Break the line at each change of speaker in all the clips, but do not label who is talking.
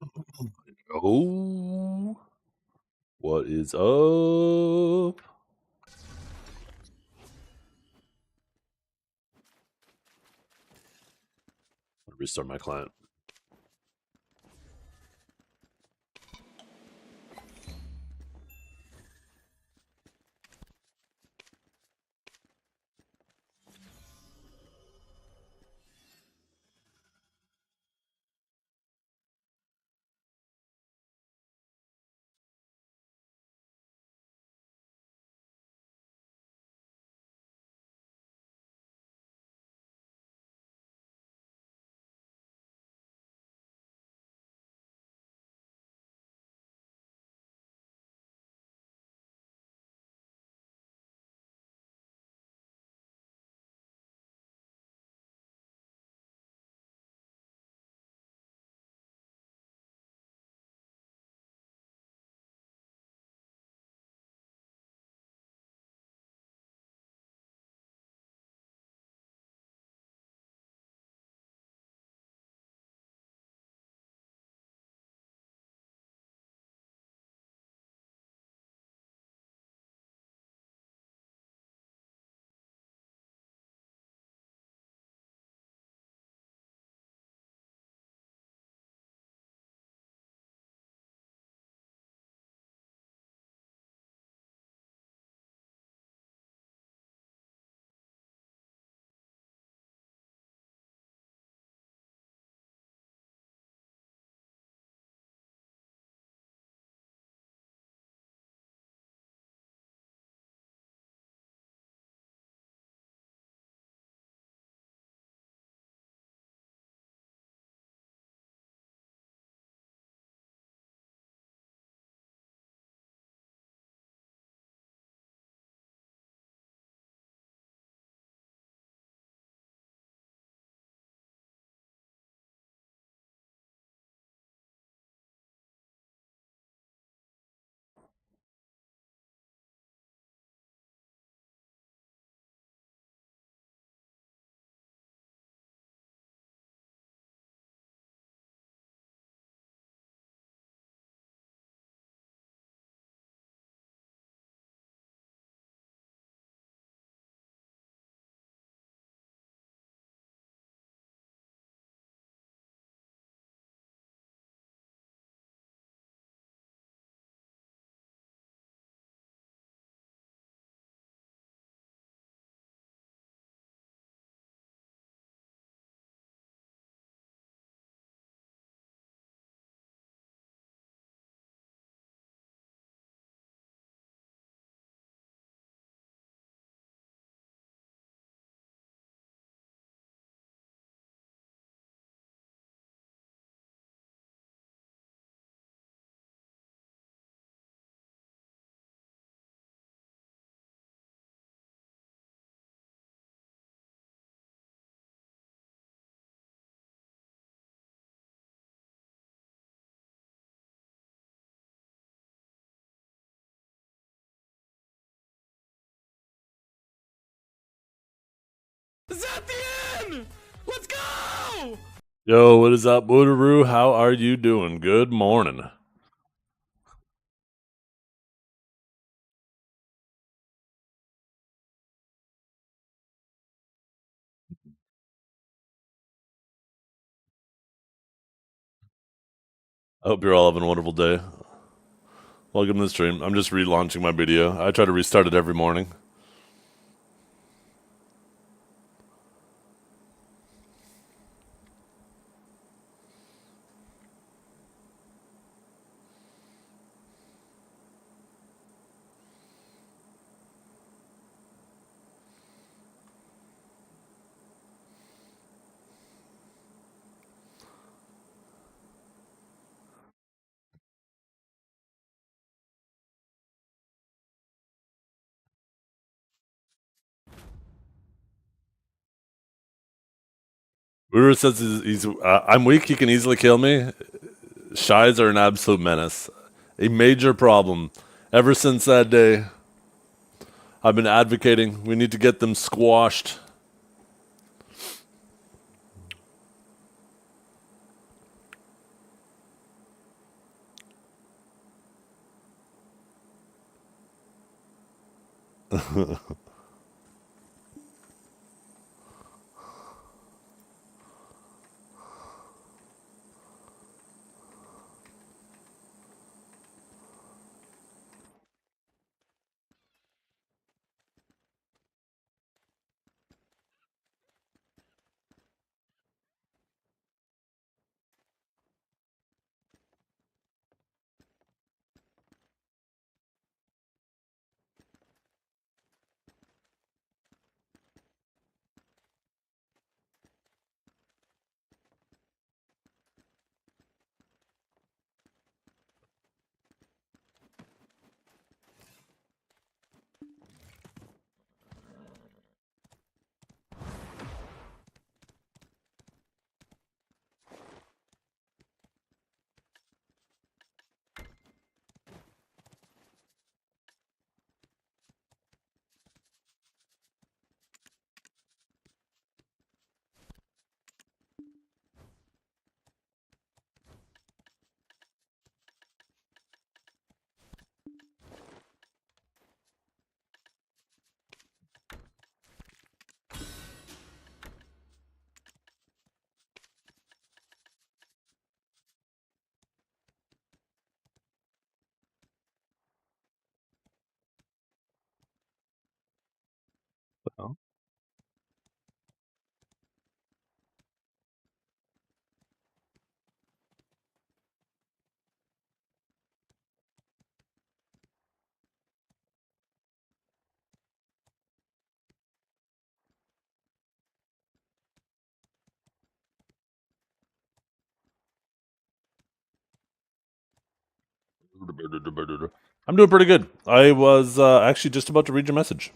Oh, what is up? I'll restart my client.
Is that the end? Let's go!
Yo, what is up, Boodaroo? How are you doing? Good morning. I hope you're all having a wonderful day. Welcome to the stream. I'm just relaunching my video. I try to restart it every morning. Uru says I'm weak, he can easily kill me. Shies are an absolute menace. A major problem. Ever since that day, I've been advocating we need to get them squashed. Oh. I'm doing pretty good. I was actually just about to read your message.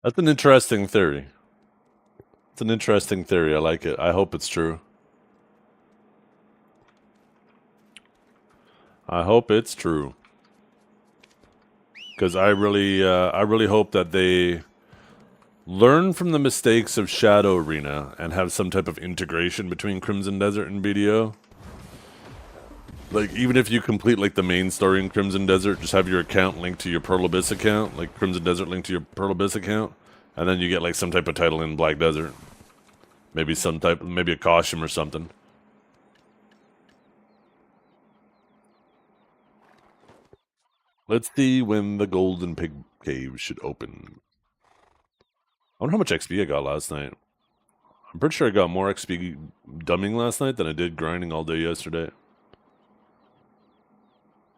That's an interesting theory. It's an interesting theory. I like it. I hope it's true. I hope it's true. Because I really hope that they learn from the mistakes of Shadow Arena and have some type of integration between Crimson Desert and BDO. Like, even if you complete, like, the main story in Crimson Desert, just have your account linked to your Pearl Abyss account, like Crimson Desert linked to your Pearl Abyss account, and then you get, like, some type of title in Black Desert. Maybe maybe a Caution or something. Let's see when the Golden Pig Cave should open. I wonder how much XP I got last night. I'm pretty sure I got more XP dumbing last night than I did grinding all day yesterday.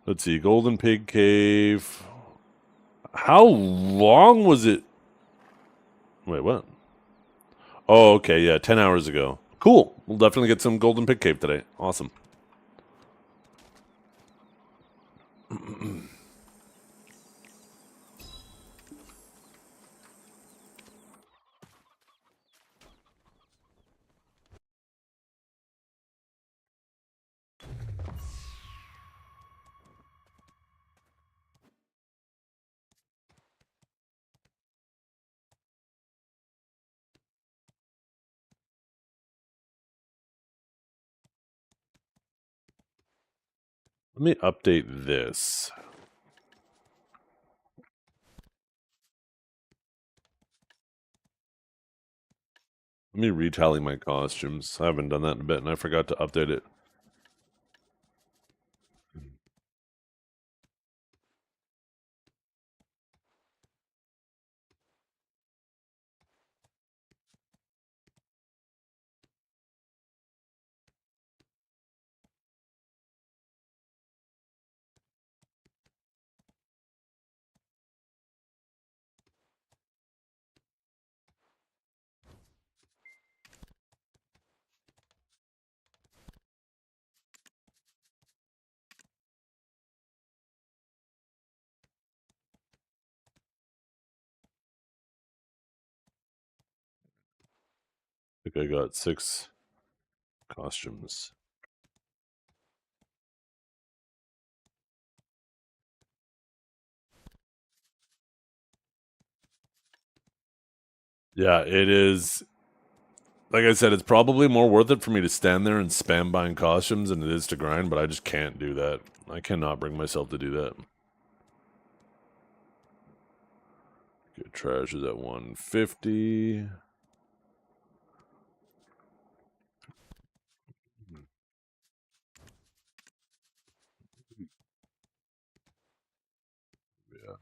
Let's see, Golden Pig Cave. How long was it? Wait, what? Oh, okay, yeah, 10 hours ago. Cool. We'll definitely get some Golden Pig Cave today. Awesome. Let me update this. Let me retally my costumes. I haven't done that in a bit, and I forgot to update it. think I got 6 costumes. Yeah, it is. Like I said, it's probably more worth it for me to stand there and spam buying costumes than it is to grind, but I just can't do that. I cannot bring myself to do that. Good trash is at 150. Yeah.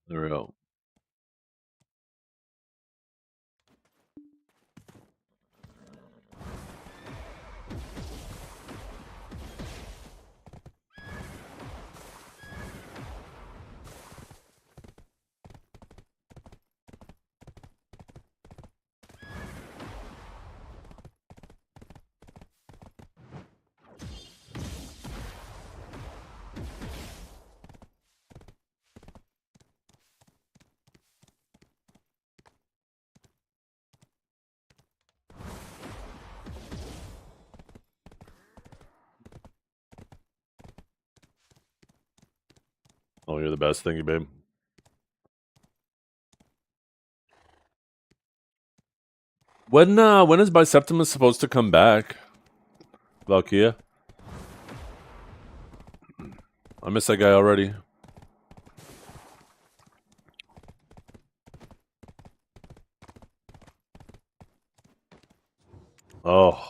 There we go. Oh, you're the best. Thank you, babe. When is Biseptimus supposed to come back? Valkia? I miss that guy already. Oh,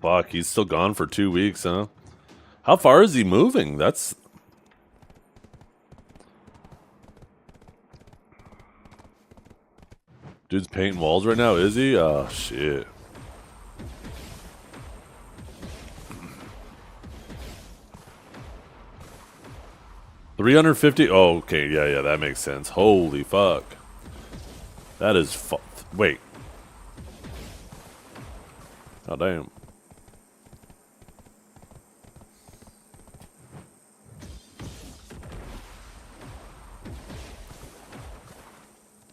fuck. He's still gone for 2 weeks, huh? How far is he moving? That's... Dude's painting walls right now, is he? Oh, shit. $350? Oh, okay. Yeah, that makes sense. Holy fuck. That is wait. Oh, damn.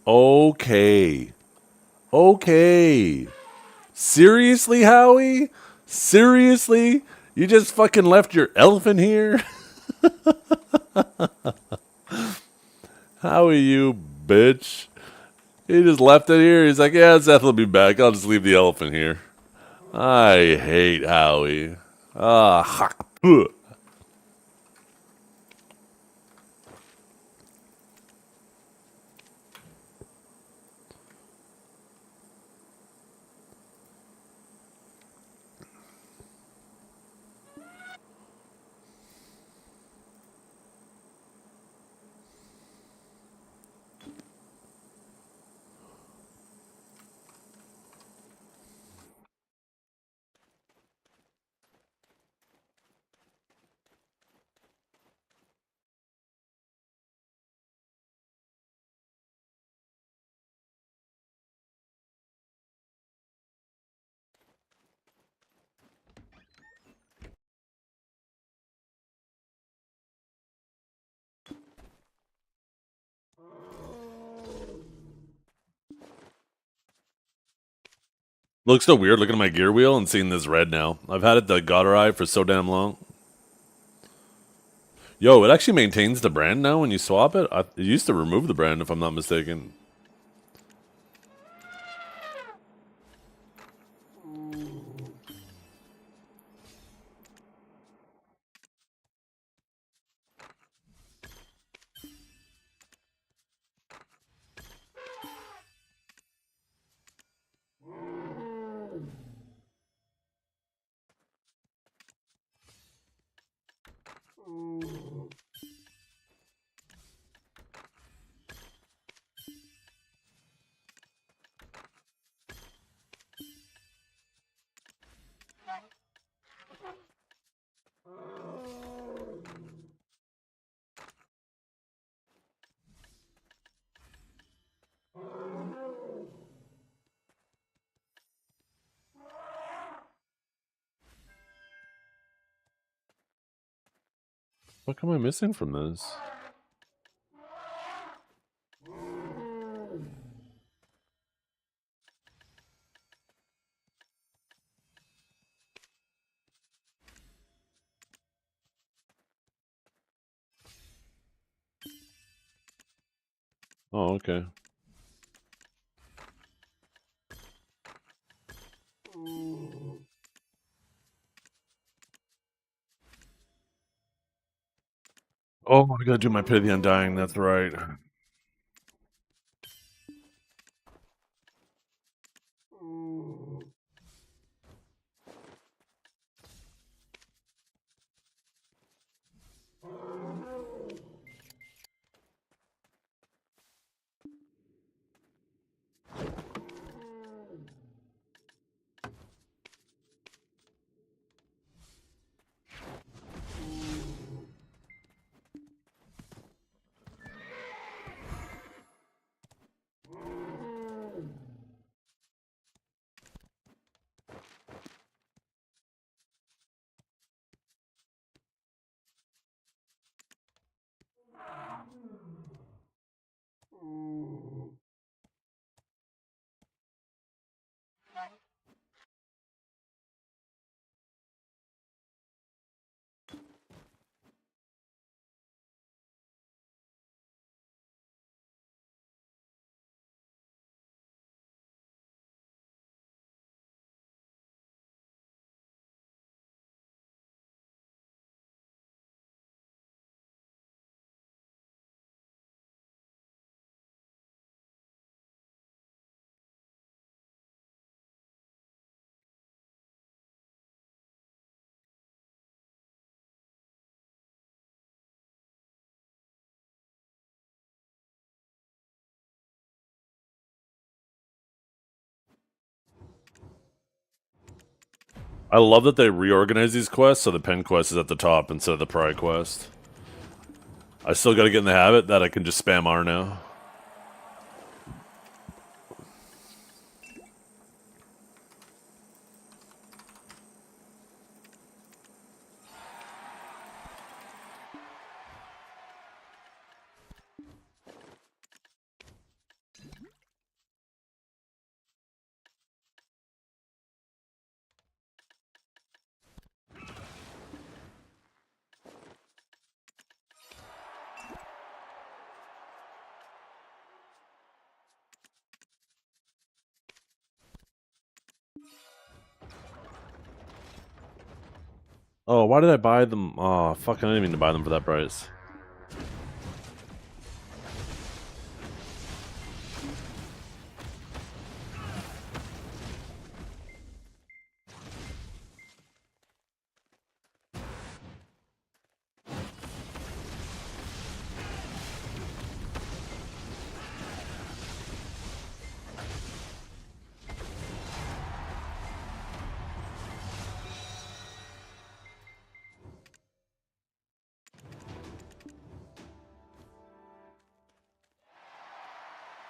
Okay. Okay. Seriously, Howie? Seriously? You just fucking left your elephant here? Howie, you bitch. He just left it here. He's like, yeah, Seth will be back. I'll just leave the elephant here. I hate Howie. Ah, looks so weird looking at my gear wheel and seeing this red now. I've had it the Godder Eye for so damn long. Yo, it actually maintains the brand now when you swap it. It used to remove the brand if I'm not mistaken. What am I missing from this? Oh, okay. Oh, I gotta do my Pity the Undying, that's right. I love that they reorganize these quests so the pen quest is at the top instead of the pry quest. I still gotta get in the habit that I can just spam R now. Oh, why did I buy them? Oh, fuck, I didn't mean to buy them for that price.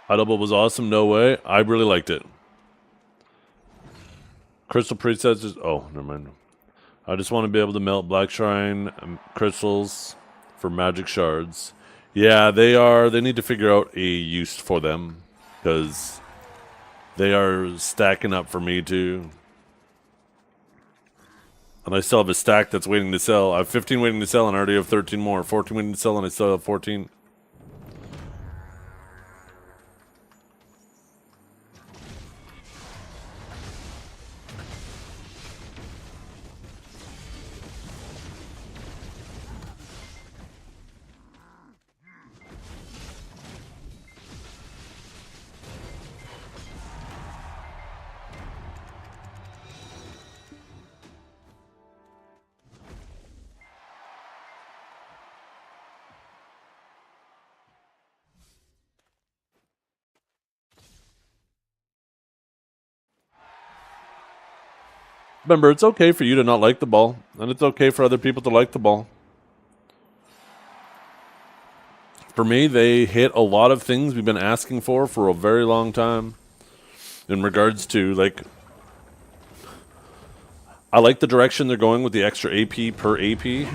Heidel Ball was awesome, no way. I really liked it. Crystal presets is... Oh, never mind. I just want to be able to melt Black Shrine crystals for magic shards. Yeah, they need to figure out a use for them. Because they are stacking up for me too. And I still have a stack that's waiting to sell. I have 15 waiting to sell and I already have 13 more. 14 waiting to sell and I still have 14. Remember, it's okay for you to not like the ball, and it's okay for other people to like the ball. For me, they hit a lot of things we've been asking for a very long time in regards to, like, I like the direction they're going with the extra AP per AP,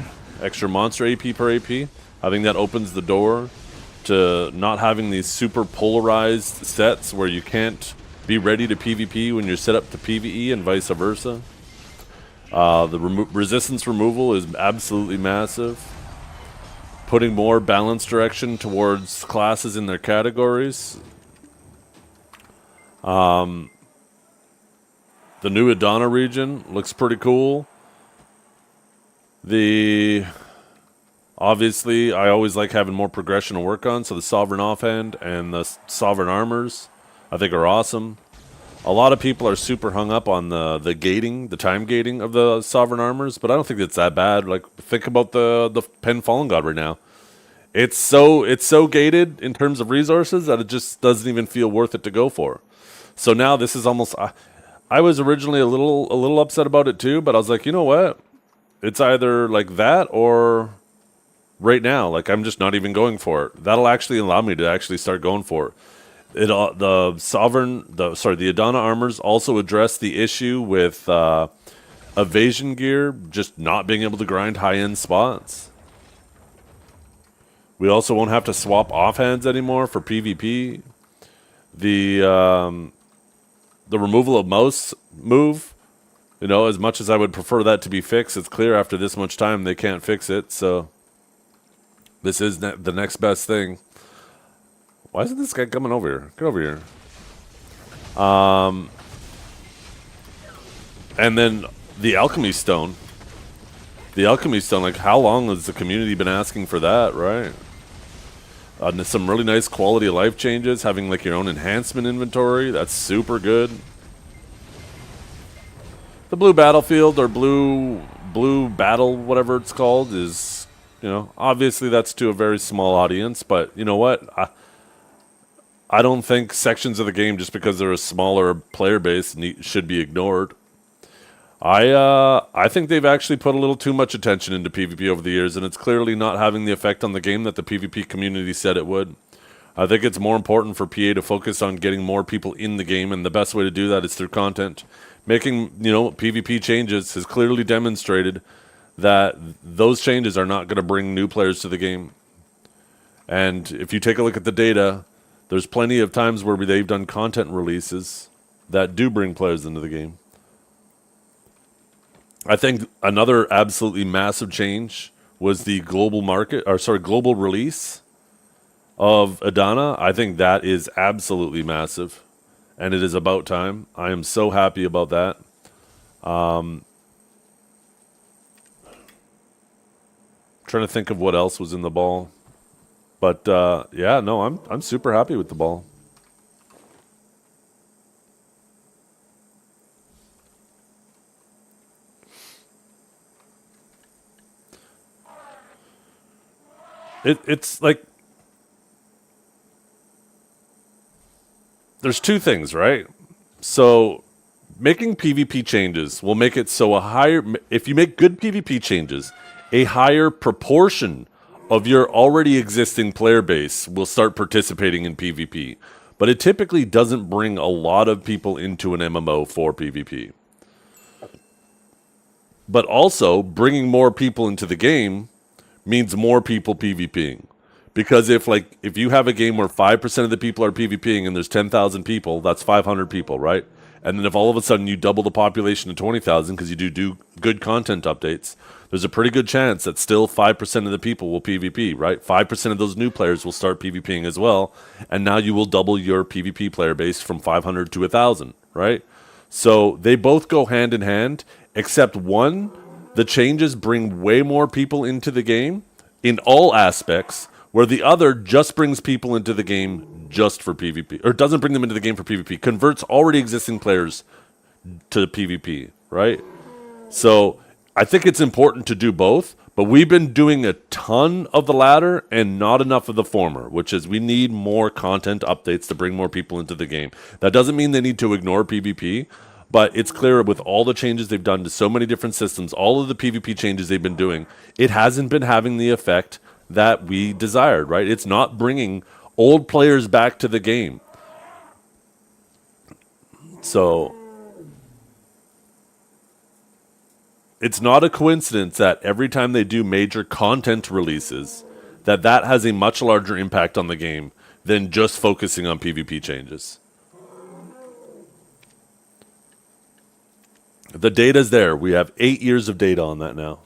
extra monster AP per AP. I think that opens the door to not having these super polarized sets where you can't be ready to PvP when you're set up to PvE and vice versa. The resistance removal is absolutely massive. Putting more balance direction towards classes in their categories. The new Adana region looks pretty cool. Obviously, I always like having more progression to work on, so the Sovereign Offhand and the Sovereign Armors, I think, are awesome. A lot of people are super hung up on the gating, the time gating of the Sovereign Armors, but I don't think it's that bad. Like, think about the Pen Fallen God right now. It's so gated in terms of resources that it just doesn't even feel worth it to go for. So now this is almost... I was originally a little upset about it too, but I was like, you know what? It's either like that or right now. Like, I'm just not even going for it. That'll actually allow me to actually start going for it. The Adana armors also address the issue with evasion gear just not being able to grind high-end spots. We also won't have to swap offhands anymore for PvP. The removal of mouse move, you know, as much as I would prefer that to be fixed, it's clear after this much time they can't fix it, so this is the next best thing. Why isn't this guy coming over here? Get over here. And then the Alchemy Stone. The Alchemy Stone, like, how long has the community been asking for that, right? Some really nice quality of life changes. Having, like, your own enhancement inventory. That's super good. The blue battlefield, or blue battle, whatever it's called, is, you know, obviously that's to a very small audience, but you know what? I don't think sections of the game, just because they're a smaller player base, should be ignored. I think they've actually put a little too much attention into PvP over the years, and it's clearly not having the effect on the game that the PvP community said it would. I think it's more important for PA to focus on getting more people in the game, and the best way to do that is through content. Making, you know, PvP changes has clearly demonstrated that those changes are not going to bring new players to the game. And if you take a look at the data, there's plenty of times where they've done content releases that do bring players into the game. I think another absolutely massive change was the global release of Adana. I think that is absolutely massive, and it is about time. I am so happy about that. Trying to think of what else was in the ball. But yeah, no, I'm super happy with the ball. It's like there's two things, right? So making PvP changes will make it so if you make good PvP changes, a higher proportion of your already existing player base will start participating in PvP. But it typically doesn't bring a lot of people into an MMO for PvP. But also, bringing more people into the game means more people PvPing. Because if you have a game where 5% of the people are PvPing and there's 10,000 people, that's 500 people, right? And then if all of a sudden you double the population to 20,000 because you do good content updates, there's a pretty good chance that still 5% of the people will PvP, right? 5% of those new players will start PvPing as well, and now you will double your PvP player base from 500 to 1,000, right? So they both go hand in hand, except one, the changes bring way more people into the game in all aspects, where the other just brings people into the game just for PvP, or doesn't bring them into the game for PvP, converts already existing players to PvP, right? So I think it's important to do both, but we've been doing a ton of the latter and not enough of the former, which is we need more content updates to bring more people into the game. That doesn't mean they need to ignore PvP, But it's clear with all the changes they've done to so many different systems, all of the PvP changes they've been doing, it hasn't been having the effect that we desired, right? It's not bringing old players back to the game. So it's not a coincidence that every time they do major content releases, that has a much larger impact on the game than just focusing on PvP changes. The data's there. We have 8 years of data on that now.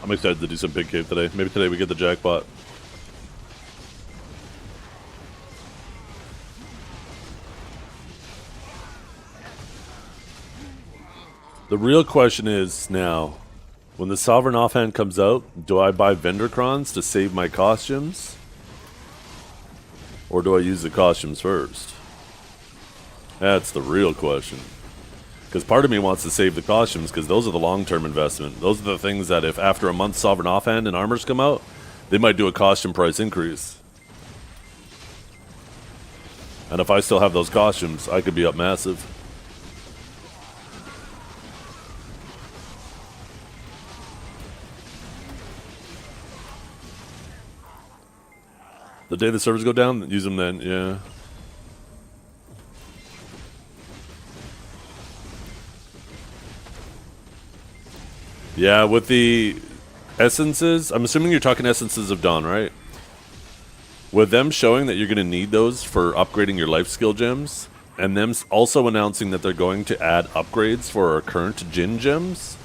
I'm excited to do some pig cave today. Maybe today we get the jackpot. The real question is now, when the Sovereign Offhand comes out, do I buy vendor crons to save my costumes? Or do I use the costumes first? That's the real question. Because part of me wants to save the costumes because those are the long-term investment. Those are the things that if after a month Sovereign Offhand and armors come out, they might do a costume price increase. And if I still have those costumes, I could be up massive. The day the servers go down, use them then, yeah. Yeah, with the essences, I'm assuming you're talking Essences of Dawn, right? With them showing that you're going to need those for upgrading your life skill gems, and them also announcing that they're going to add upgrades for our current Jin gems,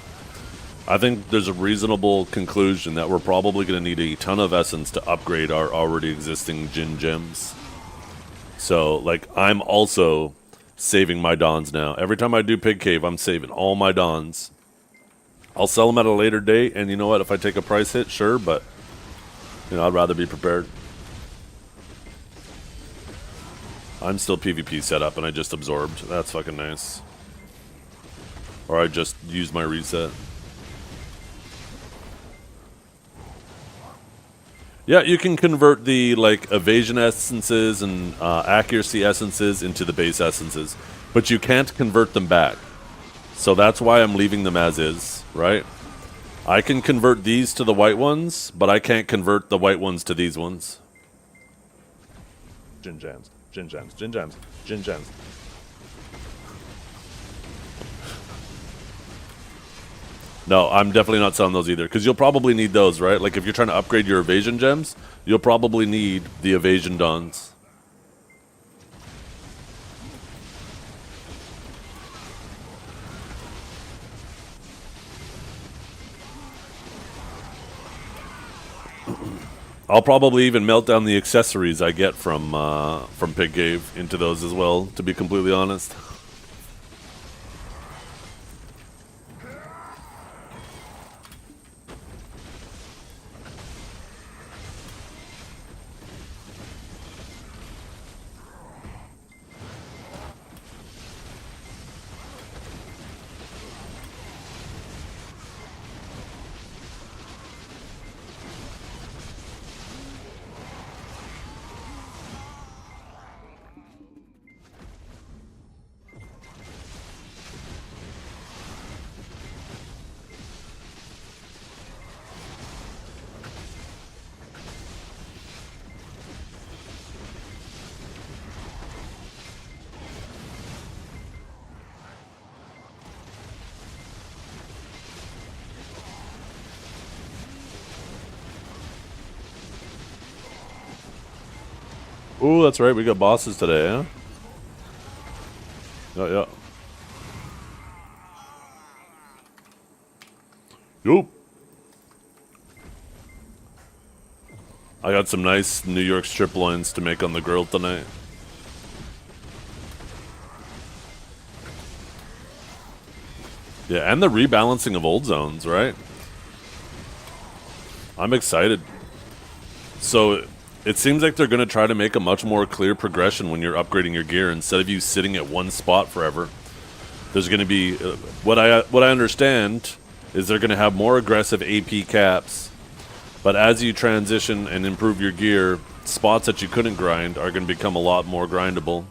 I think there's a reasonable conclusion that we're probably going to need a ton of essence to upgrade our already existing Jin gems. So, like, I'm also saving my Dons now. Every time I do Pig Cave, I'm saving all my Dons. I'll sell them at a later date, and you know what? If I take a price hit, sure, but you know, I'd rather be prepared. I'm still PvP set up, and I just absorbed. That's fucking nice. Or I just used my reset. Yeah, you can convert the like evasion essences and accuracy essences into the base essences, but you can't convert them back. So that's why I'm leaving them as is, right? I can convert these to the white ones, but I can't convert the white ones to these ones. Jin gems, Jin gems, Jin gems, Jin gems. No, I'm definitely not selling those either, because you'll probably need those, right? Like if you're trying to upgrade your evasion gems, you'll probably need the evasion dons. I'll probably even melt down the accessories I get from Pig Cave into those as well, to be completely honest. Oh, that's right. We got bosses today, huh? Yeah. Yup. I got some nice New York strip loins to make on the grill tonight. Yeah, and the rebalancing of old zones, right? I'm excited. So it seems like they're going to try to make a much more clear progression when you're upgrading your gear instead of you sitting at one spot forever. There's going to be what I understand is they're going to have more aggressive AP caps, but as you transition and improve your gear, spots that you couldn't grind are going to become a lot more grindable.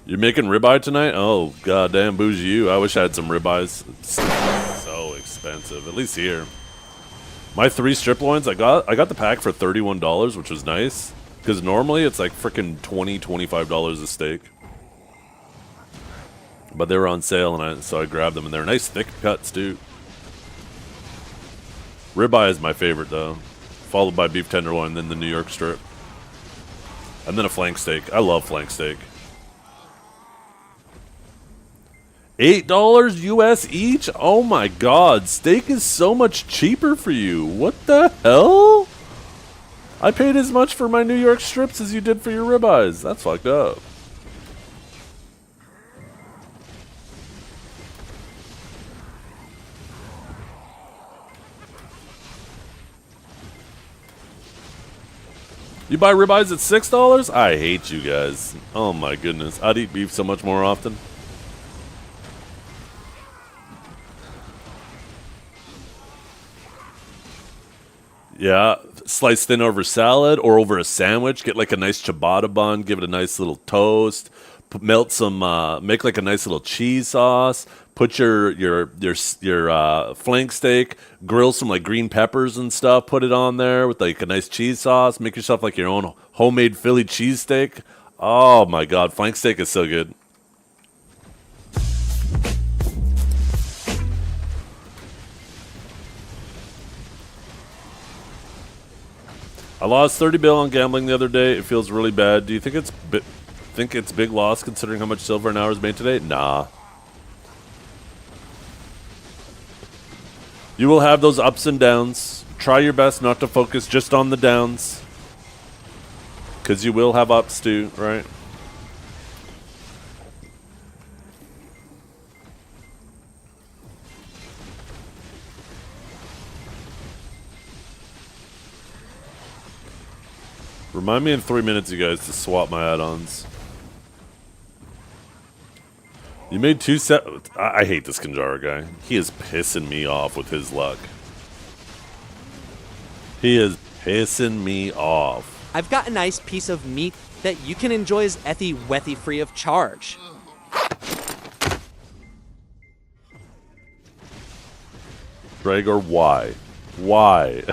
You're making ribeye tonight? Oh, goddamn bougie you. I wish I had some ribeyes. It's so expensive, at least here. My 3 strip loins, I got the pack for $31, which was nice. Because normally it's like freaking $20, $25 a steak. But they were on sale, and so I grabbed them, and they're nice thick cuts too. Ribeye is my favorite though, followed by beef tenderloin, then the New York strip, and then a flank steak. I love flank steak. $8 US each? Oh my god, steak is so much cheaper for you. What the hell? I paid as much for my New York strips as you did for your ribeyes. That's fucked up. You buy ribeyes at $6? I hate you guys. Oh my goodness. I'd eat beef so much more often. Yeah, slice thin over salad or over a sandwich. Get like a nice ciabatta bun. Give it a nice little toast. Melt some. Make like a nice little cheese sauce. Put your flank steak. Grill some like green peppers and stuff. Put it on there with like a nice cheese sauce. Make yourself like your own homemade Philly cheesesteak. Oh my god, flank steak is so good. I lost 30 bill on gambling the other day. It feels really bad. Do you think it's big loss considering how much silver an hour is made today? Nah. You will have those ups and downs. Try your best not to focus just on the downs, because you will have ups too, right? Remind me in 3 minutes, you guys, to swap my add-ons. You made 2 set. I hate this Kanjara guy. He is pissing me off with his luck. He is pissing me off.
I've got a nice piece of meat that you can enjoy as ethy-wethy free of charge.
Draeger, why? Why?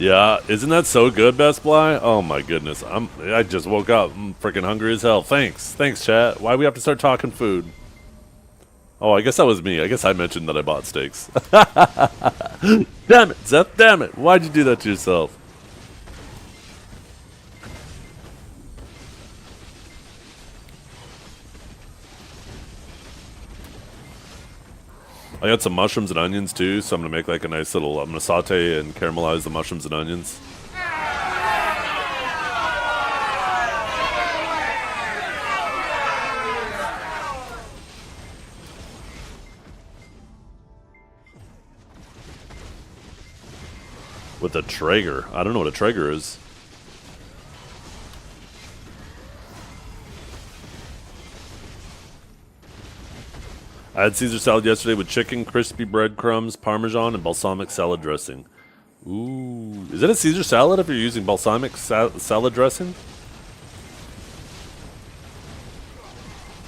Yeah, isn't that so good, Best Bly? Oh my goodness, I just woke up. I'm freaking hungry as hell. Thanks, chat. Why we have to start talking food? Oh, I guess that was me. I guess I mentioned that I bought steaks. Damn it, Zeth! Damn it! Why'd you do that to yourself? I got some mushrooms and onions too, so I'm gonna make like a nice little. I'm gonna saute and caramelize the mushrooms and onions. With a Traeger. I don't know what a Traeger is. I had Caesar salad yesterday with chicken, crispy breadcrumbs, Parmesan, and balsamic salad dressing. Ooh. Is it a Caesar salad if you're using balsamic salad dressing?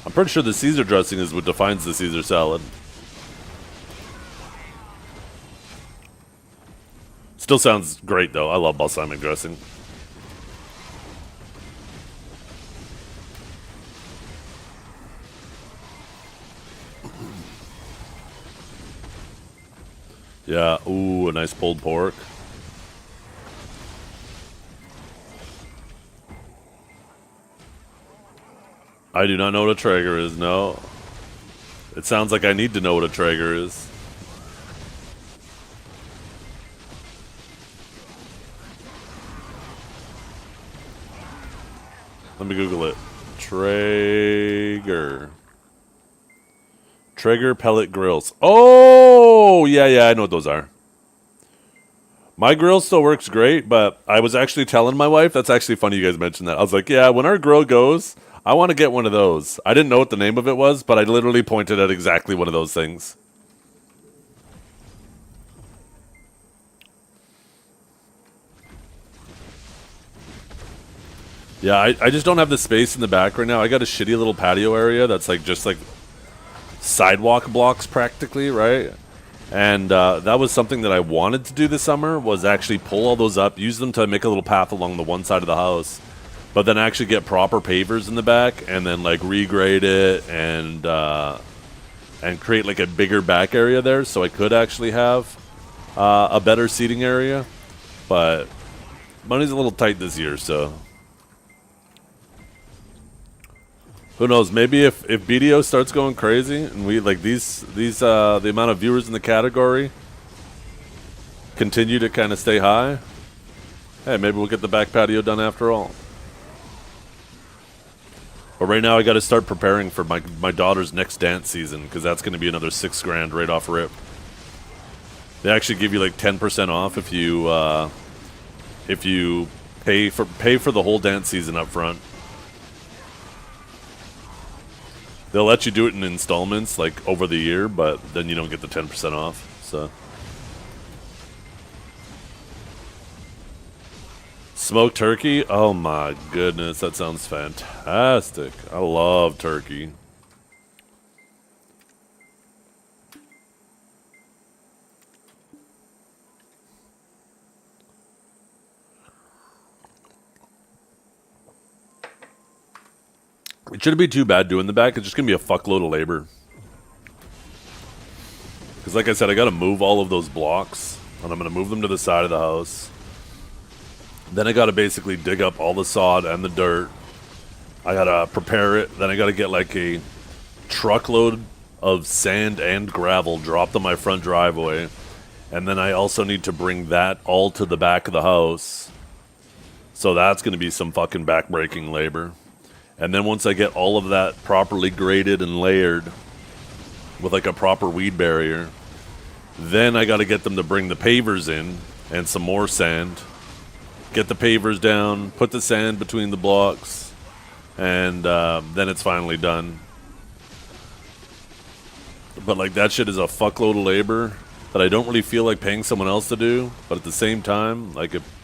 I'm pretty sure the Caesar dressing is what defines the Caesar salad. Still sounds great, though. I love balsamic dressing. Yeah, ooh, a nice pulled pork. I do not know what a Traeger is, no. It sounds like I need to know what a Traeger is. Let me Google it. Traeger. Traeger pellet grills. Oh, yeah, I know what those are. My grill still works great, but I was actually telling my wife, that's actually funny you guys mentioned that. I was like, yeah, when our grill goes, I want to get one of those. I didn't know what the name of it was, but I literally pointed at exactly one of those things. Yeah, I just don't have the space in the back right now. I got a shitty little patio area that's like just like sidewalk blocks practically, right? And that was something that I wanted to do this summer, was actually pull all those up, use them to make a little path along the one side of the house, but then actually get proper pavers in the back and then like regrade it and create like a bigger back area there so I could actually have a better seating area. But money's a little tight this year, so who knows? Maybe if BDO starts going crazy and we like these the amount of viewers in the category continue to kind of stay high, hey, maybe we'll get the back patio done after all. But right now I got to start preparing for my daughter's next dance season, because that's going to be another $6,000 right off rip. They actually give you like 10% off if you pay for the whole dance season up front. They'll let you do it in installments, like over the year, but then you don't get the 10% off. So, smoked turkey. Oh my goodness, that sounds fantastic. I love turkey. It shouldn't be too bad doing the back. It's just gonna be a fuckload of labor. Because like I said, I gotta move all of those blocks, and I'm gonna move them to the side of the house. Then I gotta basically dig up all the sod and the dirt. I gotta prepare it. Then I gotta get like a truckload of sand and gravel dropped on my front driveway. And then I also need to bring that all to the back of the house. So that's gonna be some fucking backbreaking labor. And then once I get all of that properly graded and layered with like a proper weed barrier, then I got to get them to bring the pavers in and some more sand. Get the pavers down, put the sand between the blocks, and then it's finally done. But like that shit is a fuckload of labor that I don't really feel like paying someone else to do. But at the same time, like if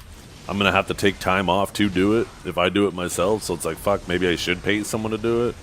I'm going to have to take time off to do it if I do it myself. So it's like, fuck, maybe I should pay someone to do it.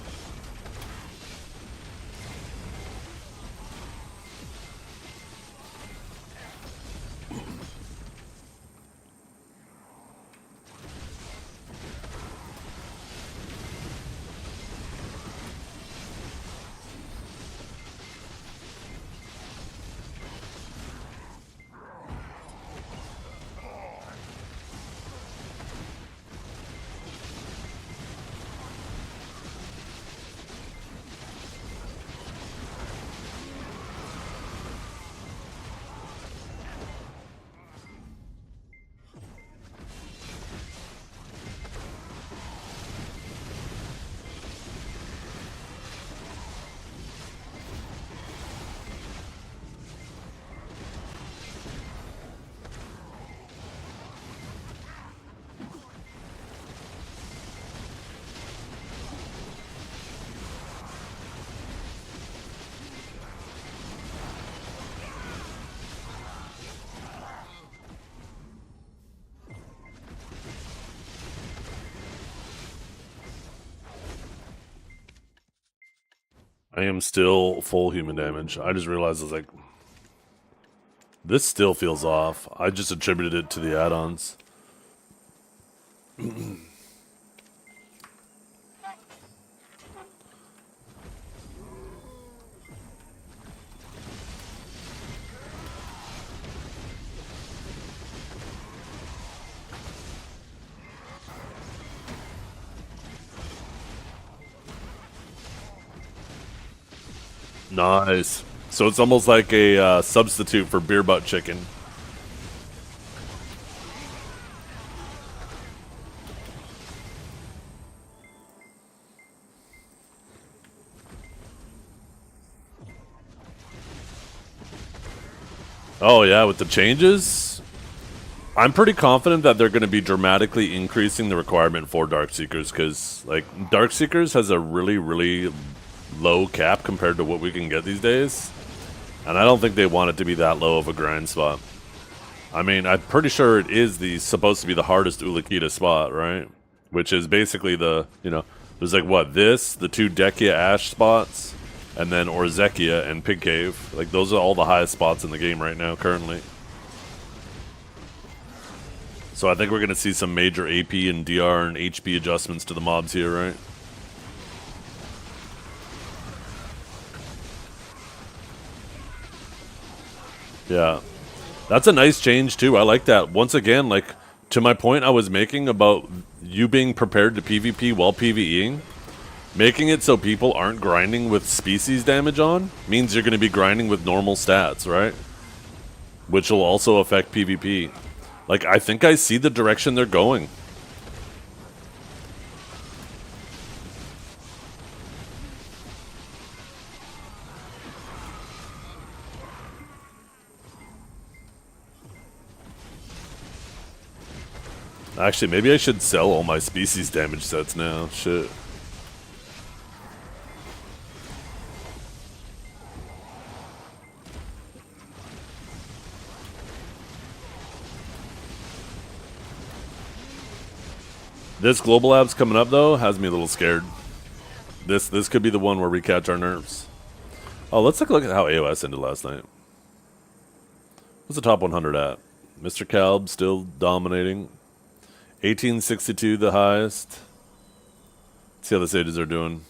I am still full human damage. I just realized I was like, this still feels off. I just attributed it to the add-ons. Nice. So it's almost like a substitute for beer butt chicken. Oh yeah, with the changes, I'm pretty confident that they're going to be dramatically increasing the requirement for Darkseekers, because like Darkseekers has a really low cap compared to what we can get these days, and I don't think they want it to be that low of a grind spot. I mean, I'm pretty sure it is supposed to be the hardest Ulukita spot, right? Which is basically there's like the 2 Dekia Ash spots, and then Orzekia and Pig Cave. Like those are all the highest spots in the game right now currently. So I think we're gonna see some major AP and DR and HP adjustments to the mobs here, right? Yeah. That's a nice change too. I like that. Once again, like to my point I was making about you being prepared to PvP while PvEing, making it so people aren't grinding with species damage on means you're going to be grinding with normal stats, right? Which will also affect PvP. Like, I think I see the direction they're going. Actually, maybe I should sell all my species damage sets now. Shit. This global lab's coming up though has me a little scared. This could be the one where we catch our nerves. Oh, let's take a look at how AOS ended last night. What's the top 100 at? Mr. Calb still dominating. 1862 the highest. Let's see how the sages are doing.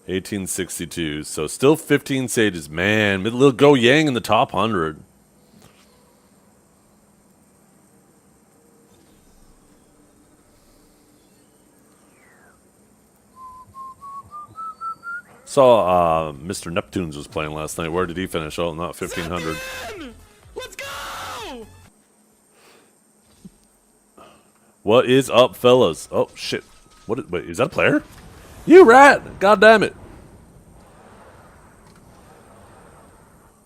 1862. So still 15 sages. Man, little Go Yang in the top 100. Saw Mr. Neptunes was playing last night. Where did he finish? Oh, not 1500.
Let's go!
What is up, fellas? Oh shit! Wait, is that a player? You rat! God damn it!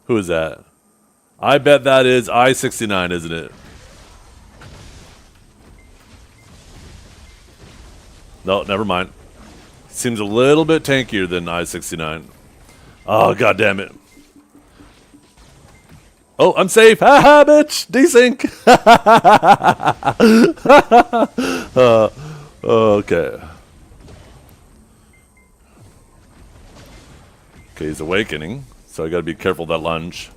Who is that? I bet that is I-69, isn't it? No, never mind. Seems a little bit tankier than I-69. Oh, god damn it. Oh, I'm safe. Haha, bitch. Desync. Okay. Okay, he's awakening, so I gotta be careful of that lunge.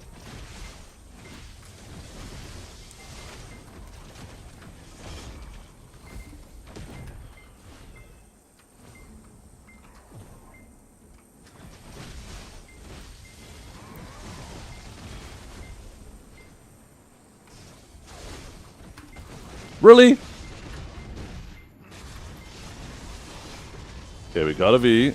Really? Okay, we got a V.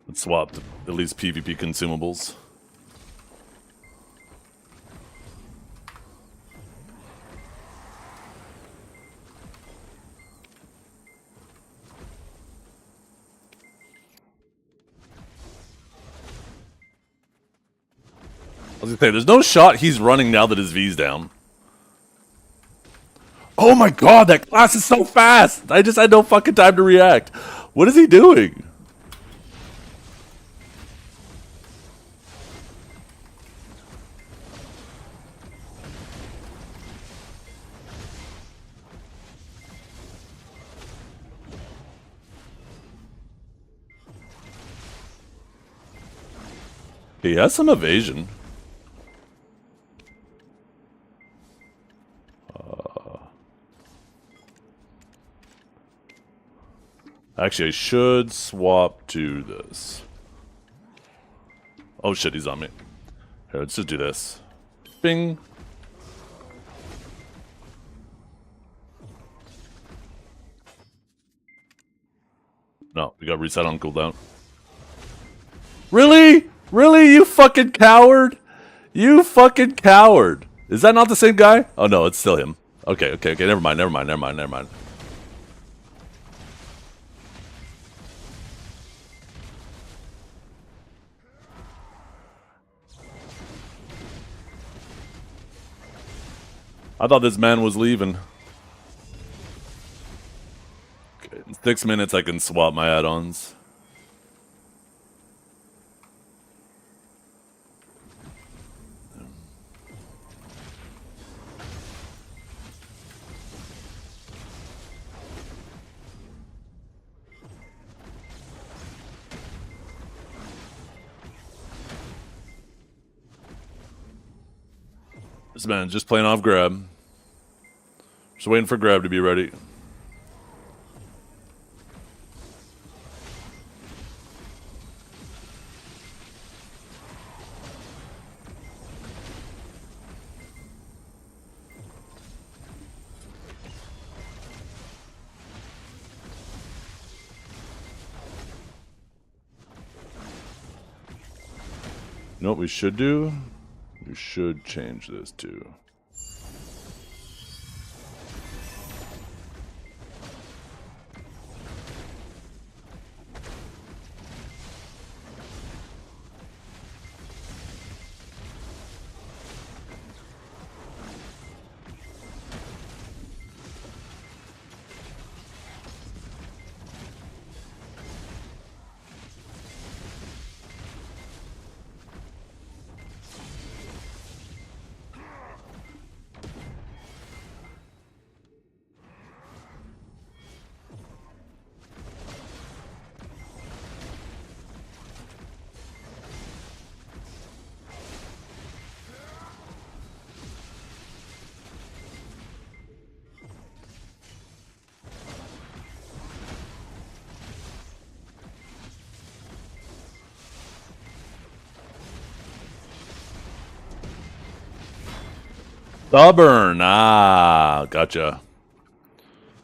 Let's swap at least PvP consumables. I was gonna say, there's no shot he's running now that his V's down. Oh my god, that class is so fast! I just had no fucking time to react. What is he doing? He has some evasion. Actually, I should swap to this. Oh shit, he's on me. Here, let's just do this. Bing. No, we got reset on cooldown. Really? Really, you fucking coward? You fucking coward. Is that not the same guy? Oh no, it's still him. Okay, okay, okay, never mind, never mind, never mind, never mind. I thought this man was leaving. Okay, in 6 minutes I can swap my add-ons. This man just playing off grab. Just waiting for grab to be ready. You know what we should do? We should change this too. Stubborn. Ah, gotcha.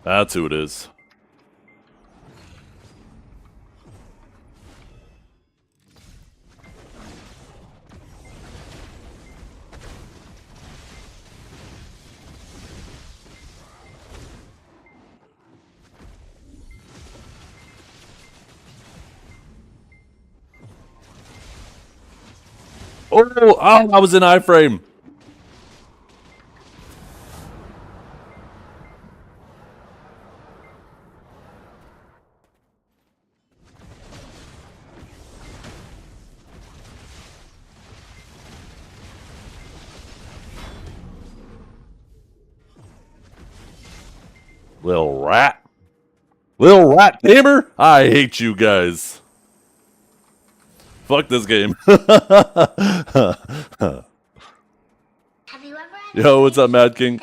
That's who it is. Oh, I was in iframe. Little rat. Little rat tamer? I hate you guys. Fuck this game. Yo, what's up, Mad King?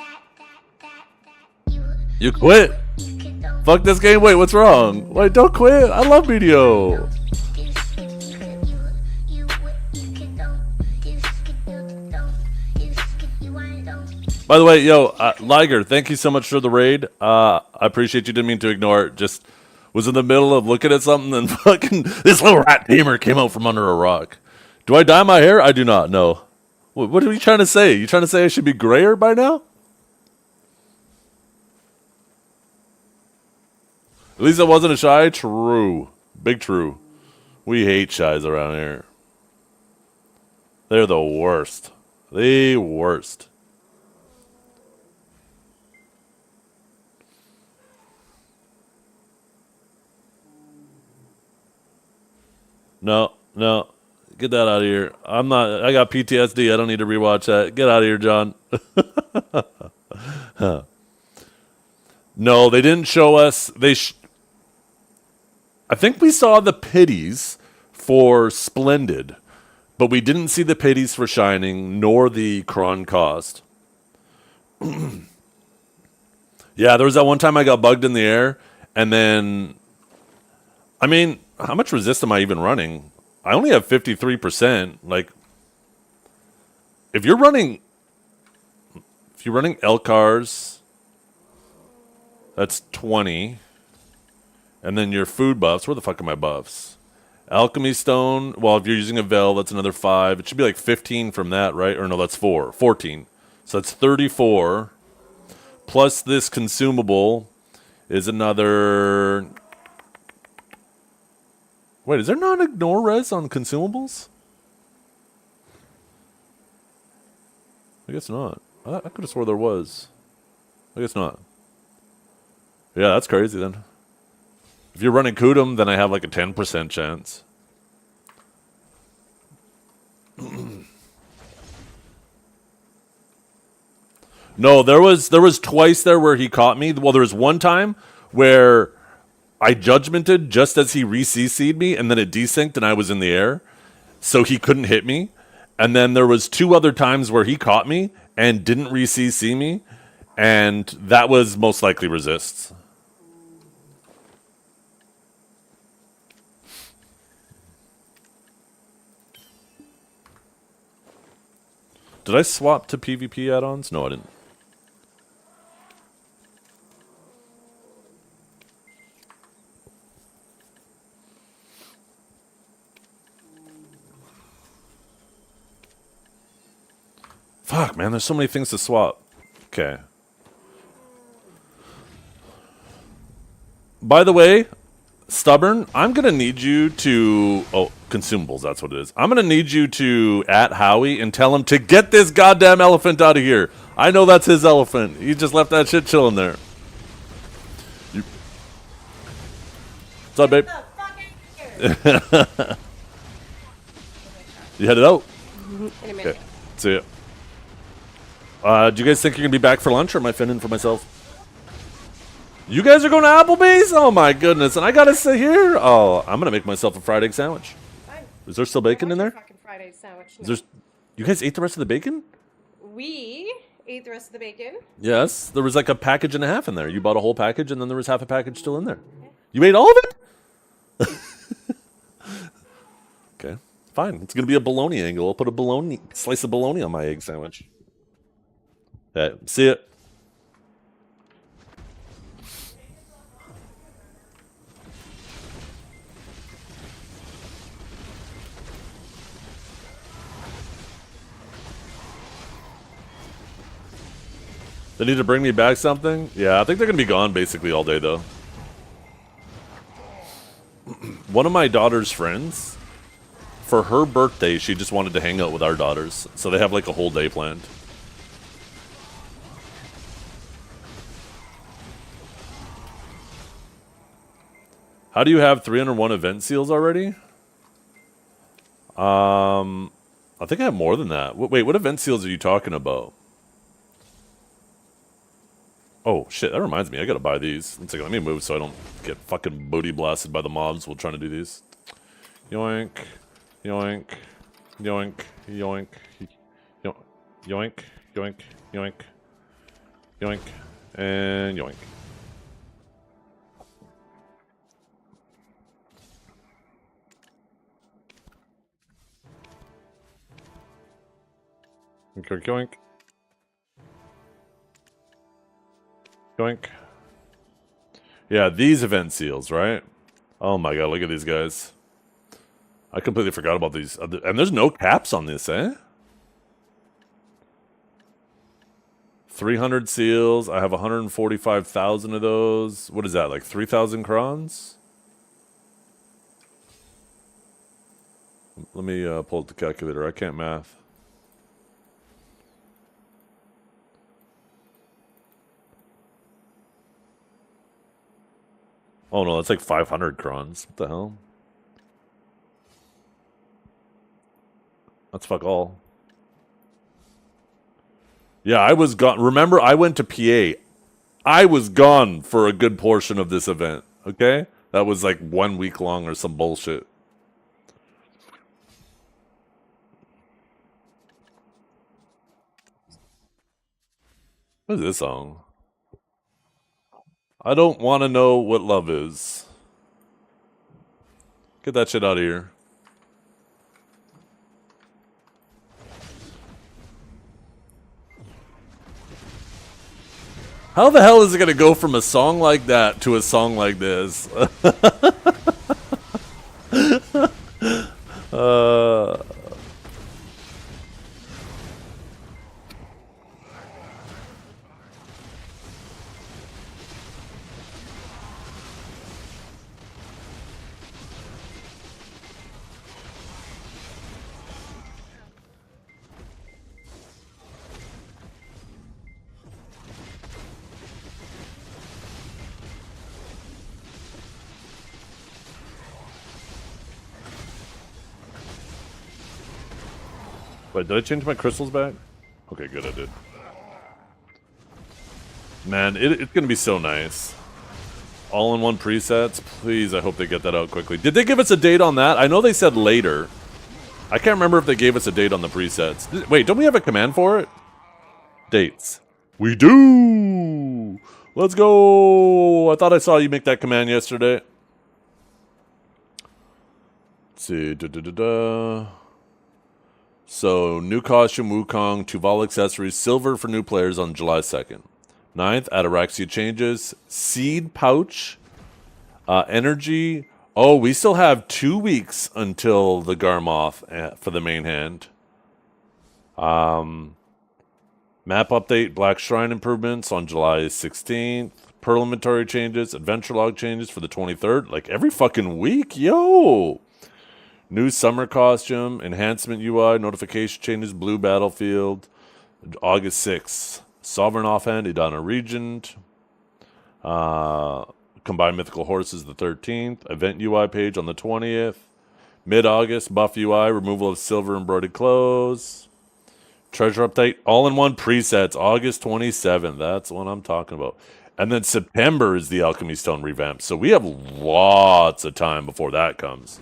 You quit? Fuck this game? Wait, what's wrong? Wait, don't quit. I love video. By the way, yo, Liger, thank you so much for the raid. I appreciate you. Didn't mean to ignore it. Just was in the middle of looking at something and fucking this little rat tamer came out from under a rock. Do I dye my hair? I do not. No. What are you trying to say? You trying to say I should be grayer by now? At least I wasn't a shy. True. Big true. We hate shies around here. They're the worst. The worst. No, no. Get that out of here. I got PTSD. I don't need to rewatch that. Get out of here, John. No, they didn't show us. I think we saw the pities for Splendid, but we didn't see the pities for Shining, nor the Kron cost. Yeah, there was that one time I got bugged in the air, and then, I mean, how much resist am I even running? I only have 53%. Like, if you're running L cars, that's 20. And then your food buffs. Where the fuck are my buffs? Alchemy stone. Well, if you're using a veil, that's another 5. It should be like 15 from that, right? Or no, that's 4. 14. So that's 34. Plus this consumable is another... Wait, is there not ignore res on consumables? I guess not. I could have swore there was. I guess not. Yeah, that's crazy then. If you're running Kudum, then I have like a 10% chance. No, there was twice there where he caught me. Well, there was one time where I judgmented just as he re-CC'd me, and then it desynced and I was in the air, so he couldn't hit me. And then there was 2 other times where he caught me and didn't re-CC me, and that was most likely resists. Did I swap to PvP add-ons? No, I didn't. Fuck, man, there's so many things to swap. Okay. By the way, Stubborn, I'm going to need you to... Oh, consumables, that's what it is. I'm going to need you to @Howie and tell him to get this goddamn elephant out of here. I know that's his elephant. He just left that shit chilling there. What's up, babe? You headed out?
In a minute.
Okay, see ya. Do you guys think you're going to be back for lunch, or am I fending for myself? You guys are going to Applebee's? Oh my goodness. And I got to sit here? Oh, I'm going to make myself a fried egg sandwich.
Fine.
Is there still bacon in there?
Fucking Friday sandwich.
Is there, you guys ate the rest of the bacon?
We ate the rest of the bacon.
Yes. There was like a package and a half in there. You bought a whole package and then there was half a package still in there. You ate all of it? Okay. Fine. It's going to be a bologna angle. I'll put a slice of bologna on my egg sandwich. Okay. See ya. They need to bring me back something? Yeah, I think they're going to be gone basically all day, though. One of my daughter's friends, for her birthday, she just wanted to hang out with our daughters. So they have like a whole day planned. How do you have 301 event seals already? I think I have more than that. Wait, what event seals are you talking about? Oh, shit, that reminds me. I gotta buy these. One second, let me move so I don't get fucking booty blasted by the mobs while trying to do these. Yoink. Yoink. Yoink. Yoink. Yoink. Yoink. Yoink. Yoink. Yoink. And yoink. Yoink. Yoink. Yoink. Yeah, these event seals, right? Oh my god, look at these guys. I completely forgot about these. And there's no caps on this, eh? 300 seals. I have 145,000 of those. What is that, like 3,000 crons? Let me pull up the calculator. I can't math. Oh no, that's like 500 crons. What the hell? That's fuck all. Yeah, I was gone. Remember, I went to PA. I was gone for a good portion of this event. Okay? That was like 1 week long or some bullshit. What is this song? I don't want to know what love is. Get that shit out of here. How the hell is it going to go from a song like that to a song like this? Wait, did I change my crystals back? Okay, good, I did. Man, it's going to be so nice. All-in-one presets. Please, I hope they get that out quickly. Did they give us a date on that? I know they said later. I can't remember if they gave us a date on the presets. Wait, don't we have a command for it? Dates. We do! Let's go! I thought I saw you make that command yesterday. Let's see. So, new costume, Wukong, Tuval accessories, silver for new players on July 2nd. 9th, Ataraxia changes, seed pouch, energy. Oh, we still have 2 weeks until the Garmoth for the main hand. Map update, Black Shrine improvements on July 16th. Pearl inventory changes, adventure log changes for the 23rd. Like every fucking week, yo! New summer costume, enhancement UI, notification changes, blue battlefield, August 6th. Sovereign offhand, Idana Regent. Combined mythical horses the 13th. Event UI page on the 20th. Mid-August, buff UI, removal of silver embroidered clothes. Treasure update, all-in-one presets, August 27th. That's what I'm talking about. And then September is the Alchemy Stone revamp. So we have lots of time before that comes.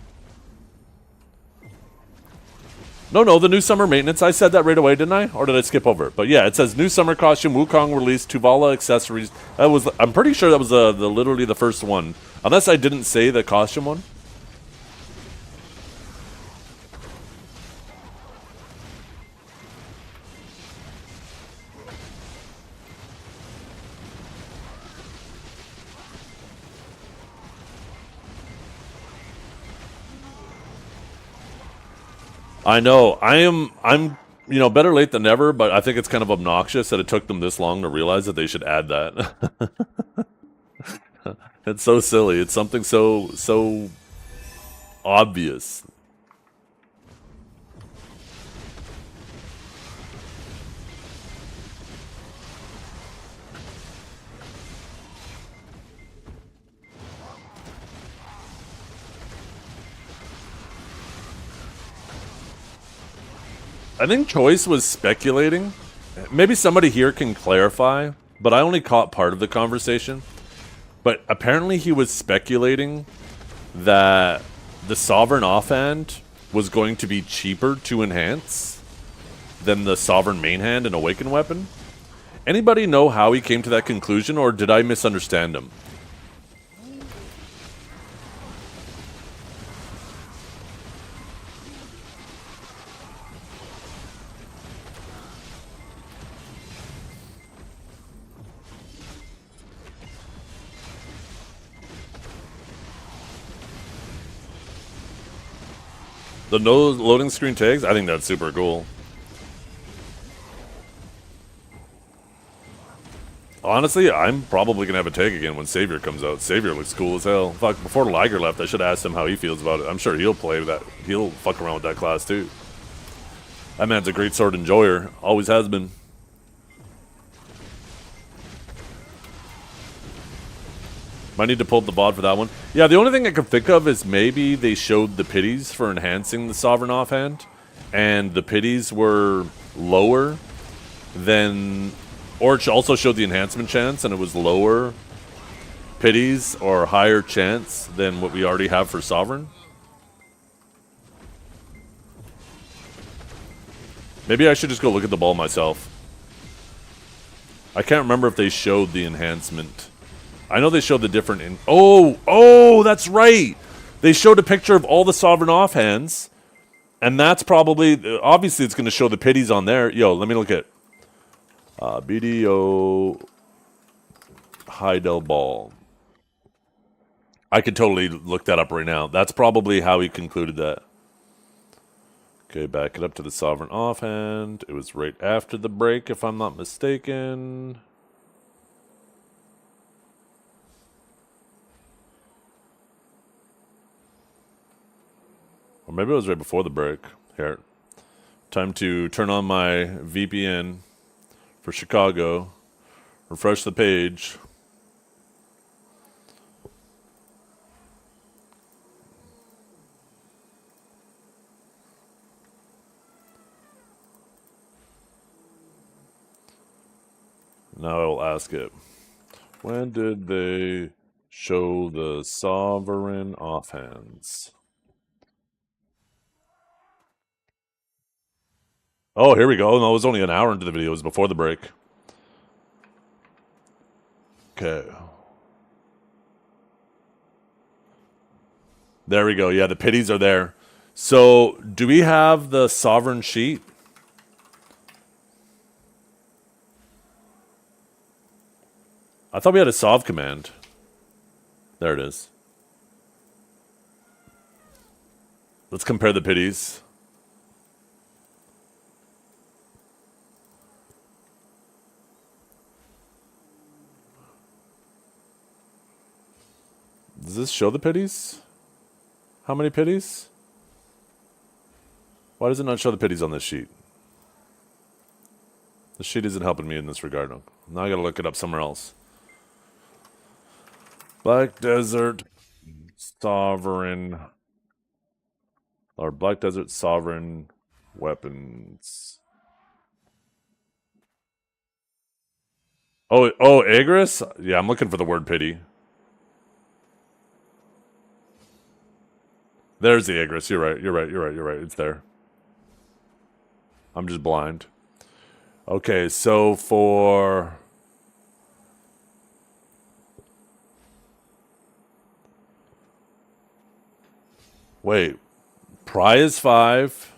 No, the new summer maintenance. I said that right away, didn't I? Or did I skip over it? But yeah, it says new summer costume, Wukong release, Tuvala accessories. I'm pretty sure that was literally the first one. Unless I didn't say the costume one. I know. I'm better late than never, but I think it's kind of obnoxious that it took them this long to realize that they should add that. It's so silly. It's something so obvious. I think Choice was speculating. Maybe somebody here can clarify, but I only caught part of the conversation. But apparently he was speculating that the Sovereign offhand was going to be cheaper to enhance than the Sovereign main hand and Awakened weapon. Anybody know how he came to that conclusion, or did I misunderstand him? The no loading screen tags? I think that's super cool. Honestly, I'm probably going to have a tag again when Savior comes out. Savior looks cool as hell. Fuck, before Liger left, I should have asked him how he feels about it. I'm sure he'll play with that. He'll fuck around with that class too. That man's a great sword enjoyer. Always has been. Might need to pull up the VOD for that one. Yeah, the only thing I can think of is maybe they showed the pities for enhancing the Sovereign offhand, and the pities were lower than, or it also showed the enhancement chance, and it was lower pities or higher chance than what we already have for Sovereign. Maybe I should just go look at the ball myself. I can't remember if they showed the enhancement. I know they showed the different... Oh, that's right! They showed a picture of all the Sovereign offhands, and that's probably... Obviously, it's going to show the pities on there. Yo, let me look at... BDO... Heidel Ball. I could totally look that up right now. That's probably how he concluded that. Okay, back it up to the sovereign offhand. It was right after the break, if I'm not mistaken. Or maybe it was right before the break. Here. Time to turn on my VPN for Chicago. Refresh the page. Now I will ask it. When did they show the sovereign offhands? Oh, here we go. No, it was only an hour into the video. It was before the break. Okay. There we go. Yeah, the pities are there. So, do we have the sovereign sheet? I thought we had a sov command. There it is. Let's compare the pities. Does this show the pities? How many pities? Why does it not show the pities on this sheet? The sheet isn't helping me in this regard. Now I gotta look it up somewhere else. Black Desert Sovereign. Or Black Desert Sovereign Weapons. Oh, Agris? Yeah, I'm looking for the word pity. There's the Agris. You're right. It's there. I'm just blind. Okay, so for... Wait. Pry is 5.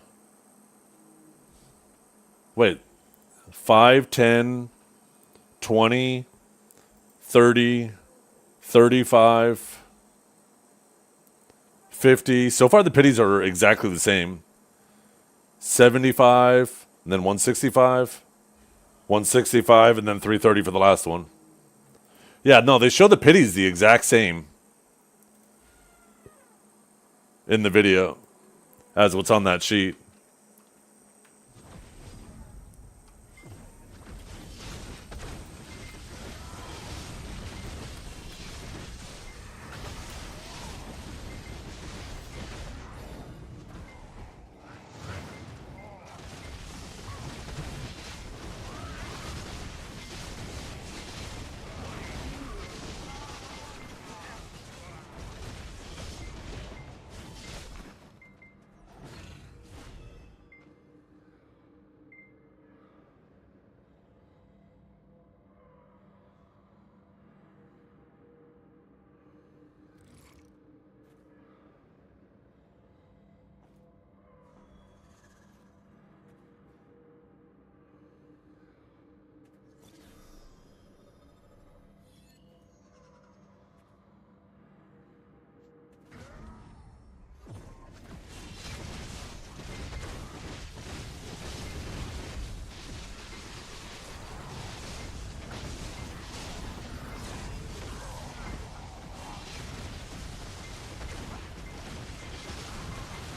Wait. 5, 10, 20, 30, 35, 50. So far the pities are exactly the same. 75, and then 165. 165, and then 330 for the last one. Yeah, no, they show the pities the exact same in the video as what's on that sheet.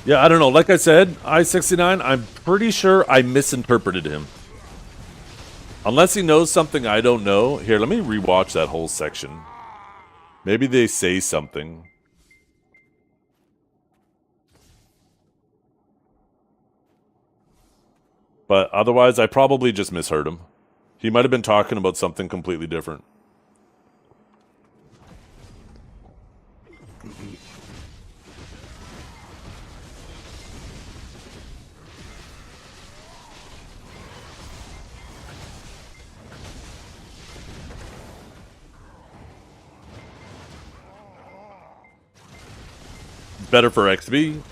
Yeah, I don't know. Like I said, I-69, I'm pretty sure I misinterpreted him. Unless he knows something I don't know. Here, let me rewatch that whole section. Maybe they say something. But otherwise, I probably just misheard him. He might have been talking about something completely different. Better for XP.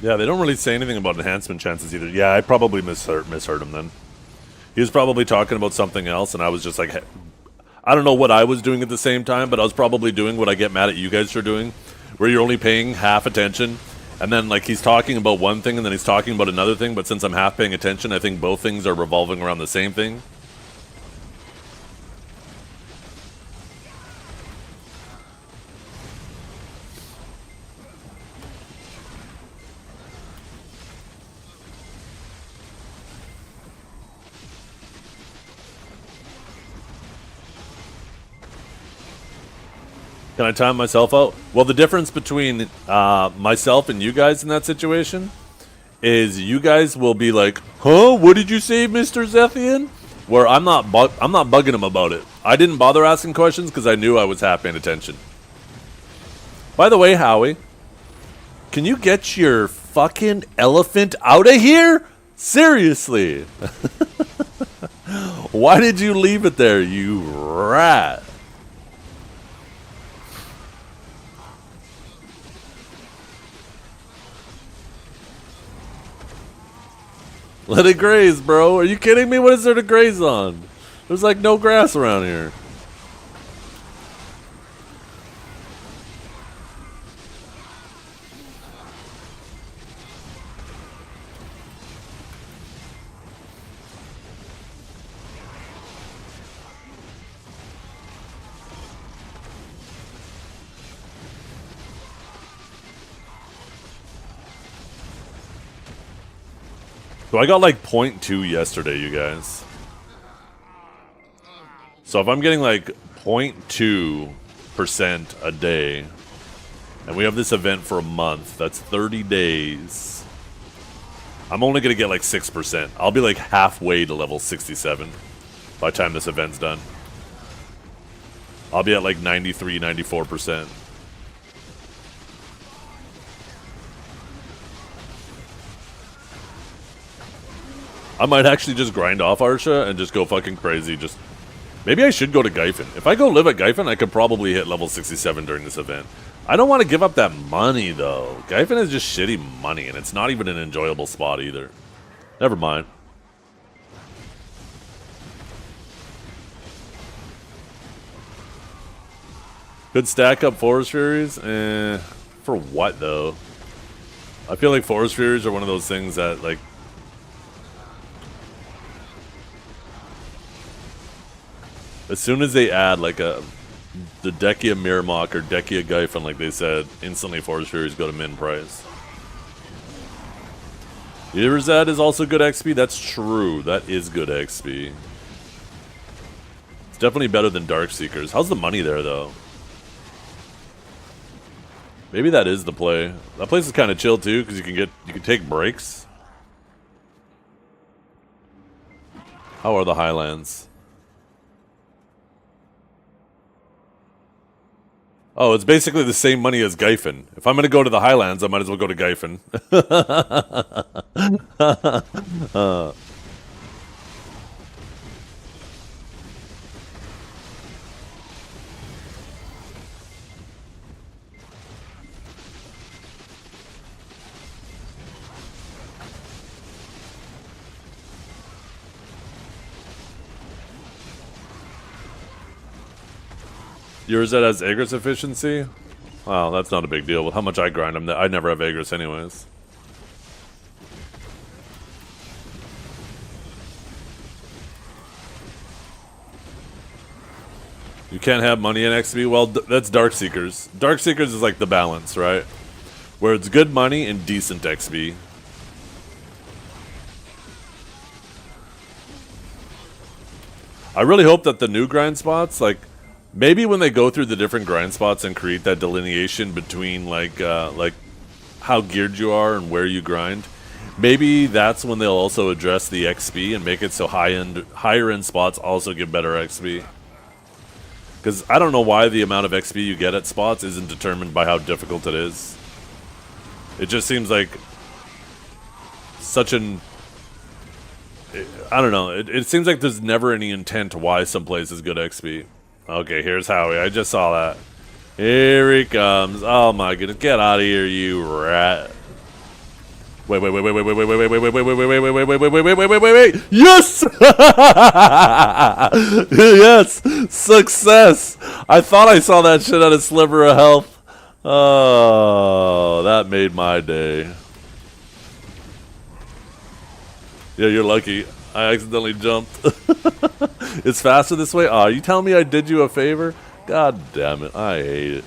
Yeah, they don't really say anything about enhancement chances either. Yeah, I probably misheard him then. He was probably talking about something else, and I was just like, I don't know what I was doing at the same time, but I was probably doing what I get mad at you guys for doing, where you're only paying half attention, and then like he's talking about one thing, and then he's talking about another thing, but since I'm half paying attention, I think both things are revolving around the same thing. Can I time myself out? Well, the difference between myself and you guys in that situation is you guys will be like, "Huh? What did you say, Mr. Zethian?" Where I'm not bugging him about it. I didn't bother asking questions because I knew I was half paying attention. By the way, Howie, can you get your fucking elephant out of here? Seriously. Why did you leave it there, you rat? Let it graze, bro. Are you kidding me? What is there to graze on? There's like no grass around here. So I got like 0.2 yesterday, you guys. So if I'm getting like 0.2% a day, and we have this event for a month, that's 30 days. I'm only going to get like 6%. I'll be like halfway to level 67 by the time this event's done. I'll be at like 93, 94%. I might actually just grind off Arsha and just go fucking crazy. Just maybe I should go to Gyphon. If I go live at Gyphon, I could probably hit level 67 during this event. I don't want to give up that money, though. Gyphon is just shitty money, and it's not even an enjoyable spot either. Never mind. Good stack up Forest Furies? For what, though? I feel like Forest Furies are one of those things that, like, as soon as they add like the Dekia Miramok or Dekia Gyphon, like they said, instantly Forest Furies go to min price. Irizad is also good XP. That's true. That is good XP. It's definitely better than Darkseekers. How's the money there, though? Maybe that is the play. That place is kind of chill too, because you can take breaks. How are the Highlands? Oh, it's basically the same money as Gyphon. If I'm going to go to the Highlands, I might as well go to Gyphon. Yours that has Aegis efficiency? Wow, that's not a big deal. With how much I grind them, I never have Aegis anyways. You can't have money in XP? Well, that's Darkseekers. Darkseekers is like the balance, right? Where it's good money and decent XP. I really hope that the new grind spots, like, maybe when they go through the different grind spots and create that delineation between like how geared you are and where you grind, maybe that's when they'll also address the XP and make it so higher end spots also give better XP. Because I don't know why the amount of XP you get at spots isn't determined by how difficult it is. It just seems like such an... I don't know. It seems like there's never any intent why some place is good XP. Okay, here's Howie. I just saw that. Here he comes. Oh my goodness. Get out of here, you rat. Wait. Yes! Yes! Success! I thought I saw that shit at a sliver of health. Oh, that made my day. Yeah, you're lucky. I accidentally jumped. It's faster this way? Aw, you telling me I did you a favor? God damn it. I hate it.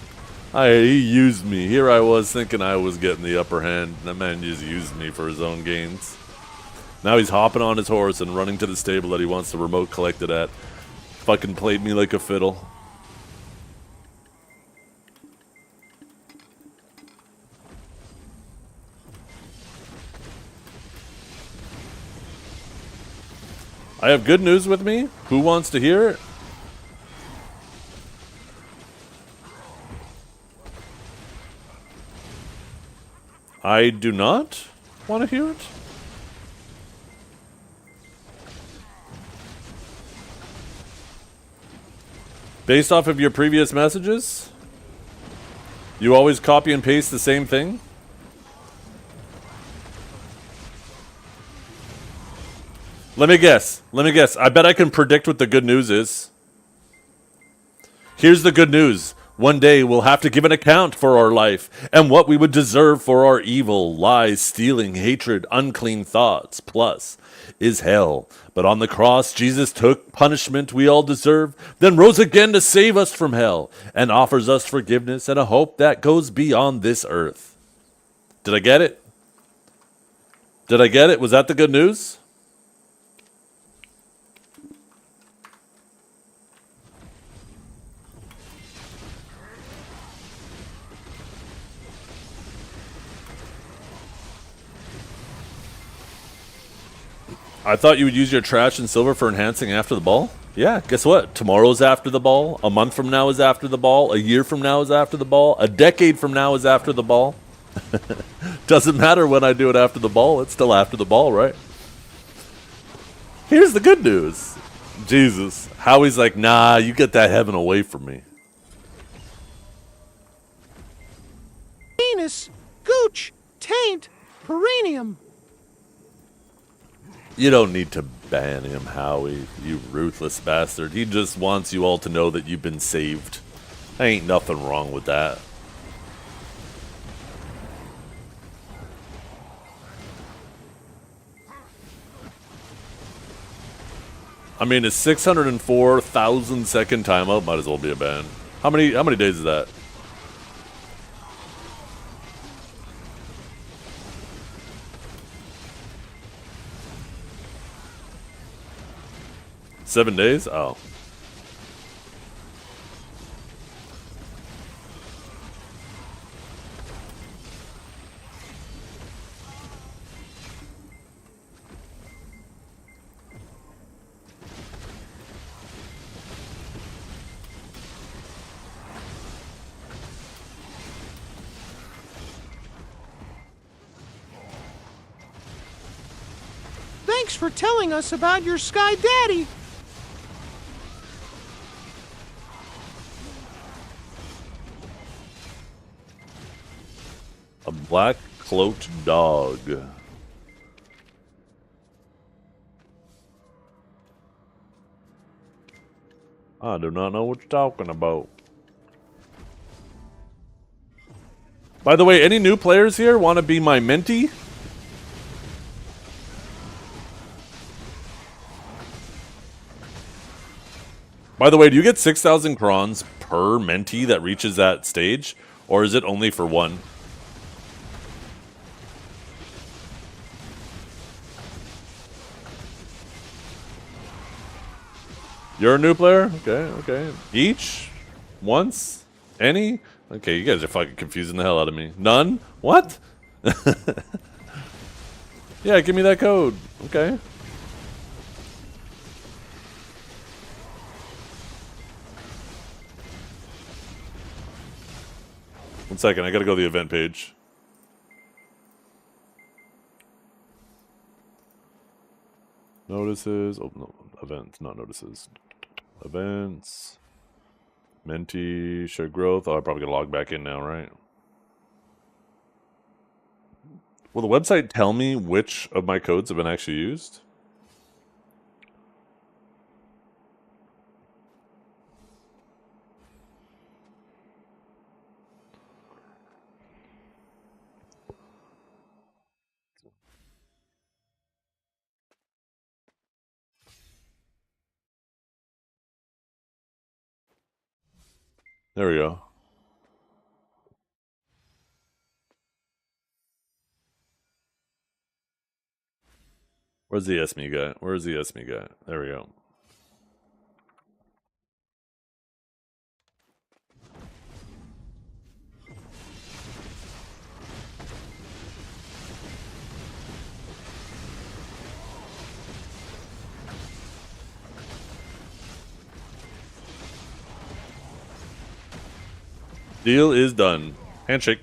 He used me. Here I was thinking I was getting the upper hand. That man just used me for his own gains. Now he's hopping on his horse and running to the stable that he wants the remote collected at. Fucking played me like a fiddle. I have good news with me. Who wants to hear it? I do not want to hear it. Based off of your previous messages? You always copy and paste the same thing? Let me guess. I bet I can predict what the good news is. Here's the good news. One day we'll have to give an account for our life and what we would deserve for our evil, lies, stealing, hatred, unclean thoughts. Plus is hell. But on the cross, Jesus took punishment we all deserve, then rose again to save us from hell and offers us forgiveness and a hope that goes beyond this earth. Did I get it? Was that the good news? I thought you would use your trash and silver for enhancing after the ball? Yeah, guess what? Tomorrow's after the ball. A month from now is after the ball. A year from now is after the ball. A decade from now is after the ball. Doesn't matter when I do it after the ball. It's still after the ball, right? Here's the good news. Jesus. Howie's like, nah, you get that heaven away from me.
Penis, gooch, taint, perineum.
You don't need to ban him, Howie, you ruthless bastard. He just wants you all to know that you've been saved. Ain't nothing wrong with that. I mean, a 604,000 second timeout might as well be a ban. How many days is that? $7 days? Oh.
Thanks for telling us about your Sky Daddy.
A black cloaked dog. I do not know what you're talking about. By the way, any new players here want to be my mentee? By the way, do you get 6,000 crons per mentee that reaches that stage? Or is it only for one? You're a new player? Okay. Each? Once? Any? Okay, you guys are fucking confusing the hell out of me. None? What? Yeah, give me that code. Okay. One second, I gotta go to the event page. Notices. Oh, no. Events, not notices. Events. Mentee, share growth. Oh, I probably gotta log back in now, right? Will the website tell me which of my codes have been actually used? There we go. Where's the SME guy? Where's the SME guy? There we go. Deal is done. Handshake.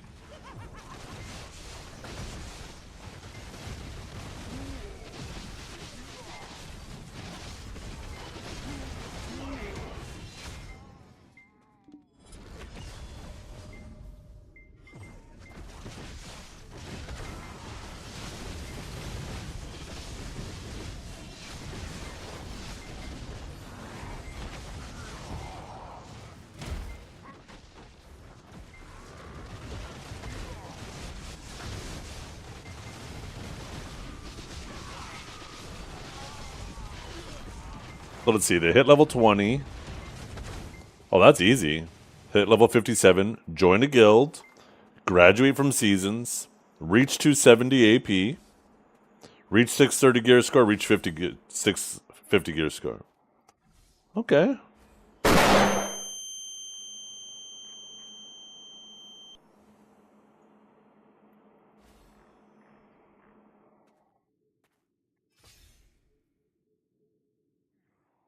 So let's see. They hit level 20. Oh, that's easy. Hit level 57. Join a guild. Graduate from seasons. Reach 270 AP. Reach 630 gear score. Reach 650 gear score. Okay.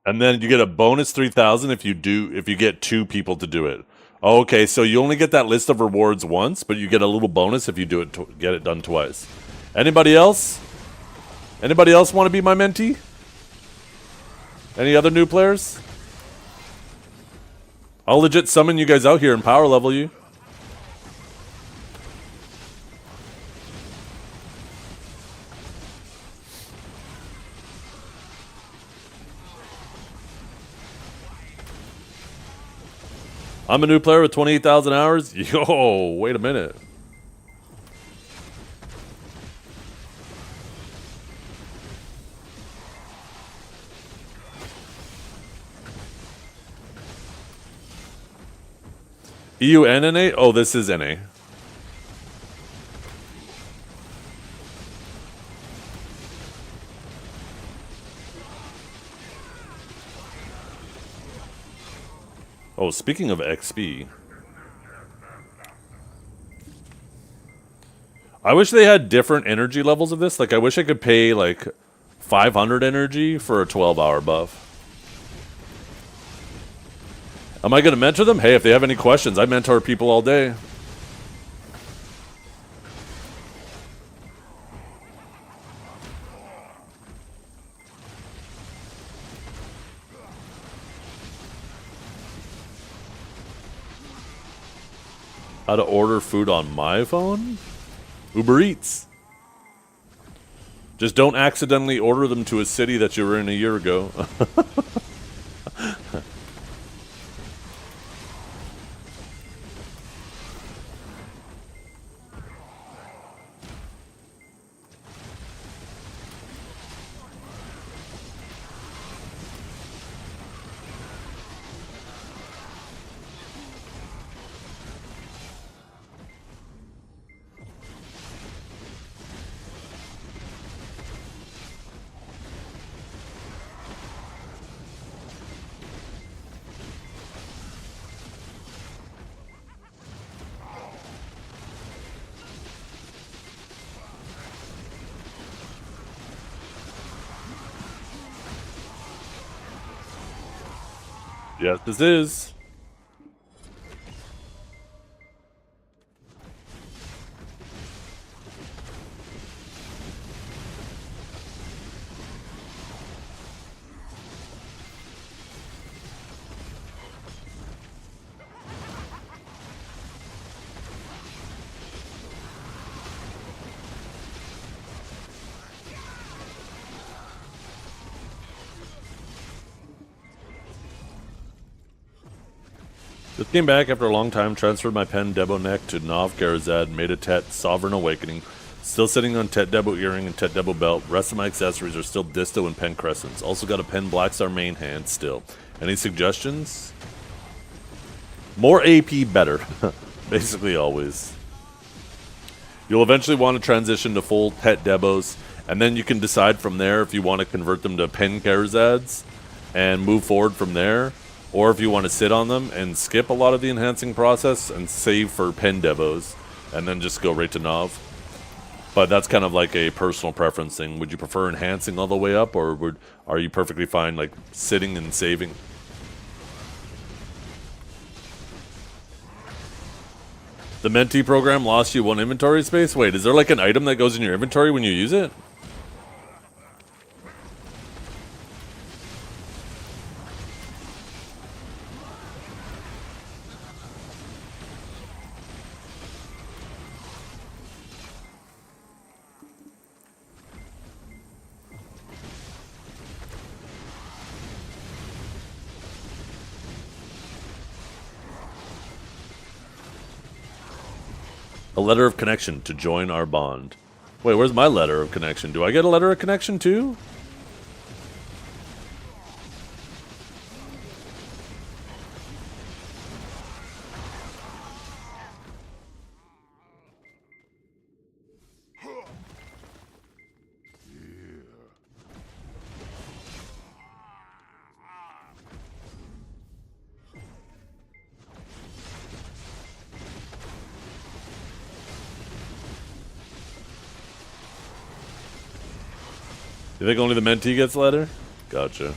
And then you get a bonus 3,000 if you get 2 people to do it. Okay, so you only get that list of rewards once, but you get a little bonus if you get it done twice. Anybody else? Anybody else want to be my mentee? Any other new players? I'll legit summon you guys out here and power level you. I'm a new player with 28,000 hours. Yo, wait a minute. EUN NA? Oh, this is NA. Oh, speaking of XP, I wish they had different energy levels of this. Like, I wish I could pay, like, 500 energy for a 12-hour buff. Am I going to mentor them? Hey, if they have any questions, I mentor people all day. How to order food on my phone? Uber Eats. Just don't accidentally order them to a city that you were in a year ago. Yes, this is. Just came back after a long time, transferred my pen Debo neck to Nov Garazad, made a Tet Sovereign Awakening. Still sitting on Tet Debo earring and Tet Debo belt. Rest of my accessories are still Disto and Pen Crescents. Also got a Pen Blackstar main hand still. Any suggestions? More AP better. Basically always. You'll eventually want to transition to full Tet Debos, and then you can decide from there if you want to convert them to Pen Garazads and move forward from there, or if you want to sit on them and skip a lot of the enhancing process and save for Pen Debos, and then just go right to Nov. But that's kind of like a personal preference thing. Would you prefer enhancing all the way up, or are you perfectly fine like sitting and saving? The Mentee program lost you 1 inventory space? Wait, is there like an item that goes in your inventory when you use it? A letter of connection to join our bond. Wait, where's my letter of connection? Do I get a letter of connection too? You think only the mentee gets letter? Gotcha.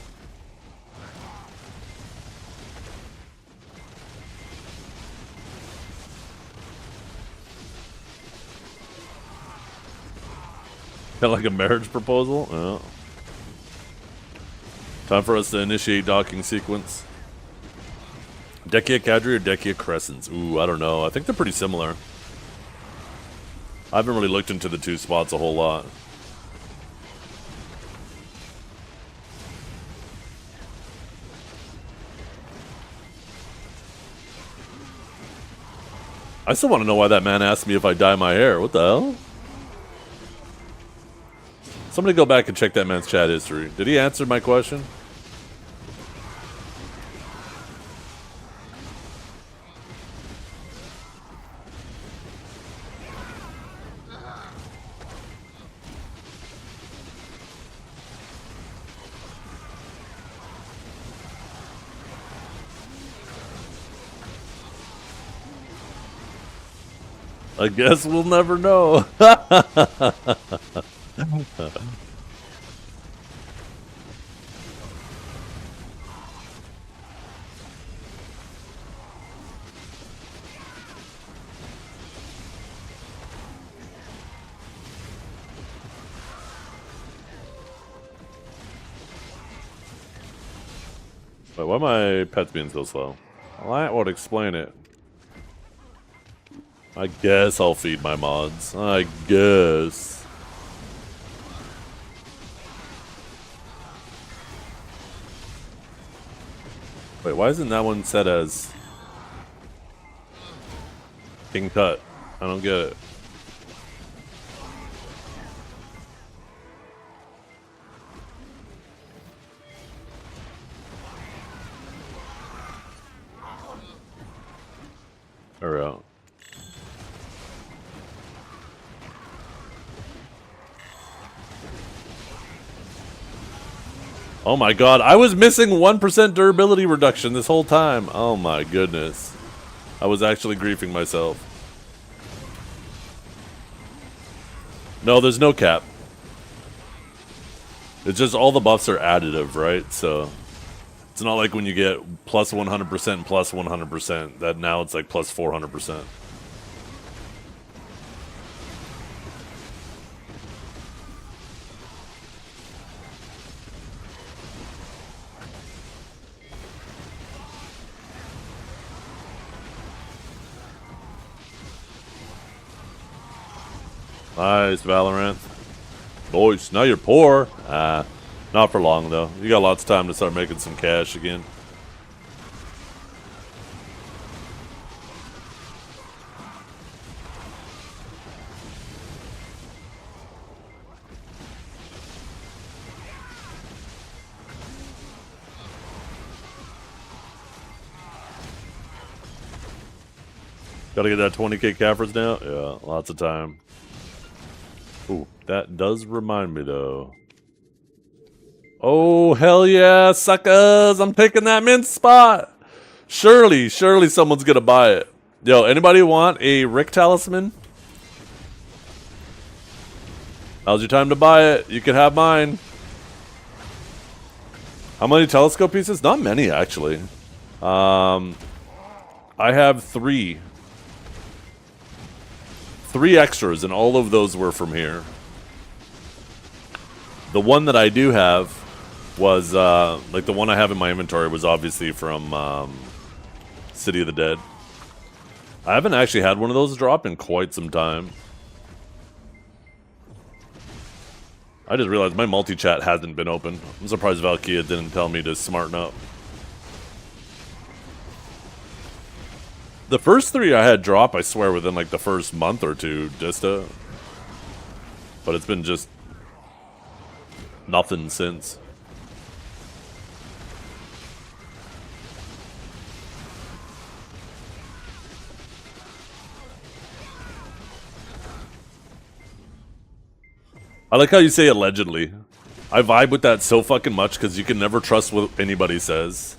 Kind of like a marriage proposal? Oh. Time for us to initiate docking sequence. Dekia Cadre or Dekia Crescents? Ooh, I don't know. I think they're pretty similar. I haven't really looked into the two spots a whole lot. I still want to know why that man asked me if I dye my hair. What the hell? Somebody go back and check that man's chat history. Did he answer my question? I guess we'll never know. Wait, why are my pets being so slow? Well, that would explain it. I guess I'll feed my mods. I guess. Wait, why isn't that one set as King Tut? I don't get it. Hurry out. Oh my god, I was missing 1% durability reduction this whole time. Oh my goodness. I was actually griefing myself. No, there's no cap. It's just all the buffs are additive, right? So it's not like when you get plus 100% and plus 100%, that now it's like plus 400%. Nice, Valorant. Boys, now you're poor. Not for long, though. You got lots of time to start making some cash again. Gotta get that 20k Caffers now? Yeah, lots of time. Ooh, that does remind me though. Oh, hell yeah, suckers! I'm taking that mint spot! Surely someone's gonna buy it. Yo, anybody want a Rick talisman? Now's your time to buy it. You can have mine. How many telescope pieces? Not many, actually. I have 3. 3 extras, and all of those were from here. The one that I do have was, like the one I have in my inventory was obviously from City of the Dead. I haven't actually had one of those drop in quite some time. I just realized my multi-chat hasn't been open. I'm surprised Valkia didn't tell me to smarten up. The first 3 I had drop, I swear, within like the first month or 2, Dista. But it's been just nothing since. I like how you say allegedly. I vibe with that so fucking much because you can never trust what anybody says.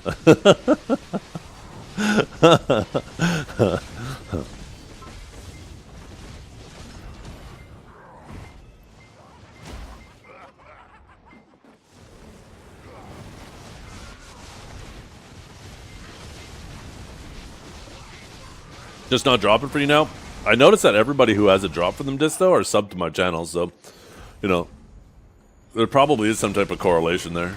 Just not dropping for you now? I noticed that everybody who has a drop for them Disto are subbed to my channel, so, you know, there probably is some type of correlation there.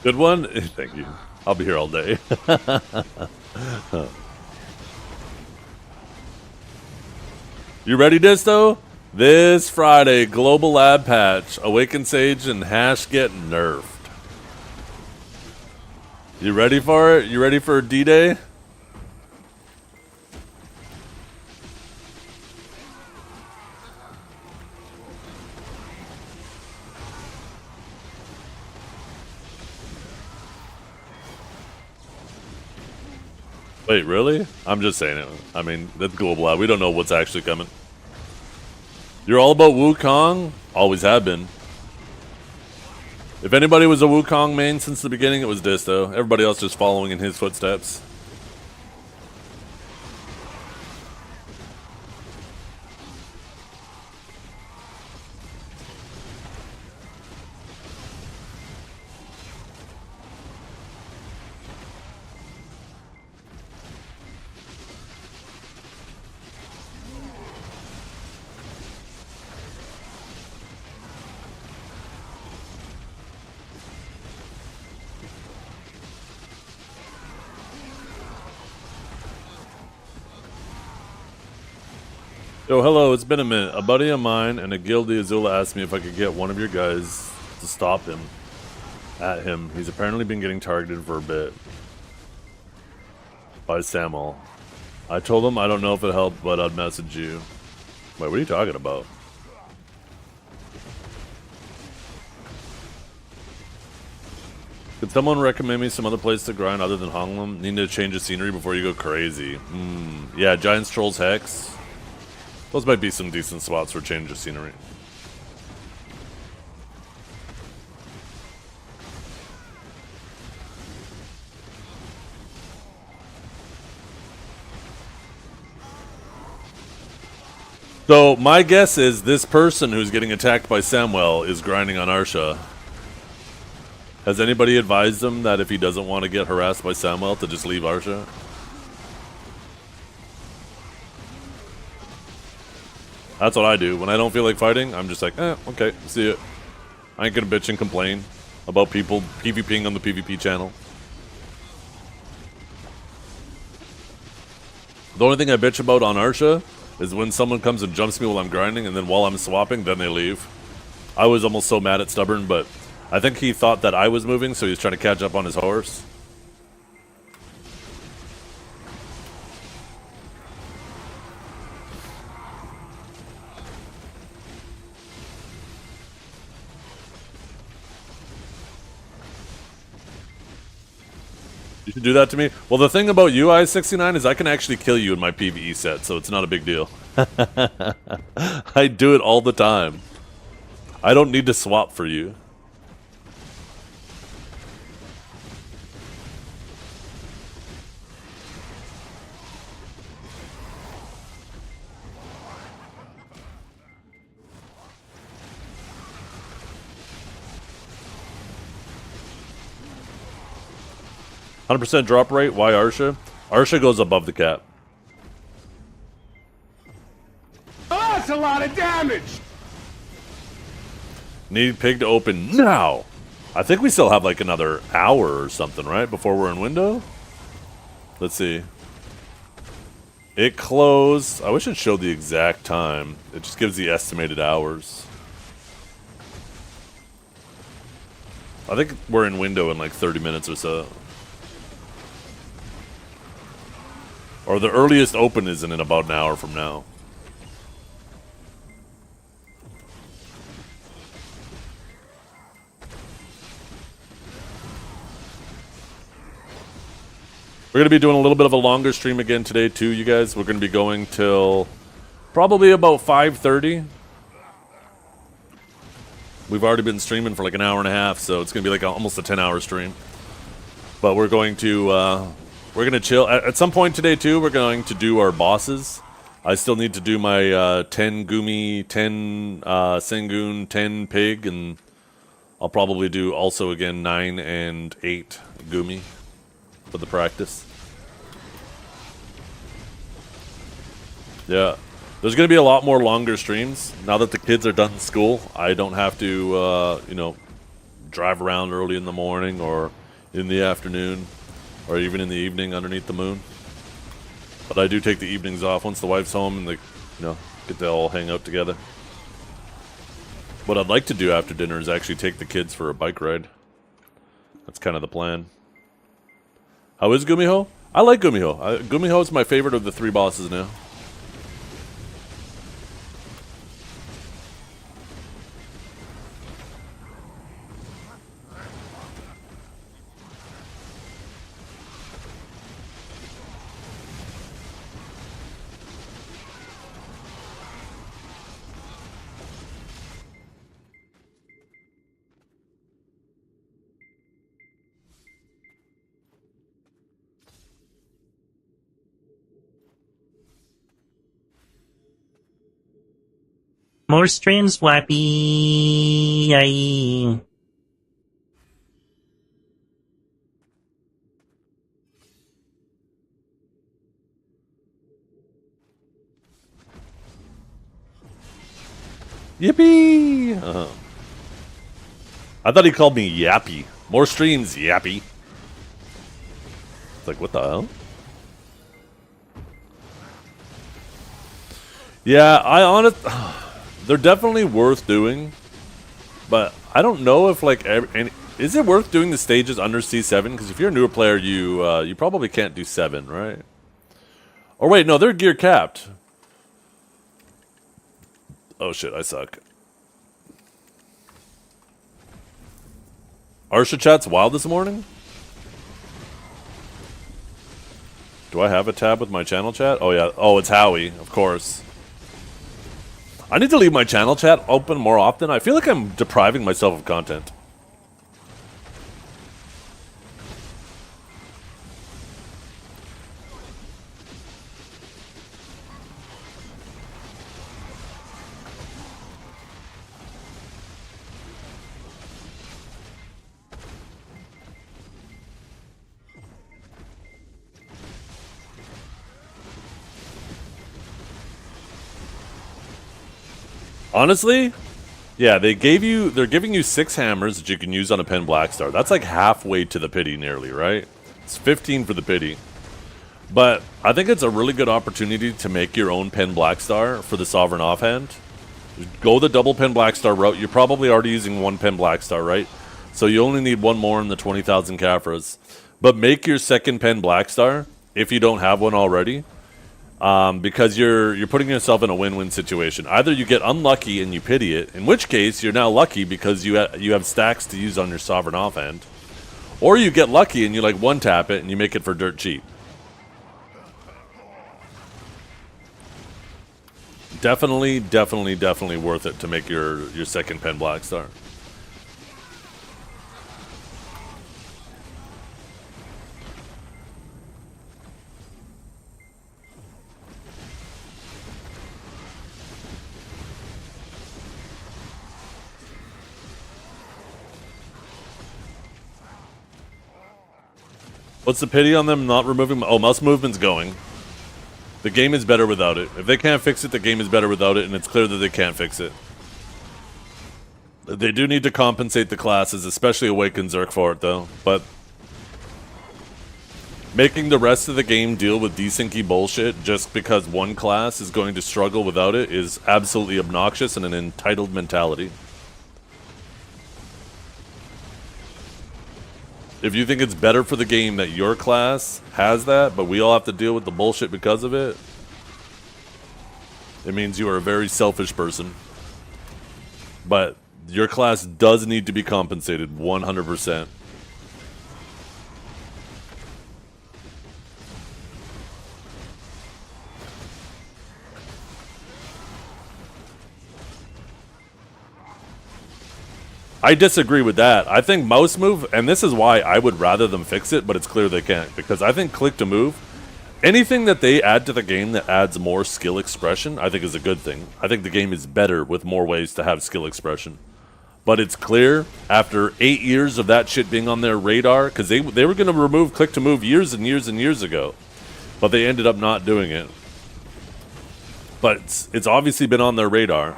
Good one? Thank you. I'll be here all day. You ready, Disto? This Friday, Global Lab Patch, Awaken Sage and Hash get nerfed. You ready for it? You ready for D-Day? Wait, really? I'm just saying it. I mean, that's Global Lab. We don't know what's actually coming. You're all about Wukong? Always have been. If anybody was a Wukong main since the beginning, it was Disto. Everybody else just following in his footsteps. Yo, hello, it's been a minute. A buddy of mine and a guildie Azula asked me if I could get one of your guys to stop him. At him. He's apparently been getting targeted for a bit. By Samuel. I told him I don't know if it helped, but I'd message you. Wait, what are you talking about? Could someone recommend me some other place to grind other than Honglum? Need to change the scenery before you go crazy. Yeah, Giants, Trolls, Hex. Those might be some decent spots for change of scenery. So my guess is this person who's getting attacked by Samuel is grinding on Arsha. Has anybody advised him that if he doesn't want to get harassed by Samuel to just leave Arsha? That's what I do. When I don't feel like fighting, I'm just like, okay, see it. I ain't gonna bitch and complain about people PvPing on the PvP channel. The only thing I bitch about on Arsha is when someone comes and jumps me while I'm grinding, and then while I'm swapping, then they leave. I was almost so mad at Stubborn, but I think he thought that I was moving, so he was trying to catch up on his horse. 'You should do that to me? Well, the thing about UI69 is I can actually kill you in my PvE set, so it's not a big deal. I do it all the time. I don't need to swap for you. %, drop rate. Why Arsha? Arsha goes above the cap.
Oh, that's a lot of damage!
Need pig to open now. I think we still have like another hour or something, right? Before we're in window? Let's see. It closed. I wish it showed the exact time. It just gives the estimated hours. I think we're in window in like 30 minutes or so. Or the earliest open is in about an hour from now. We're going to be doing a little bit of a longer stream again today too, you guys. We're going to be going till probably about 5:30. We've already been streaming for like an hour and a half, so it's going to be like almost a 10-hour stream. But we're going to chill. At some point today too, we're going to do our bosses. I still need to do my 10 Gumi, 10 Sengun, 10 Pig, and I'll probably do also again 9 and 8 Gumi for the practice. Yeah. There's going to be a lot more longer streams. Now that the kids are done school, I don't have to, drive around early in the morning or in the afternoon or even in the evening underneath the moon. But I do take the evenings off once the wife's home and they, get to all hang out together. What I'd like to do after dinner is actually take the kids for a bike ride. That's kind of the plan. How is Gumiho? I like Gumiho. Gumiho is my favorite of the 3 bosses now.
More streams, Wappy. Yay.
Yippee! I thought he called me Yappy. More streams, Yappy. It's like, what the hell? Yeah, they're definitely worth doing, but I don't know if is it worth doing the stages under C7? Because if you're a newer player, you probably can't do 7, right? Or wait, no, they're gear capped. Oh shit, I suck. Arsha chat's wild this morning? Do I have a tab with my channel chat? Oh yeah, oh it's Howie, of course. I need to leave my channel chat open more often. I feel like I'm depriving myself of content. Honestly, yeah, they're giving you 6 hammers that you can use on a Pen Black Star. That's like halfway to the pity nearly, right? It's 15 for the pity. But I think it's a really good opportunity to make your own Pen Black Star for the Sovereign offhand. Go the double pen black star route. You're probably already using 1 pen black star, right? So you only need 1 more in the 20,000 Caphras. But make your second pen black star if you don't have one already, because you're putting yourself in a win-win situation. Either you get unlucky and you pity it, in which case you're now lucky because you have stacks to use on your sovereign offhand, or you get lucky and you like one tap it and you make it for dirt cheap. Definitely worth it to make your second pen black star. What's the pity on them not removing? Oh, mouse movement's going. The game is better without it. If they can't fix it, the game is better without it, and it's clear that they can't fix it. They do need to compensate the classes, especially Awakened Zerk for it, though. But making the rest of the game deal with desyncy bullshit just because one class is going to struggle without it is absolutely obnoxious and an entitled mentality. If you think it's better for the game that your class has that, but we all have to deal with the bullshit because of it, it means you are a very selfish person. But your class does need to be compensated 100%. I disagree with that. I think mouse move, and this is why I would rather them fix it, but it's clear they can't, because I think click to move, anything that they add to the game that adds more skill expression, I think is a good thing. I think the game is better with more ways to have skill expression. But it's clear, after 8 years of that shit being on their radar, because they were going to remove click to move years and years and years ago, but they ended up not doing it. But it's obviously been on their radar.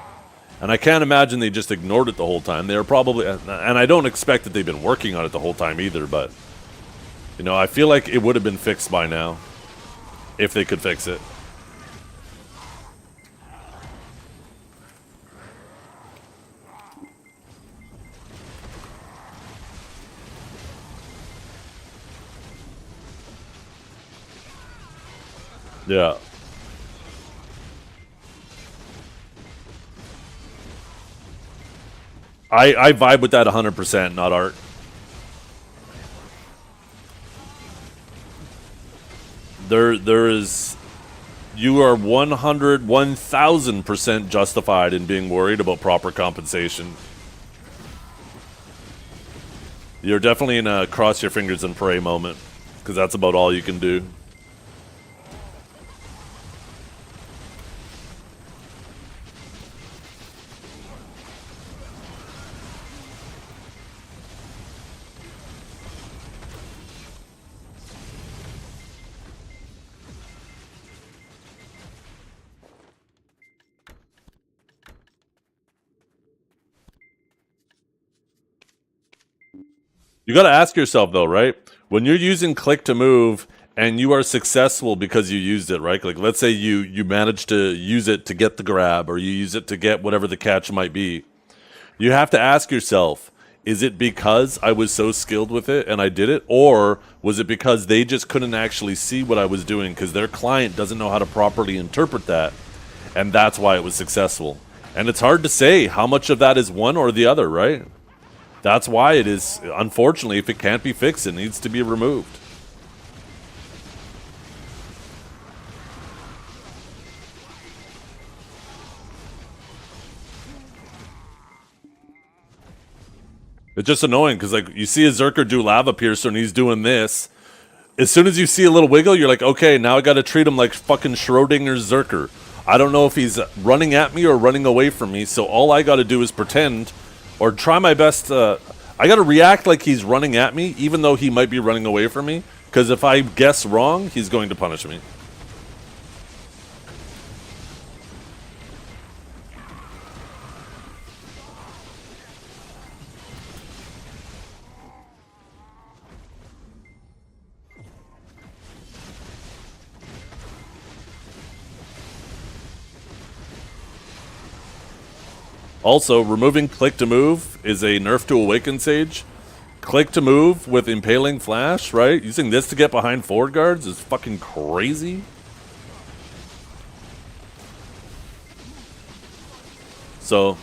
And I can't imagine they just ignored it the whole time. They were probably, and I don't expect that they've been working on it the whole time either, but, you know, I feel like it would have been fixed by now, if they could fix it. Yeah. I vibe with that 100%, not art. There is, you are 1000% justified in being worried about proper compensation. You're definitely in a cross your fingers and pray moment, because that's about all you can do. You got to ask yourself, though, right? When you're using click to move and you are successful because you used it, right? Like, let's say you managed to use it to get the grab, or you use it to get whatever the catch might be. You have to ask yourself, is it because I was so skilled with it and I did it? Or was it because they just couldn't actually see what I was doing because their client doesn't know how to properly interpret that, and that's why it was successful? And it's hard to say how much of that is one or the other, right? That's why it is, unfortunately, if it can't be fixed, it needs to be removed. It's just annoying, because like you see a Zerker do Lava Piercer and he's doing this. As soon as you see a little wiggle, you're like, okay, now I got to treat him like fucking Schrodinger's Zerker. I don't know if he's running at me or running away from me, so all I got to do is pretend or try my best. I got to react like he's running at me, even though he might be running away from me, because if I guess wrong, he's going to punish me. Also, removing click to move is a nerf to Awaken Sage. Click to move with Impaling Flash, right? Using this to get behind forward guards is fucking crazy. So,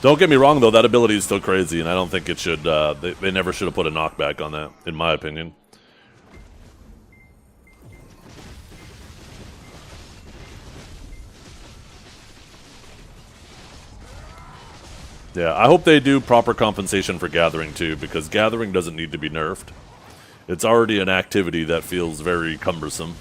don't get me wrong though, that ability is still crazy, and I don't think it should, they never should have put a knockback on that, in my opinion. Yeah, I hope they do proper compensation for Gathering too, because Gathering doesn't need to be nerfed. It's already an activity that feels very cumbersome.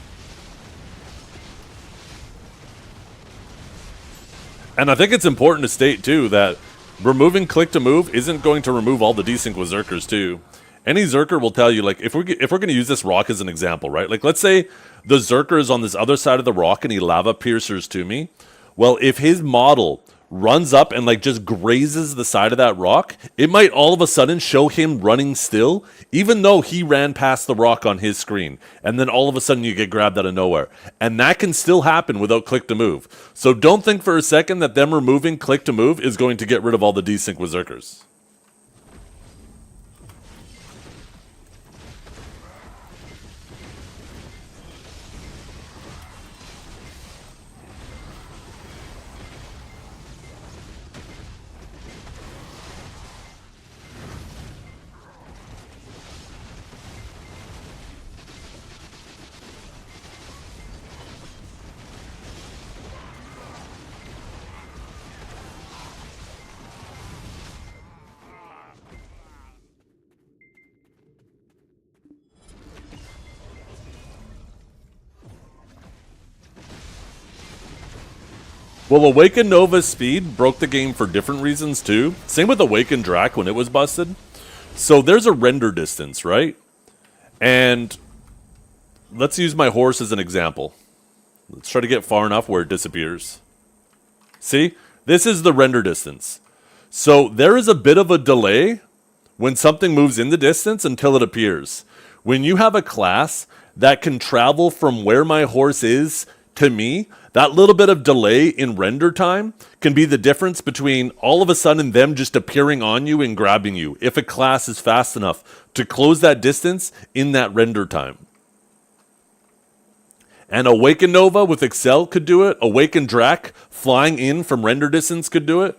And I think it's important to state too that removing click to move isn't going to remove all the desync with Zerkers too. Any Zerker will tell you, like, if we're going to use this rock as an example, right? Like, let's say the Zerker is on this other side of the rock and he lava piercers to me. Well, if his model runs up and like just grazes the side of that rock, it might all of a sudden show him running still, even though he ran past the rock on his screen. And then all of a sudden you get grabbed out of nowhere. And that can still happen without click to move. So don't think for a second that them removing click to move is going to get rid of all the desync with Zerkers. Well, Awaken Nova's speed broke the game for different reasons too. Same with Awaken Drac when it was busted. So there's a render distance, right? And let's use my horse as an example. Let's try to get far enough where it disappears. See? This is the render distance. So there is a bit of a delay when something moves in the distance until it appears. When you have a class that can travel from where my horse is to me, that little bit of delay in render time can be the difference between all of a sudden them just appearing on you and grabbing you, if a class is fast enough to close that distance in that render time. And Awaken Nova with Excel could do it. Awaken Drac flying in from render distance could do it.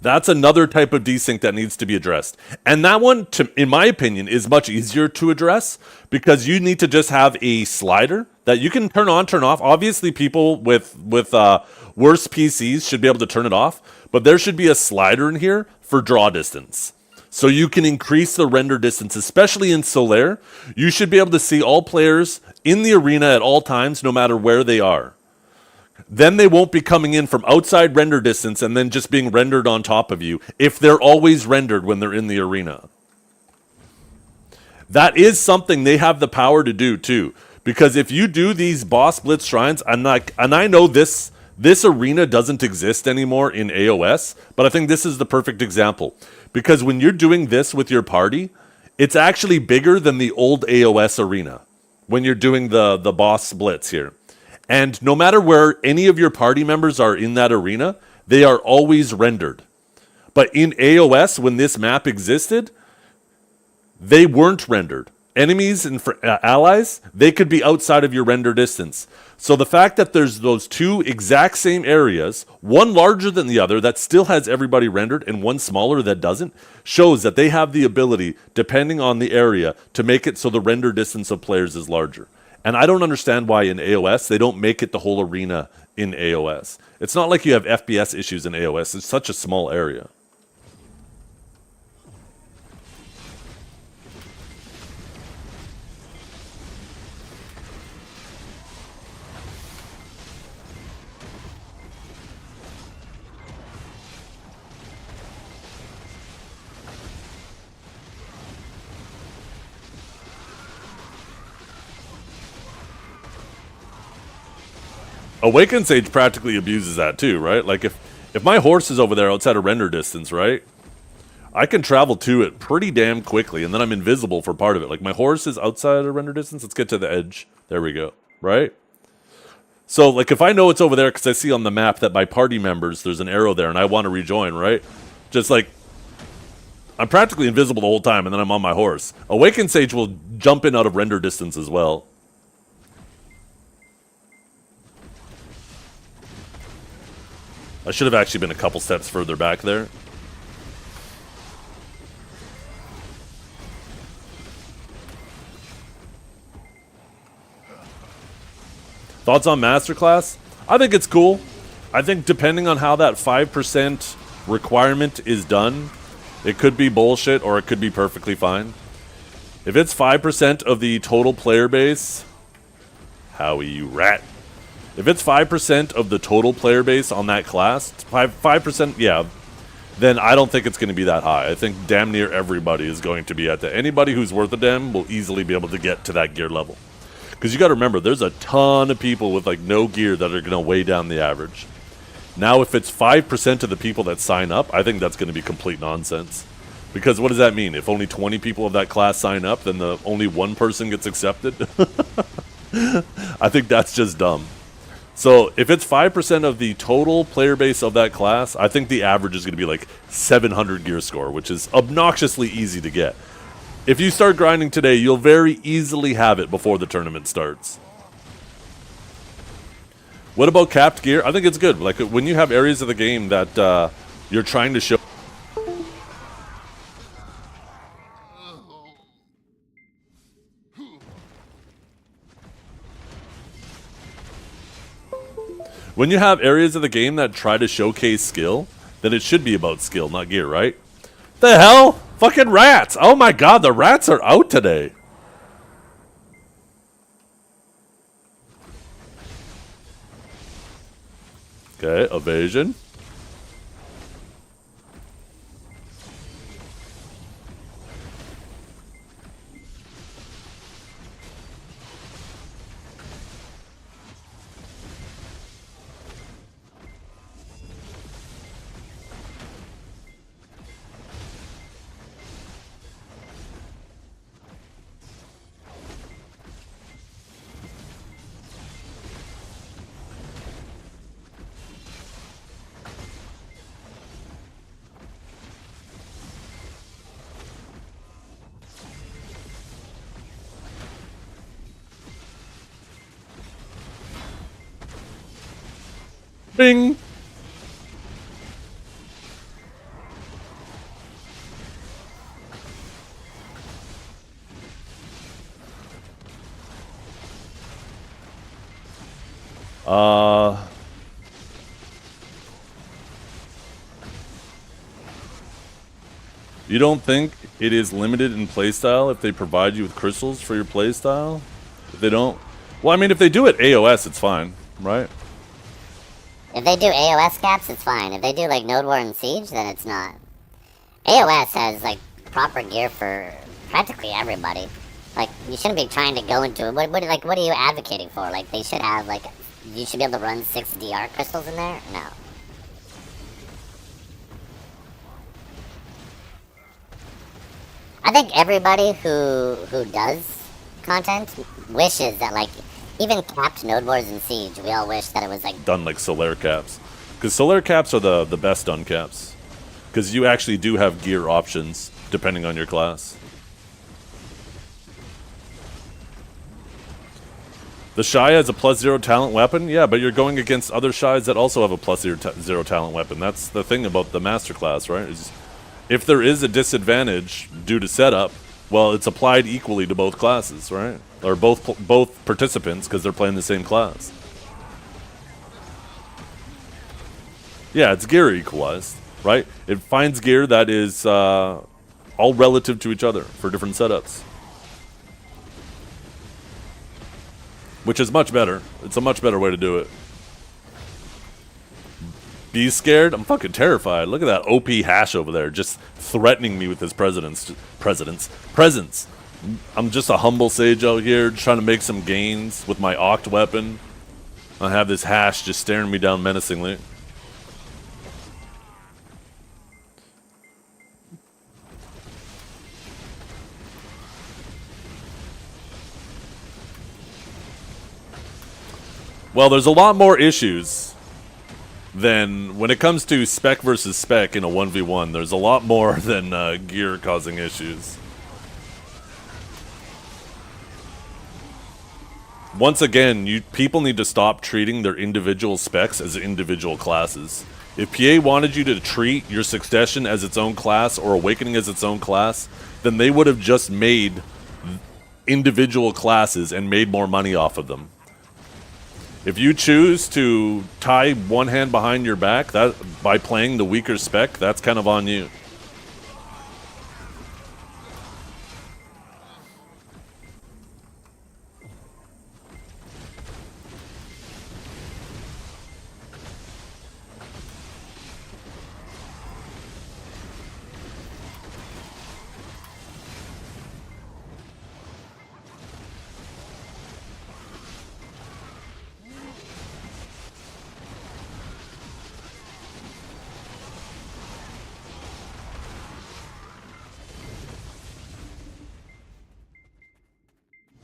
That's another type of desync that needs to be addressed. And that one, in my opinion, is much easier to address because you need to just have a slider that you can turn on, turn off. Obviously, people with worse PCs should be able to turn it off, but there should be a slider in here for draw distance. So you can increase the render distance, especially in Solare. You should be able to see all players in the arena at all times, no matter where they are. Then they won't be coming in from outside render distance and then just being rendered on top of you if they're always rendered when they're in the arena. That is something they have the power to do too. Because if you do these boss blitz shrines, and I know this arena doesn't exist anymore in AOS, but I think this is the perfect example. Because when you're doing this with your party, it's actually bigger than the old AOS arena when you're doing the boss blitz here. And no matter where any of your party members are in that arena, they are always rendered. But in AOS, when this map existed, they weren't rendered. Enemies and allies, they could be outside of your render distance. So the fact that there's those two exact same areas, one larger than the other that still has everybody rendered and one smaller that doesn't, shows that they have the ability, depending on the area, to make it so the render distance of players is larger. And I don't understand why in AOS they don't make it the whole arena in AOS. It's not like you have FPS issues in AOS. It's such a small area. Awaken Sage practically abuses that too, right? Like if my horse is over there outside of render distance, right? I can travel to it pretty damn quickly, and then I'm invisible for part of it. Like my horse is outside of render distance. Let's get to the edge. There we go, right? So, like, if I know it's over there because I see on the map that my party members, there's an arrow there, and I want to rejoin, right? Just like, I'm practically invisible the whole time, and then I'm on my horse. Awakened Sage will jump in out of render distance as well. I should have actually been a couple steps further back there. Thoughts on Masterclass? I think it's cool. I think depending on how that 5% requirement is done, it could be bullshit or it could be perfectly fine. If it's 5% of the total player base, Howie, you rat. If it's 5% of the total player base on that class, 5%, yeah, then I don't think it's going to be that high. I think damn near everybody is going to be at that. Anybody who's worth a damn will easily be able to get to that gear level. Because you got to remember, there's a ton of people with like no gear that are going to weigh down the average. Now, if it's 5% of the people that sign up, I think that's going to be complete nonsense. Because what does that mean? If only 20 people of that class sign up, then only one person gets accepted? I think that's just dumb. So if it's 5% of the total player base of that class, I think the average is going to be like 700 gear score, which is obnoxiously easy to get. If you start grinding today, you'll very easily have it before the tournament starts. What about capped gear? I think it's good. Like when you have areas of the game that you're trying to show. When you have areas of the game that try to showcase skill, then it should be about skill, not gear, right? The hell? Fucking rats! Oh my god, the rats are out today. Okay, evasion. Bing! You don't think it is limited in playstyle if they provide you with crystals for your playstyle? If they don't? Well, I mean, if they do it AOS, it's fine, right?
If they do AOS caps, it's fine. If they do like Node War and Siege, then it's not. AOS has like proper gear for practically everybody. Like you shouldn't be trying to go into it. What are you advocating for? Like they should have like you should be able to run 6 DR crystals in there? No. I think everybody who does content wishes that like even capped Node Wars and Siege, we all wish that it was like
done like Solare caps. Because Solare caps are the best done caps. Because you actually do have gear options depending on your class. The Shy has a +0 talent weapon? Yeah, but you're going against other Shies that also have a +0 talent weapon. That's the thing about the master class, right? Is if there is a disadvantage due to setup, well, it's applied equally to both classes, right? Or both participants because they're playing the same class. Yeah, it's gear equalized, right? It finds gear that is all relative to each other for different setups. Which is much better. It's a much better way to do it. Be scared? I'm fucking terrified. Look at that OP hash over there just threatening me with his presence. I'm just a humble sage out here trying to make some gains with my Oct weapon. I have this hash just staring me down menacingly. Well, there's a lot more issues than when it comes to spec versus spec in a 1v1. There's a lot more than gear causing issues. Once again, people need to stop treating their individual specs as individual classes. If PA wanted you to treat your Succession as its own class or Awakening as its own class, then they would have just made individual classes and made more money off of them. If you choose to tie one hand behind your back that by playing the weaker spec, that's kind of on you.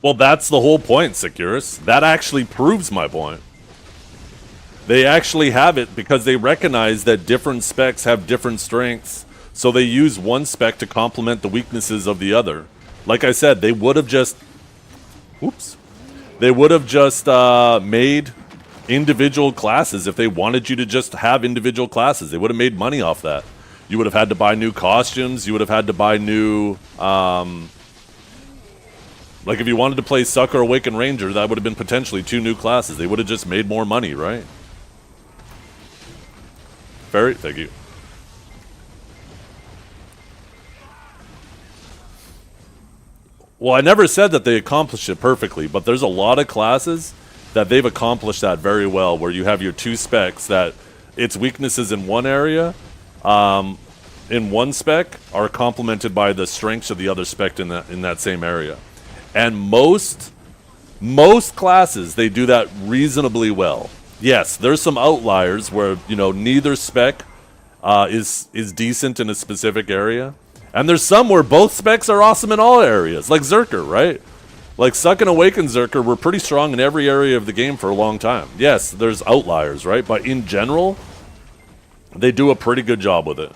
Well, that's the whole point, Securus. That actually proves my point. They actually have it because they recognize that different specs have different strengths, so they use one spec to complement the weaknesses of the other. Like I said, they would have just... Oops. They would have just made individual classes if they wanted you to just have individual classes. They would have made money off that. You would have had to buy new costumes. You would have had to buy new... Like, if you wanted to play Suck or Awaken Ranger, that would have been potentially 2 new classes. They would have just made more money, right? Ferry, thank you. Well, I never said that they accomplished it perfectly, but there's a lot of classes that they've accomplished that very well, where you have your 2 specs that its weaknesses in one area, in one spec, are complemented by the strengths of the other spec in that same area. And most classes, they do that reasonably well. Yes, there's some outliers where, you know, neither spec is decent in a specific area. And there's some where both specs are awesome in all areas, like Zerker, right? Like Suck and Awaken Zerker were pretty strong in every area of the game for a long time. Yes, there's outliers, right? But in general, they do a pretty good job with it.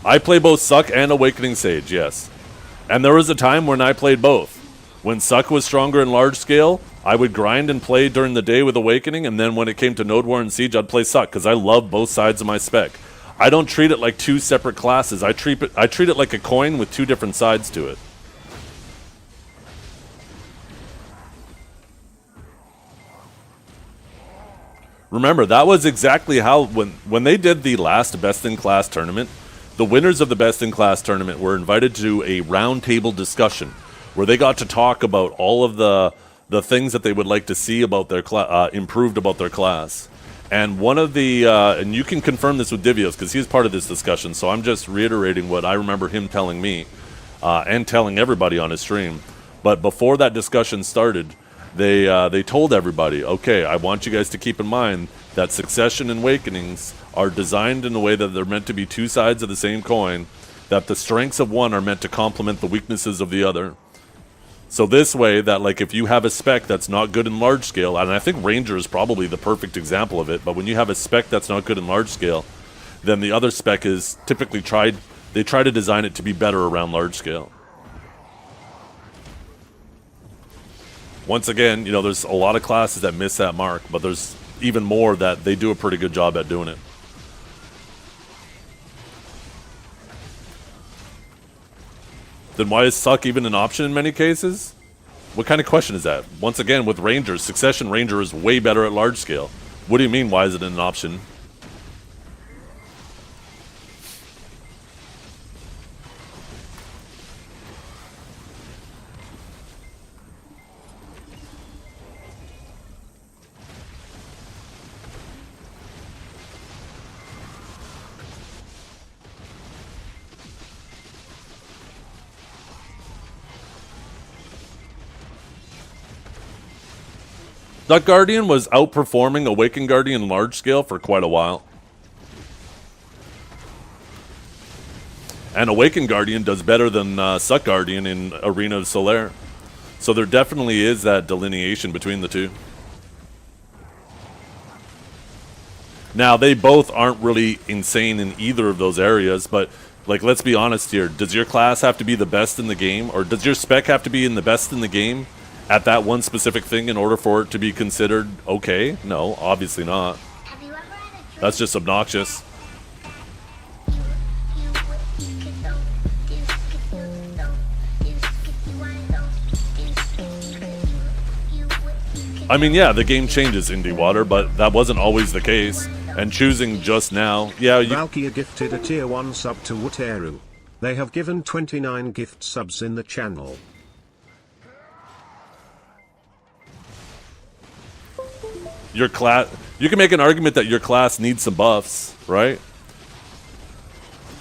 I play both Suck and Awakening Sage, yes. And there was a time when I played both. When Suck was stronger in large scale, I would grind and play during the day with Awakening, and then when it came to Node War and Siege, I'd play Suck, because I love both sides of my spec. I don't treat it like 2 separate classes. I treat it like a coin with 2 different sides to it. Remember, that was exactly how, when they did the last Best in Class tournament, the winners of the Best in Class tournament were invited to a roundtable discussion where they got to talk about all of the things that they would like to see about their improved about their class. And one of the, and you can confirm this with Divios because he's part of this discussion, so I'm just reiterating what I remember him telling me and telling everybody on his stream. But before that discussion started, they told everybody, okay, I want you guys to keep in mind that Succession and Awakenings are designed in a way that they're meant to be 2 sides of the same coin, that the strengths of one are meant to complement the weaknesses of the other. So this way, that like if you have a spec that's not good in large scale, and I think Ranger is probably the perfect example of it, but when you have a spec that's not good in large scale, then the other spec is typically they try to design it to be better around large scale. Once again, you know, there's a lot of classes that miss that mark, but there's even more that they do a pretty good job at doing it. Then why is Suck even an option in many cases? What kind of question is that? Once again, with Rangers, Succession Ranger is way better at large scale. What do you mean, why is it an option? Duck Guardian was outperforming Awakened Guardian large scale for quite a while. And Awakened Guardian does better than Suck Guardian in Arena of Solare. So there definitely is that delineation between the two. Now, they both aren't really insane in either of those areas, but, like, let's be honest here. Does your class have to be the best in the game, or does your spec have to be in the best in the game at that one specific thing in order for it to be considered okay? No, obviously not. That's just obnoxious. I mean, yeah, the game changes, Indie Water, but that wasn't always the case. And choosing just now, yeah, you...
Valkyria gifted a tier 1 sub to Wutaru. They have given 29 gift subs in the channel.
Your class... You can make an argument that your class needs some buffs, right?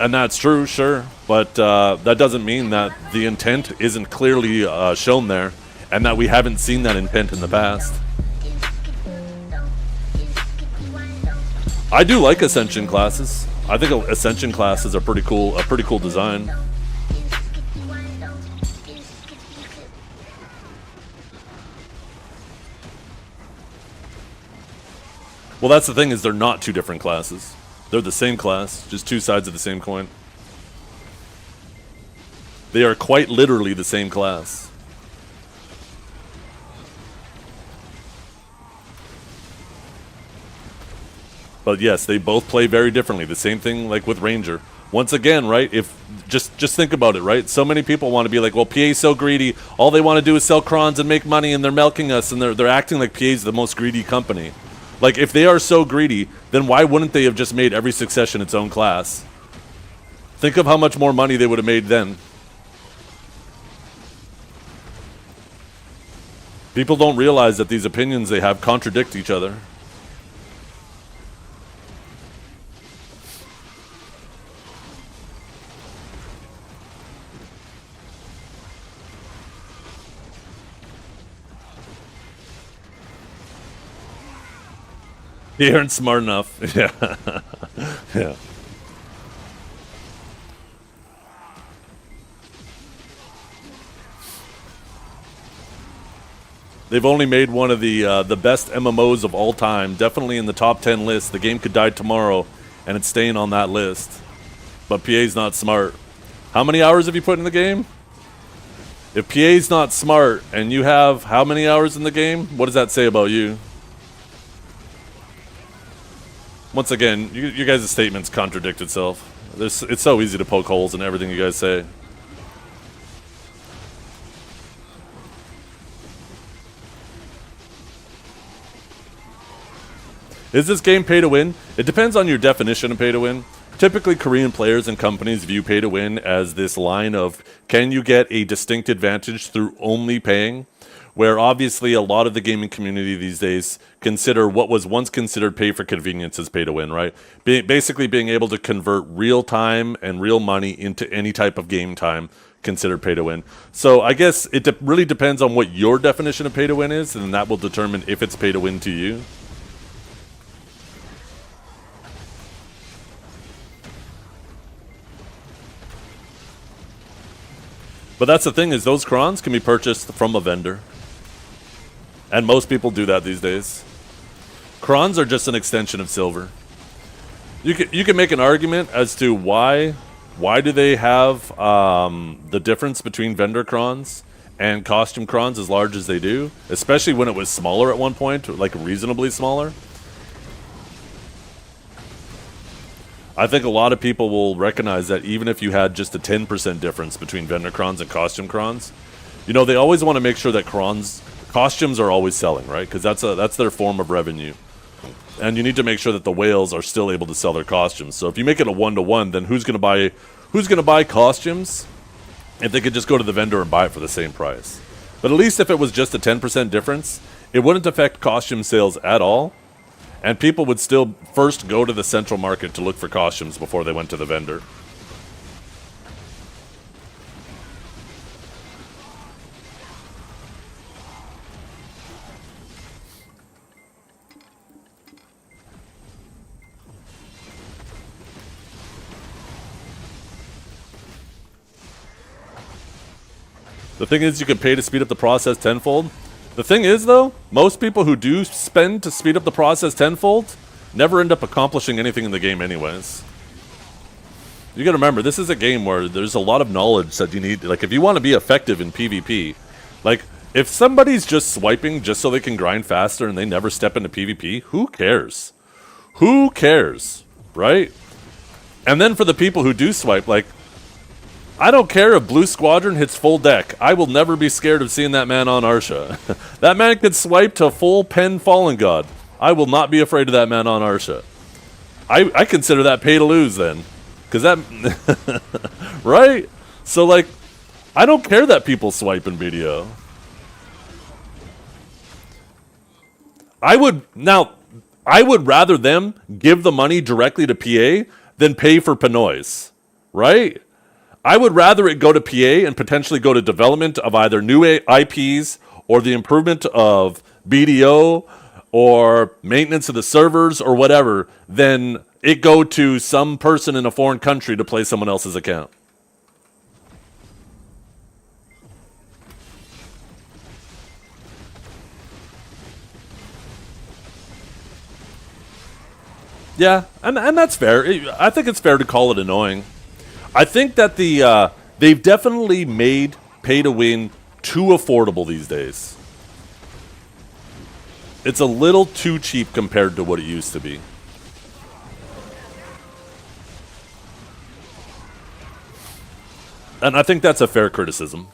And that's true, sure. But that doesn't mean that the intent isn't clearly shown there, and that we haven't seen that intent in the past. I do like Ascension classes. I think Ascension classes are pretty cool. A pretty cool design. Well, that's the thing, is they're not two different classes. They're the same class, just two sides of the same coin. They are quite literally the same class. But yes, they both play very differently. The same thing like with Ranger. Once again, right, if just think about it, right? So many people want to be like, well, PA's so greedy. All they want to do is sell crons and make money, and they're milking us, and they're acting like PA's the most greedy company. Like, if they are so greedy, then why wouldn't they have just made every succession its own class? Think of how much more money they would have made then. People don't realize that these opinions they have contradict each other. They aren't smart enough. Yeah. Yeah. They've only made one of the best MMOs of all time. Definitely in the top 10 list. The game could die tomorrow, and it's staying on that list. But PA's not smart. How many hours have you put in the game? If PA's not smart, and you have how many hours in the game, what does that say about you? Once again, you guys' statements contradict itself. It's so easy to poke holes in everything you guys say. Is this game pay to win? It depends on your definition of pay to win. Typically, Korean players and companies view pay to win as this line of, can you get a distinct advantage through only paying? Where obviously a lot of the gaming community these days consider what was once considered pay for convenience as pay to win, right? Basically being able to convert real time and real money into any type of game time considered pay to win. So I guess it really depends on what your definition of pay to win is, and that will determine if it's pay to win to you. But that's the thing, is those crons can be purchased from a vendor. And most people do that these days. Crons are just an extension of silver. You can make an argument as to why do they have the difference between vendor crons and costume crons as large as they do, especially when it was smaller at one point, like reasonably smaller. I think a lot of people will recognize that even if you had just a 10% difference between vendor crons and costume crons, you know, they always want to make sure that costumes are always selling, right? Because that's their form of revenue. And you need to make sure that the whales are still able to sell their costumes. So if you make it a 1-to-1, then who's going to buy costumes if they could just go to the vendor and buy it for the same price? But at least if it was just a 10% difference, it wouldn't affect costume sales at all. And people would still first go to the central market to look for costumes before they went to the vendor. The thing is, you can pay to speed up the process tenfold. The thing is, though, most people who do spend to speed up the process tenfold never end up accomplishing anything in the game anyways. You gotta remember, this is a game where there's a lot of knowledge that you need. Like, if you want to be effective in PvP, like, if somebody's just swiping just so they can grind faster and they never step into PvP, who cares? Who cares, right? And then for the people who do swipe, like, I don't care if Blue Squadron hits full deck. I will never be scared of seeing that man on Arsha. That man could swipe to full pen Fallen God. I will not be afraid of that man on Arsha. I consider that pay to lose then. Because that... right? So, like, I don't care that people swipe in BDO. I would rather them give the money directly to PA than pay for Pinoys. Right? I would rather it go to PA and potentially go to development of either new IPs or the improvement of BDO or maintenance of the servers or whatever than it go to some person in a foreign country to play someone else's account. Yeah, and that's fair. I think it's fair to call it annoying. I think that they've definitely made pay to win too affordable these days. It's a little too cheap compared to what it used to be. And I think that's a fair criticism.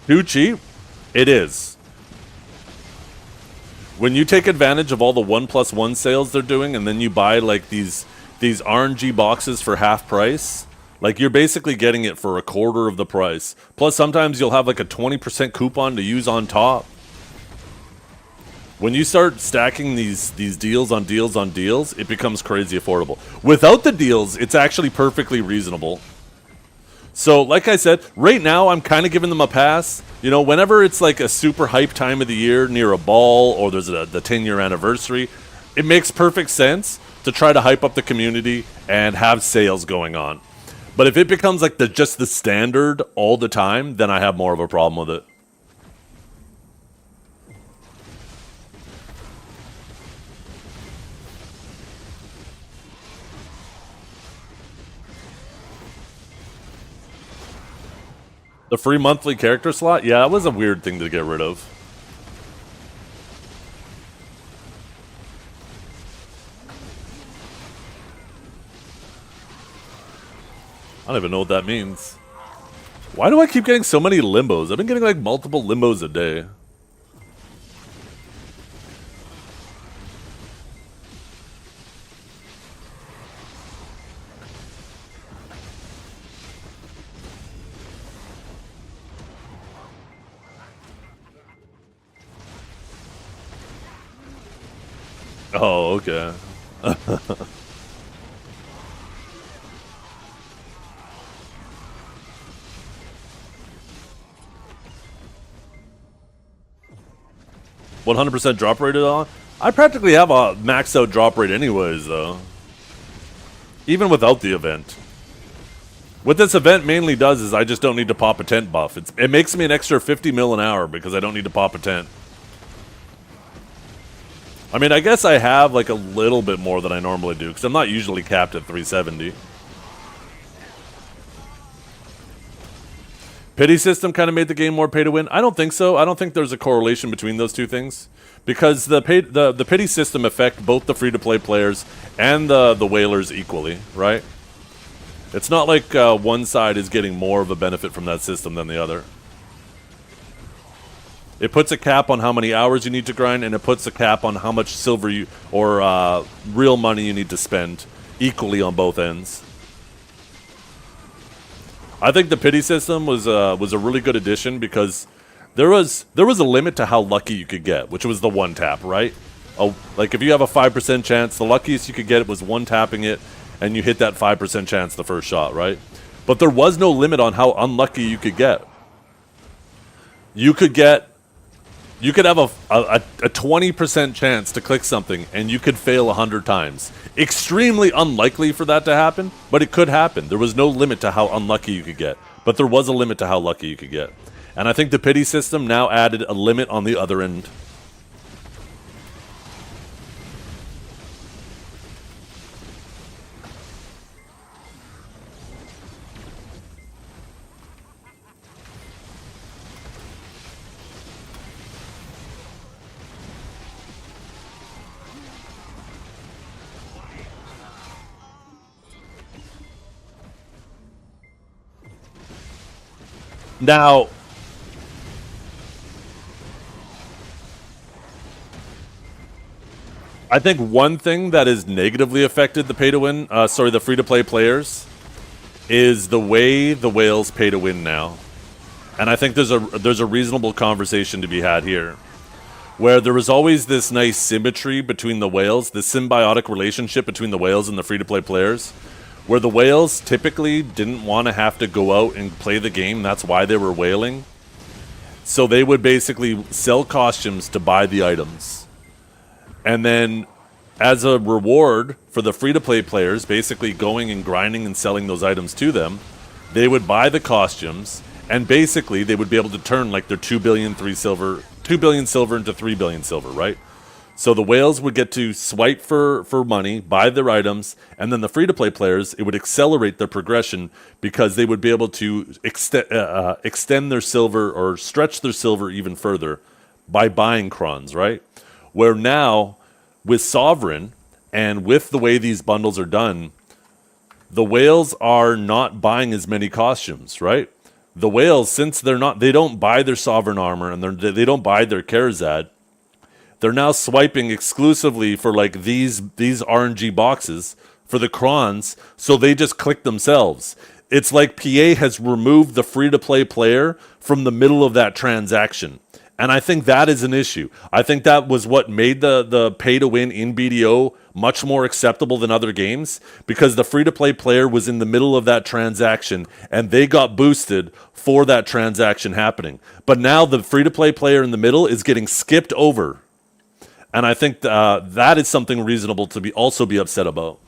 Too cheap? It is. When you take advantage of all the 1+1 sales they're doing and then you buy like these RNG boxes for half price, like you're basically getting it for a quarter of the price. Plus sometimes you'll have like a 20% coupon to use on top. When you start stacking these deals on deals on deals, it becomes crazy affordable. Without the deals, it's actually perfectly reasonable. So, like I said, right now I'm kind of giving them a pass. You know, whenever it's like a super hype time of the year near a ball or there's the 10-year anniversary, it makes perfect sense to try to hype up the community and have sales going on. But if it becomes like just the standard all the time, then I have more of a problem with it. The free monthly character slot? Yeah, that was a weird thing to get rid of. I don't even know what that means. Why do I keep getting so many limbos? I've been getting like multiple limbos a day. Oh, okay. 100% drop rate on? I practically have a maxed out drop rate anyways, though. Even without the event. What this event mainly does is I just don't need to pop a tent buff. It makes me an extra 50 mil an hour because I don't need to pop a tent. I mean, I guess I have like a little bit more than I normally do because I'm not usually capped at 370. Pity system kind of made the game more pay to win. I don't think so. I don't think there's a correlation between those two things because the pity system affect both the free to play players and the whalers equally, right? It's not like one side is getting more of a benefit from that system than the other. It puts a cap on how many hours you need to grind, and it puts a cap on how much silver or real money you need to spend equally on both ends. I think the pity system was a really good addition because there was a limit to how lucky you could get, which was the one tap, right? Oh, like if you have a 5% chance, the luckiest you could get was one tapping it, and you hit that 5% chance the first shot, right? But there was no limit on how unlucky you could get. You could have a 20% chance to click something, and you could fail 100 times. Extremely unlikely for that to happen, but it could happen. There was no limit to how unlucky you could get, but there was a limit to how lucky you could get. And I think the pity system now added a limit on the other end. Now, I think one thing that has negatively affected the pay-to-win, the free-to-play players, is the way the whales pay to win now. And I think there's a reasonable conversation to be had here, where there was always this nice symmetry between the whales, this symbiotic relationship between the whales and the free-to-play players, where the whales typically didn't want to have to go out and play the game. That's why they were whaling. So they would basically sell costumes to buy the items. And then as a reward for the free-to-play players basically going and grinding and selling those items to them, they would buy the costumes, and basically they would be able to turn like their 2 billion silver into 3 billion silver, right? So the whales would get to swipe for money, buy their items, and then the free-to-play players, it would accelerate their progression because they would be able to extend their silver or stretch their silver even further by buying crons, right? Where now, with Sovereign, and with the way these bundles are done, the whales are not buying as many costumes, right? The whales, since they don't buy their Sovereign armor and they don't buy their Karazad, they're now swiping exclusively for like these RNG boxes for the crons, so they just click themselves. It's like PA has removed the free-to-play player from the middle of that transaction. And I think that is an issue. I think that was what made the pay-to-win in BDO much more acceptable than other games, because the free-to-play player was in the middle of that transaction, and they got boosted for that transaction happening. But now the free-to-play player in the middle is getting skipped over. And I think that is something reasonable to also be upset about.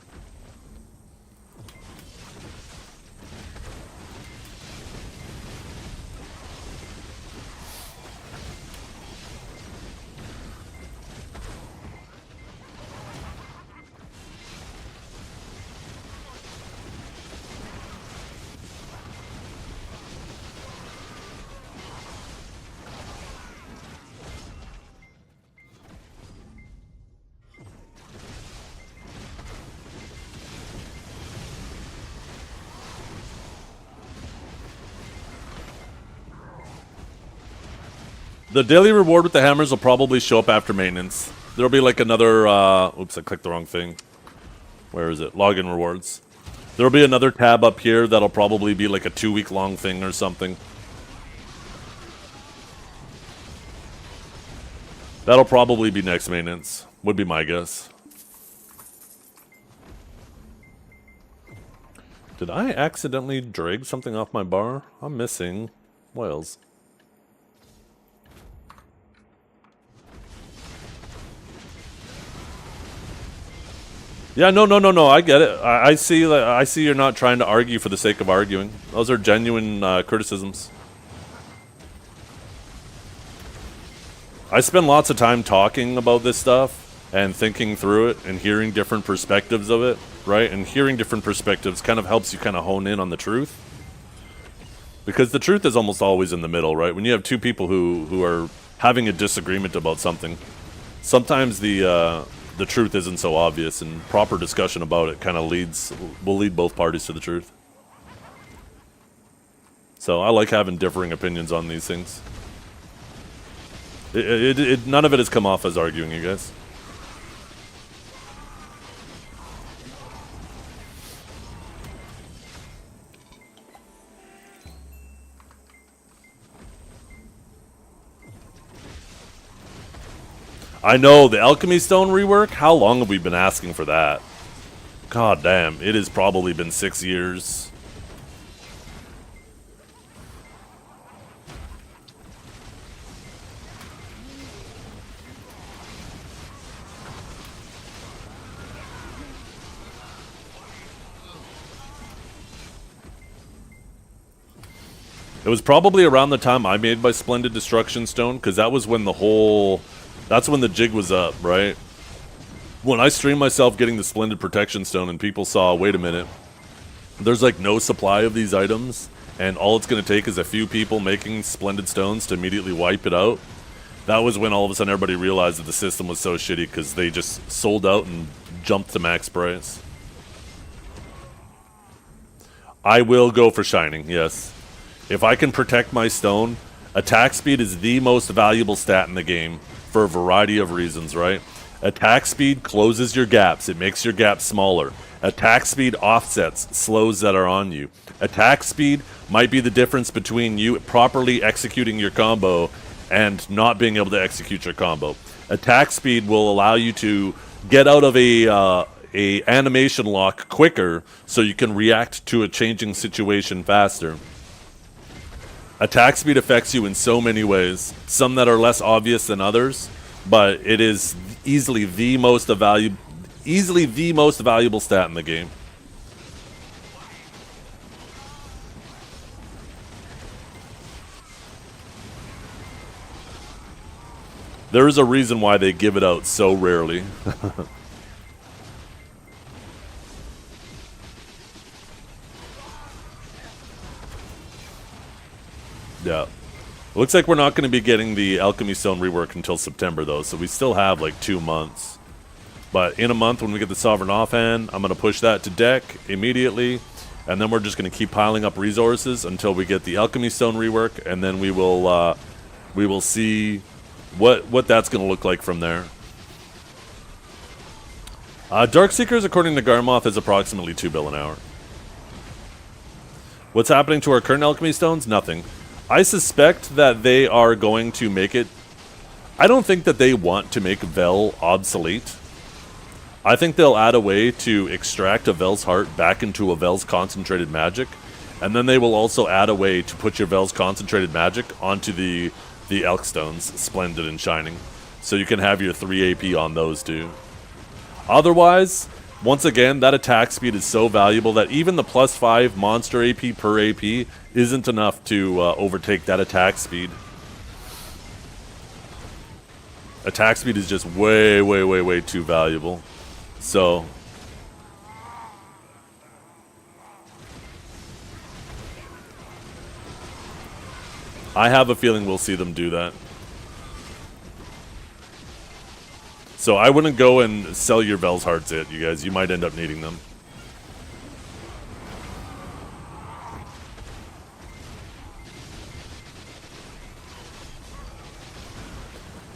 The daily reward with the hammers will probably show up after maintenance. There'll be like another, oops, I clicked the wrong thing. Where is it? Login rewards. There'll be another tab up here that'll probably be like a 2-week long thing or something. That'll probably be next maintenance, would be my guess. Did I accidentally drag something off my bar? I'm missing whales. Yeah, no. I get it. I see you're not trying to argue for the sake of arguing. Those are genuine criticisms. I spend lots of time talking about this stuff and thinking through it and hearing different perspectives of it, right? And hearing different perspectives kind of helps you kind of hone in on the truth. Because the truth is almost always in the middle, right? When you have two people who are having a disagreement about something, sometimes the truth isn't so obvious, and proper discussion about it kind of will lead both parties to the truth. So I like having differing opinions on these things. None of it has come off as arguing, you guys. I know, the Alchemy Stone rework? How long have we been asking for that? God damn, it has probably been 6 years. It was probably around the time I made my Splendid Destruction Stone, because that was when that's when the jig was up, right? When I streamed myself getting the Splendid Protection Stone and people saw, wait a minute, there's like no supply of these items, and all it's going to take is a few people making Splendid Stones to immediately wipe it out. That was when all of a sudden everybody realized that the system was so shitty because they just sold out and jumped to max price. I will go for Shining, yes. If I can protect my stone, attack speed is the most valuable stat in the game for a variety of reasons, right? Attack speed closes your gaps. It makes your gaps smaller. Attack speed offsets slows that are on you. Attack speed might be the difference between you properly executing your combo and not being able to execute your combo. Attack speed will allow you to get out of a animation lock quicker so you can react to a changing situation faster. Attack speed affects you in so many ways, some that are less obvious than others, but it is easily the most valuable stat in the game. There is a reason why they give it out so rarely. Yeah. Looks like we're not going to be getting the Alchemy Stone rework until September, though, so we still have like 2 months. But in a month, when we get the Sovereign offhand, I'm going to push that to deck immediately, and then we're just going to keep piling up resources until we get the Alchemy Stone rework, and then we will see what that's going to look like from there. Darkseekers, according to Garmoth, is approximately 2 bill an hour. What's happening to our current Alchemy Stones? Nothing. I suspect that they are going to make it... I don't think that they want to make Vel obsolete. I think they'll add a way to extract a Vel's Heart back into a Vel's Concentrated Magic, and then they will also add a way to put your Vel's Concentrated Magic onto the Elk Stones, Splendid and Shining, so you can have your 3 AP on those too. Otherwise, once again, that attack speed is so valuable that even the +5 monster AP per AP isn't enough to overtake that attack speed. Attack speed is just way, way, way, way too valuable. So I have a feeling we'll see them do that. So I wouldn't go and sell your Vel's Hearts yet, you guys. You might end up needing them.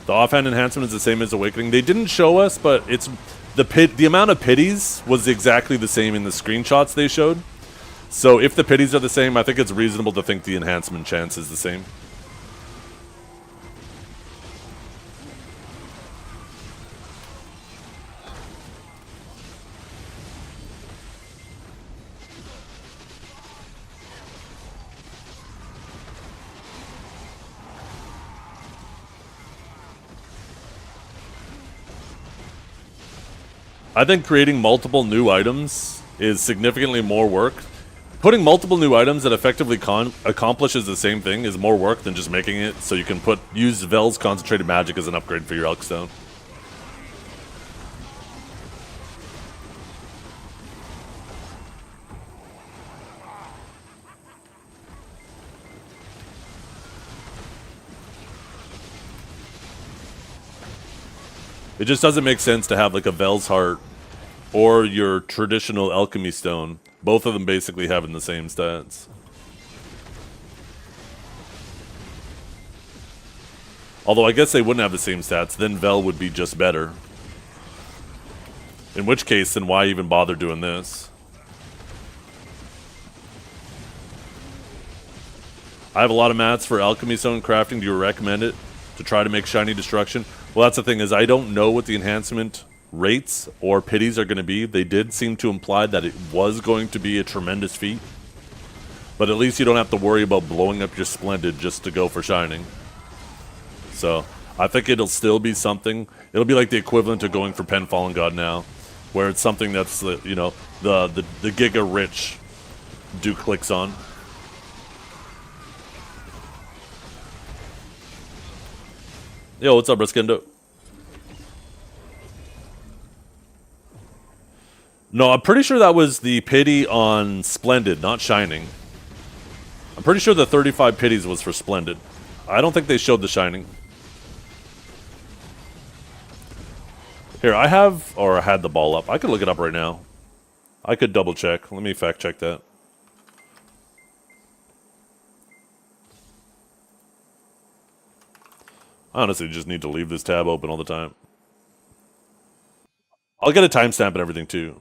The offhand enhancement is the same as Awakening. They didn't show us, but it's the amount of pities was exactly the same in the screenshots they showed. So if the pities are the same, I think it's reasonable to think the enhancement chance is the same. I think creating multiple new items is significantly more work. Putting multiple new items that effectively accomplishes the same thing is more work than just making it so you can use Vel's Concentrated Magic as an upgrade for your Elk Stone. It just doesn't make sense to have like a Vel's Heart or your traditional Alchemy Stone, both of them basically having the same stats. Although I guess they wouldn't have the same stats, then Vel would be just better. In which case, then why even bother doing this? I have a lot of mats for Alchemy Stone crafting. Do you recommend it to try to make Shiny Destruction? Well, that's the thing, is I don't know what the enhancement rates or pities are going to be. They did seem to imply that it was going to be a tremendous feat. But at least you don't have to worry about blowing up your Splendid just to go for Shining. So, I think it'll still be something. It'll be like the equivalent of going for Pen Fallen God now, where it's something that's, you know, the Giga Rich do clicks on. Yo, what's up, Briskendo? No, I'm pretty sure that was the pity on Splendid, not Shining. I'm pretty sure the 35 pities was for Splendid. I don't think they showed the Shining. Here, I have, or I had the ball up. I could look it up right now. I could double check. Let me fact check that. I honestly just need to leave this tab open all the time. I'll get a timestamp and everything too.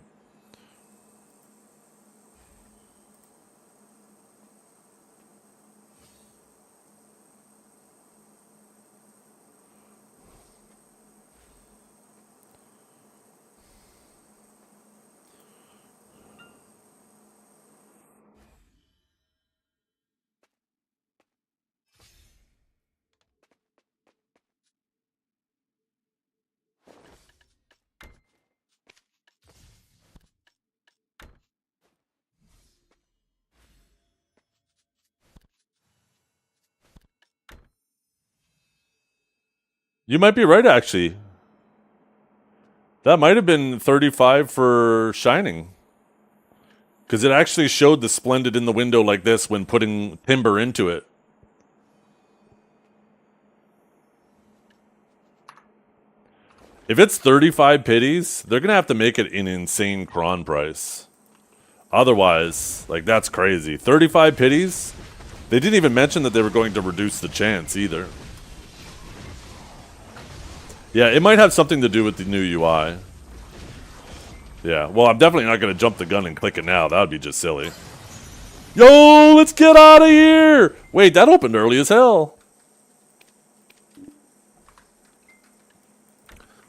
You might be right, actually. That might have been 35 for Shining. Because it actually showed the Splendid in the window like this when putting timber into it. If it's 35 pities, they're going to have to make it an insane cron price. Otherwise, like, that's crazy. 35 pities? They didn't even mention that they were going to reduce the chance either. Yeah, it might have something to do with the new UI. Yeah, well, I'm definitely not going to jump the gun and click it now. That would be just silly. Yo, let's get out of here! Wait, that opened early as hell.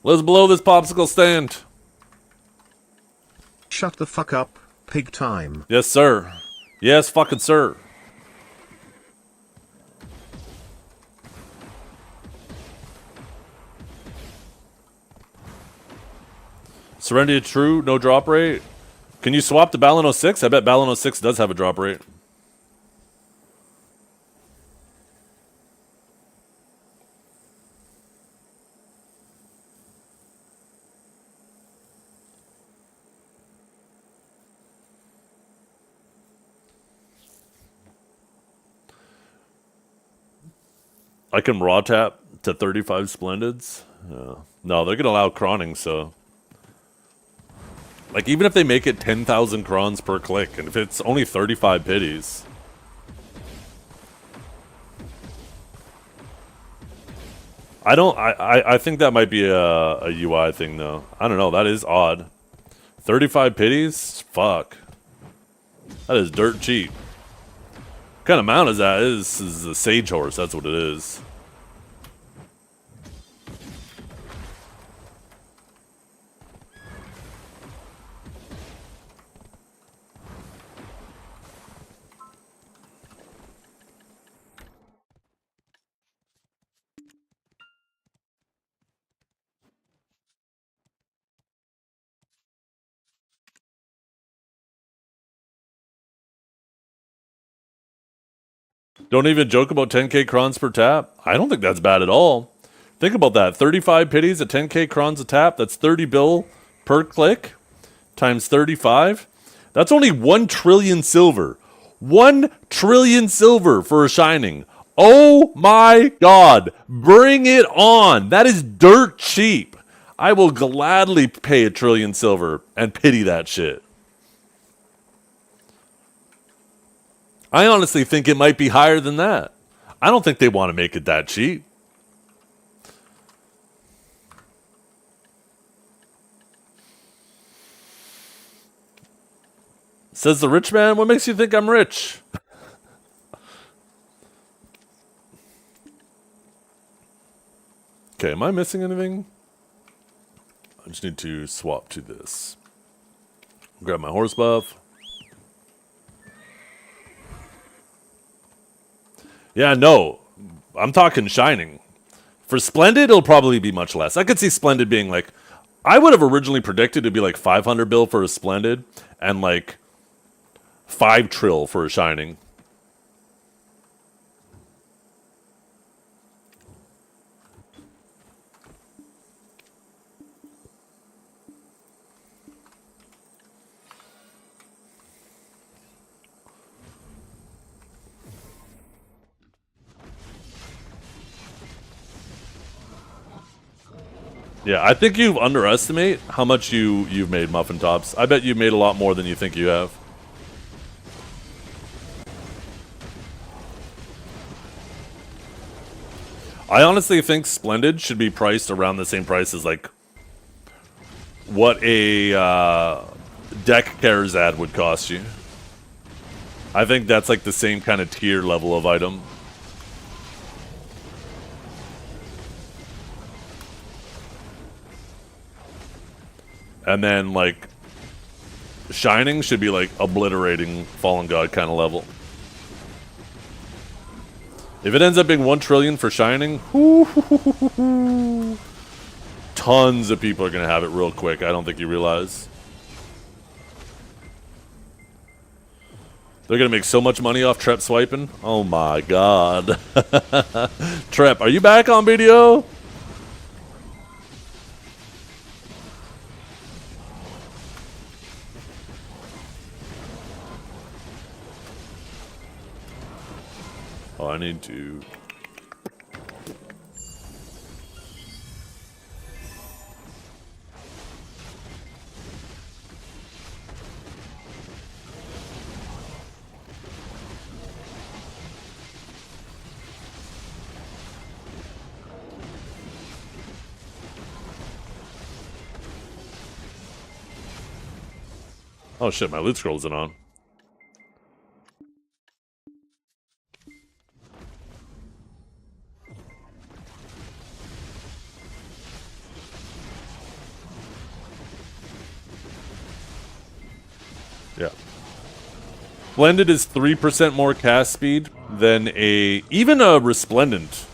Let's blow this popsicle stand.
Shut the fuck up, pig time.
Yes, sir. Yes, fucking sir. Serenity true, no drop rate. Can you swap to Balin 06? I bet Balin 06 does have a drop rate. I can raw tap to 35 Splendids. No, they're going to allow cronning, so... Like, even if they make it 10,000 crons per click, and if it's only 35 pities... I think that might be a UI thing, though. I don't know, that is odd. 35 pities? Fuck. That is dirt cheap. What kind of mount is that? This is a Sage Horse, that's what it is. Don't even joke about 10k crons per tap. I don't think that's bad at all. Think about that. 35 pities at 10k crons a tap. That's 30 bill per click times 35. That's only 1 trillion silver. 1 trillion silver for a Shining. Oh my god. Bring it on. That is dirt cheap. I will gladly pay 1 trillion silver and pity that shit. I honestly think it might be higher than that. I don't think they want to make it that cheap. Says the rich man, what makes you think I'm rich? Okay, am I missing anything? I just need to swap to this. Grab my horse buff. Yeah, no. I'm talking Shining. For Splendid, it'll probably be much less. I could see Splendid being like... I would have originally predicted it'd be like 500 bill for a Splendid and like 5 trill for a Shining. Yeah, I think you underestimate how much you've made, Muffin Tops. I bet you've made a lot more than you think you have. I honestly think Splendid should be priced around the same price as, like, what a Deck Cares ad would cost you. I think that's, like, the same kind of tier level of item. And then, like, Shining should be, like, obliterating Fallen God kind of level. If it ends up being 1 trillion for Shining, tons of people are going to have it real quick. I don't think you realize. They're going to make so much money off Trep swiping. Oh my god. Trep, are you back on video? Oh, I need to... Oh shit, my loot scroll isn't on. Yeah. Blended is 3% more cast speed than even a Resplendent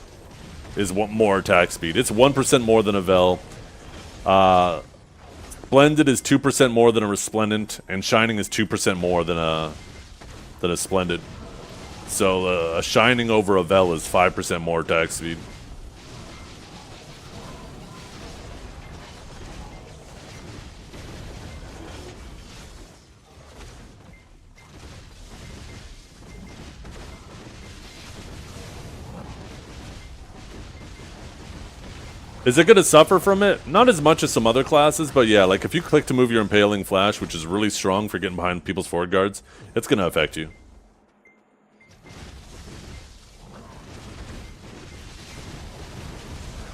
is more attack speed. It's 1% more than a Vel. Blended is 2% more than a Resplendent, and Shining is 2% more than a Splendid. So a Shining over a Vel is 5% more attack speed. Is it going to suffer from it? Not as much as some other classes, but yeah, like if you click to move your Impaling Flash, which is really strong for getting behind people's forward guards, it's going to affect you.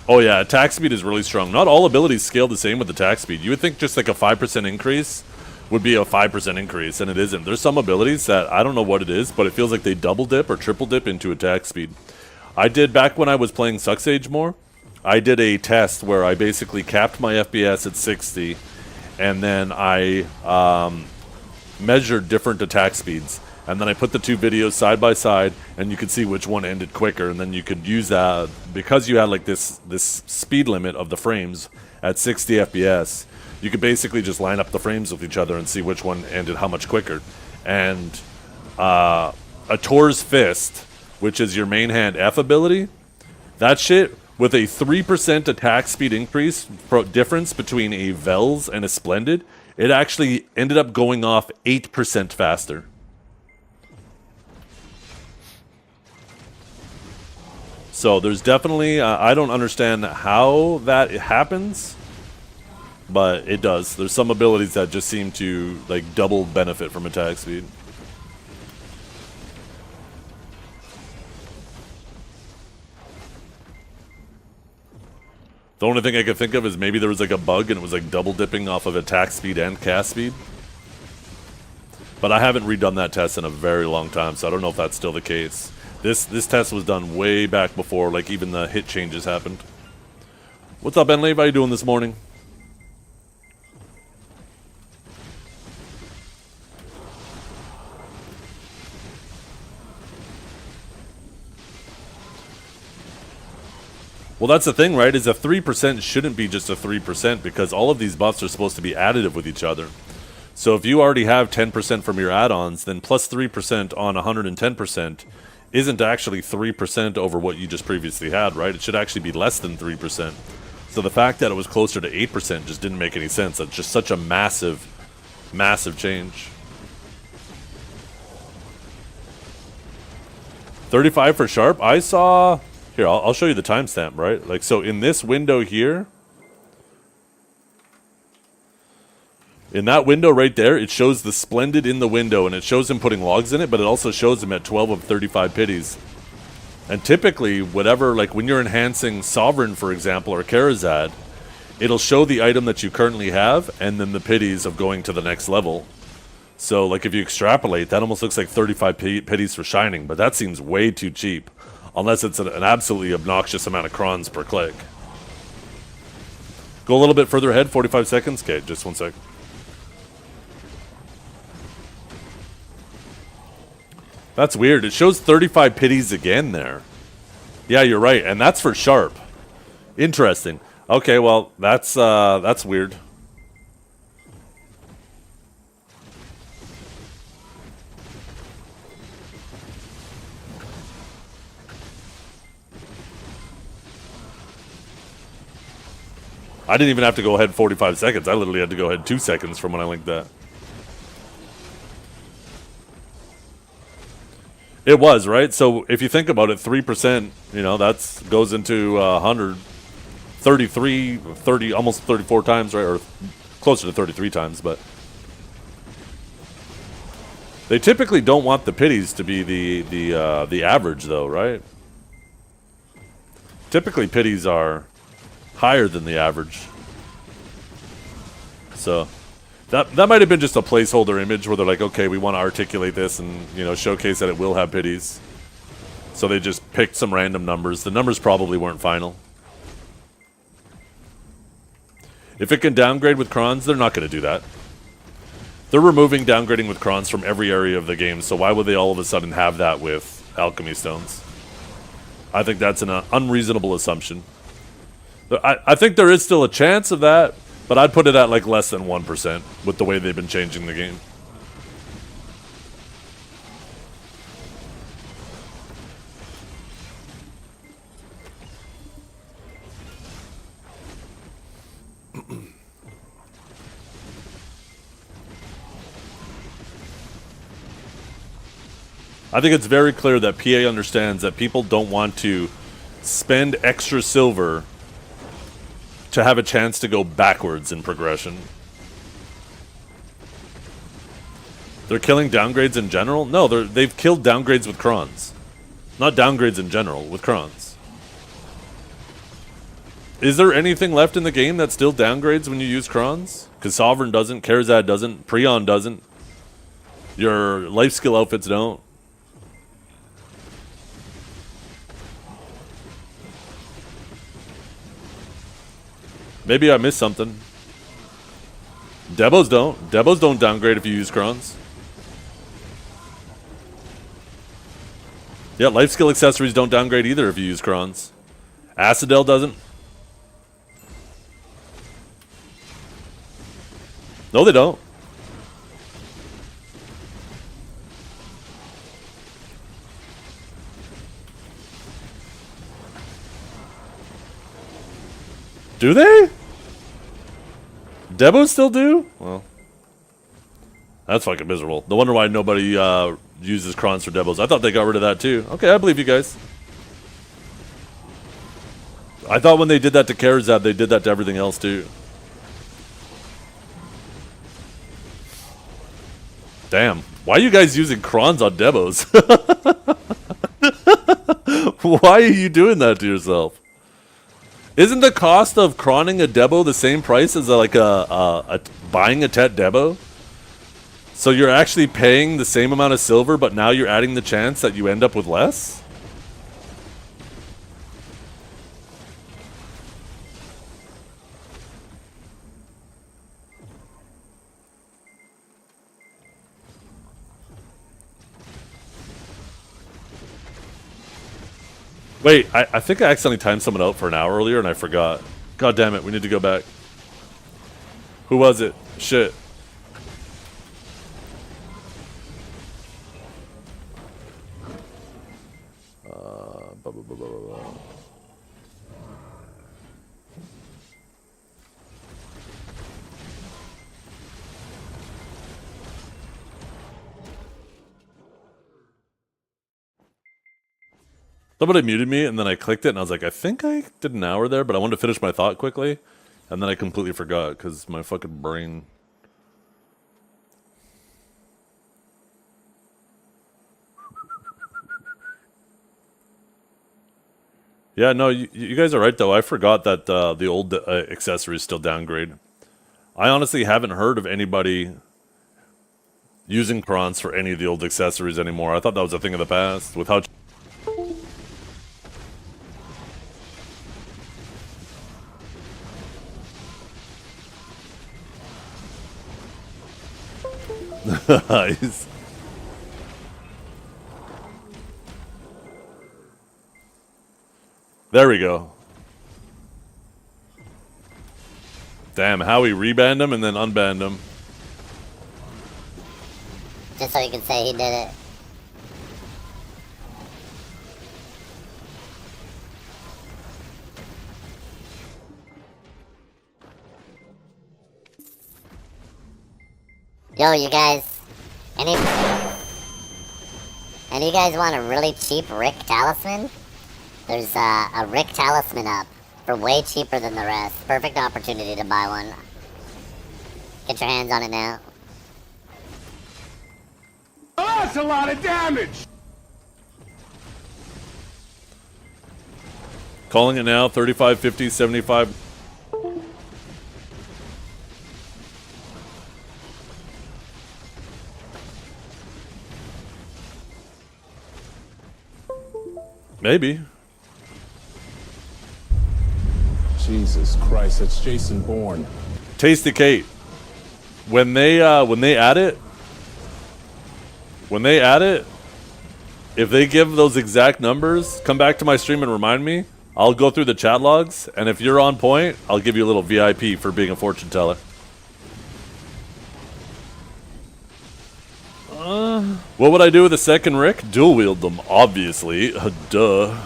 Oh yeah, attack speed is really strong. Not all abilities scale the same with attack speed. You would think just like a 5% increase would be a 5% increase, and it isn't. There's some abilities that, I don't know what it is, but it feels like they double dip or triple dip into attack speed. I did, back when I was playing Sucksage more, I did a test where I basically capped my FPS at 60, and then I measured different attack speeds. And then I put the two videos side by side, and you could see which one ended quicker. And then you could use that, because you had like this speed limit of the frames at 60 FPS, you could basically just line up the frames with each other and see which one ended how much quicker. And a Tor's Fist, which is your main hand F ability, that shit, with a 3% attack speed increase difference between a Vels and a Splendid, it actually ended up going off 8% faster. So there's definitely, I don't understand how that happens, but it does. There's some abilities that just seem to like double benefit from attack speed. The only thing I could think of is maybe there was like a bug and it was like double dipping off of attack speed and cast speed. But I haven't redone that test in a very long time, so I don't know if that's still the case. This test was done way back before like even the hit changes happened. What's up, Enlave? How you doing this morning? Well, that's the thing, right? Is a 3% shouldn't be just a 3% because all of these buffs are supposed to be additive with each other. So if you already have 10% from your add-ons, then plus 3% on 110% isn't actually 3% over what you just previously had, right? It should actually be less than 3%. So the fact that it was closer to 8% just didn't make any sense. That's just such a massive, massive change. 35 for Sharp? I saw... Here, I'll show you the timestamp, right? Like, so in this window here, In that window right there, it shows the Splendid in the window, and it shows him putting logs in it, but it also shows him at 12 of 35 pities. And typically, whatever, like when you're enhancing Sovereign, for example, or Karazad, it'll show the item that you currently have, and then the pities of going to the next level. So, like, if you extrapolate, that almost looks like 35 pities for Shining, but that seems way too cheap. Unless it's an absolutely obnoxious amount of crons per click. Go a little bit further ahead, 45 seconds. Okay, just 1 sec. That's weird. It shows 35 pities again there. Yeah, you're right, and that's for Sharp. Interesting. Okay, well, that's weird. I didn't even have to go ahead 45 seconds. I literally had to go ahead 2 seconds from when I linked that. It was, right? So if you think about it, 3%, you know, that goes into 133, 30, almost 34 times, right? Or closer to 33 times, but they typically don't want the pities to be the average, though, right? Typically, pities are higher than the average. So that might have been just a placeholder image where they're like, okay, we want to articulate this and, you know, showcase that it will have pities. So they just picked some random numbers. The numbers probably weren't final. If it can downgrade with crons, they're not going to do that. They're removing downgrading with crons from every area of the game, so why would they all of a sudden have that with alchemy stones? I think that's an unreasonable assumption. I think there is still a chance of that, but I'd put it at like less than 1% with the way they've been changing the game. I think it's very clear that PA understands that people don't want to spend extra silver to have a chance to go backwards in progression. They're killing downgrades in general? No, they've killed downgrades with crons. Not downgrades in general, with crons. Is there anything left in the game that still downgrades when you use crons? Because Sovereign doesn't, Karazad doesn't, Prion doesn't. Your life skill outfits don't. Maybe I missed something. Debos don't. Debos don't downgrade if you use crons. Yeah, life skill accessories don't downgrade either if you use crons. Acidel doesn't. No, they don't. Do they? Debos still do? Well, that's fucking miserable. No wonder why nobody uses crons for Debos. I thought they got rid of that too. Okay, I believe you guys. I thought when they did that to Karazad, they did that to everything else too. Damn. Why are you guys using crons on Debos? Why are you doing that to yourself? Isn't the cost of cronning a Debo the same price as like buying a Tet Debo? So you're actually paying the same amount of silver, but now you're adding the chance that you end up with less? Wait, I think I accidentally timed someone out for an hour earlier and I forgot. God damn it, we need to go back. Who was it? Shit. Blah, blah, blah, blah, blah. Somebody muted me, and then I clicked it, and I was like, I think I did an hour there, but I wanted to finish my thought quickly, and then I completely forgot, because my fucking brain Yeah, no, you guys are right though. I forgot that the old accessories still downgrade. I honestly haven't heard of anybody using crons for any of the old accessories anymore. I thought that was a thing of the past. With how nice. There we go. Damn, how he rebanned him and then unbanned him.
Just so you can say he did it. Yo, you guys. Any you guys want a really cheap Rick talisman? There's a Rick talisman up for way cheaper than the rest. Perfect opportunity to buy one. Get your hands on it now.
Oh, that's a lot of damage!
Calling it now, 35, 50, 75. Maybe.
Jesus Christ, that's Jason Bourne.
Tasty Kate. When they add it, if they give those exact numbers, come back to my stream and remind me. I'll go through the chat logs, and if you're on point, I'll give you a little VIP for being a fortune teller. What would I do with a second Rick? Dual wield them, obviously. Duh.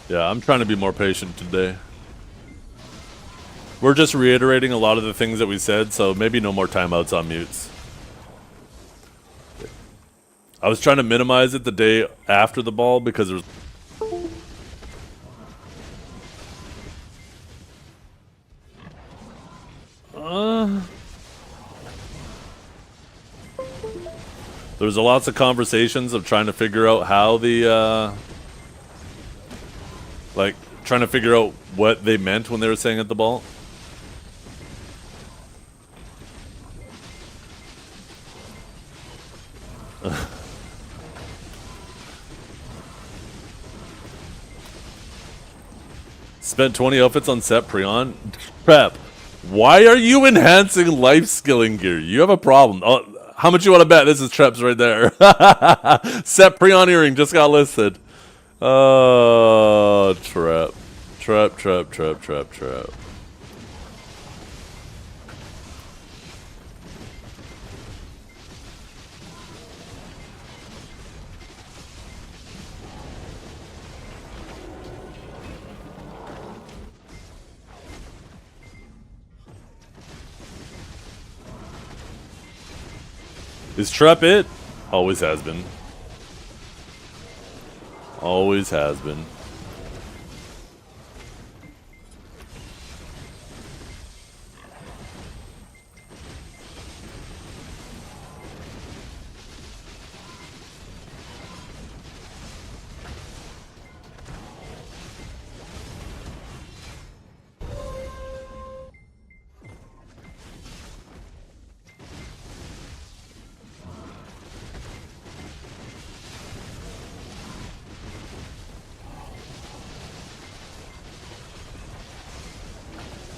Yeah, I'm trying to be more patient today. We're just reiterating a lot of the things that we said, so maybe no more timeouts on mutes. I was trying to minimize it the day after the ball because there's... There's lots of conversations of trying to figure out how the... like, trying to figure out what they meant when they were saying at the ball. Spent 20 outfits on set Prion. Prep. Why are you enhancing life skilling gear? You have a problem. Oh, how much you want to bet? This is Treps right there. Set Prion earring just got listed. Oh, trap. Trap. Is Trap it? Always has been. Always has been.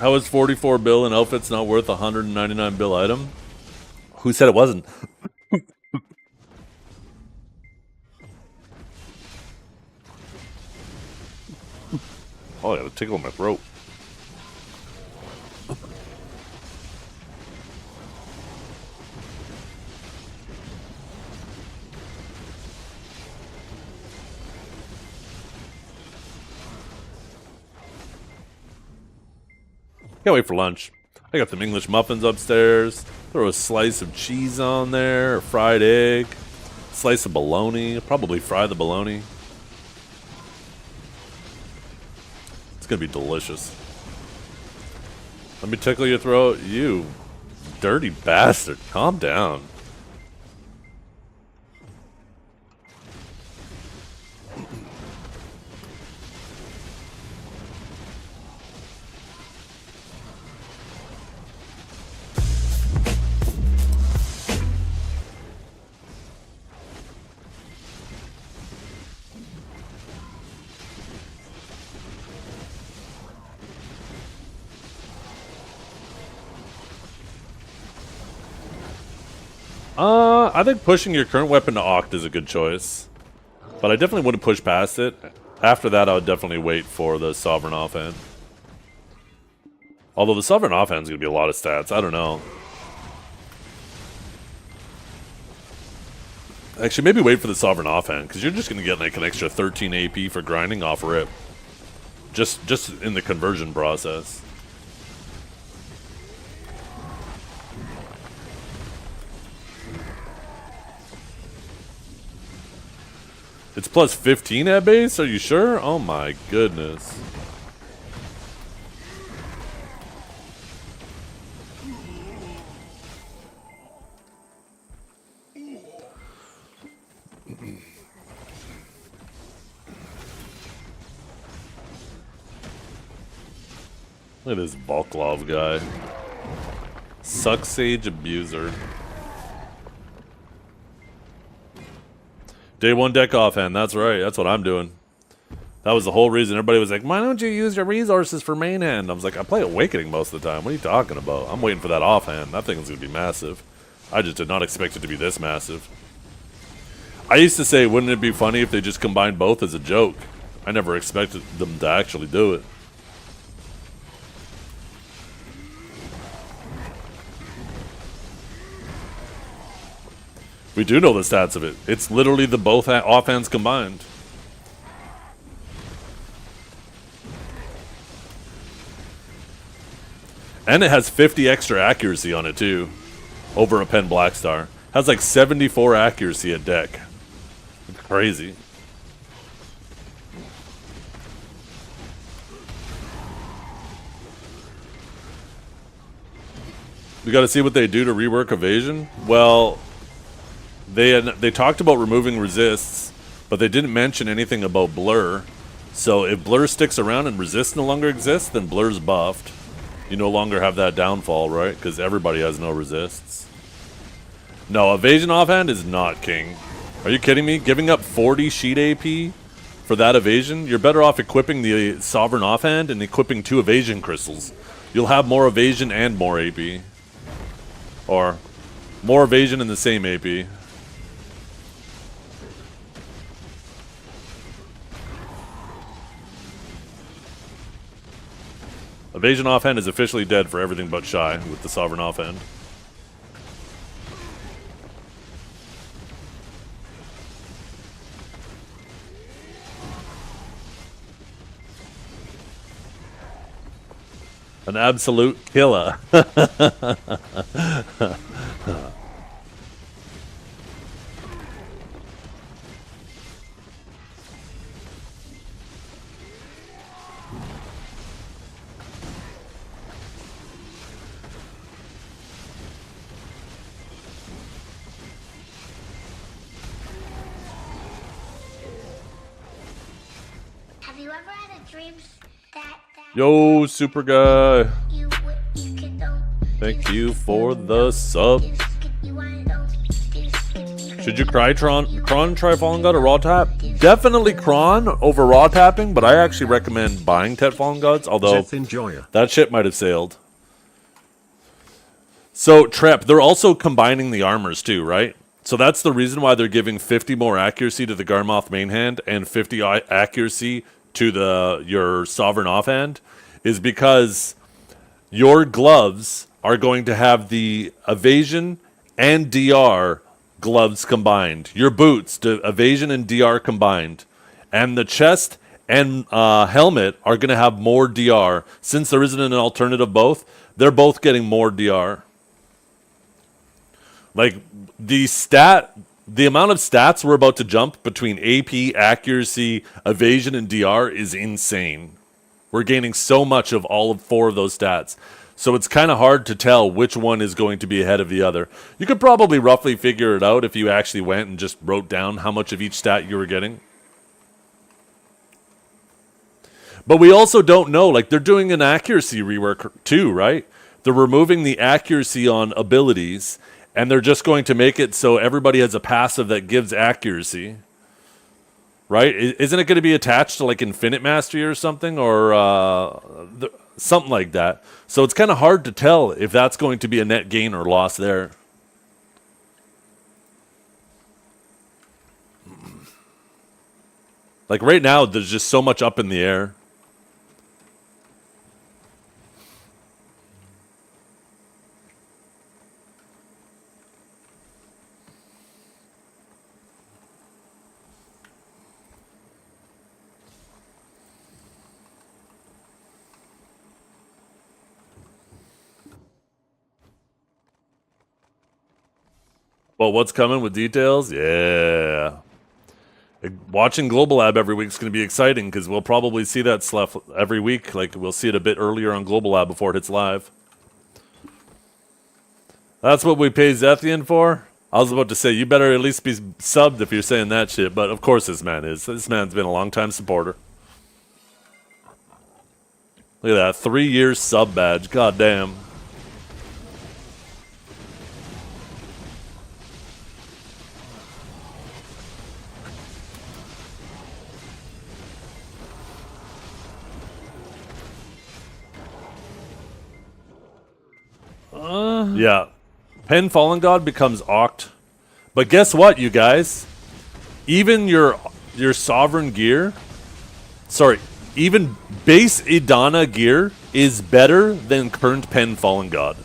How is 44 bill and outfits not worth 199 bill item? Who said it wasn't? Oh, I got a tickle in my throat. Can't wait for lunch. I got some English muffins upstairs. Throw a slice of cheese on there, a fried egg, slice of bologna. Probably fry the bologna. It's gonna be delicious. Let me tickle your throat. You dirty bastard. Calm down. I think pushing your current weapon to Oct is a good choice. But I definitely wouldn't push past it. After that, I would definitely wait for the Sovereign Offhand. Although the Sovereign Offhand is going to be a lot of stats. I don't know. Actually, maybe wait for the Sovereign Offhand, because you're just going to get like an extra 13 AP for grinding off rip. Just in the conversion process. It's plus 15 at base? Are you sure? Oh my goodness. Look at this Volklov guy. Suck Sage Abuser. Day 1 deck offhand, that's right, that's what I'm doing. That was the whole reason everybody was like, why don't you use your resources for main hand? I was like, I play Awakening most of the time, what are you talking about? I'm waiting for that offhand, that thing's gonna be massive. I just did not expect it to be this massive. I used to say, wouldn't it be funny if they just combined both as a joke? I never expected them to actually do it. We do know the stats of it. It's literally the both offhands combined. And it has 50 extra accuracy on it too. Over a Pen Blackstar. Has like 74 accuracy at deck. Crazy. We gotta see what they do to rework evasion. Well, they talked about removing resists, but they didn't mention anything about blur. So if blur sticks around and resist no longer exists, then blur's buffed. You no longer have that downfall, right? Because everybody has no resists. No, evasion offhand is not king. Are you kidding me? Giving up 40 sheet AP for that evasion? You're better off equipping the Sovereign offhand and equipping 2 evasion crystals. You'll have more evasion and more AP. Or more evasion and the same AP. Evasion offhand is officially dead for everything but Shy with the Sovereign offhand. An absolute killer.
Have you ever had a dream that
Yo, super guy.
you could
Thank you for the sub. Should you cry Kron try Fallen God or Raw Tap? Definitely Kron over Raw Tapping, but I actually recommend buying Tet Fallen Gods, although that shit might have sailed. So, Trep, they're also combining the armors too, right? So that's the reason why they're giving 50 more accuracy to the Garmoth main hand and 50 accuracy to your sovereign offhand is because your gloves are going to have the evasion and DR gloves combined. Your boots, to evasion and DR combined. And the chest and helmet are going to have more DR. Since there isn't an alternative both, they're both getting more DR. Like, the amount of stats we're about to jump between AP, accuracy, evasion, and DR is insane. We're gaining so much of all of 4 of those stats. So it's kind of hard to tell which one is going to be ahead of the other. You could probably roughly figure it out if you actually went and just wrote down how much of each stat you were getting. But we also don't know. Like, they're doing an accuracy rework too, right? They're removing the accuracy on abilities, and they're just going to make it so everybody has a passive that gives accuracy. Right? Isn't it going to be attached to, like, Infinite Mastery or something? Or something like that. So it's kind of hard to tell if that's going to be a net gain or loss there. Like, right now, there's just so much up in the air. Well, what's coming with details? Yeah. Watching Global Lab every week is going to be exciting because we'll probably see that stuff every week. Like, we'll see it a bit earlier on Global Lab before it hits live. That's what we pay Zethian for? I was about to say, you better at least be subbed if you're saying that shit, but of course this man is. This man's been a long-time supporter. Look at that, 3 years sub badge. God damn. Yeah. Pen Fallen God becomes Oct. But guess what, you guys? Even your Sovereign gear... Sorry. Even base Idana gear is better than current Pen Fallen God.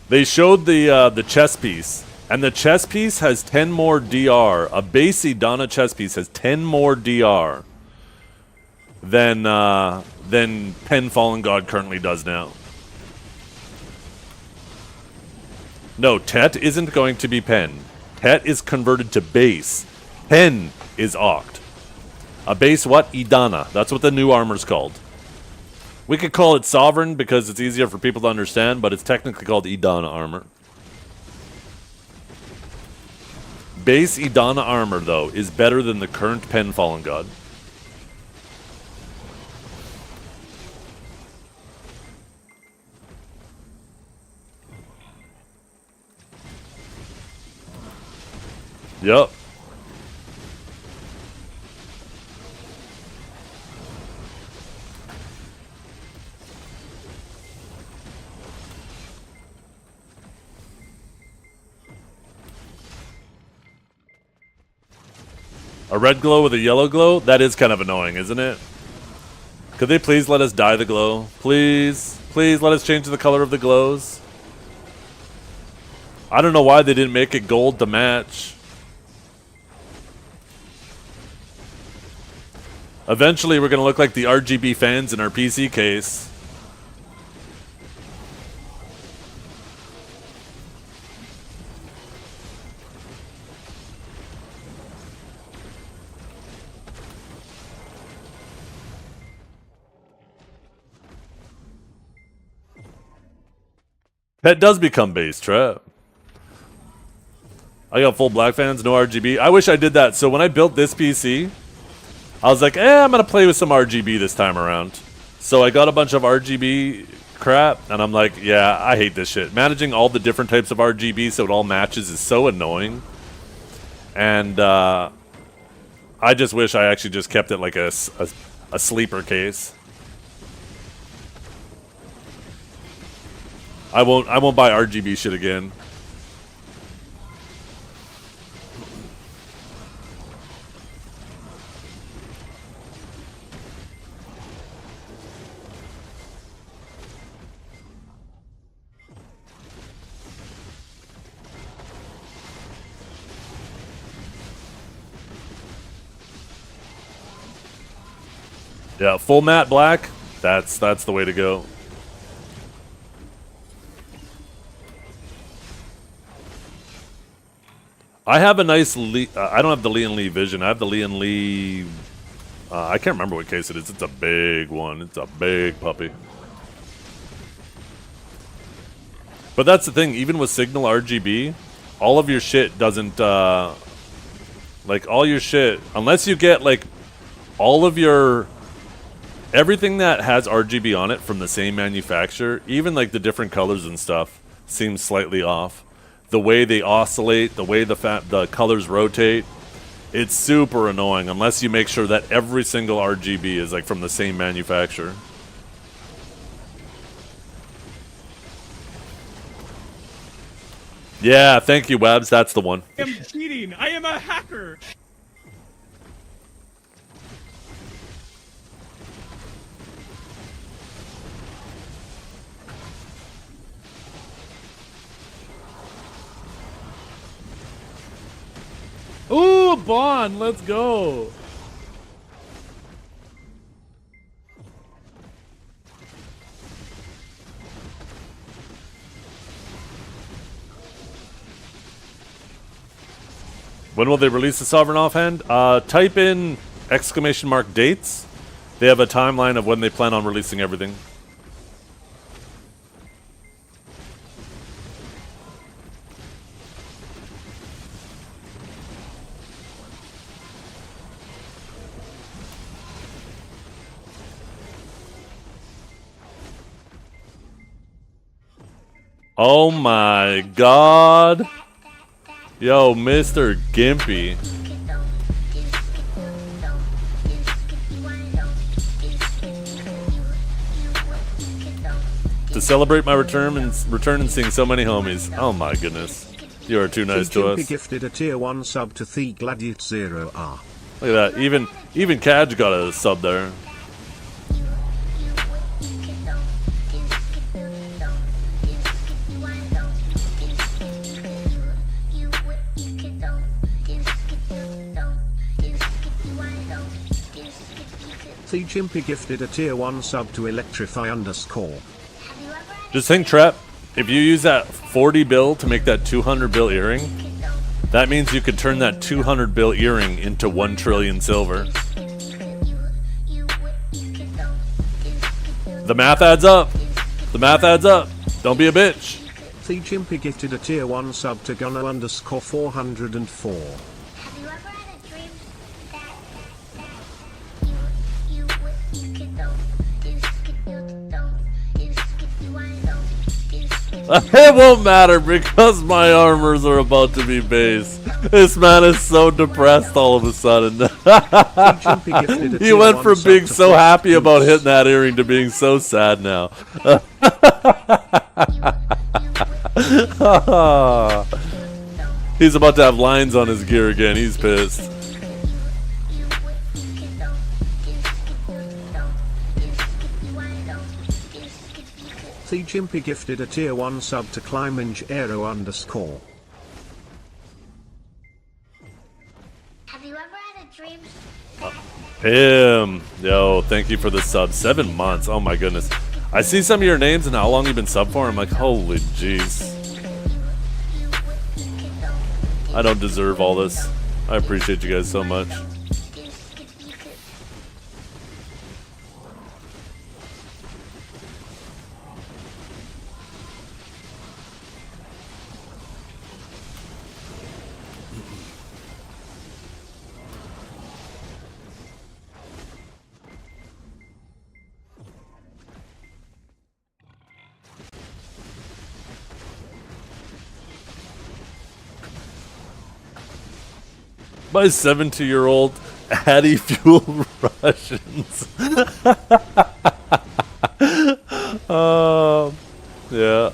They showed the chess piece, and the chess piece has 10 more DR. A base Idana chess piece has 10 more DR than Pen Fallen God currently does now. No, Tet isn't going to be Pen. Tet is converted to base. Pen is Oct. A base what? Idana. That's what the new armor's called. We could call it Sovereign because it's easier for people to understand, but it's technically called Idana armor. Base Idana armor, though, is better than the current Pen Fallen God. Yep. A red glow with a yellow glow? That is kind of annoying, isn't it? Could they please let us dye the glow? Please? Please let us change the color of the glows? I don't know why they didn't make it gold to match. Eventually, we're going to look like the RGB fans in our PC case. Pet does become base, trap. I got full black fans, no RGB. I wish I did that. So when I built this PC, I was like, I'm going to play with some RGB this time around. So I got a bunch of RGB crap, and I'm like, yeah, I hate this shit. Managing all the different types of RGB so it all matches is so annoying. And I I just wish I actually just kept it like a sleeper case. I won't buy RGB shit again. Yeah, full matte black. That's the way to go. I have a nice Lee. I don't have the Lee and Lee Vision. I have the Lee and Lee. I can't remember what case it is. It's a big one. It's a big puppy. But that's the thing. Even with Signal RGB, all of your shit doesn't. Like all your shit, unless you get like all of your. Everything that has RGB on it from the same manufacturer, even like the different colors and stuff, seems slightly off. The way they oscillate, the way the colors rotate, it's super annoying unless you make sure that every single RGB is like from the same manufacturer. Yeah, thank you, Webs. That's the one.
I am cheating. I am a hacker.
Ooh, Bond, let's go. When will they release the Sovereign offhand? Type in exclamation mark dates. They have a timeline of when they plan on releasing everything. Oh my god. Yo, Mr. Gimpy. To celebrate my return and seeing so many homies. Oh my goodness. You are too nice to us.
Gifted a tier 1 sub to the Gladiator.
Look at that. Even Cadge got a sub there.
The Chimpy gifted a tier 1 sub to Electrify _.
Just think, Trap, if you use that 40 bill to make that 200 bill earring, that means you could turn that 200 bill earring into 1 trillion silver. The math adds up. The math adds up. Don't be a bitch.
The Chimpy gifted a tier 1 sub to Gunner _404.
Have you ever had a dream
It won't matter because my armors are about to be base. This man is so depressed all of a sudden. He went from being so happy about hitting that earring to being so sad now. He's about to have lines on his gear again. He's pissed.
The Chimpy gifted a tier 1 sub to Climbinge Aero _.
Have you ever had a dream
Him. Yo, thank you for the sub. 7 months. Oh my goodness. I see some of your names and how long you've been sub for. I'm like, holy jeez. I don't deserve all this. I appreciate you guys so much. My 70-year-old Hattie fuel Russians. Yeah.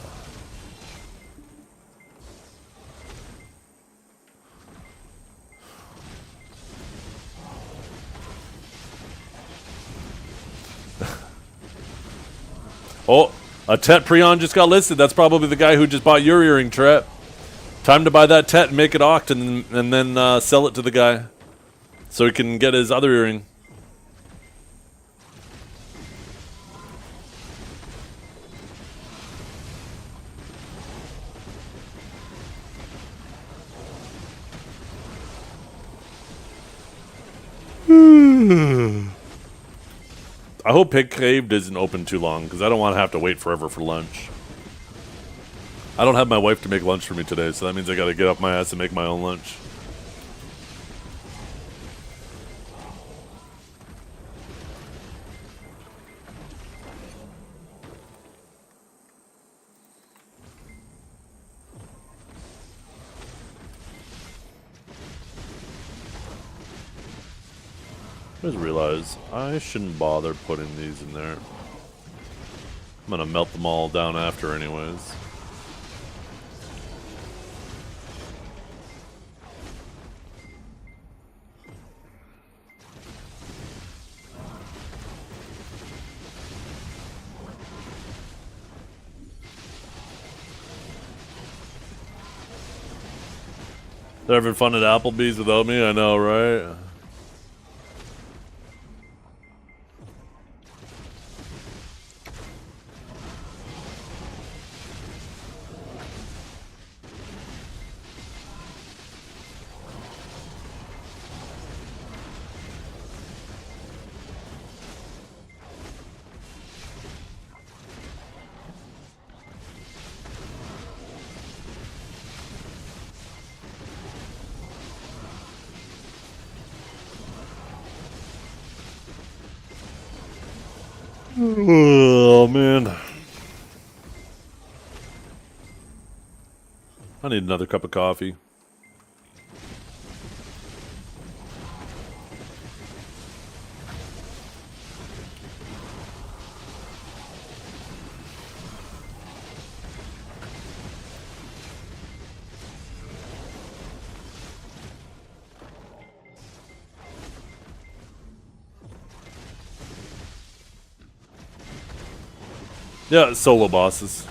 Oh, a Tet Prion just got listed. That's probably the guy who just bought your earring, Tret. Time to buy that Tet and make it Oct and then sell it to the guy so he can get his other earring. I hope Pig Caved isn't open too long, because I don't want to have to wait forever for lunch. I don't have my wife to make lunch for me today, so that means I gotta get up my ass and make my own lunch. I just realized I shouldn't bother putting these in there. I'm gonna melt them all down after anyways. They're having fun at Applebee's without me, I know, right? Oh, man. I need another cup of coffee. Yeah, solo bosses.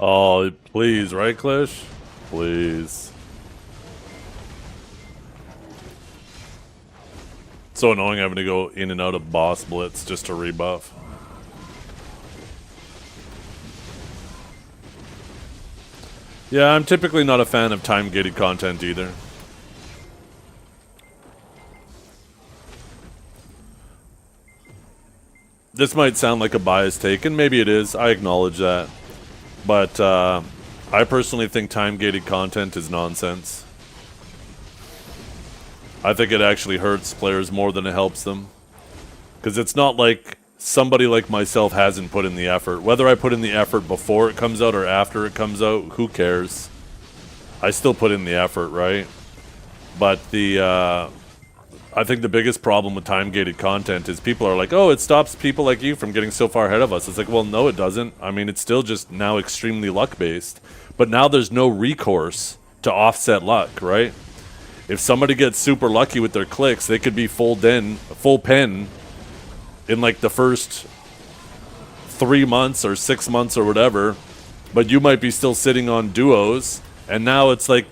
Oh, please, right, Klish? Please. So annoying having to go in and out of boss blitz just to rebuff. Yeah, I'm typically not a fan of time-gated content either. This might sound like a biased take, and maybe it is. I acknowledge that. But I personally think time-gated content is nonsense. I think it actually hurts players more than it helps them. Because it's not like somebody like myself hasn't put in the effort. Whether I put in the effort before it comes out or after it comes out, who cares? I still put in the effort, right? But I think the biggest problem with time-gated content is people are like, oh, it stops people like you from getting so far ahead of us. It's like, well, no, it doesn't. I mean, it's still just now extremely luck-based. But now there's no recourse to offset luck, right? if somebody gets super lucky with their clicks, they could be full pen in like the first 3 months or 6 months or whatever, but you might be still sitting on duos, and now it's like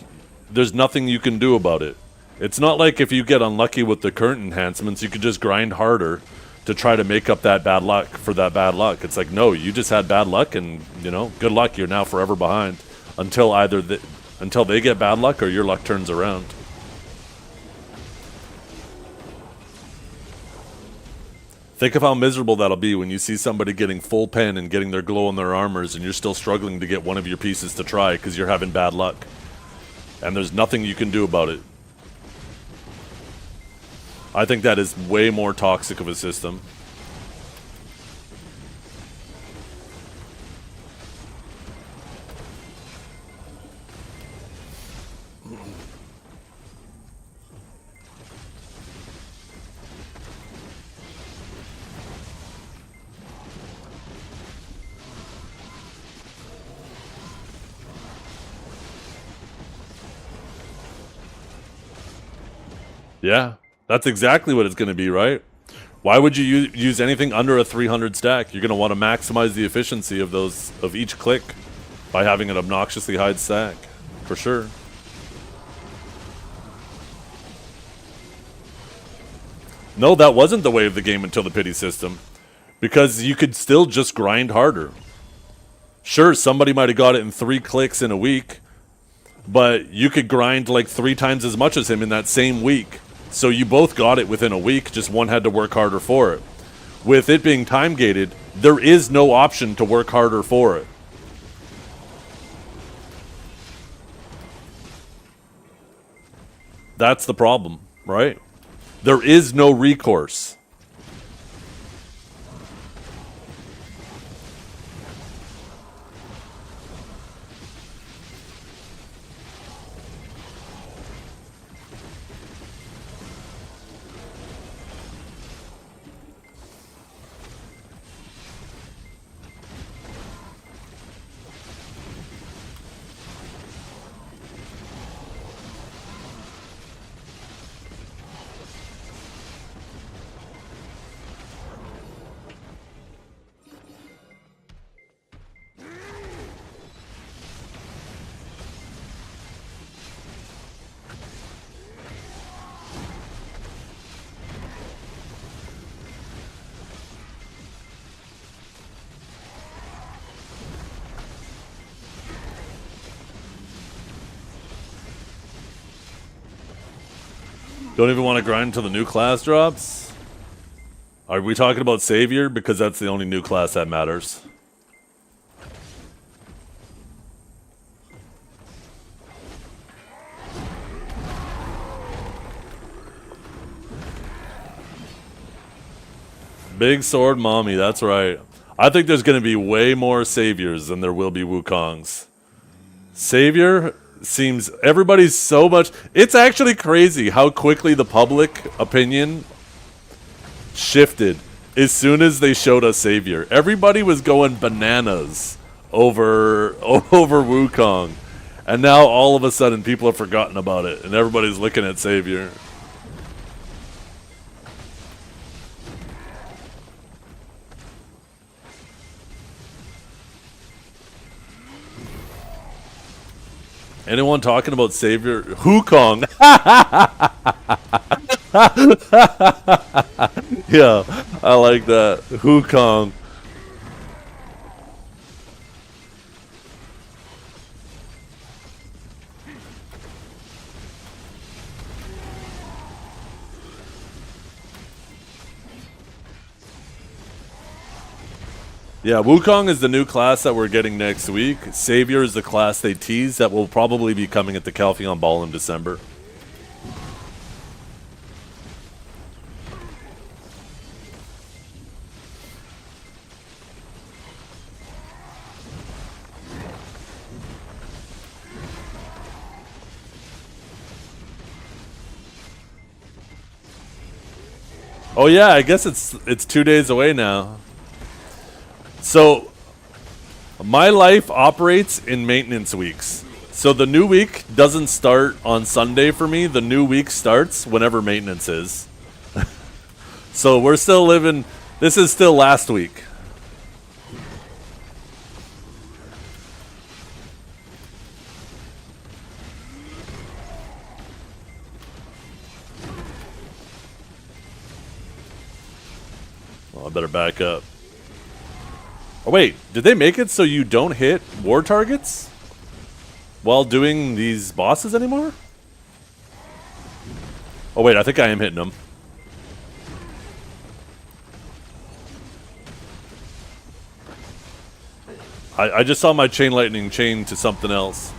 there's nothing you can do about it. It's not like if you get unlucky with the current enhancements, you could just grind harder to try to make up that bad luck for that bad luck. It's like, no, you just had bad luck, and you know, good luck, you're now forever behind until until they get bad luck or your luck turns around. Think of how miserable that'll be when you see somebody getting full pen and getting their glow on their armors, and you're still struggling to get one of your pieces to try because you're having bad luck. And there's nothing you can do about it. I think that is way more toxic of a system. Yeah, that's exactly what it's going to be, right? Why would you use anything under a 300 stack? You're going to want to maximize the efficiency of each click by having an obnoxiously high stack, for sure. No, that wasn't the way of the game until the pity system, because you could still just grind harder. Sure, somebody might have got it in 3 clicks in a week, but you could grind like 3 times as much as him in that same week. So you both got it within a week, just one had to work harder for it. With it being time gated, there is no option to work harder for it. That's the problem, right? There is no recourse. Don't even want to grind until the new class drops? Are we talking about Savior? Because that's the only new class that matters. Big Sword Mommy, that's right. I think there's going to be way more Saviors than there will be Wukongs. Savior seems, everybody's so much, it's actually crazy how quickly the public opinion shifted as soon as they showed us Savior. Everybody was going bananas over Wukong, and now all of a sudden people have forgotten about it and everybody's looking at Savior. Anyone talking about Savior? Wukong. Yeah, I like that. Wukong. Yeah, Wukong is the new class that we're getting next week. Savior is the class they tease that will probably be coming at the Calpheon Ball in December. Oh yeah, I guess it's 2 days away now. So, my life operates in maintenance weeks. So the new week doesn't start on Sunday for me. The new week starts whenever maintenance is. So we're still living. This is still last week. Well, I better back up. Oh wait, did they make it so you don't hit war targets while doing these bosses anymore? Oh wait, I think I am hitting them. I just saw my chain lightning chain to something else.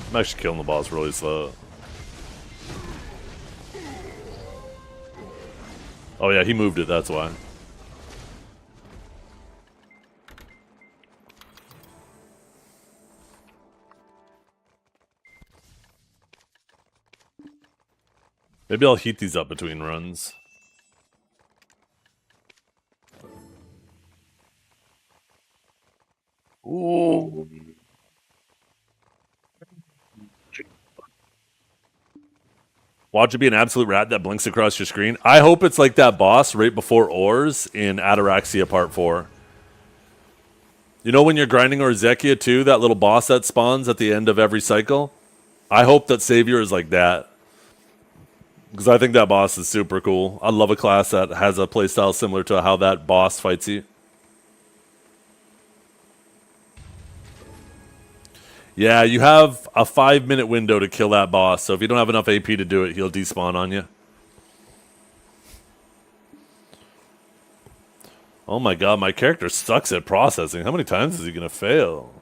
I'm actually killing the boss really slow. Oh yeah, he moved it, that's why. Maybe I'll heat these up between runs. Ooh. Watch it be an absolute rat that blinks across your screen. I hope it's like that boss right before Ors in Ataraxia Part 4. You know when you're grinding Orzekia too, that little boss that spawns at the end of every cycle? I hope that Savior is like that. Because I think that boss is super cool. I love a class that has a playstyle similar to how that boss fights you. Yeah, you have a 5-minute window to kill that boss, so if you don't have enough AP to do it, he'll despawn on you. Oh my god, my character sucks at processing. How many times is he gonna fail?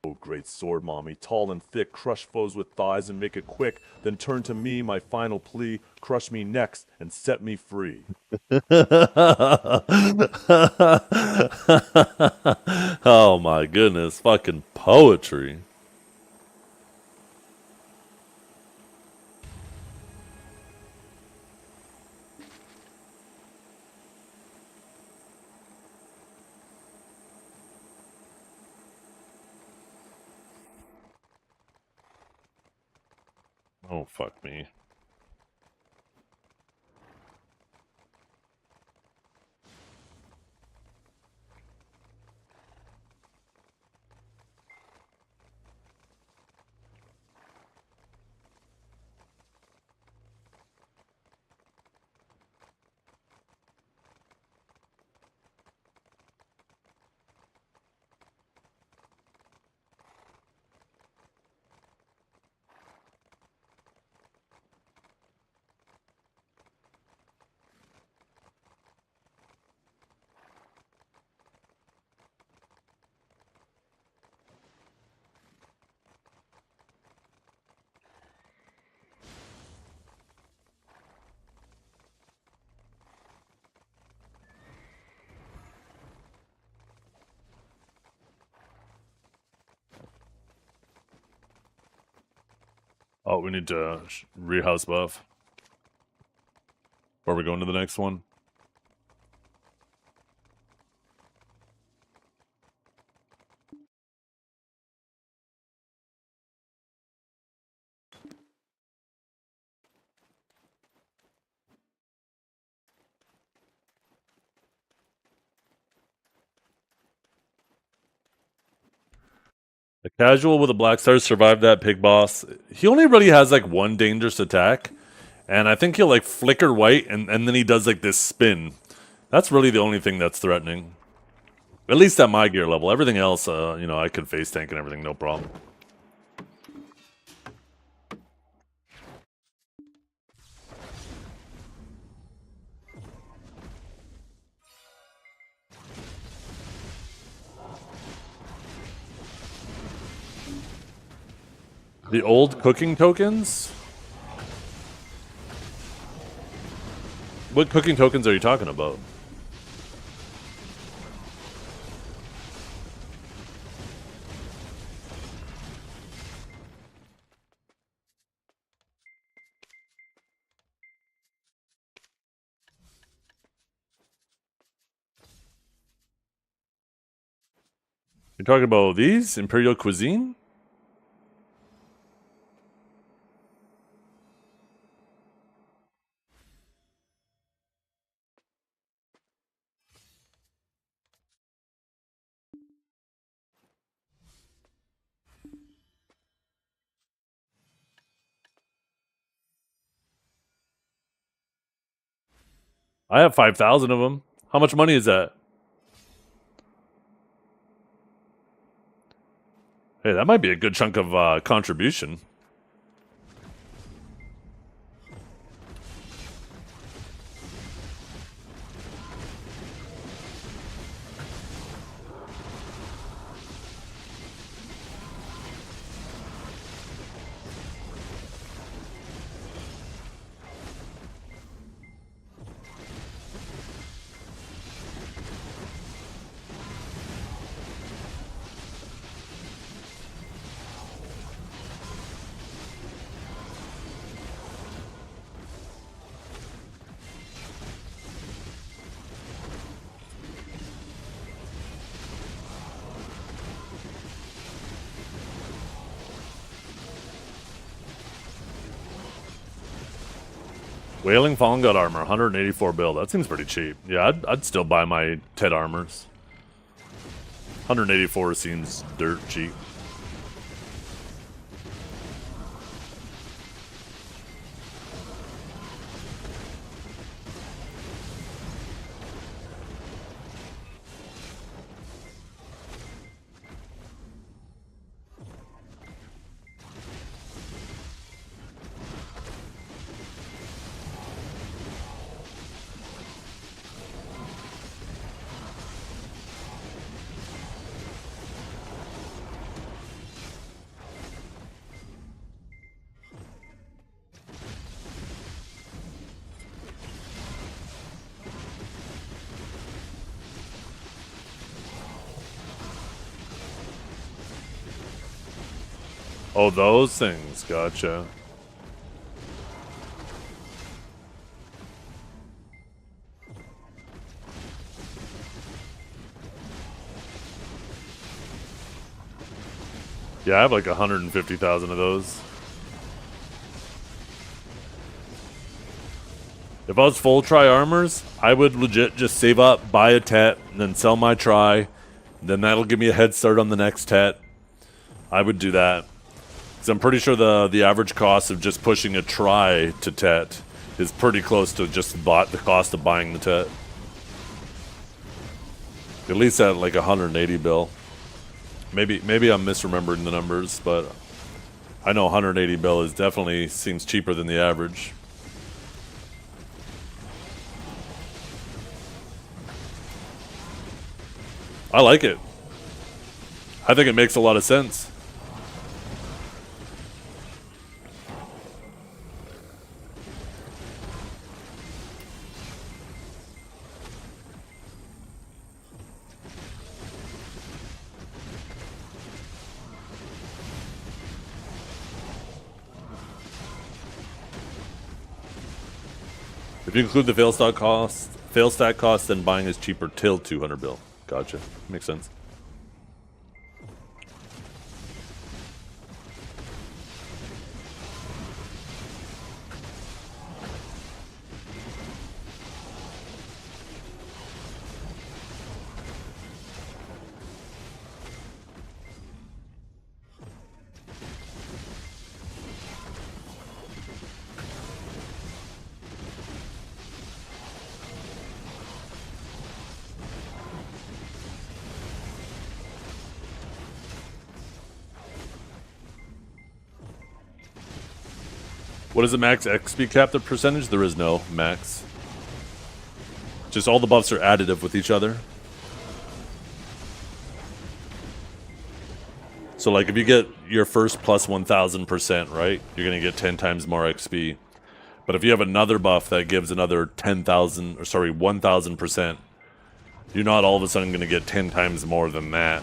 Oh, great sword, mommy, tall and thick, crush foes with thighs and make it quick, then turn to me, my final plea, crush me next and set me free.
Oh my goodness, fucking poetry. Oh, fuck me. Oh, we need to rehouse buff. Or are we going to the next one? A casual with a black star survived that pig boss. He only really has like one dangerous attack. And I think he'll like flicker white and then he does like this spin. That's really the only thing that's threatening. At least at my gear level. Everything else, you know, I could face tank and everything, no problem. The old cooking tokens? What cooking tokens are you talking about? You're talking about these? Imperial Cuisine? I have 5,000 of them. How much money is that? Hey, that might be a good chunk of contribution. Wailing Fallen God armor, 184 bill. That seems pretty cheap. Yeah, I'd still buy my Ted armors. 184 seems dirt cheap. Oh, those things. Gotcha. Yeah, I have like 150,000 of those. If I was full tri armors, I would legit just save up, buy a tet, and then sell my tri. Then that'll give me a head start on the next tet. I would do that. Because I'm pretty sure the average cost of just pushing a tri to tet is pretty close to just the cost of buying the tet. At least at like 180 bill. Maybe I'm misremembering the numbers, but I know 180 bill is definitely seems cheaper than the average. I like it. I think it makes a lot of sense. If you include the fail stack cost, then buying is cheaper till 200 bill. Gotcha. Makes sense. What is the max XP cap the percentage? There is no max. Just all the buffs are additive with each other. So like if you get your first plus 1,000%, right? You're going to get 10 times more XP. But if you have another buff that gives another 10,000, or sorry, 1,000%, you're not all of a sudden going to get 10 times more than that.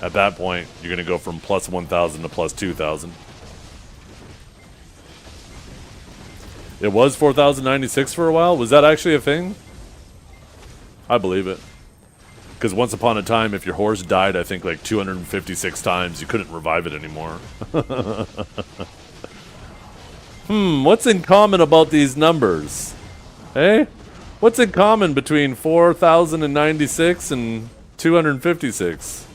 At that point, you're going to go from plus 1,000 to plus 2,000. It was 4,096 for a while? Was that actually a thing? I believe it. Because once upon a time, if your horse died, I think like 256 times, you couldn't revive it anymore. What's in common about these numbers? Hey? What's in common between 4,096 and 256?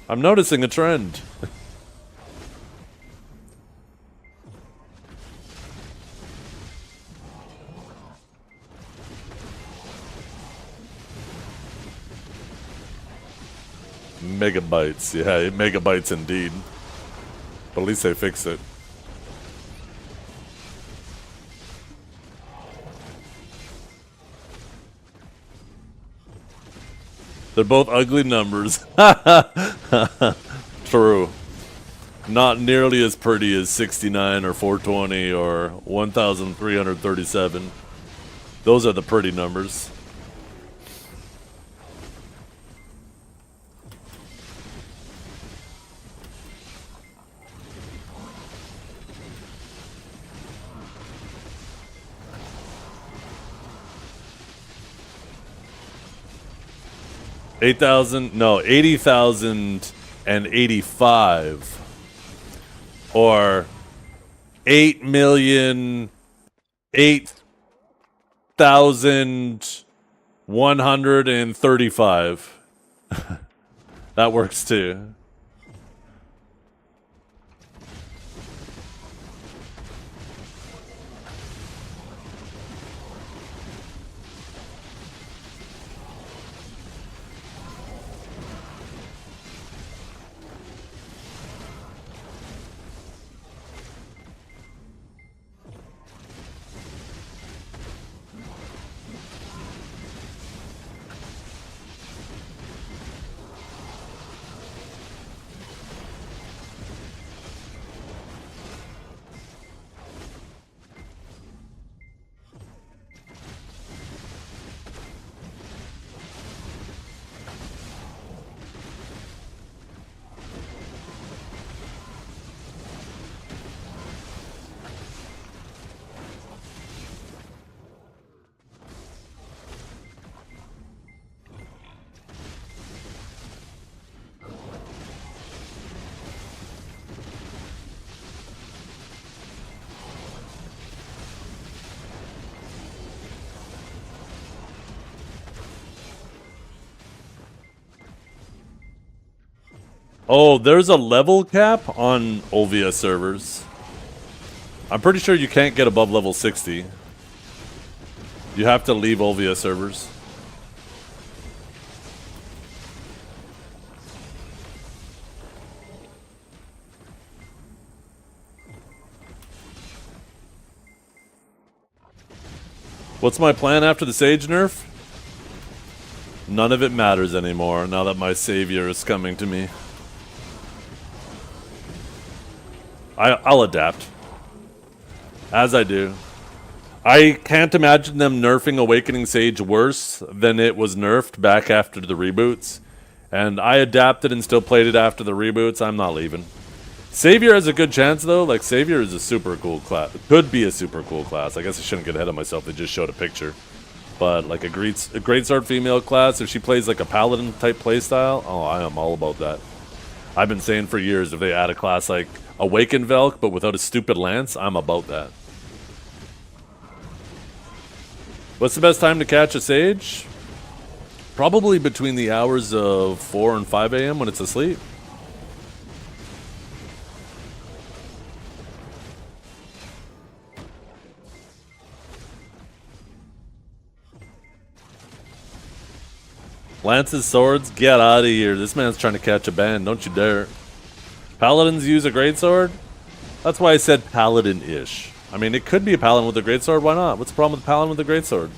I'm noticing a trend. Megabytes. Yeah, megabytes indeed. But at least they fixed it. They're both ugly numbers. True. Not nearly as pretty as 69 or 420 or 1,337. Those are the pretty numbers. No, 80,085, or 8,008,135. That works too. Oh, there's a level cap on Olvia servers. I'm pretty sure you can't get above level 60. You have to leave Olvia servers. What's my plan after the Sage nerf? None of it matters anymore now that my savior is coming to me. I'll adapt. As I do. I can't imagine them nerfing Awakening Sage worse than it was nerfed back after the reboots. And I adapted and still played it after the reboots. I'm not leaving. Savior has a good chance, though. Like, Savior is a super cool class. It could be a super cool class. I guess I shouldn't get ahead of myself. They just showed a picture. But, like, a greatsword female class, if she plays, like, a paladin-type playstyle, oh, I am all about that. I've been saying for years, if they add a class like Awakened Velk, but without a stupid lance, I'm about that. What's the best time to catch a Sage? Probably between the hours of 4 and 5 a.m. when it's asleep. Lances, swords, get out of here. This man's trying to catch a band, don't you dare. Paladins use a greatsword? That's why I said paladin-ish. I mean, it could be a paladin with a greatsword, why not? What's the problem with a paladin with a greatsword?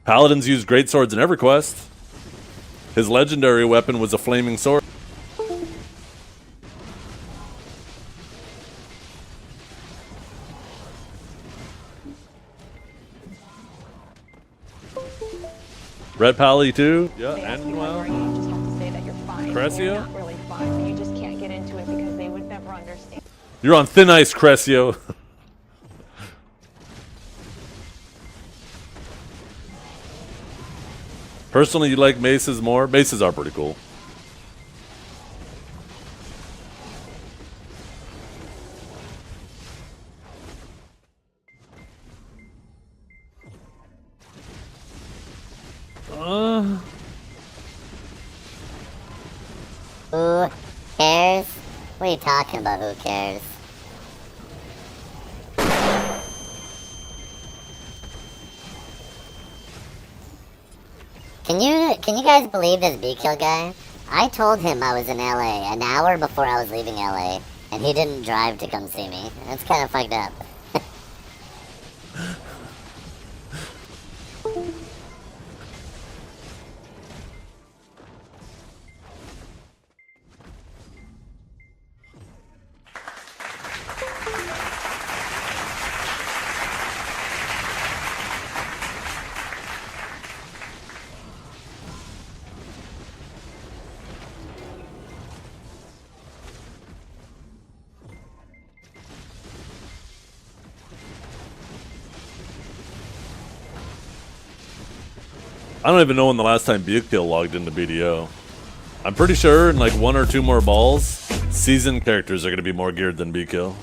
Paladins use greatswords in EverQuest. His legendary weapon was a flaming sword. Red Pally too. Yeah,
They ask
and
you how you are,
well,
you just have to say that you're fine.
Crescio?
You're not really fine. You just can't get into it because they would never understand.
you're on thin ice, Crescio. Personally, you like maces more? Maces are pretty cool.
Who cares? What are you talking about, who cares? Can you guys believe this B-Kill guy? I told him I was in LA an hour before I was leaving LA, and he didn't drive to come see me. That's kind of fucked up.
I don't even know when the last time B-Kill logged into BDO. I'm pretty sure in like 1 or 2 more balls, seasoned characters are going to be more geared than B-Kill.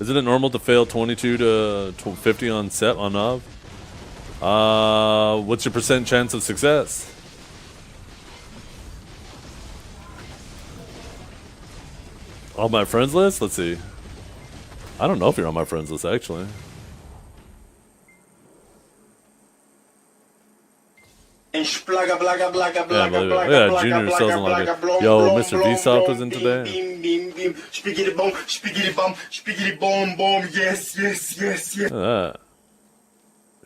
Isn't it normal to fail 22 to 50 on set on Nav? What's your % chance of success? On my friends list? Let's see. I don't know if you're on my friends list, actually. Yeah, I believe it. Yeah, Junior sells a lot of good. Yo, Mr. Vsoft was in today. Look at that.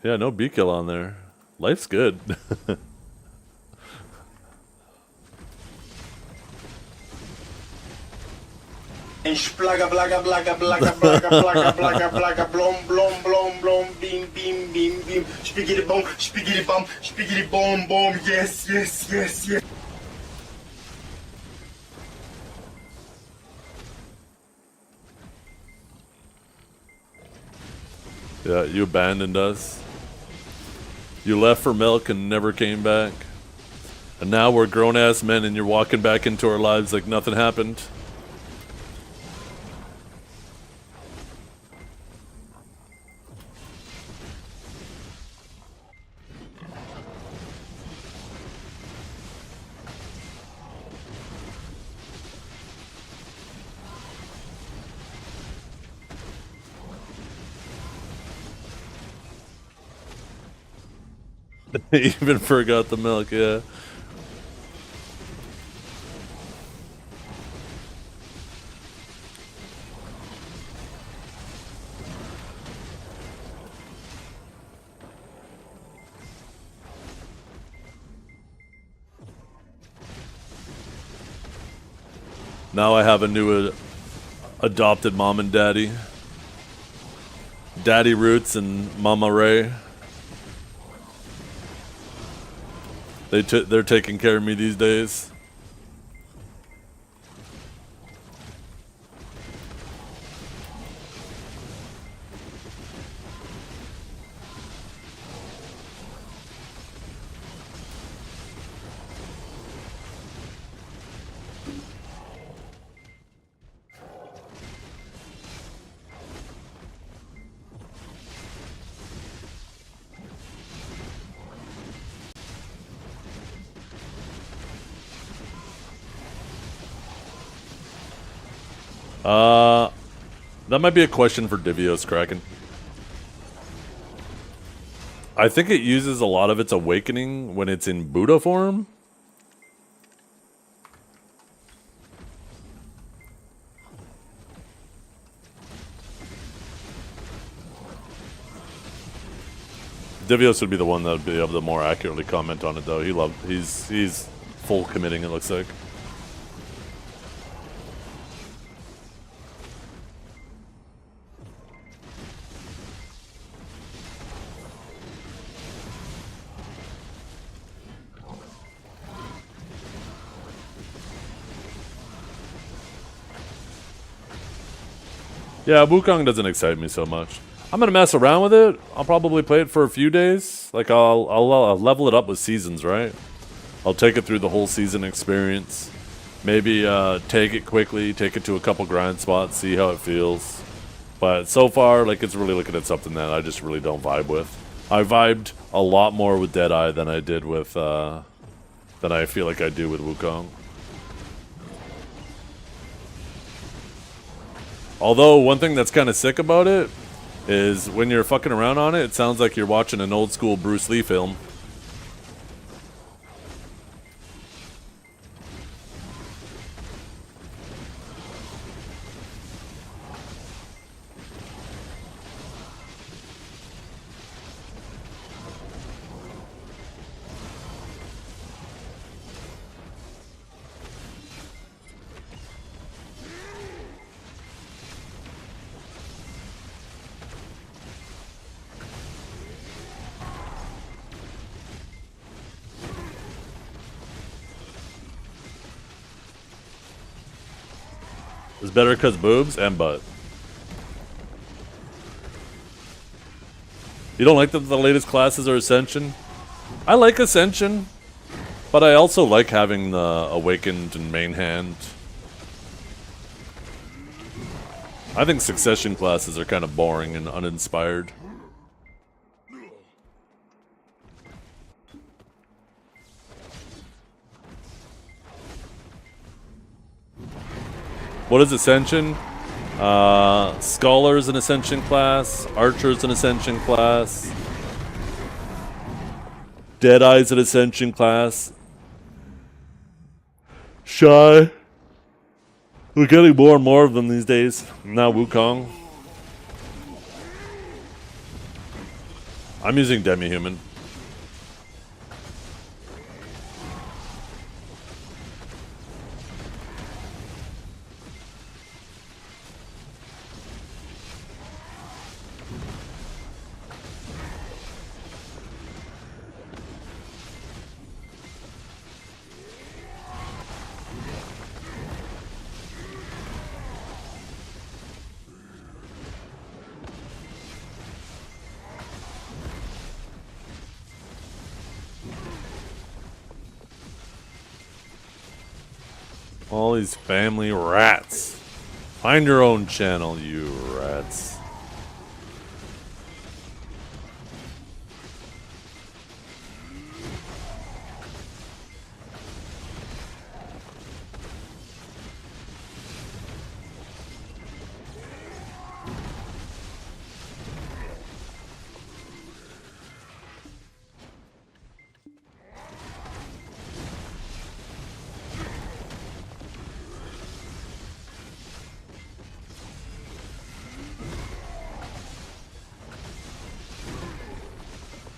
Yeah, no B-Kill on there. Life's good. Yeah, you abandoned us. You left for milk and never came back. And now we're grown-ass men and you're walking back into our lives like nothing happened. Even forgot the milk, yeah. Now I have a new adopted mom and daddy. Daddy Roots and Mama Ray. They're taking care of me these days. That might be a question for Divios Kraken. I think it uses a lot of its awakening when it's in Buddha form. Divios would be the one that would be able to more accurately comment on it, though. He's full committing, it looks like. Yeah, Wukong doesn't excite me so much. I'm gonna mess around with it. I'll probably play it for a few days. Like I'll level it up with seasons, right? I'll take it through the whole season experience. Maybe take it quickly, take it to a couple grind spots, see how it feels. But so far, like it's really looking at something that I just really don't vibe with. I vibed a lot more with Deadeye than I did with than I feel like I do with Wukong. Although, one thing that's kind of sick about it is when you're fucking around on it, it sounds like you're watching an old school Bruce Lee film. It's better because boobs and butt. You don't like that the latest classes are Ascension? I like Ascension, but I also like having the Awakened and Main Hand. I think Succession classes are kind of boring and uninspired. What is Ascension? Scholar's an Ascension class. Archer's an Ascension class. Deadeye's an Ascension class. Shy. We're getting more and more of them these days. Now Wukong. I'm using Demi-Human. All these family rats. Find your own channel, you rats.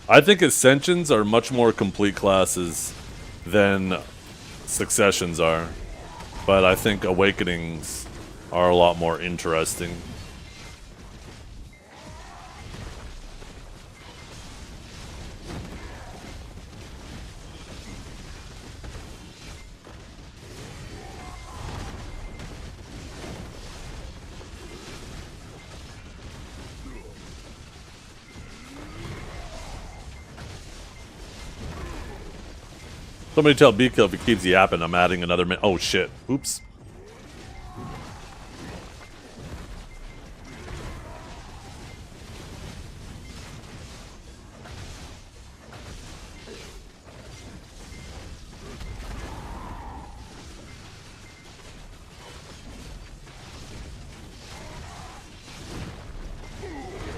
I think Ascensions are much more complete classes than Successions are. But I think Awakenings are a lot more interesting. Somebody tell B-Kill if he keeps yapping, I'm adding another minute. Oh shit. Oops.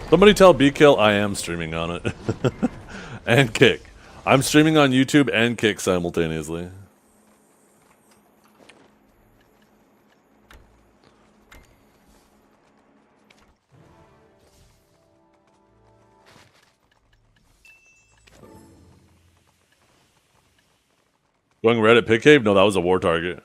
Somebody tell B-Kill I am streaming on it. And Kick. I'm streaming on YouTube and Kick simultaneously. Going red at Pit Cave? No, that was a war target.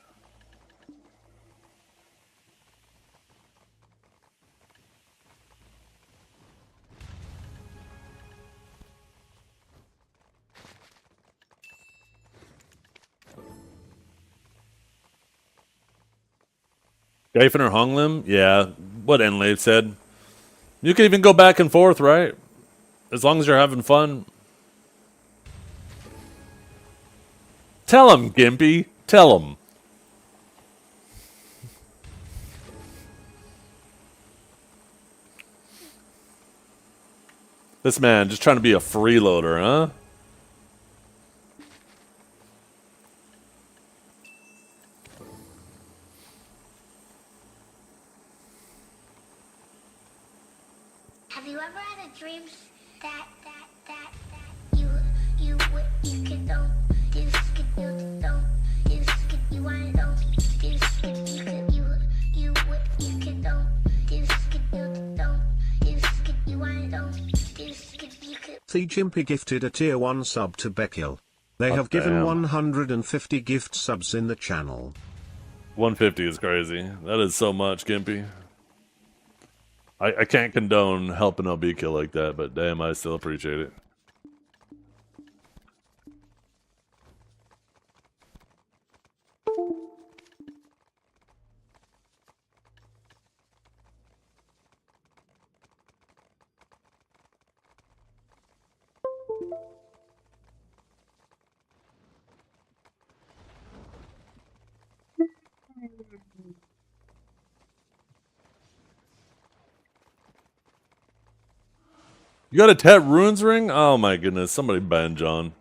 Gaifen or Honglim? Yeah, what Enlave said. You can even go back and forth, right? As long as you're having fun. Tell him, Gimpy. Tell him. This man just trying to be a freeloader, huh?
Have you ever had a dream that you could don't you could you don't you could you want don't you could you could you could don't you could you don't you could you want don't you could.
The Jimpy gifted a tier 1 sub to Beckil. They have given
damn.
150 gift subs in the channel.
150 is crazy. That is so much, Gimpy. I can't condone helping LB kill like that, but damn, I still appreciate it. You got a Tet Runes ring? Oh my goodness, somebody ban John.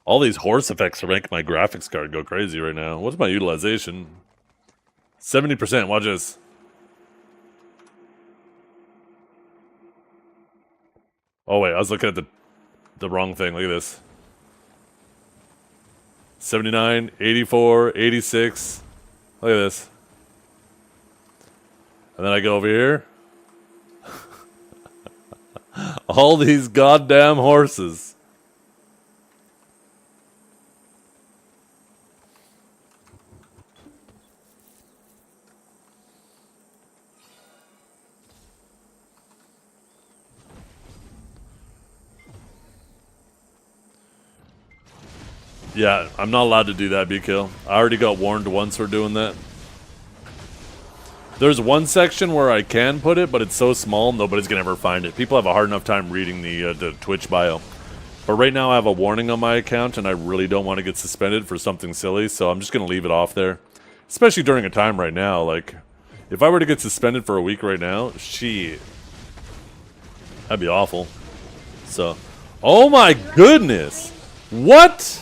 All these horse effects are making my graphics card go crazy right now. What's my utilization? 70%, watch this. Oh wait, I was looking at the wrong thing. Look at this. 79, 84, 86. Look at this. And then I go over here. All these goddamn horses. Yeah, I'm not allowed to do that, B-Kill. I already got warned once for doing that. There's one section where I can put it, but it's so small, nobody's going to ever find it. People have a hard enough time reading the Twitch bio. But right now I have a warning on my account, and I really don't want to get suspended for something silly, so I'm just going to leave it off there. Especially during a time right now. Like, if I were to get suspended for a week right now, shit. That'd be awful. So, oh my goodness! What?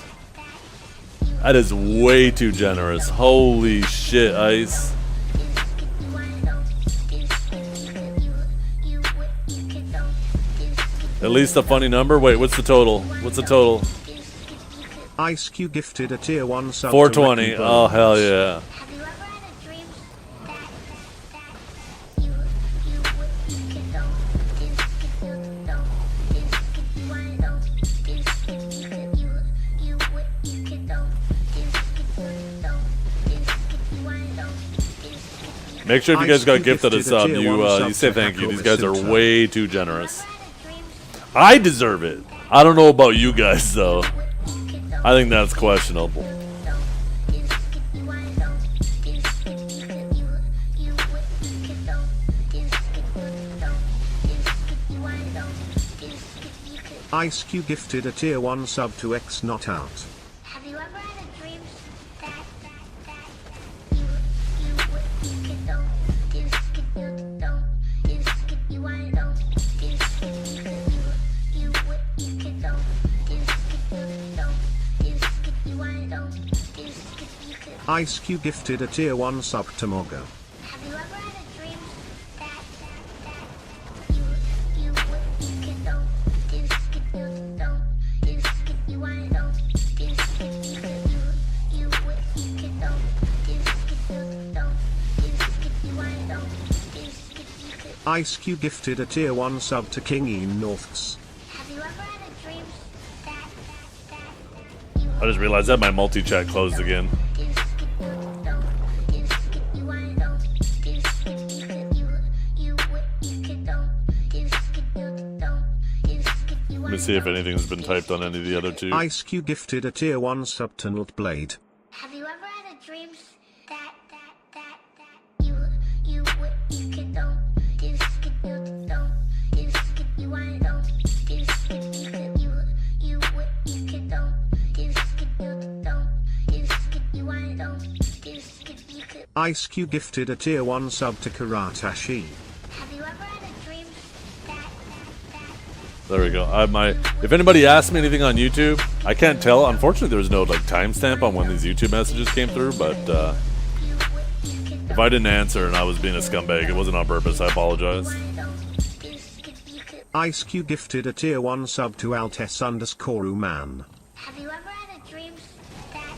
That is way too generous. Holy shit, Ice. At least a funny number? Wait, what's the total? What's the total?
Ice Q gifted a tier 1 sub
420. Oh, hell yeah. Make sure if you guys got gifted a sub, you say thank you. These guys are way too generous. I deserve it. I don't know about you guys, though. I think that's questionable.
Ice Q gifted a tier 1 sub to X Not Out.
Have you ever had a dream that
Ice Q gifted a tier 1 sub to Mogo.
Have you ever had a dream
Ice Q gifted a tier 1 sub to King Ian Norths.
Have you ever had a dream that
I just realized that my multi-chat closed again. Let me see if anything's been typed on any of the other two.
Ice Q gifted a tier 1 sub to Nut Blade.
Have you ever had a dream that you could don't you want don't you could don't you want don't you could.
Ice Q gifted a tier 1 sub to Karatashi.
Have you ever had a dream that
There we go. If anybody asks me anything on YouTube, I can't tell. Unfortunately, there's no like timestamp on when these YouTube messages came through. But if I didn't answer and I was being a scumbag, it wasn't on purpose. I apologize.
Ice Q gifted a tier 1 sub to Altes_man.
have you ever had a dream that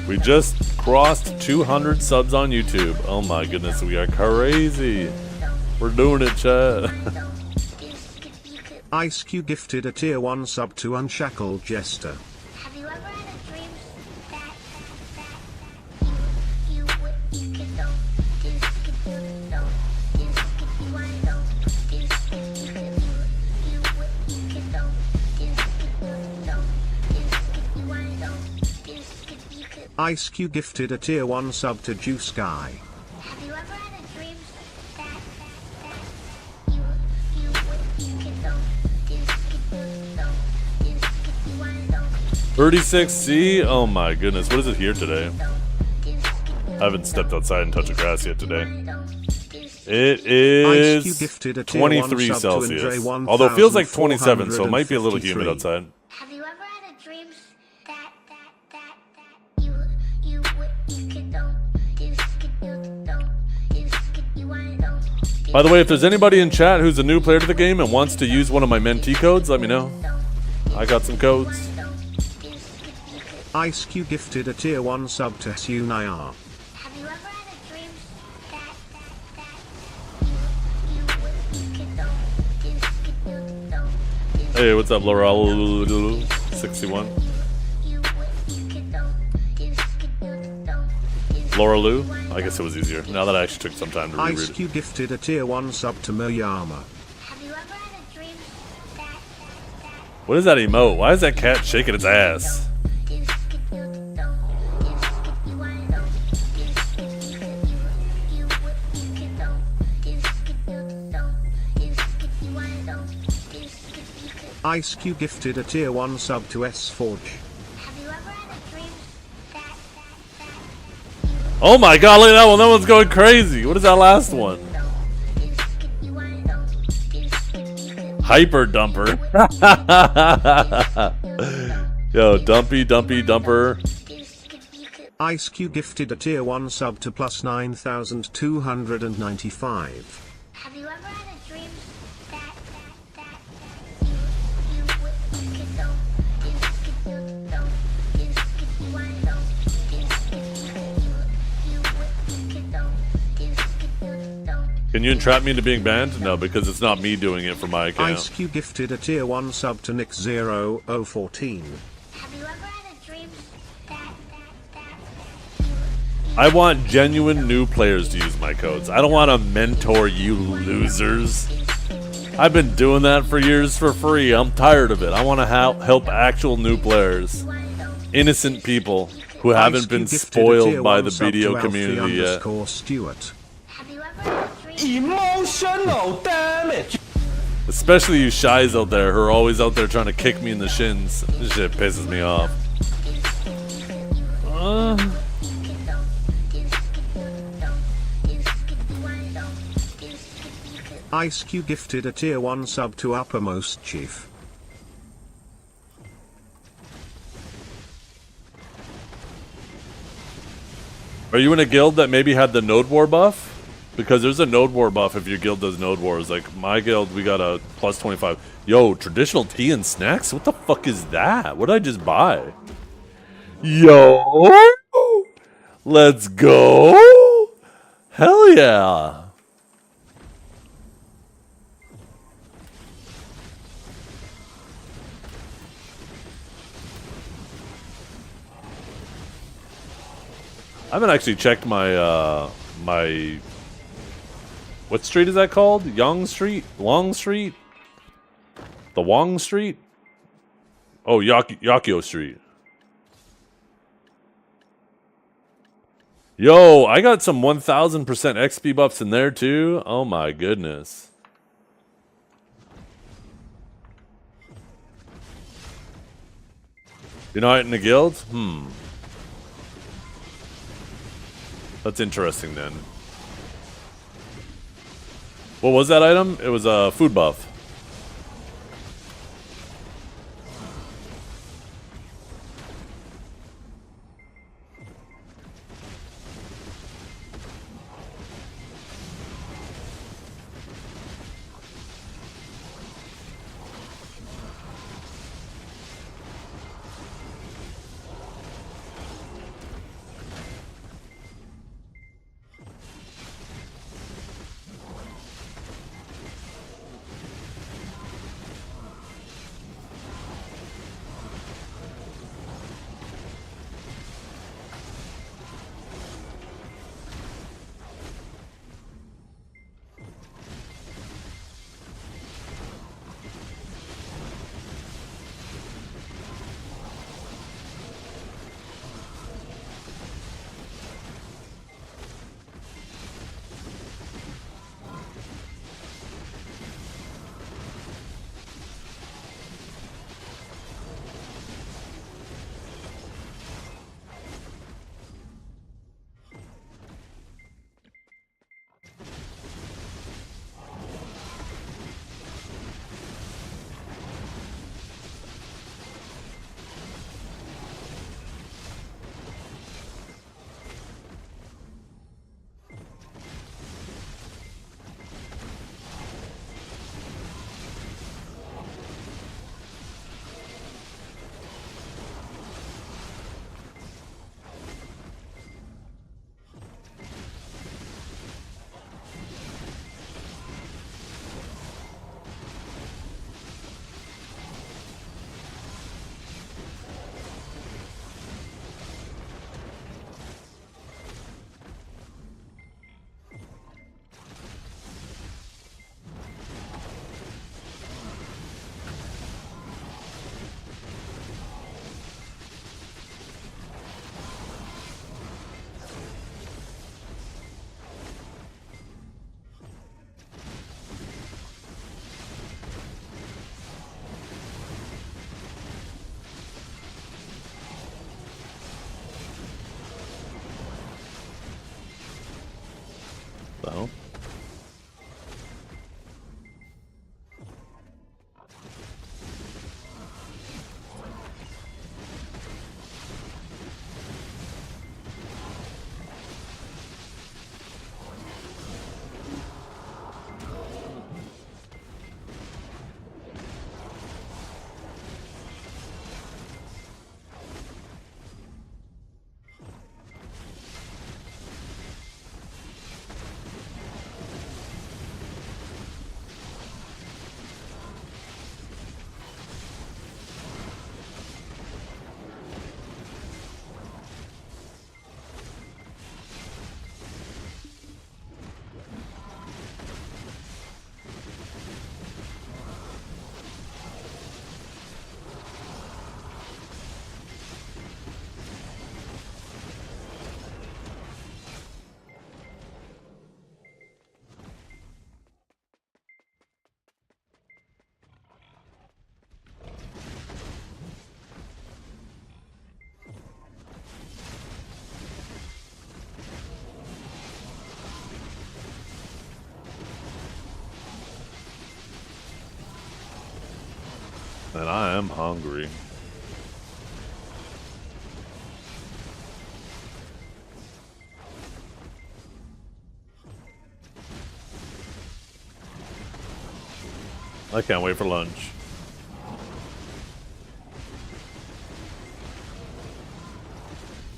We just crossed 200 subs on YouTube. Oh my goodness, we are crazy. We're doing it, chat.
Ice Q gifted a tier 1 sub to Unshackled Jester.
have you ever had a dream that
Ice Q gifted a tier 1 sub to Juice Guy.
have you ever had a dream that
36C? Oh my goodness, what is it here today? I haven't stepped outside and touched the grass yet today. It is 23 Celsius. Although it feels like 27, so it might be a little humid outside.
have you ever had a dream that
By the way, if there's anybody in chat who's a new player to the game and wants to use one of my mentee codes, let me know. I got some codes.
Ice Q gifted a tier 1 sub to Sunayar.
have you ever had a dream
Hey, what's up, Laura? 61. Laura Lou? I guess it was easier. Now that I actually took some time to reread
Ice
it.
Q gifted a tier 1 sub to Moyama.
have you ever had a dream that
What is that emote? Why is that cat shaking its ass?
Ice Q gifted a tier 1 sub to S Forge.
have you ever had a dream that
Oh my god, look at that one. That one's going crazy. What is that last one? Hyper Dumper. Yo, Dumpy, Dumper.
Ice Q gifted a tier 1 sub to plus 9,295.
have you ever had a dream that
Can you entrap me into being banned? No, because it's not me doing it for my account.
Ice Q gifted a tier 1 sub to Nick0014.
have you ever had a dream that
I want genuine new players to use my codes. I don't want to mentor you losers. I've been doing that for years for free. I'm tired of it. I want to help actual new players. Innocent people who haven't been spoiled by the video community yet.
Stewart.
have you ever had a dream
Emotional damage.
Especially you shies out there who are always out there trying to kick me in the shins. This shit pisses me off.
Ice Q gifted a tier 1 sub to Uppermost Chief.
Are you in a guild that maybe had the Node War buff? Because there's a Node War buff if your guild does Node Wars. Like, my guild, we got a plus 25. Yo, traditional tea and snacks? What the fuck is that? What did I just buy? Yo! Let's go. Hell yeah. I haven't actually checked my my what street is that called? Young Street? Long Street? The Wong Street? Oh, Yakio Street. Yo, I got some 1000% XP buffs in there too. Oh my goodness. You're not in the guild? That's interesting then. What was that item? It was a food buff. So. And I am hungry. I can't wait for lunch.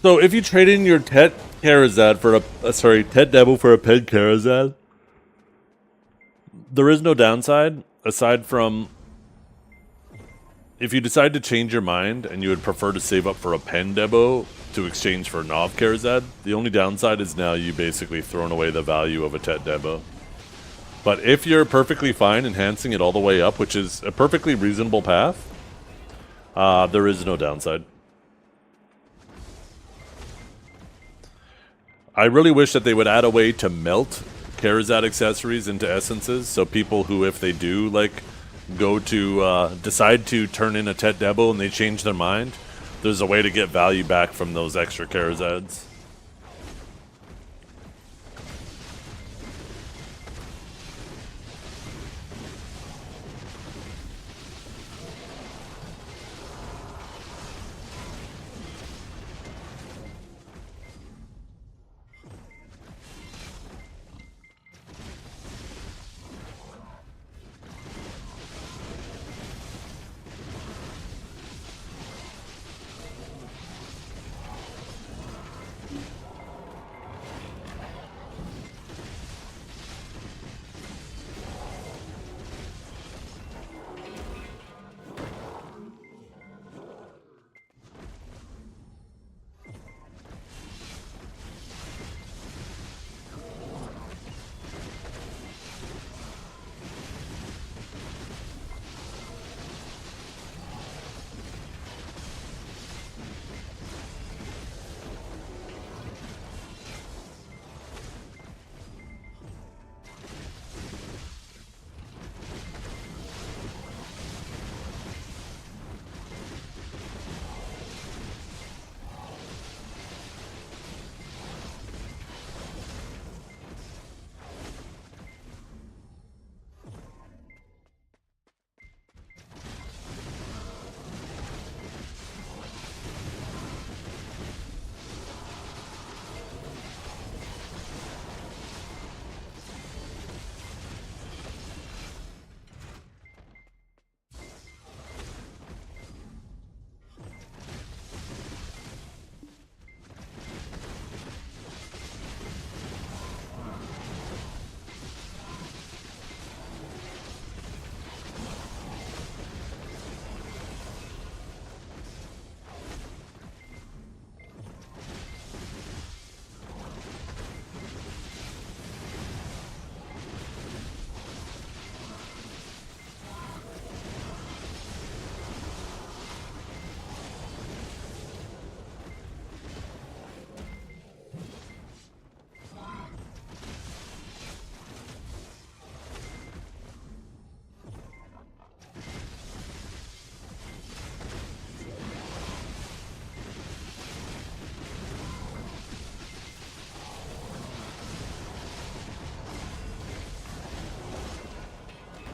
So if you trade in your Karazad for Tet Demo for a Pen Karazad. There is no downside aside from if you decide to change your mind and you would prefer to save up for a pen demo to exchange for Nov Karazad, the only downside is now you basically thrown away the value of a Tet demo. But if you're perfectly fine enhancing it all the way up, which is a perfectly reasonable path, there is no downside. I really wish that they would add a way to melt Karazad accessories into essences, so people who, if they do, like, go to, decide to turn in a Tet Debo and they change their mind, there's a way to get value back from those extra Karazads.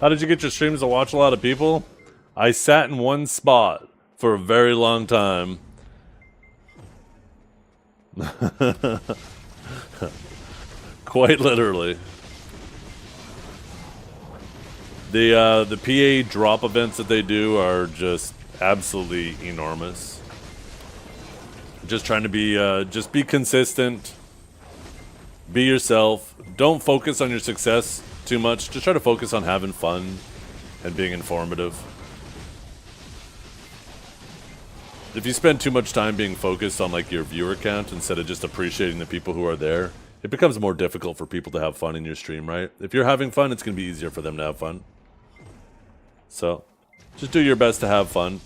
How did you get your streams to watch a lot of people? I sat in one spot for a very long time. Quite literally. The PA drop events that they do are just absolutely enormous. Just trying to be, just be consistent. Be yourself. Don't focus on your success too much. Just try to focus on having fun and being informative. If you spend too much time being focused on like your viewer count instead of just appreciating the people who are there, it becomes more difficult for people to have fun in your stream, right? If you're having fun, it's going to be easier for them to have fun. So, just do your best to have fun.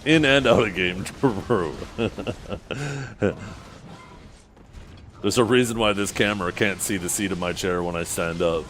In and out of game, true. There's a reason why this camera can't see the seat of my chair when I stand up.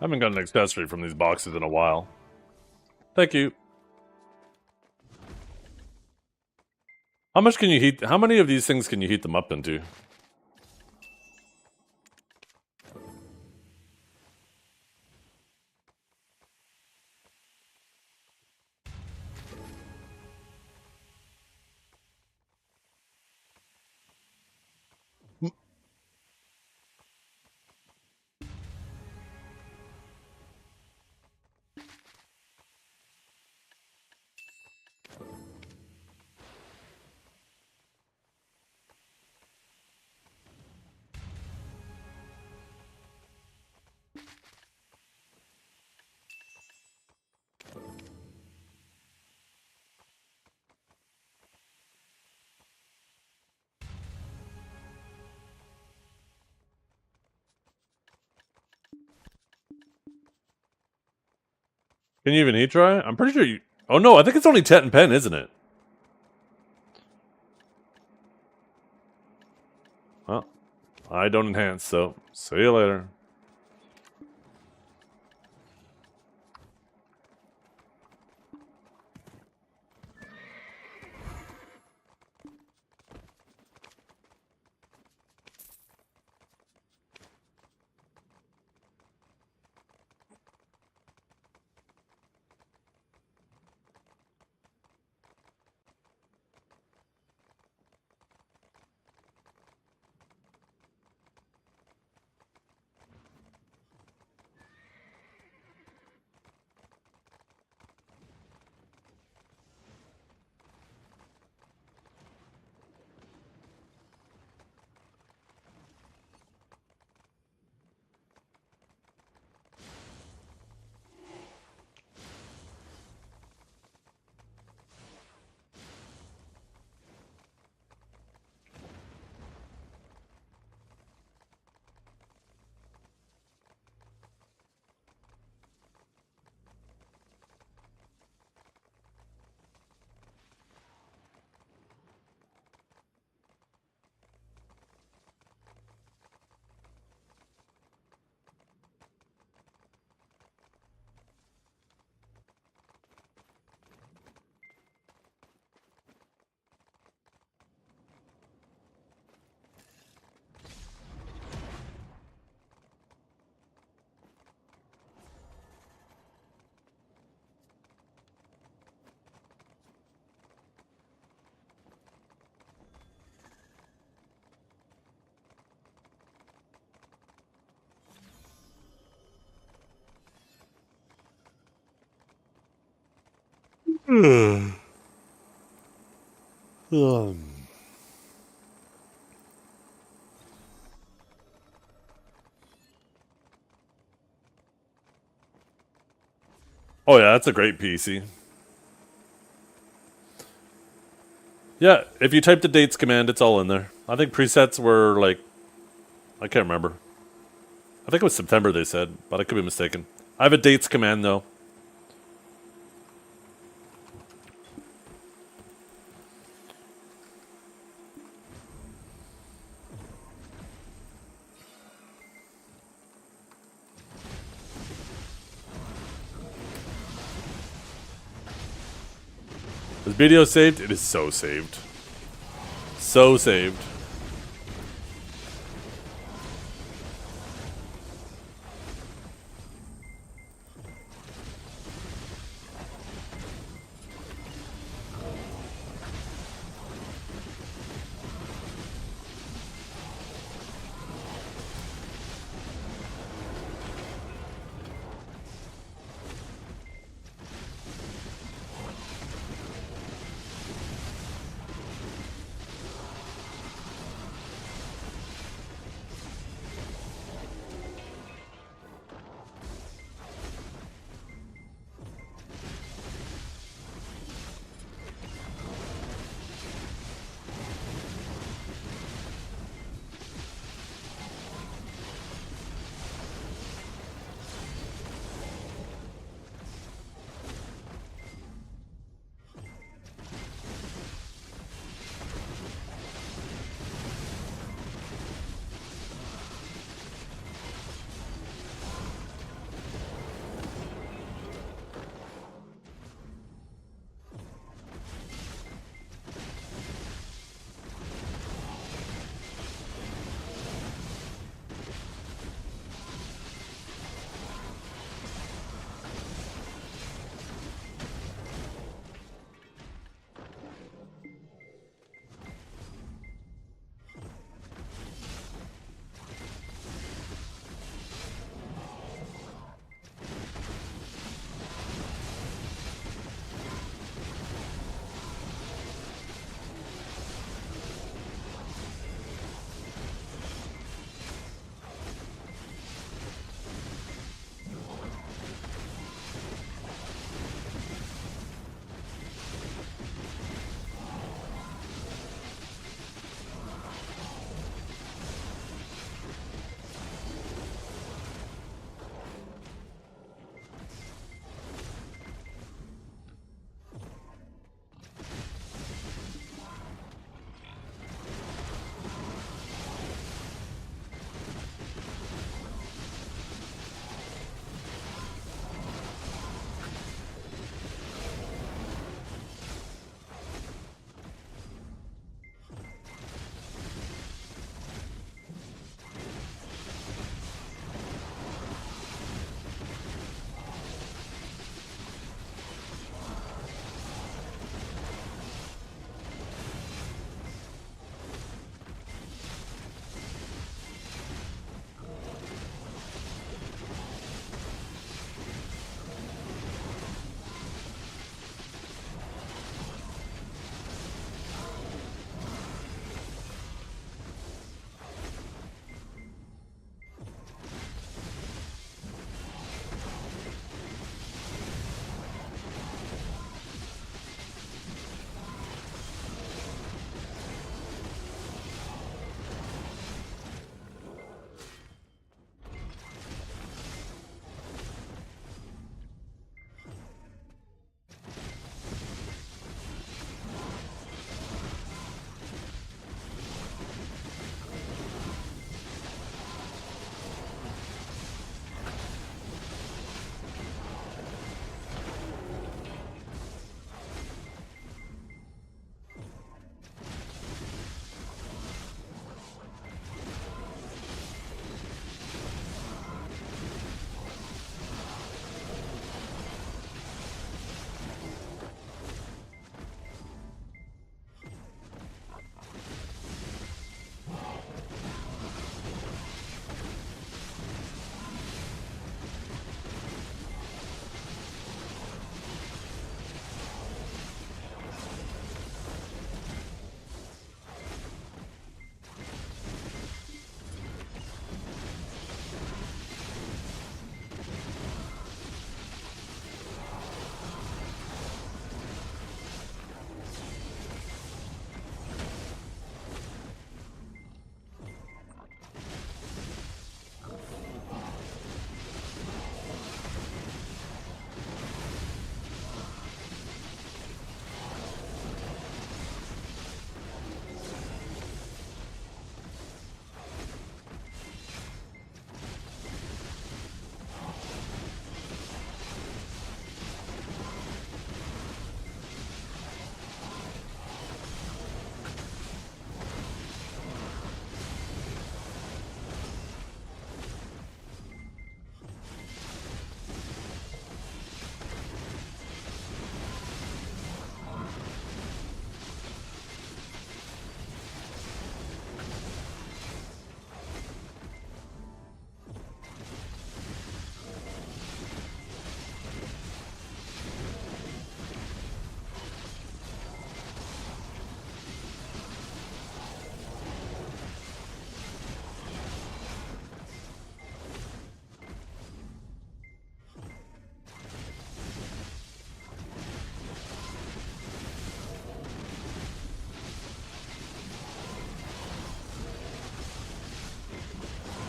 haven't got an accessory from these boxes in a while. Thank you. How much can you heat? How many of these things can you heat them up into? Can you even heat dry? I'm pretty sure you... Oh no, I think it's only Tet and Pen, isn't it? Well, I don't enhance, so see you later. Oh yeah, that's a great PC. Yeah, if you type the dates command, it's all in there. I think presets were like... I can't remember. I think it was September they said, but I could be mistaken. I have a dates command though. Is video saved? It is so saved. So saved.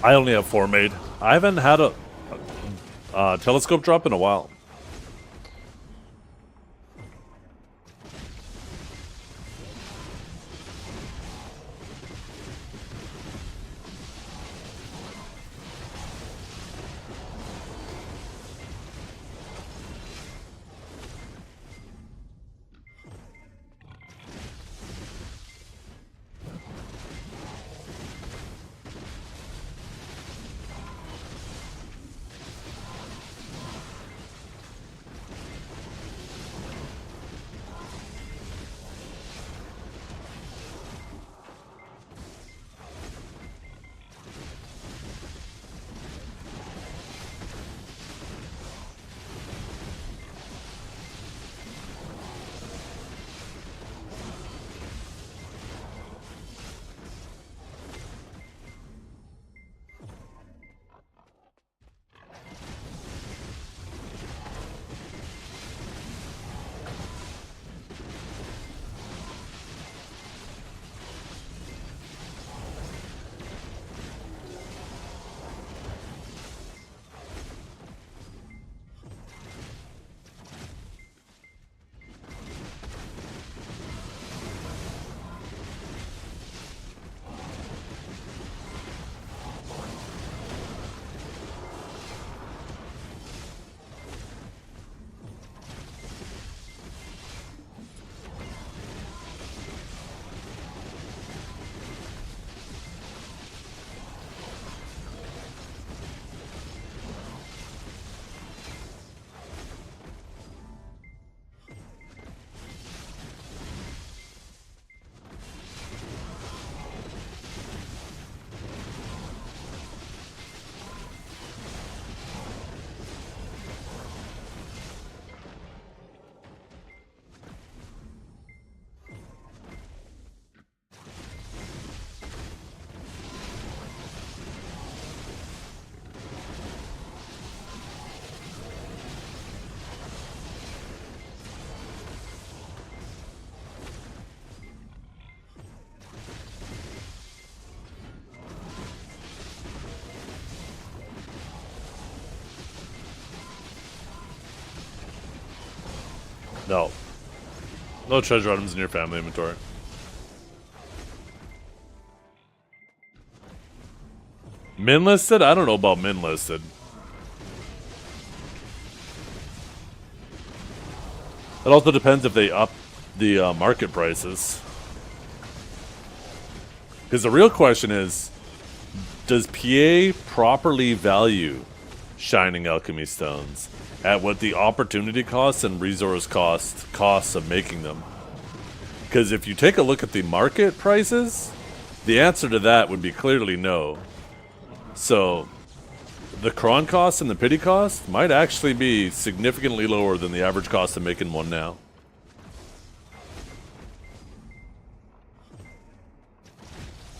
I only have 4 made. I haven't had a telescope drop in a while. No. No treasure items in your family inventory. Min listed? I don't know about min listed. It also depends if they up the market prices. Because the real question is, does PA properly value shining alchemy stones at what the opportunity costs and resource costs of making them? Because if you take a look at the market prices, the answer to that would be clearly no. So the cron cost and the pity cost might actually be significantly lower than the average cost of making one now.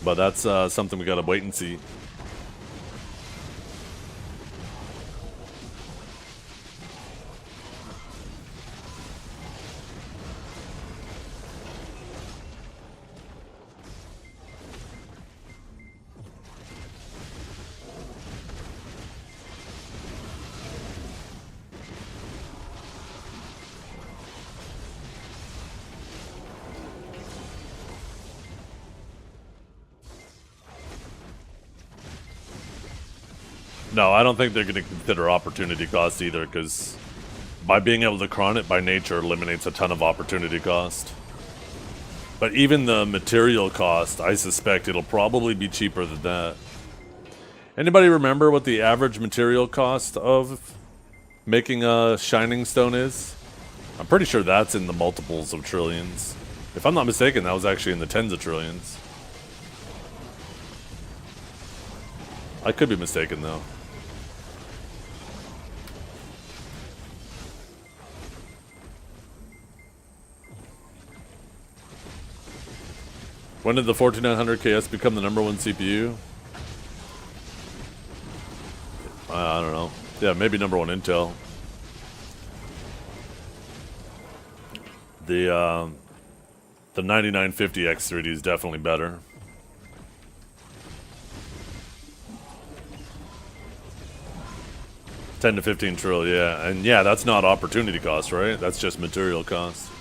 But that's something we gotta wait and see. No, I don't think they're going to consider opportunity cost either, because by being able to cron it by nature eliminates a ton of opportunity cost. But even the material cost, I suspect it'll probably be cheaper than that. Anybody remember what the average material cost of making a shining stone is? I'm pretty sure that's in the multiples of trillions. If I'm not mistaken, that was actually in the tens of trillions. I could be mistaken though. When did the 4900 KS become the #1 CPU? I don't know. Yeah, maybe #1 Intel. The 9950 X3D is definitely better. 10 to 15 trill, yeah. And yeah, that's not opportunity cost, right? That's just material cost.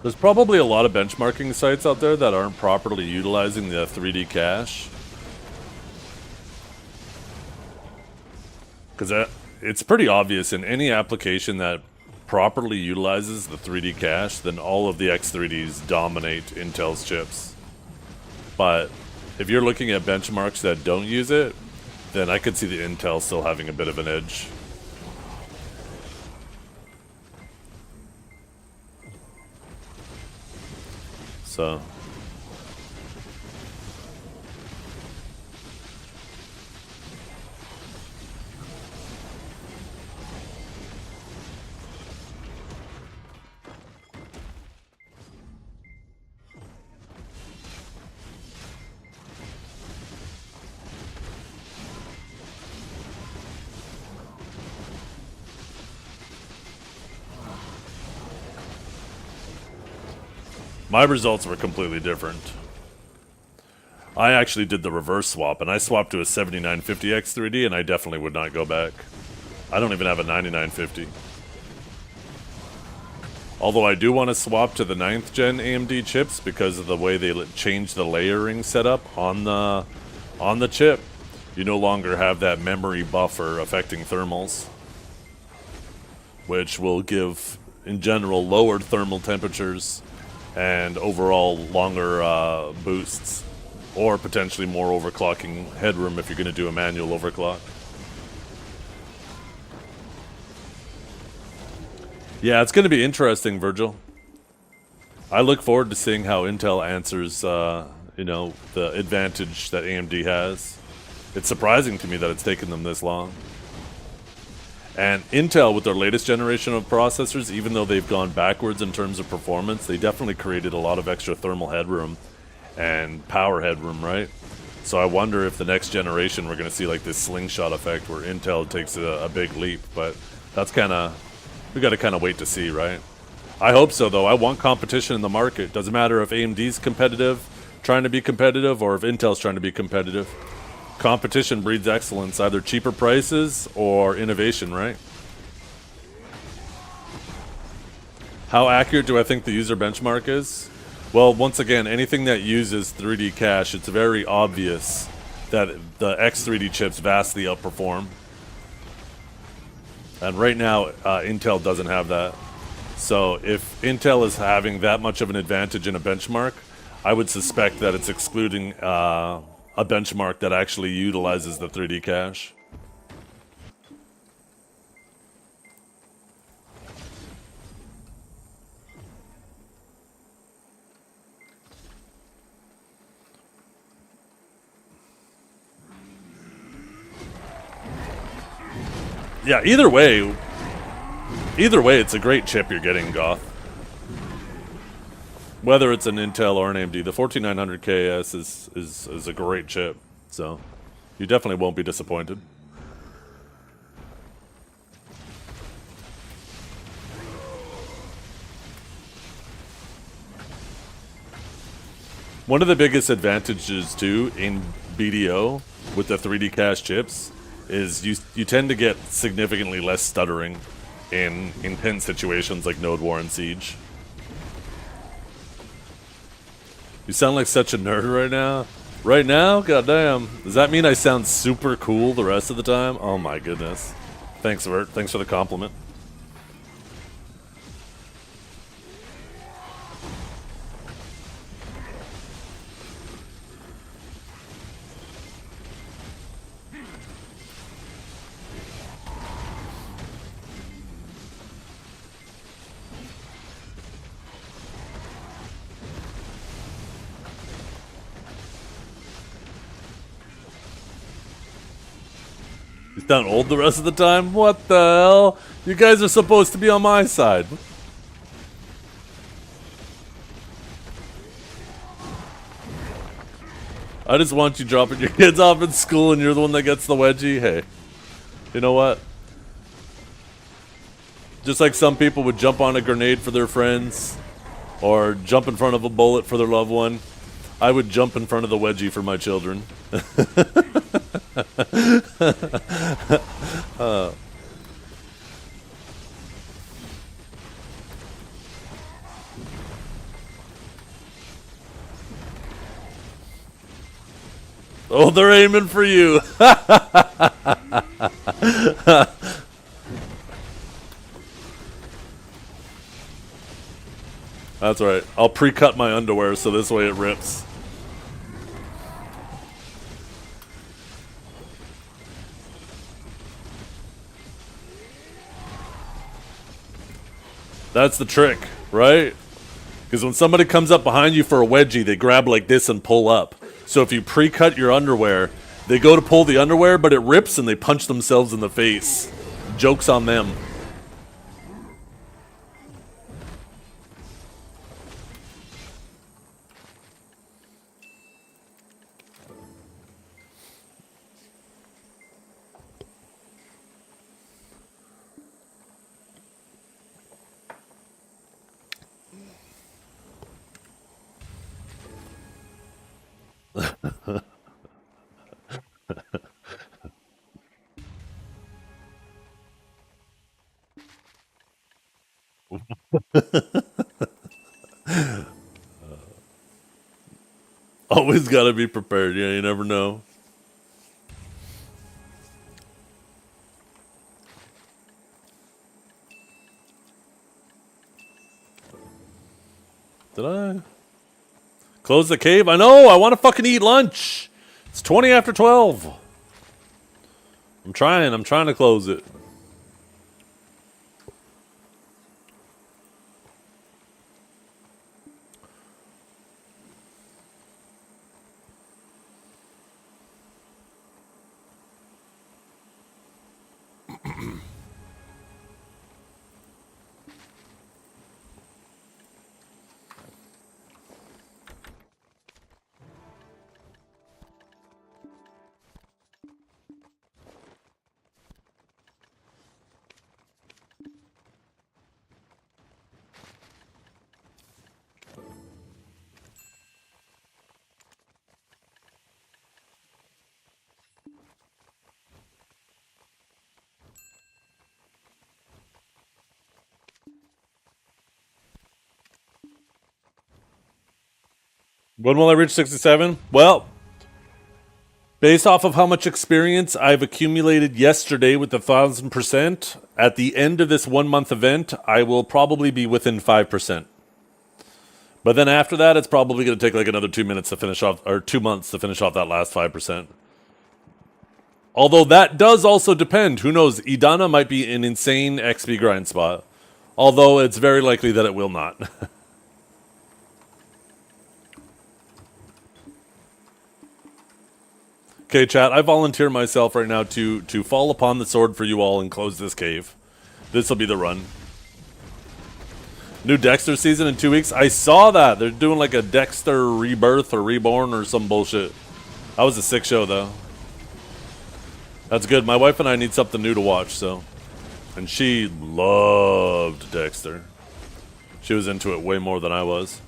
There's probably a lot of benchmarking sites out there that aren't properly utilizing the 3D cache. Because it's pretty obvious in any application that properly utilizes the 3D cache, then all of the X3Ds dominate Intel's chips. But if you're looking at benchmarks that don't use it, then I could see the Intel still having a bit of an edge. So my results were completely different. I actually did the reverse swap, and I swapped to a 7950 X3D, and I definitely would not go back. I don't even have a 9950. Although I do want to swap to the 9th gen AMD chips because of the way they changed the layering setup on the chip. You no longer have that memory buffer affecting thermals, which will give, in general, lowered thermal temperatures and overall longer boosts, or potentially more overclocking headroom if you're going to do a manual overclock. Yeah, it's going to be interesting, Virgil. I look forward to seeing how Intel answers, you know, the advantage that AMD has. It's surprising to me that it's taken them this long. And Intel, with their latest generation of processors, even though they've gone backwards in terms of performance, they definitely created a lot of extra thermal headroom and power headroom, right? So I wonder if the next generation we're going to see like this slingshot effect where Intel takes a big leap. But that's kind of, we got to kind of wait to see, right? I hope so, though. I want competition in the market. Doesn't matter if AMD's competitive, trying to be competitive, or if Intel's trying to be competitive. Competition breeds excellence, either cheaper prices or innovation, right? How accurate do I think the user benchmark is? Well, once again, anything that uses 3D cache, it's very obvious that the X3D chips vastly outperform. And right now, Intel doesn't have that. So if Intel is having that much of an advantage in a benchmark, I would suspect that it's excluding a benchmark that actually utilizes the 3D cache. Yeah, either way, it's a great chip you're getting, Goth. Whether it's an Intel or an AMD, the 14900KS is a great chip, so you definitely won't be disappointed. One of the biggest advantages too in BDO with the 3D cache chips is you tend to get significantly less stuttering in intense situations like Node War and Siege. You sound like such a nerd right now. Right now? Goddamn. Does that mean I sound super cool the rest of the time? Oh my goodness. Thanks, Vert. Thanks for the compliment. You sound old the rest of the time? What the hell? You guys are supposed to be on my side. I just want you dropping your kids off at school and you're the one that gets the wedgie. Hey, you know what? Just like some people would jump on a grenade for their friends or jump in front of a bullet for their loved one, I would jump in front of the wedgie for my children. Oh, they're aiming for you. That's right. I'll pre-cut my underwear so this way it rips. That's the trick, right? Because when somebody comes up behind you for a wedgie, they grab like this and pull up. So if you pre-cut your underwear, they go to pull the underwear, but it rips and they punch themselves in the face. Joke's on them. Always gotta be prepared. Yeah, you never know. Did I close the cave? I know. I want to fucking eat lunch. It's 20 after 12. I'm trying to close it. When will I reach 67? Well, based off of how much experience I've accumulated yesterday with the 1000%, at the end of this 1 month event, I will probably be within 5%. But then after that, it's probably going to take like another 2 minutes to finish off, or 2 months to finish off that last 5%. Although that does also depend. Who knows? Idana might be an insane XP grind spot. Although it's very likely that it will not. Okay, chat, I volunteer myself right now to fall upon the sword for you all and close this cave. This will be the run. New Dexter season in 2 weeks? I saw that! They're doing like a Dexter Rebirth or Reborn or some bullshit. That was a sick show, though. That's good. My wife and I need something new to watch, so. And she loved Dexter. She was into it way more than I was.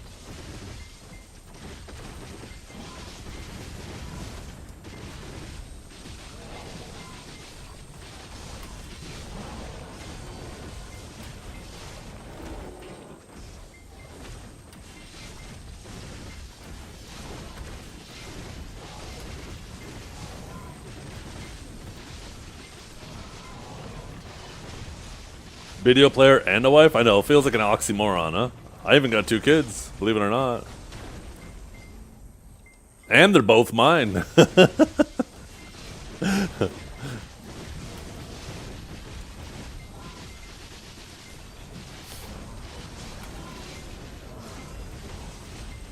Video player and a wife? I know, feels like an oxymoron, huh? I even got 2 kids, believe it or not. And they're both mine.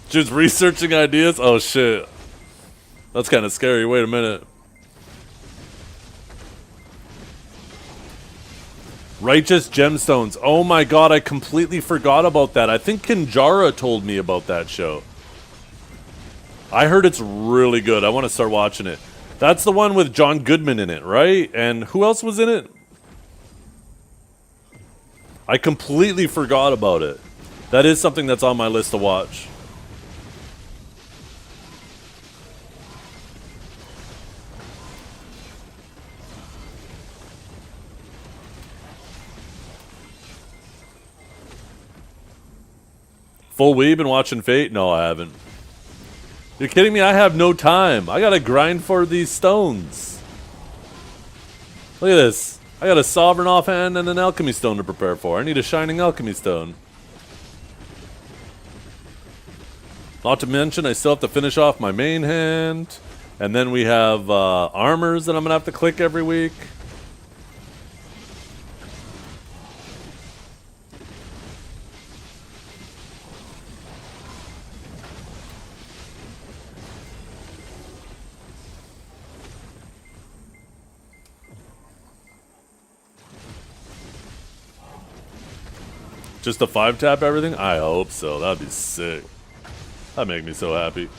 Just researching ideas? Oh shit. That's kind of scary. Wait a minute. Righteous Gemstones. Oh my god, I completely forgot about that. I think Kinjara told me about that show. I heard it's really good. I want to start watching it. That's the one with John Goodman in it, right? And who else was in it? I completely forgot about it. That is something that's on my list to watch. Full weeb and watching Fate? No, I haven't. You're kidding me? I have no time. I gotta grind for these stones. Look at this. I got a Sovereign offhand and an Alchemy stone to prepare for. I need a Shining Alchemy stone. Not to mention, I still have to finish off my main hand. And then we have armors that I'm gonna have to click every week. Just to 5-tap everything? I hope so. That'd be sick. That'd make me so happy.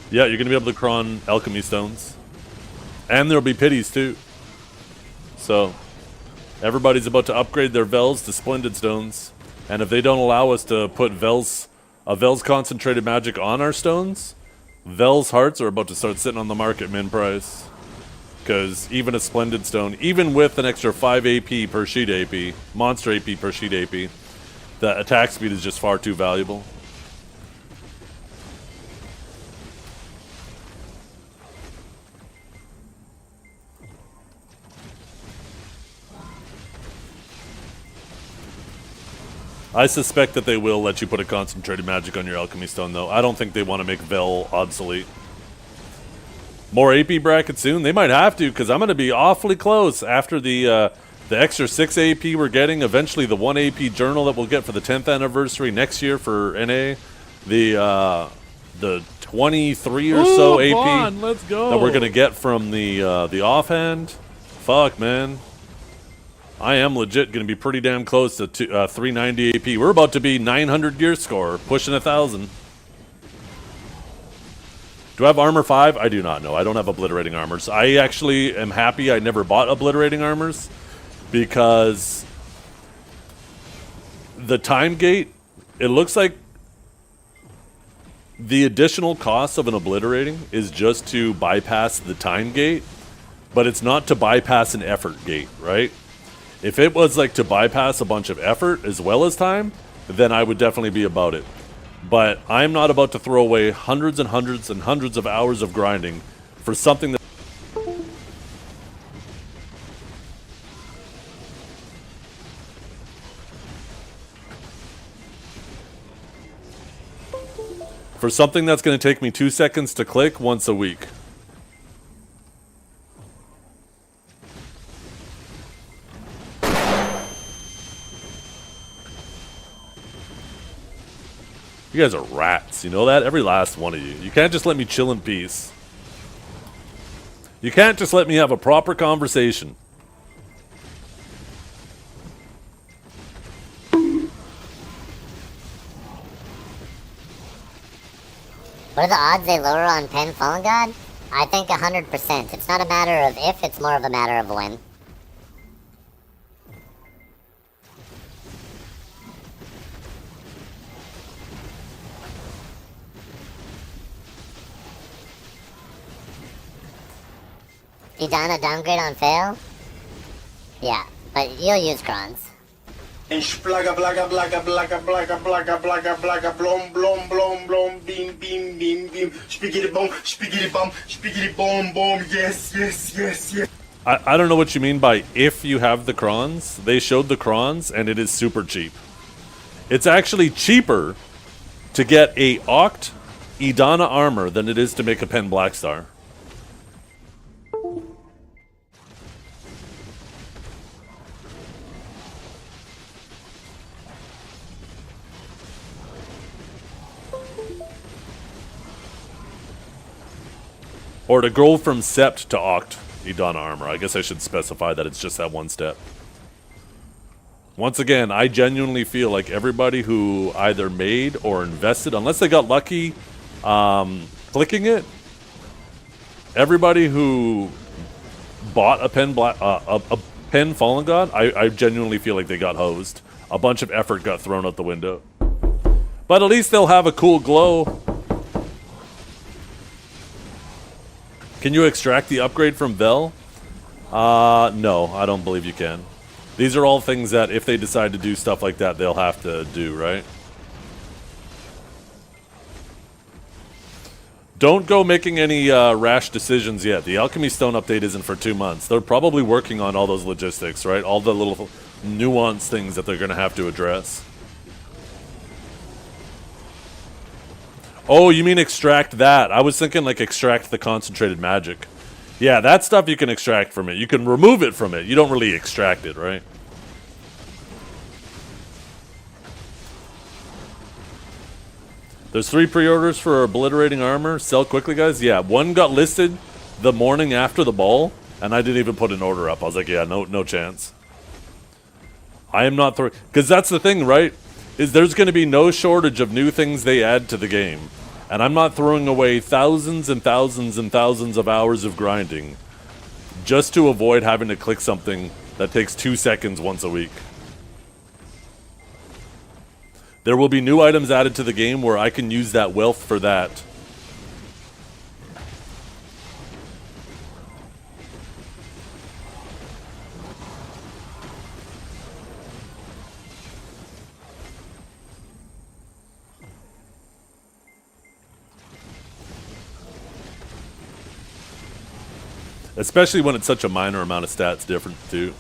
Yeah, you're gonna be able to cron Alchemy stones. And there'll be pities too. So, everybody's about to upgrade their Vels to Splendid stones. And if they don't allow us to put a Vel's concentrated magic on our stones, Vel's hearts are about to start sitting on the market min price. Because even a Splendid stone, even with an extra 5 AP per sheet AP, monster AP per sheet AP, the attack speed is just far too valuable. I suspect that they will let you put a concentrated magic on your Alchemy Stone, though. I don't think they want to make Vel obsolete. More AP bracket soon? They might have to, because I'm going to be awfully close after the extra 6 AP we're getting. Eventually, the 1 AP journal that we'll get for the 10th anniversary next year for NA. The 23 or so AP Bond, let's go. That we're going to get from the offhand. Fuck, man. I am legit going to be pretty damn close to 390 AP. We're about to be 900 gear score, pushing 1,000. Do I have armor 5? I do not know. I don't have obliterating armors. I actually am happy I never bought obliterating armors because the time gate, it looks like the additional cost of an obliterating is just to bypass the time gate, but it's not to bypass an effort gate, right? If it was like to bypass a bunch of effort as well as time, then I would definitely be about it. But I'm not about to throw away hundreds and hundreds and hundreds of hours of grinding for something that... For something that's going to take me 2 seconds to click once a week. You guys are rats, you know that? Every last one of you. You can't just let me chill in peace. You can't just let me have a proper conversation.
What are the odds they lower on Pen Fallen God? I think 100%. It's not a matter of if, it's more of a matter of when. You done a downgrade on fail? Yeah, but you'll use crons.
And splaga blaga blaga blaga blaga blaga blaga blaga blom blom blom blom beam beam beam beam spiggity bomb boom. Yes, yes, yes, yes.
I don't know what you mean by if you have the crons. They showed the crons, and it is super cheap. It's actually cheaper to get a Oct Idana armor than it is to make a Pen Blackstar. Or to go from Sept to Oct Idana armor. I guess I should specify that it's just that one step. Once again, I genuinely feel like everybody who either made or invested, unless they got lucky clicking it, everybody who bought a pen Fallen God, I genuinely feel like they got hosed. A bunch of effort got thrown out the window. But at least they'll have a cool glow. Can you extract the upgrade from Vel? No, I don't believe you can. These are all things that if they decide to do stuff like that, they'll have to do, right? Don't go making any rash decisions yet. The Alchemy Stone update isn't for 2 months. They're probably working on all those logistics, right? All the little nuanced things that they're going to have to address. Oh, you mean extract that? I was thinking like extract the concentrated magic. Yeah, that stuff you can extract from it. You can remove it from it. You don't really extract it, right? There's 3 pre-orders for Obliterating Armor. Sell quickly, guys. Yeah, one got listed the morning after the ball, and I didn't even put an order up. I was like, yeah, no chance. I am not throwing... Because that's the thing, right? Is there's going to be no shortage of new things they add to the game. And I'm not throwing away thousands and thousands and thousands of hours of grinding just to avoid having to click something that takes 2 seconds once a week. There will be new items added to the game where I can use that wealth for that. Especially when it's such a minor amount of stats different, too.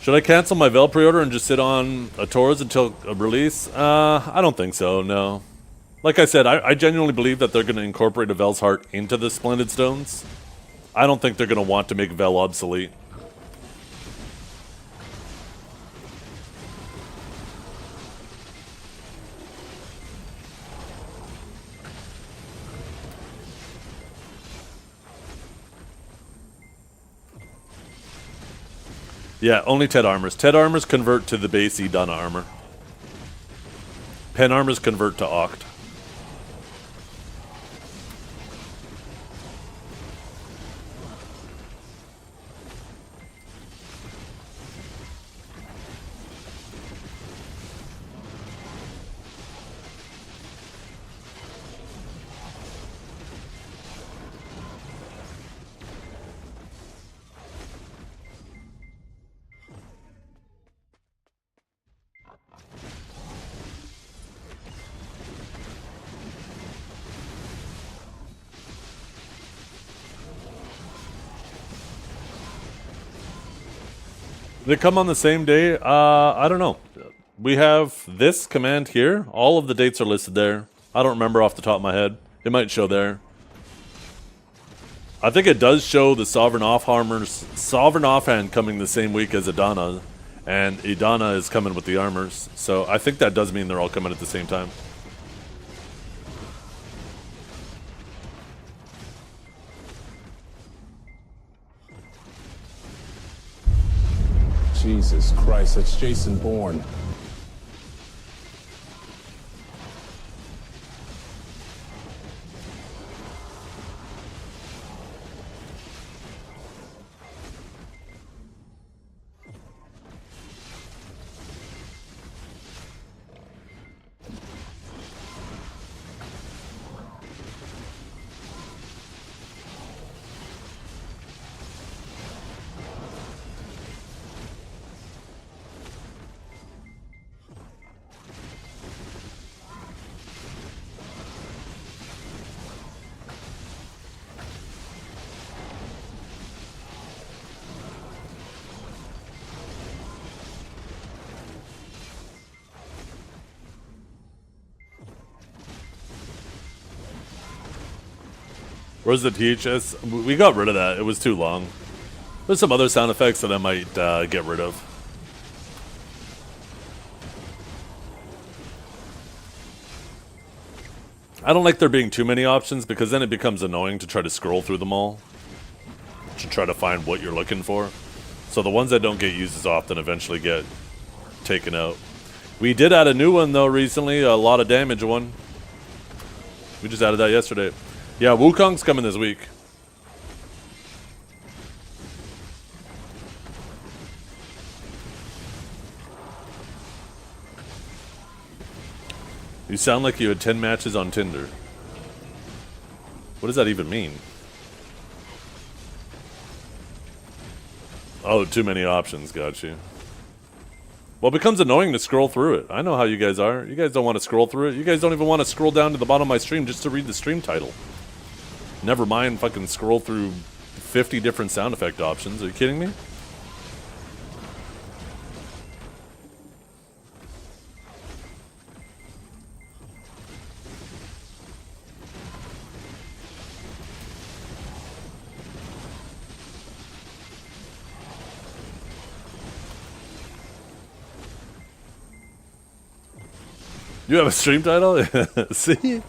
Should I cancel my Vel pre-order and just sit on a Taurus until a release? I don't think so, no. Like I said, I genuinely believe that they're going to incorporate a Vel's Heart into the Splendid Stones. I don't think they're going to want to make Vel obsolete. Yeah, only Ted armors. Ted armors convert to the base Idana armor. Pen armors convert to Oct. They come on the same day? I don't know. We have this command here. All of the dates are listed there. I don't remember off the top of my head. It might show there. I think it does show the Sovereign Offhand coming the same week as Idana. And Idana is coming with the armors. So I think that does mean they're all coming at the same time.
Jesus Christ, that's Jason Bourne.
Where's the THS? We got rid of that. It was too long. There's some other sound effects that I might get rid of. I don't like there being too many options because then it becomes annoying to try to scroll through them all to try to find what you're looking for. So the ones that don't get used as often eventually get taken out. We did add a new one though recently, a lot of damage one. We just added that yesterday. Yeah, Wukong's coming this week. You sound like you had 10 matches on Tinder. What does that even mean? Oh, too many options, got you. Well, it becomes annoying to scroll through it. I know how you guys are. You guys don't want to scroll through it. You guys don't even want to scroll down to the bottom of my stream just to read the stream title. Never mind fucking scroll through 50 different sound effect options. Are you kidding me? You have a stream title? See?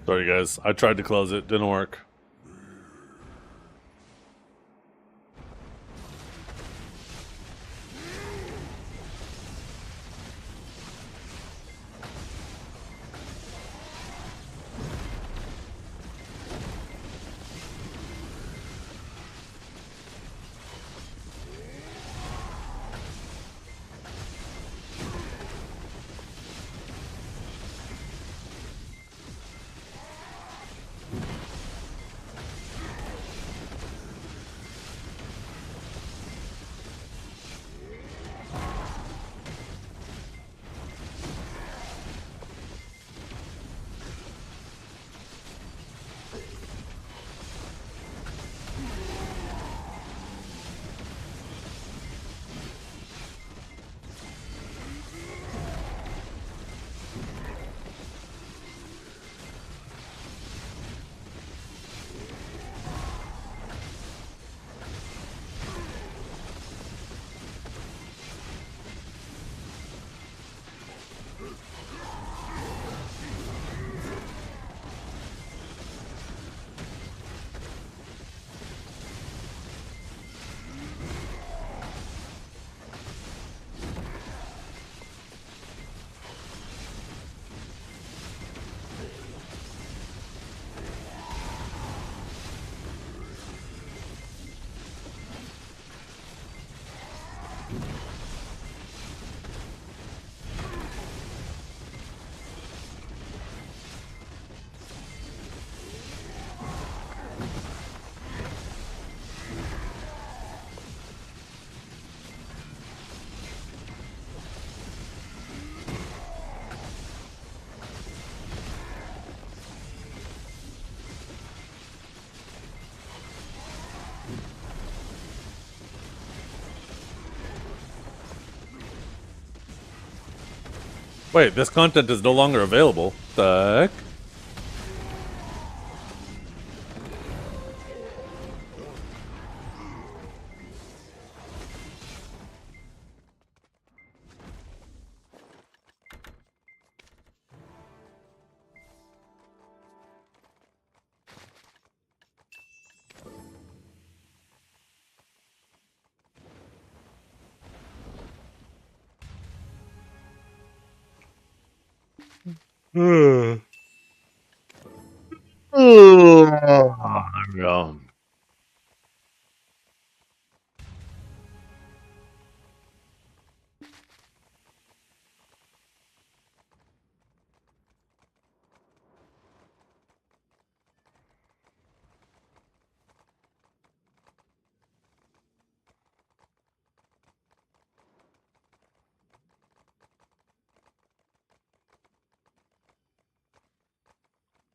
Sorry guys, I tried to close it, didn't work. Wait, this content is no longer available. The heck? Yeah.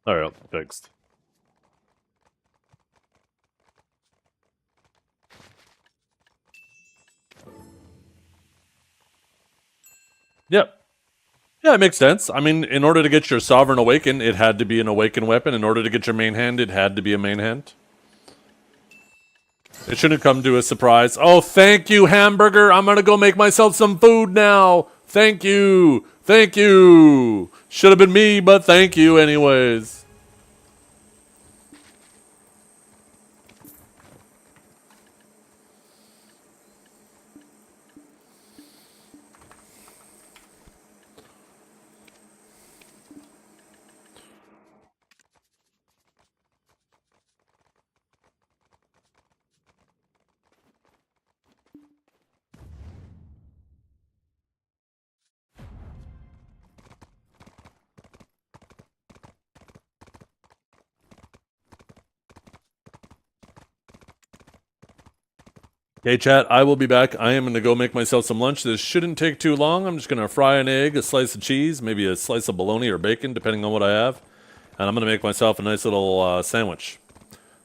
Alright, fixed. Yep. Yeah, it makes sense. I mean, in order to get your Sovereign Awaken, it had to be an Awaken weapon. In order to get your main hand, it had to be a main hand. It shouldn't come to a surprise. Oh, thank you, hamburger. I'm gonna go make myself some food now. Thank you. Thank you. Should have been me, but thank you anyways. Okay, chat, I will be back. I am going to go make myself some lunch. This shouldn't take too long. I'm just going to fry an egg, a slice of cheese, maybe a slice of bologna or bacon, depending on what I have. And I'm going to make myself a nice little sandwich.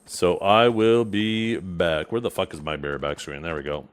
So I will be back. Where the fuck is my bareback screen? There we go.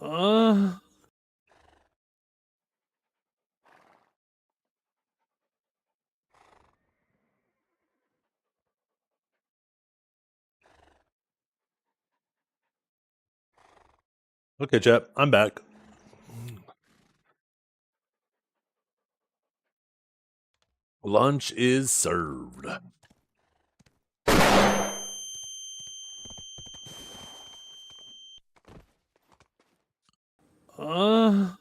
Uh, okay, chap, I'm back. Lunch is served. Uh,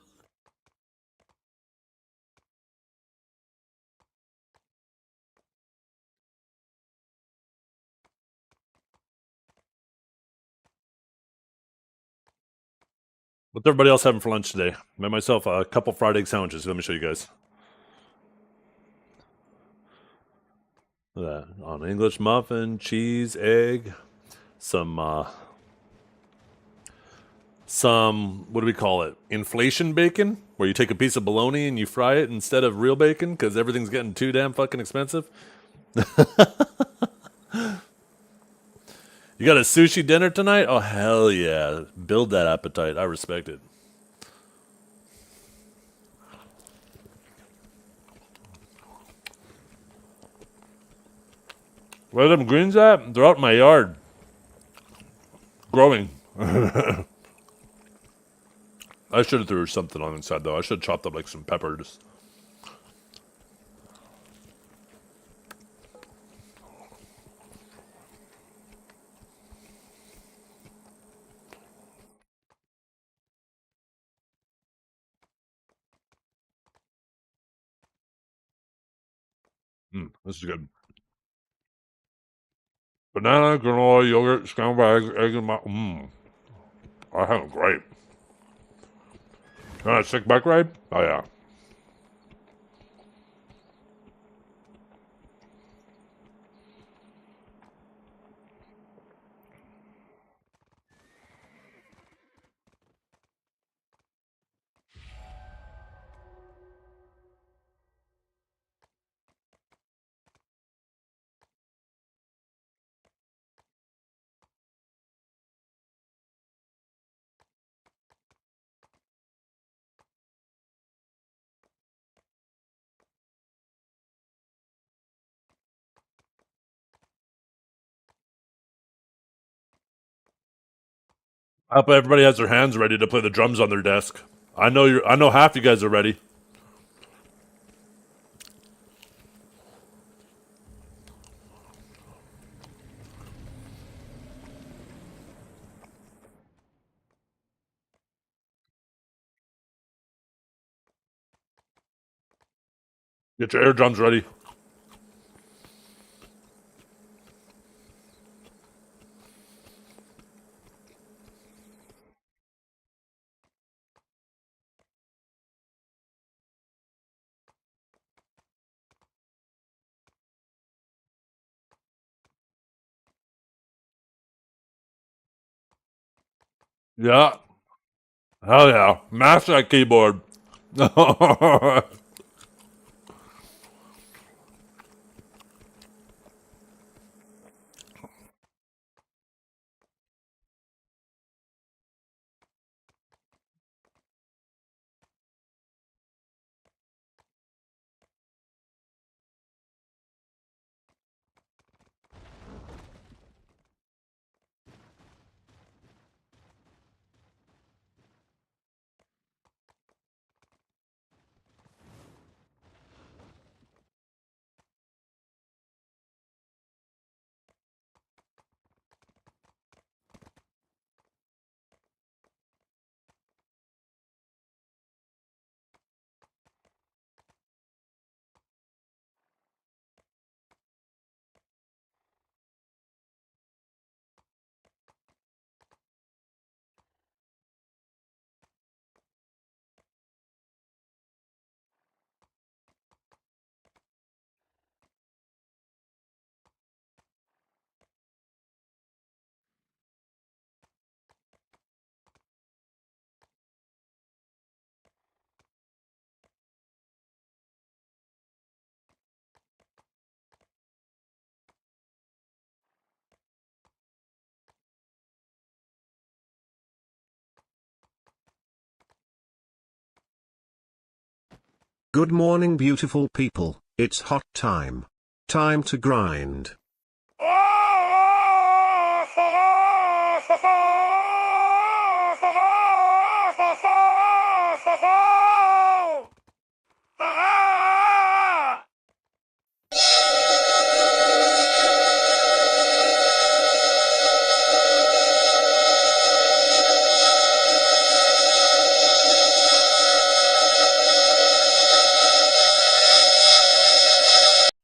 what's everybody else having for lunch today? Made myself a couple fried egg sandwiches. Let me show you guys. Look at that. On English muffin, cheese, egg, some what do we call it? Inflation bacon, where you take a piece of bologna and you fry it instead of real bacon because everything's getting too damn fucking expensive. You got a sushi dinner tonight? Oh hell yeah! Build that appetite. I respect it. Where them greens at? They're out in my yard. Growing. I should have threw something on the inside though. I should have chopped up like some peppers. This is good. Banana, granola, yogurt, scrambled egg and I have great. You want a sick bike ride? Oh yeah. I hope everybody has their hands ready to play the drums on their desk. I know half you guys are ready. Get your air drums ready. Yeah. Hell yeah. Mash that keyboard.
Good morning, beautiful people. It's hot time. Time to grind.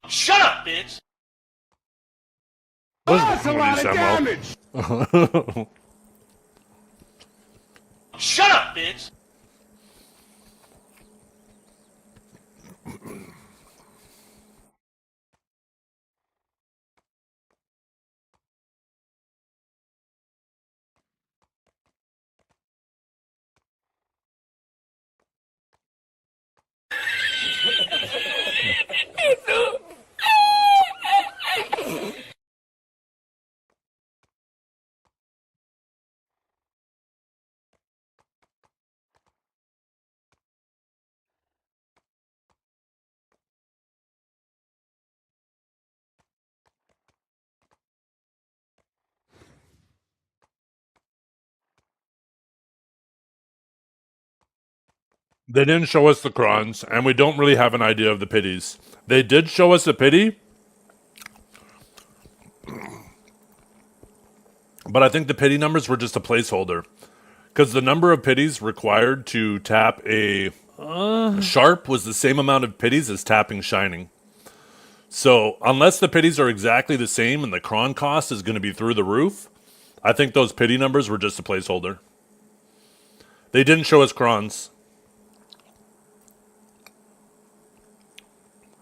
Shut up, bitch!
That's a lot of damage.
Shut up, bitch!
They didn't show us the crons, and we don't really have an idea of the pities. They did show us a pity, but I think the pity numbers were just a placeholder. Because the number of pities required to tap a sharp was the same amount of pities as tapping shining. So unless the pities are exactly the same and the cron cost is going to be through the roof, I think those pity numbers were just a placeholder. They didn't show us crons.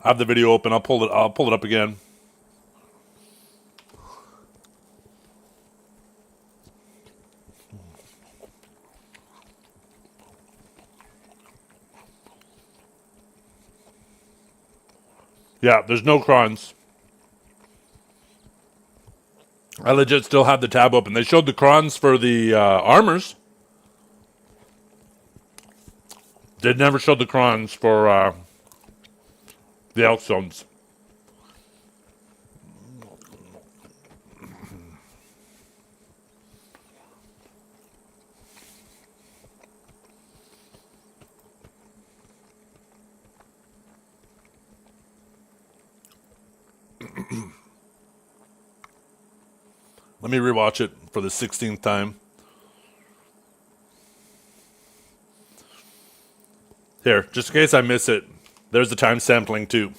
I have the video open. I'll pull it up again. Yeah, there's no crons. I legit still have the tab open. They showed the crons for the armors. They never showed the crons for the elk zones. Let me rewatch it for the 16th time. Here, just in case I miss it, there's the time sampling too.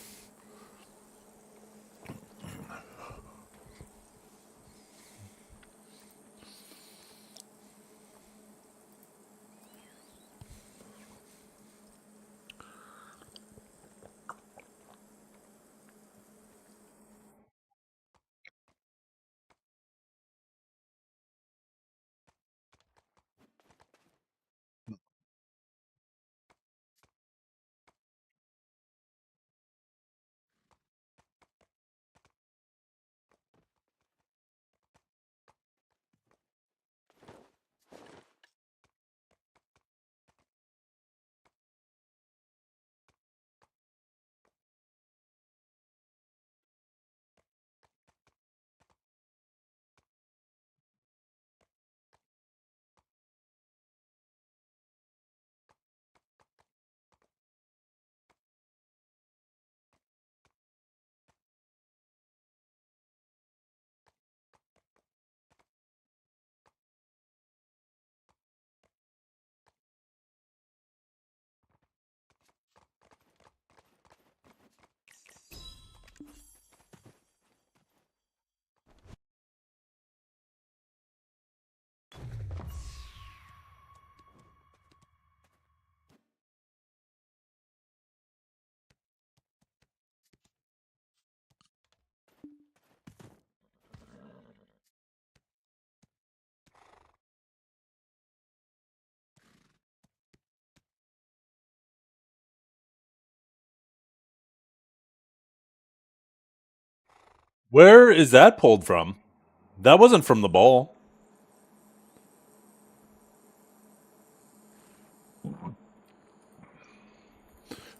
Where is that pulled from? That wasn't from the ball.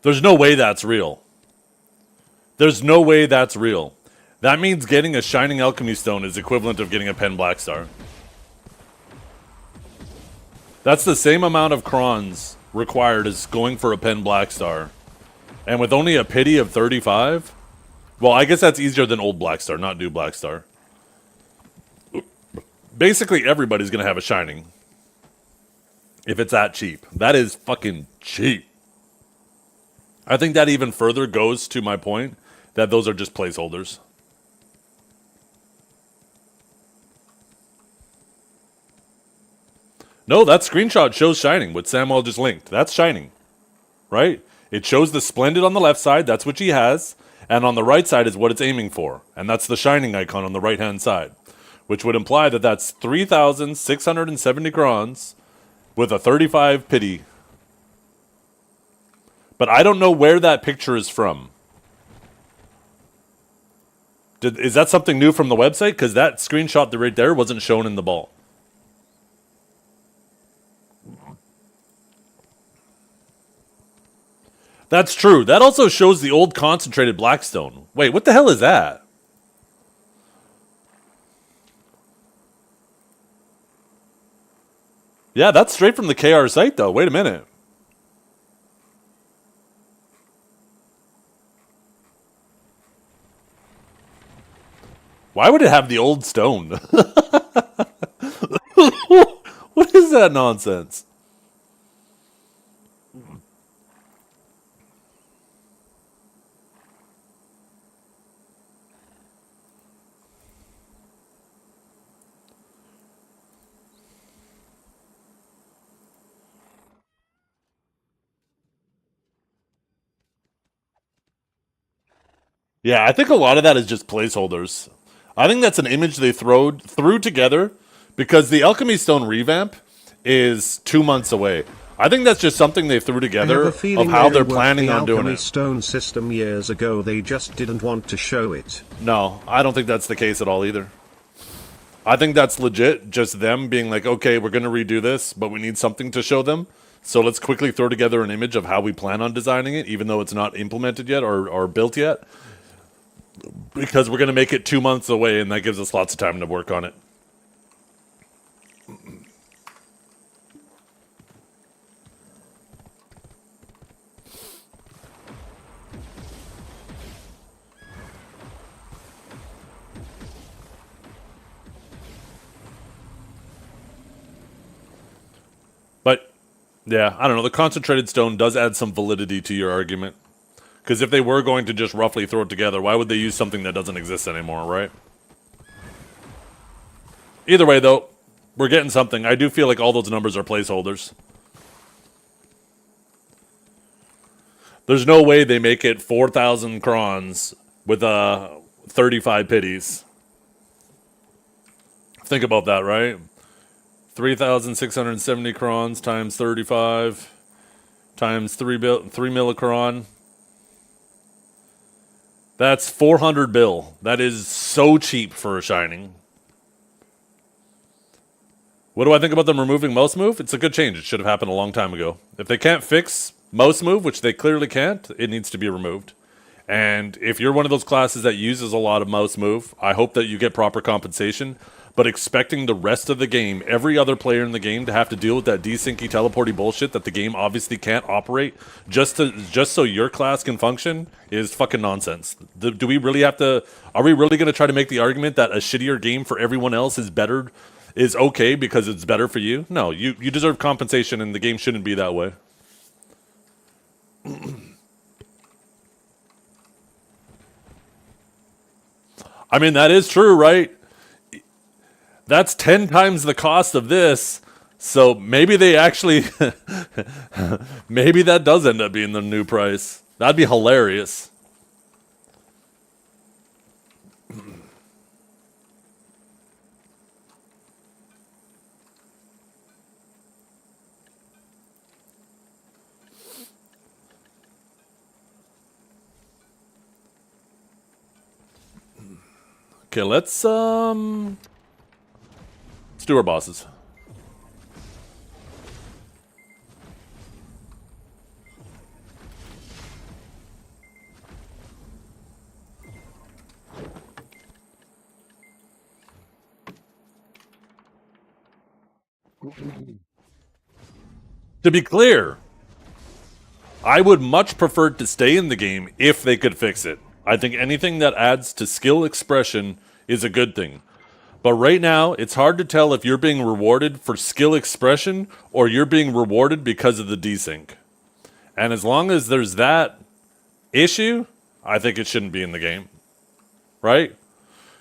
There's no way that's real. There's no way that's real. That means getting a Shining Alchemy Stone is equivalent of getting a Pen Black Star. That's the same amount of crons required as going for a Pen Black Star. And with only a pity of 35? Well, I guess that's easier than old Black Star, not new Black Star. Basically, everybody's going to have a Shining. If it's that cheap. That is fucking cheap. I think that even further goes to my point that those are just placeholders. No, that screenshot shows Shining, what Samuel just linked. That's Shining, right? It shows the Splendid on the left side, that's what she has, and on the right side is what it's aiming for, and that's the Shining icon on the right-hand side, which would imply that that's 3,670 crons with a 35 pity. But I don't know where that picture is from. Is that something new from the website? Because that screenshot right there wasn't shown in the ball. That's true. That also shows the old concentrated Blackstone. Wait, what the hell is that? Yeah, that's straight from the KR site, though. Wait a minute. Why would it have the old stone? What is that nonsense? Yeah, I think a lot of that is just placeholders. I think that's an image they threw together because the Alchemy Stone revamp is 2 months away. I think that's just something they threw together of how they're planning on doing it.
Stone system years ago, they just didn't want to show it.
No, I don't think that's the case at all either. I think that's legit just them being like, okay, we're going to redo this, but we need something to show them. So let's quickly throw together an image of how we plan on designing it, even though it's not implemented yet or built yet. Because we're going to make it 2 months away, and that gives us lots of time to work on it. But, yeah, I don't know. The concentrated stone does add some validity to your argument. Because if they were going to just roughly throw it together, why would they use something that doesn't exist anymore, right? Either way, though, we're getting something. I do feel like all those numbers are placeholders. There's no way they make it 4,000 crons with 35 pities. Think about that, right? 3,670 crons times 35 times 3 millicron. That's 400 bill. That is so cheap for a Shining. What do I think about them removing mouse move? It's a good change. It should have happened a long time ago. If they can't fix mouse move, which they clearly can't, it needs to be removed. And if you're one of those classes that uses a lot of mouse move, I hope that you get proper compensation. But expecting the rest of the game, every other player in the game, to have to deal with that desyncy teleporty bullshit that the game obviously can't operate just so your class can function is fucking nonsense. Do we really have to? Are we really going to try to make the argument that a shittier game for everyone else is okay because it's better for you? No, you deserve compensation, and the game shouldn't be that way. I mean, that is true, right? That's 10 times the cost of this. So maybe they actually... maybe that does end up being the new price. That'd be hilarious. Okay, let's do our bosses. To be clear, I would much prefer to stay in the game if they could fix it. I think anything that adds to skill expression is a good thing. But right now, it's hard to tell if you're being rewarded for skill expression or you're being rewarded because of the desync. And as long as there's that issue, I think it shouldn't be in the game. Right?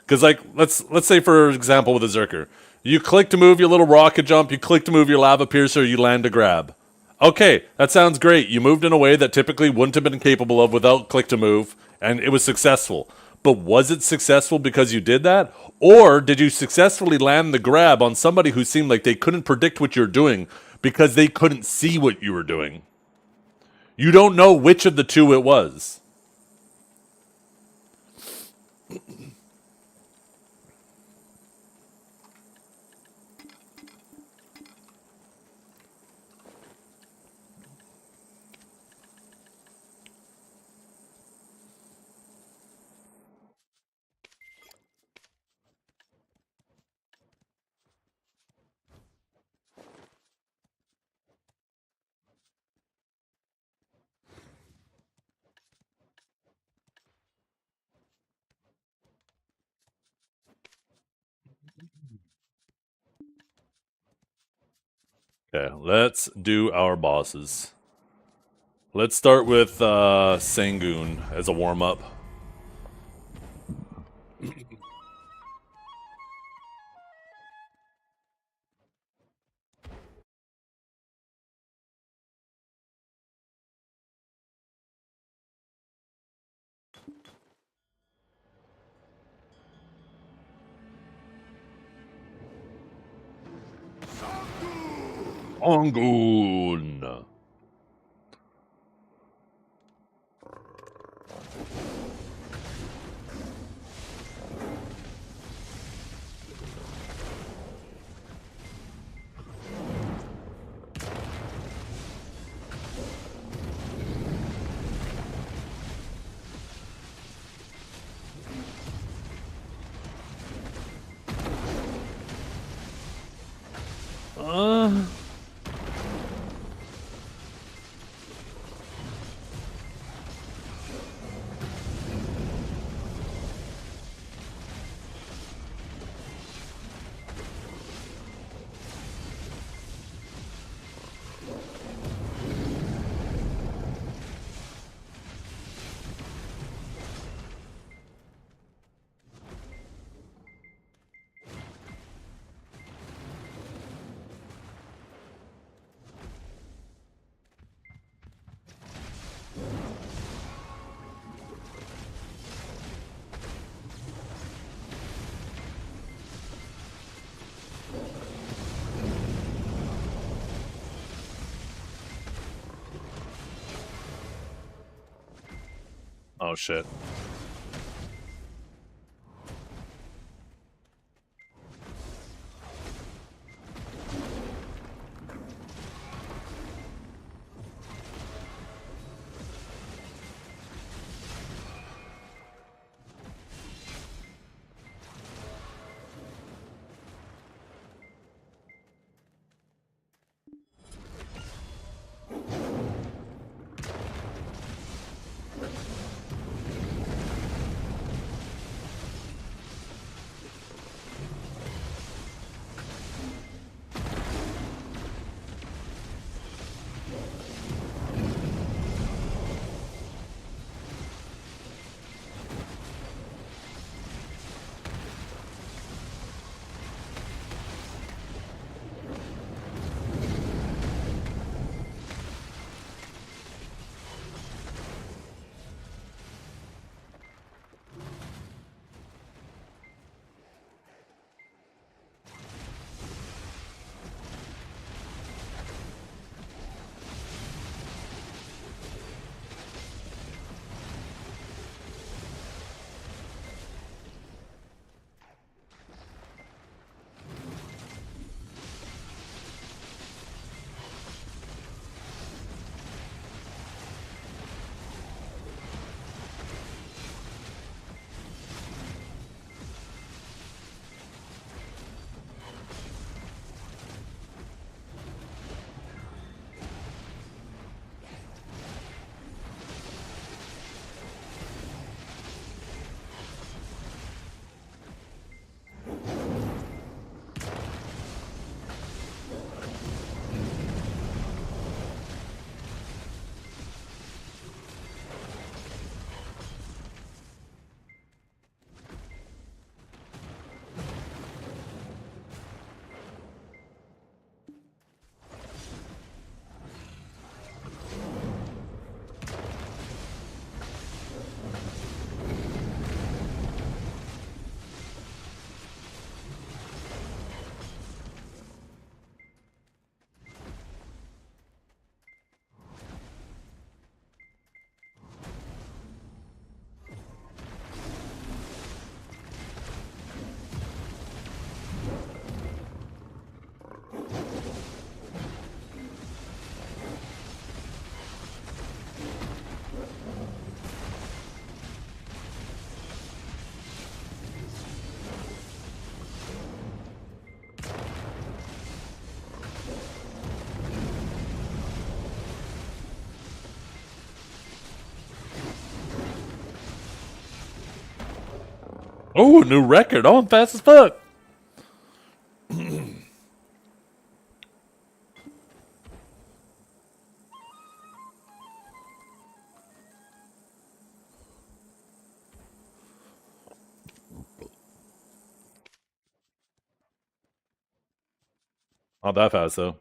Because, like, let's say, for example, with a Zerker. You click to move your little rocket jump, you click to move your lava piercer, you land a grab. Okay, that sounds great. You moved in a way that typically wouldn't have been capable of without click to move, and it was successful. But was it successful because you did that? Or did you successfully land the grab on somebody who seemed like they couldn't predict what you're doing because they couldn't see what you were doing? You don't know which of the two it was. Okay, let's do our bosses. Let's start with Sangoon as a warm-up. Sangoon! Oh shit. Oh, new record. Oh, I'm fast as fuck. Not that fast, though.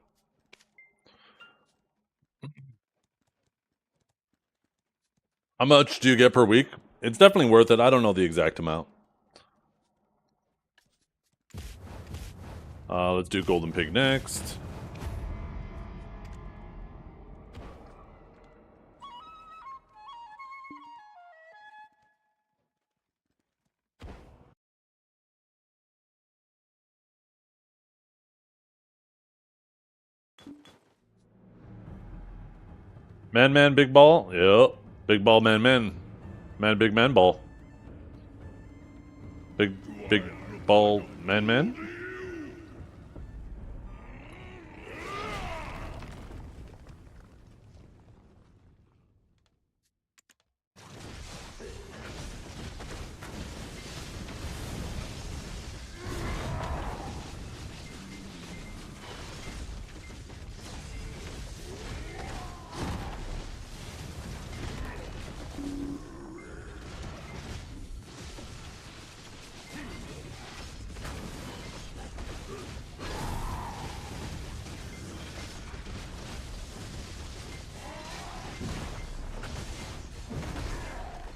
How much do you get per week? It's definitely worth it. I don't know the exact amount. Let's do Golden Pig next. Man, big ball? Yep. Big ball, man. Man, big man ball. Big ball, man.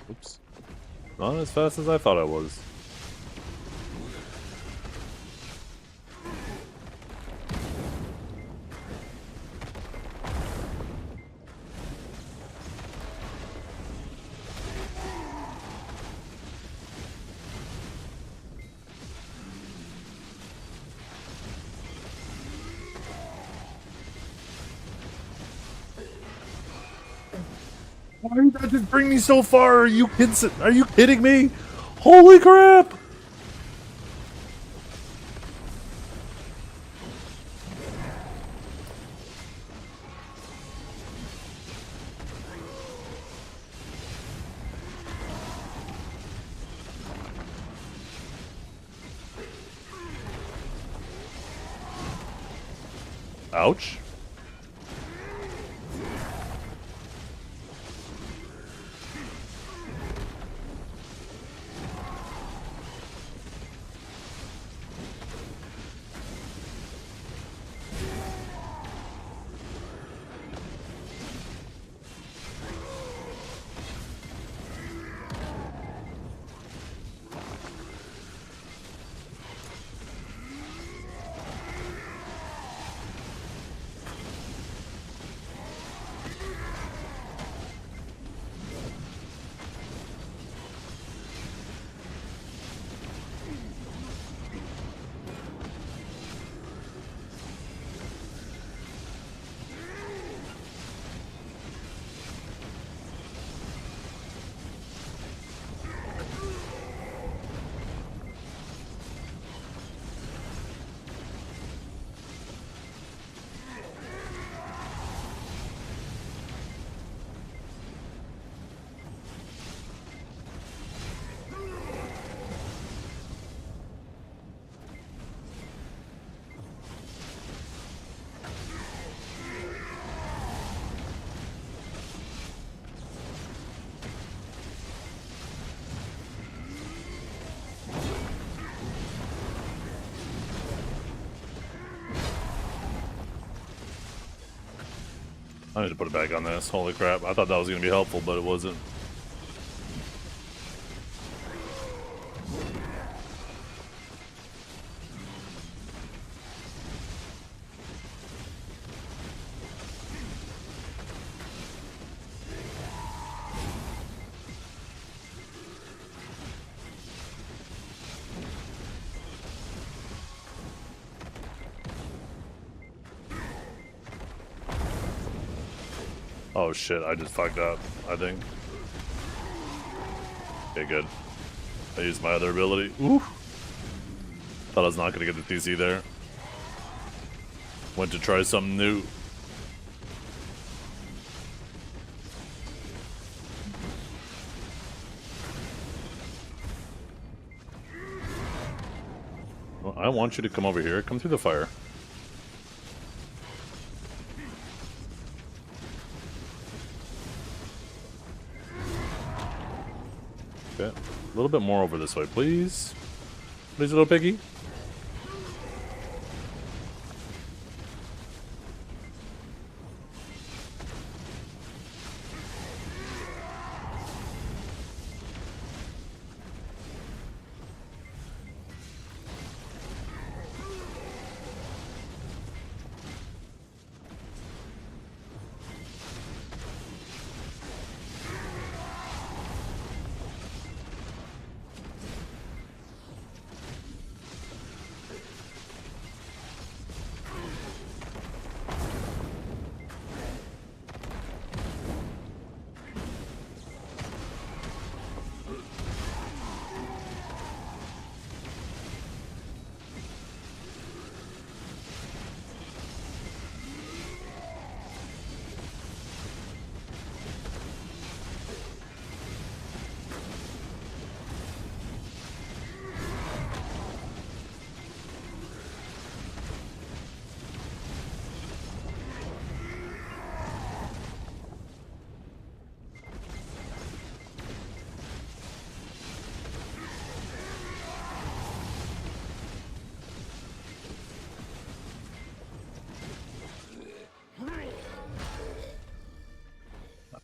Oops. Not as fast as I thought I was. Why did that just bring me so far? Are you kidding me? Holy crap! Ouch. I need to put it back on this. Holy crap. I thought that was going to be helpful, but it wasn't. Oh shit, I just fucked up, I think. Okay, good. I used my other ability. Ooh. Thought I was not gonna get the TC there. Went to try something new. I want you to come over here. Come through the fire. Okay. A little bit more over this way, please. Please, little piggy.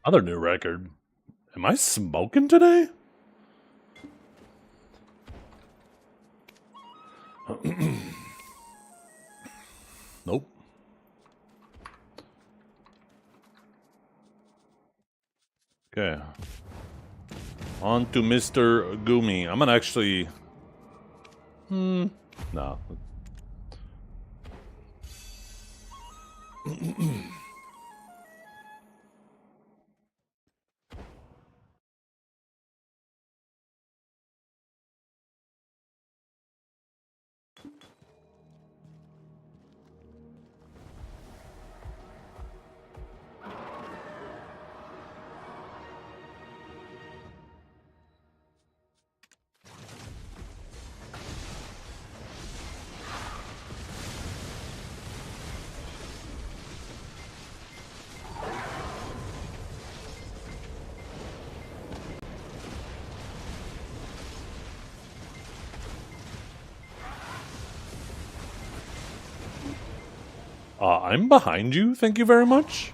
Another new record. Am I smoking today? Nope. Okay. On to Mr. Gumi. I'm gonna actually... No. I'm behind you, thank you very much.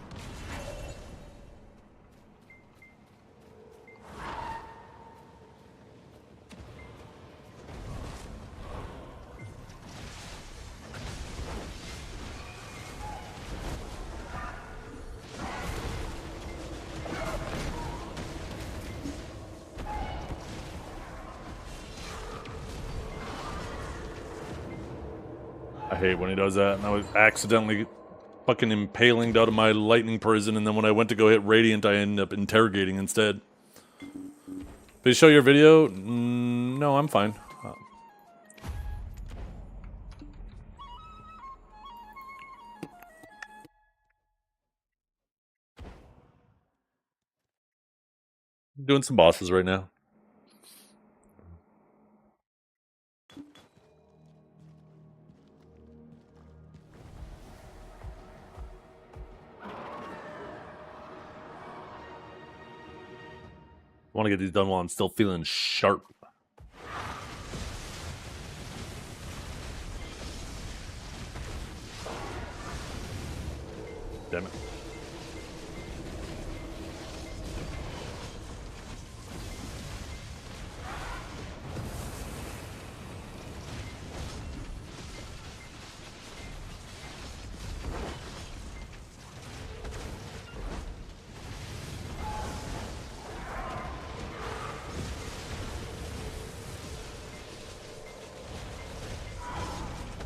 I hate when he does that, and I was accidentally fucking impalinged out of my lightning prison, and then when I went to go hit Radiant, I ended up interrogating instead. Please show your video? No, I'm fine. Doing some bosses right now. I want to get these done while I'm still feeling sharp. Damn it.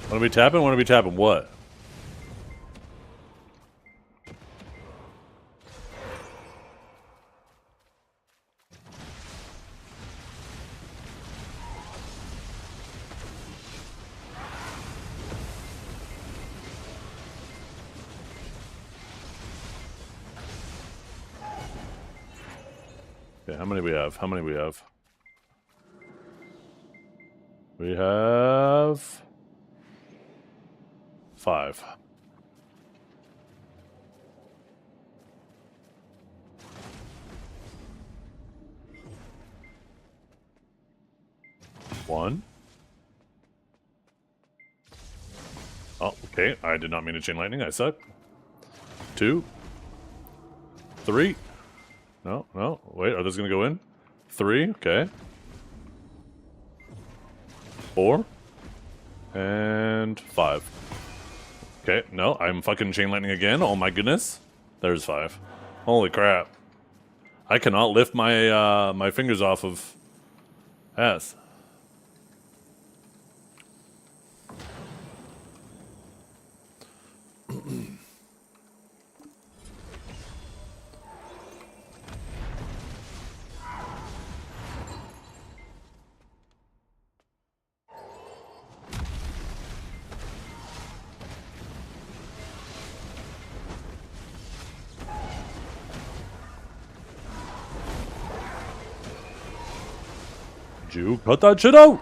Wanna be tapping? Wanna be tapping what? Okay, how many we have? How many we have? We have 5. One. Oh, okay. I did not mean to chain lightning. I suck. 2. 3. No, no. Wait, are those going to go in? 3. Okay. 4. And 5. Okay, no, I'm fucking chain lightning again. Oh my goodness. There's 5. Holy crap. I cannot lift my my fingers off of S. Jew, cut that shit out!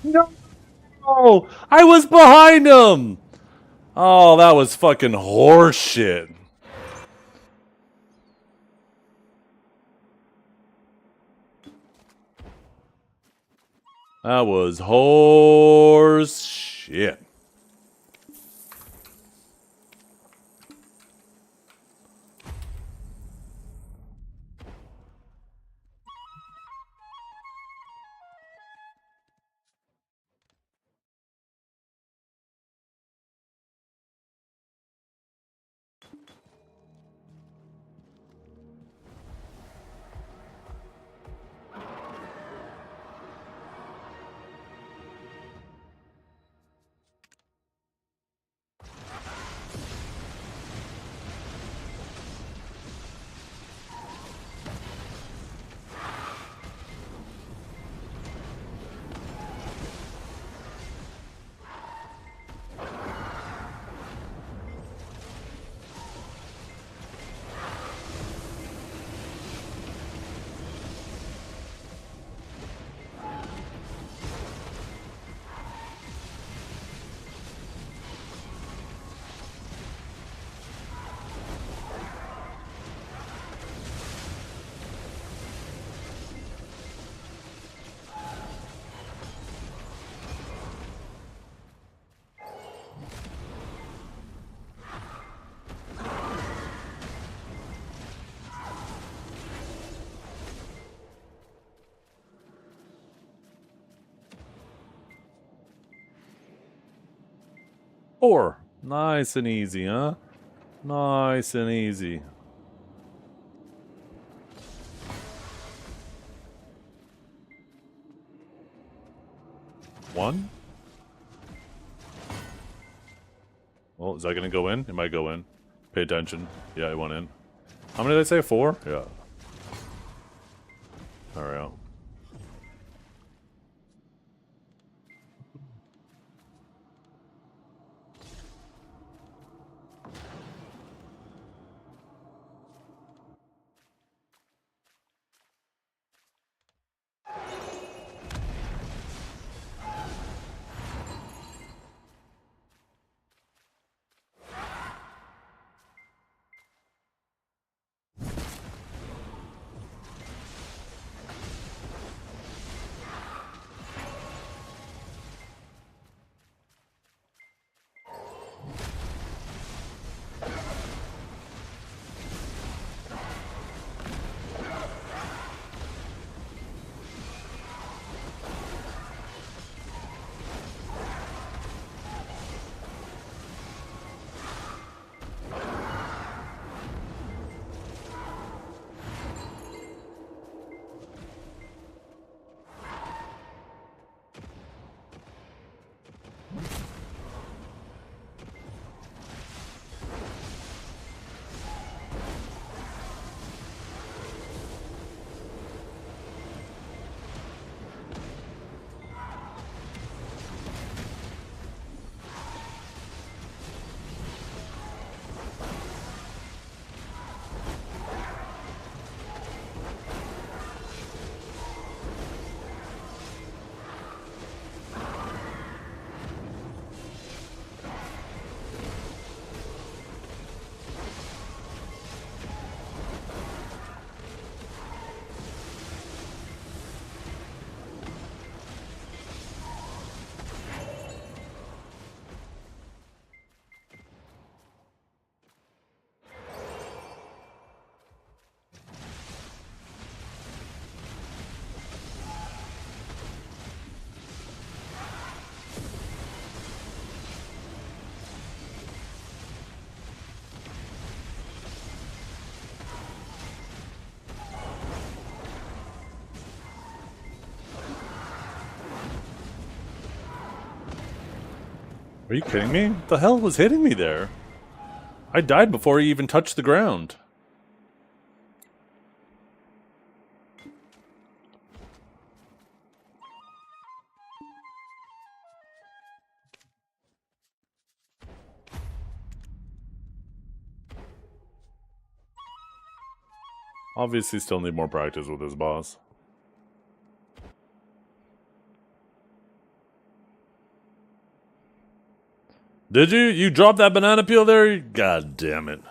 No! I was behind him! Oh, that was fucking horseshit. That was horse shit. 4. Nice and easy, huh? Nice and easy. One. Well, is that gonna go in? It might go in. Pay attention. Yeah, it went in. How many did I say? 4? Yeah. Alright. Are you kidding me? What the hell was hitting me there? I died before he even touched the ground. Obviously still need more practice with this boss. Did you? You dropped that banana peel there? God damn it.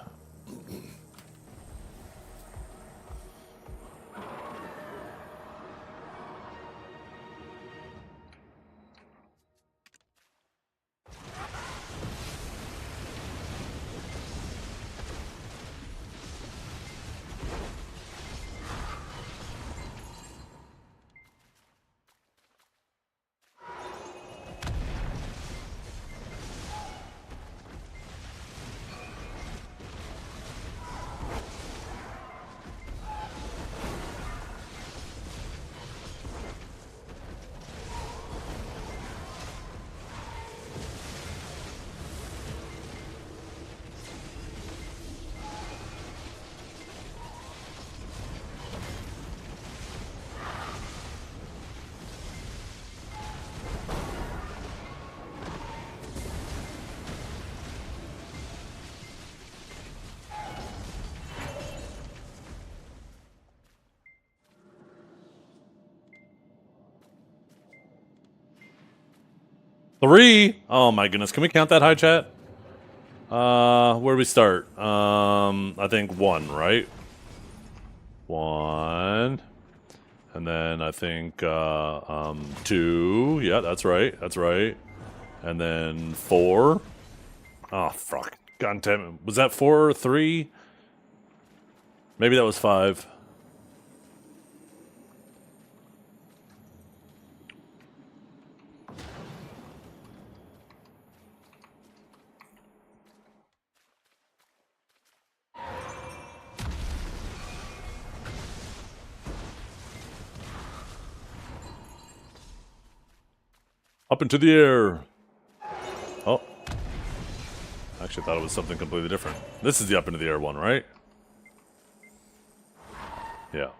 Three? Oh my goodness. Can we count that high chat? Where do we start? I think 1, right? 1. And then I think 2. Yeah, that's right. That's right. And then 4. Oh fuck. God damn it. Was that 4 or 3? Maybe that was 5. Up into the air. Oh. Actually, I thought it was something completely different. This is the up into the air one, right? Yeah.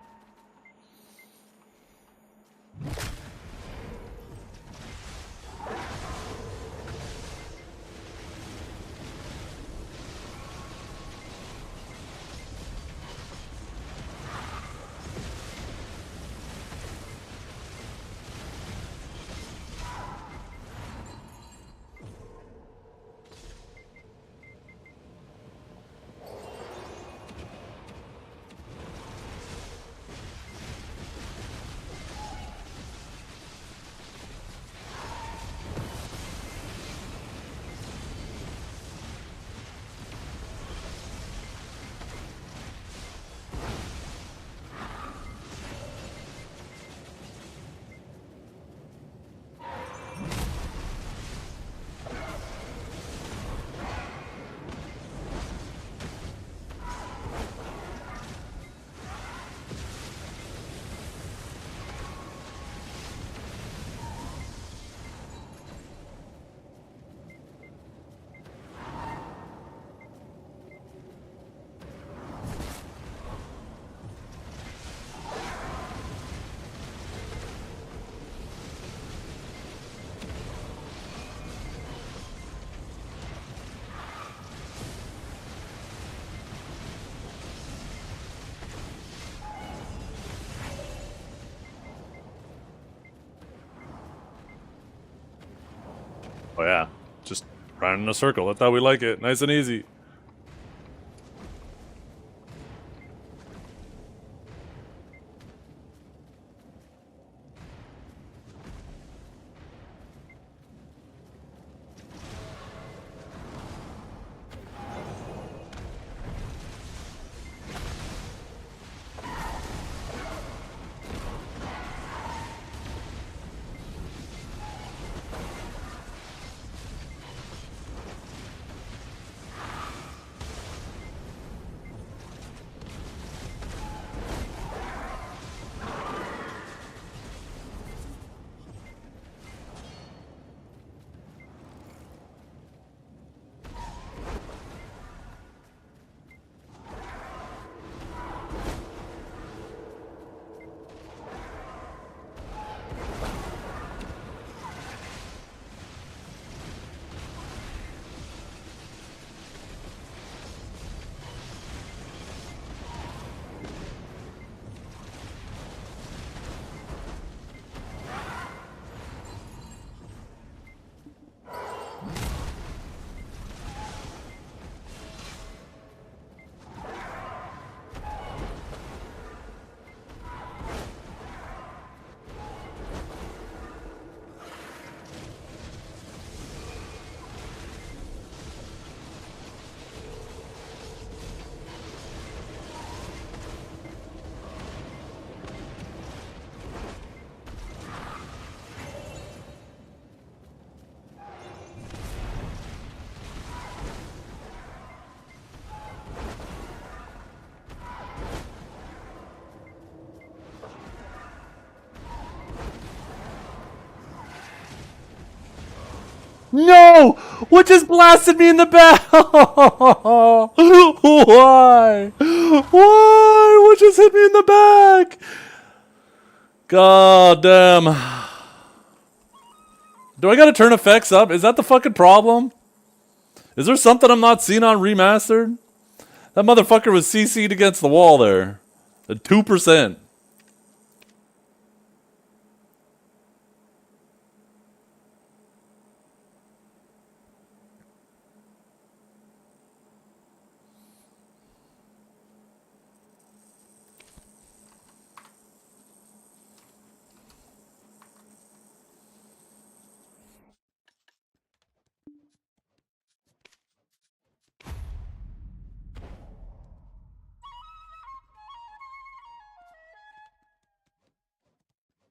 Oh yeah, just round in a circle. That's how we like it. Nice and easy. No! What just blasted me in the back? Why? Why? What just hit me in the back? God damn. Do I gotta turn effects up? Is that the fucking problem? Is there something I'm not seeing on remastered? That motherfucker was CC'd against the wall there. At 2%.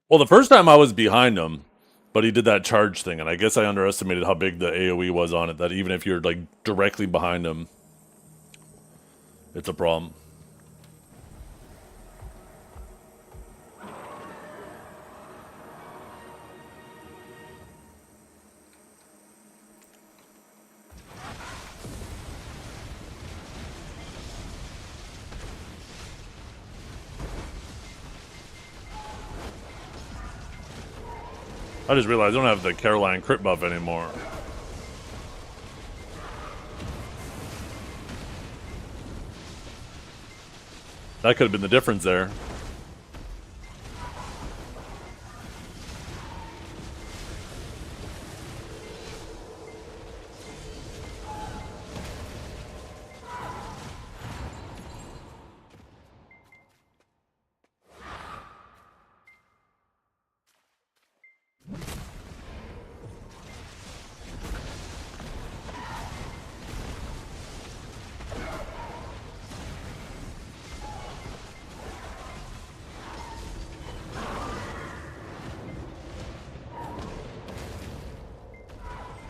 Well, the first time I was behind him, but he did that charge thing, and I guess I underestimated how big the AoE was on it, that even if you're, like, directly behind him, it's a problem. I just realized I don't have the Caroline crit buff anymore. That could have been the difference there.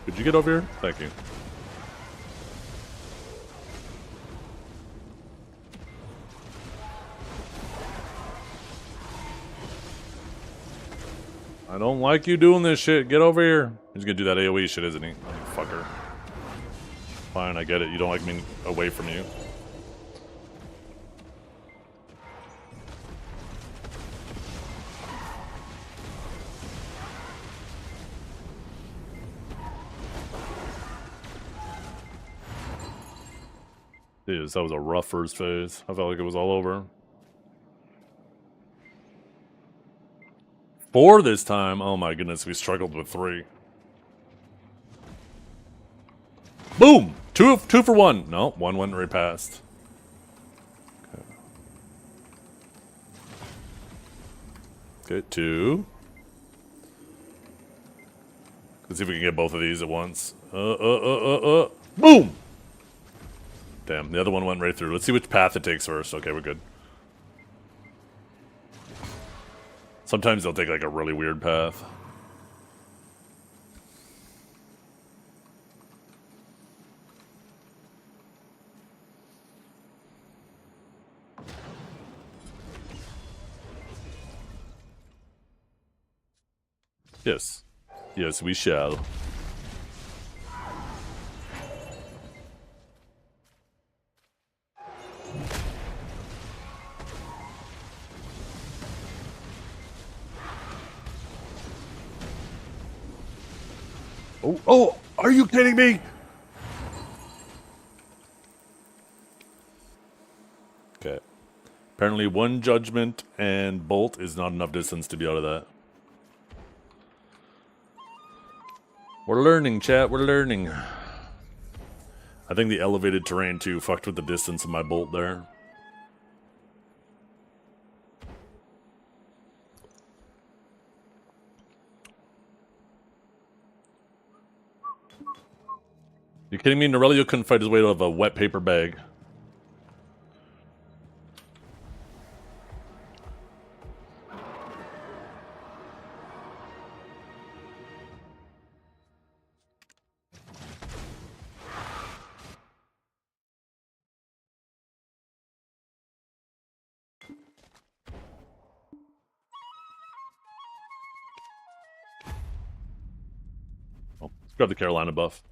Could you get over here? Thank you. I don't like you doing this shit. Get over here. He's gonna do that AoE shit, isn't he? Oh, fucker. Fine, I get it. You don't like me away from you. Jeez, that was a rough first phase. I felt like it was all over. 4 this time. Oh my goodness, we struggled with 3. Boom! Two for 1. No, 1 went right past. Okay, 2. Let's see if we can get both of these at once. Boom! Damn, the other one went right through. Let's see which path it takes first. Okay, we're good. Sometimes they'll take like a really weird path. Yes. Yes, we shall. Oh, are you kidding me? Okay. Apparently 1 judgment and bolt is not enough distance to be out of that. We're learning, chat. We're learning. I think the elevated terrain, too, fucked with the distance of my bolt there. You kidding me? Norelio couldn't fight his way out of a wet paper bag. Oh, let's grab the Carolina buff.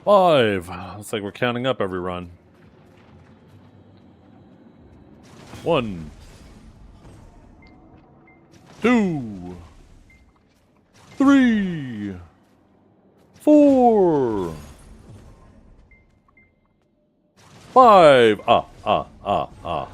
5. Looks like we're counting up every run. 1, 2, 3, 4, 5. Ah.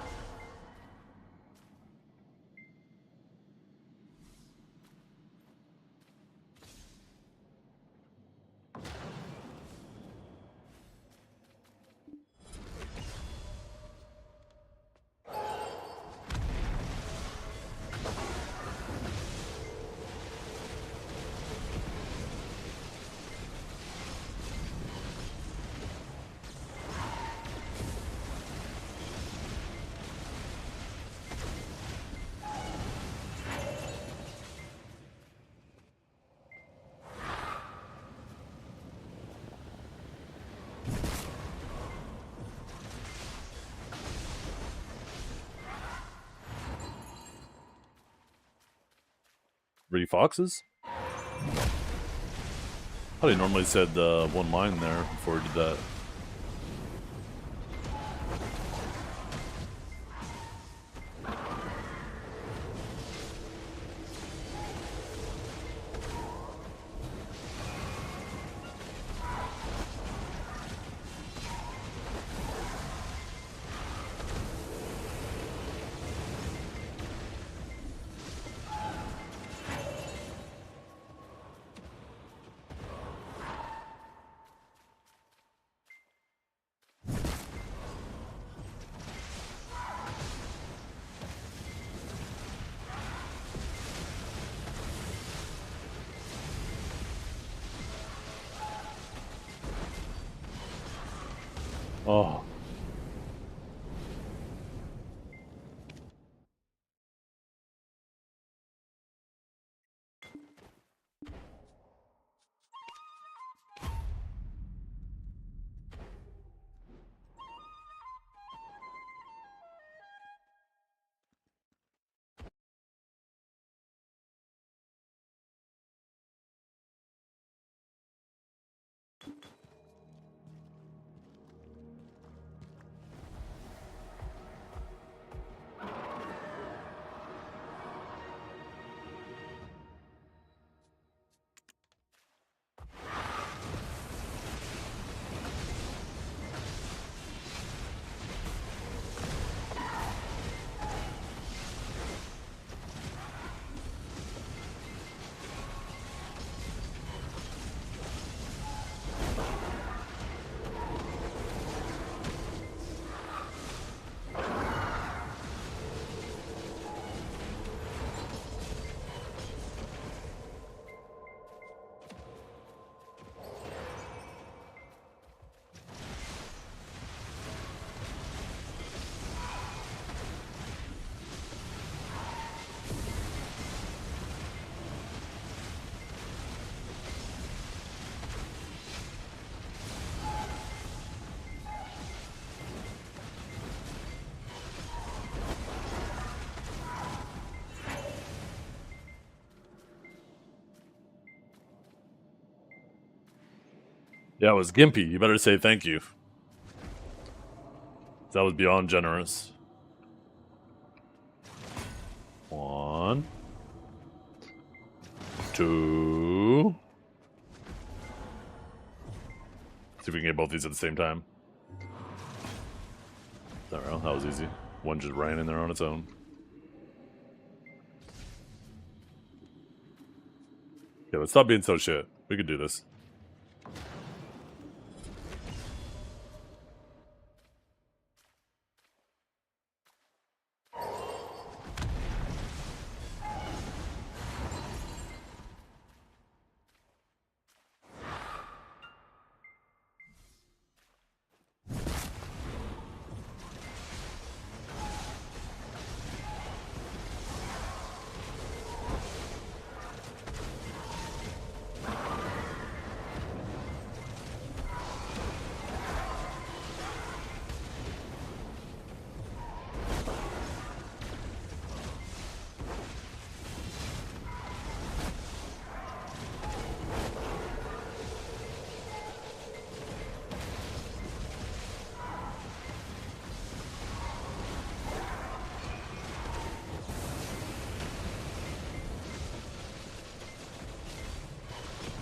Three foxes? I thought he normally said one line there before he did that. Oh. Yeah, it was Gimpy. You better say thank you. That was beyond generous. 1, 2. See if we can get both these at the same time. There we go. That was easy. One just ran in there on its own. Yeah, let's stop being so shit. We could do this.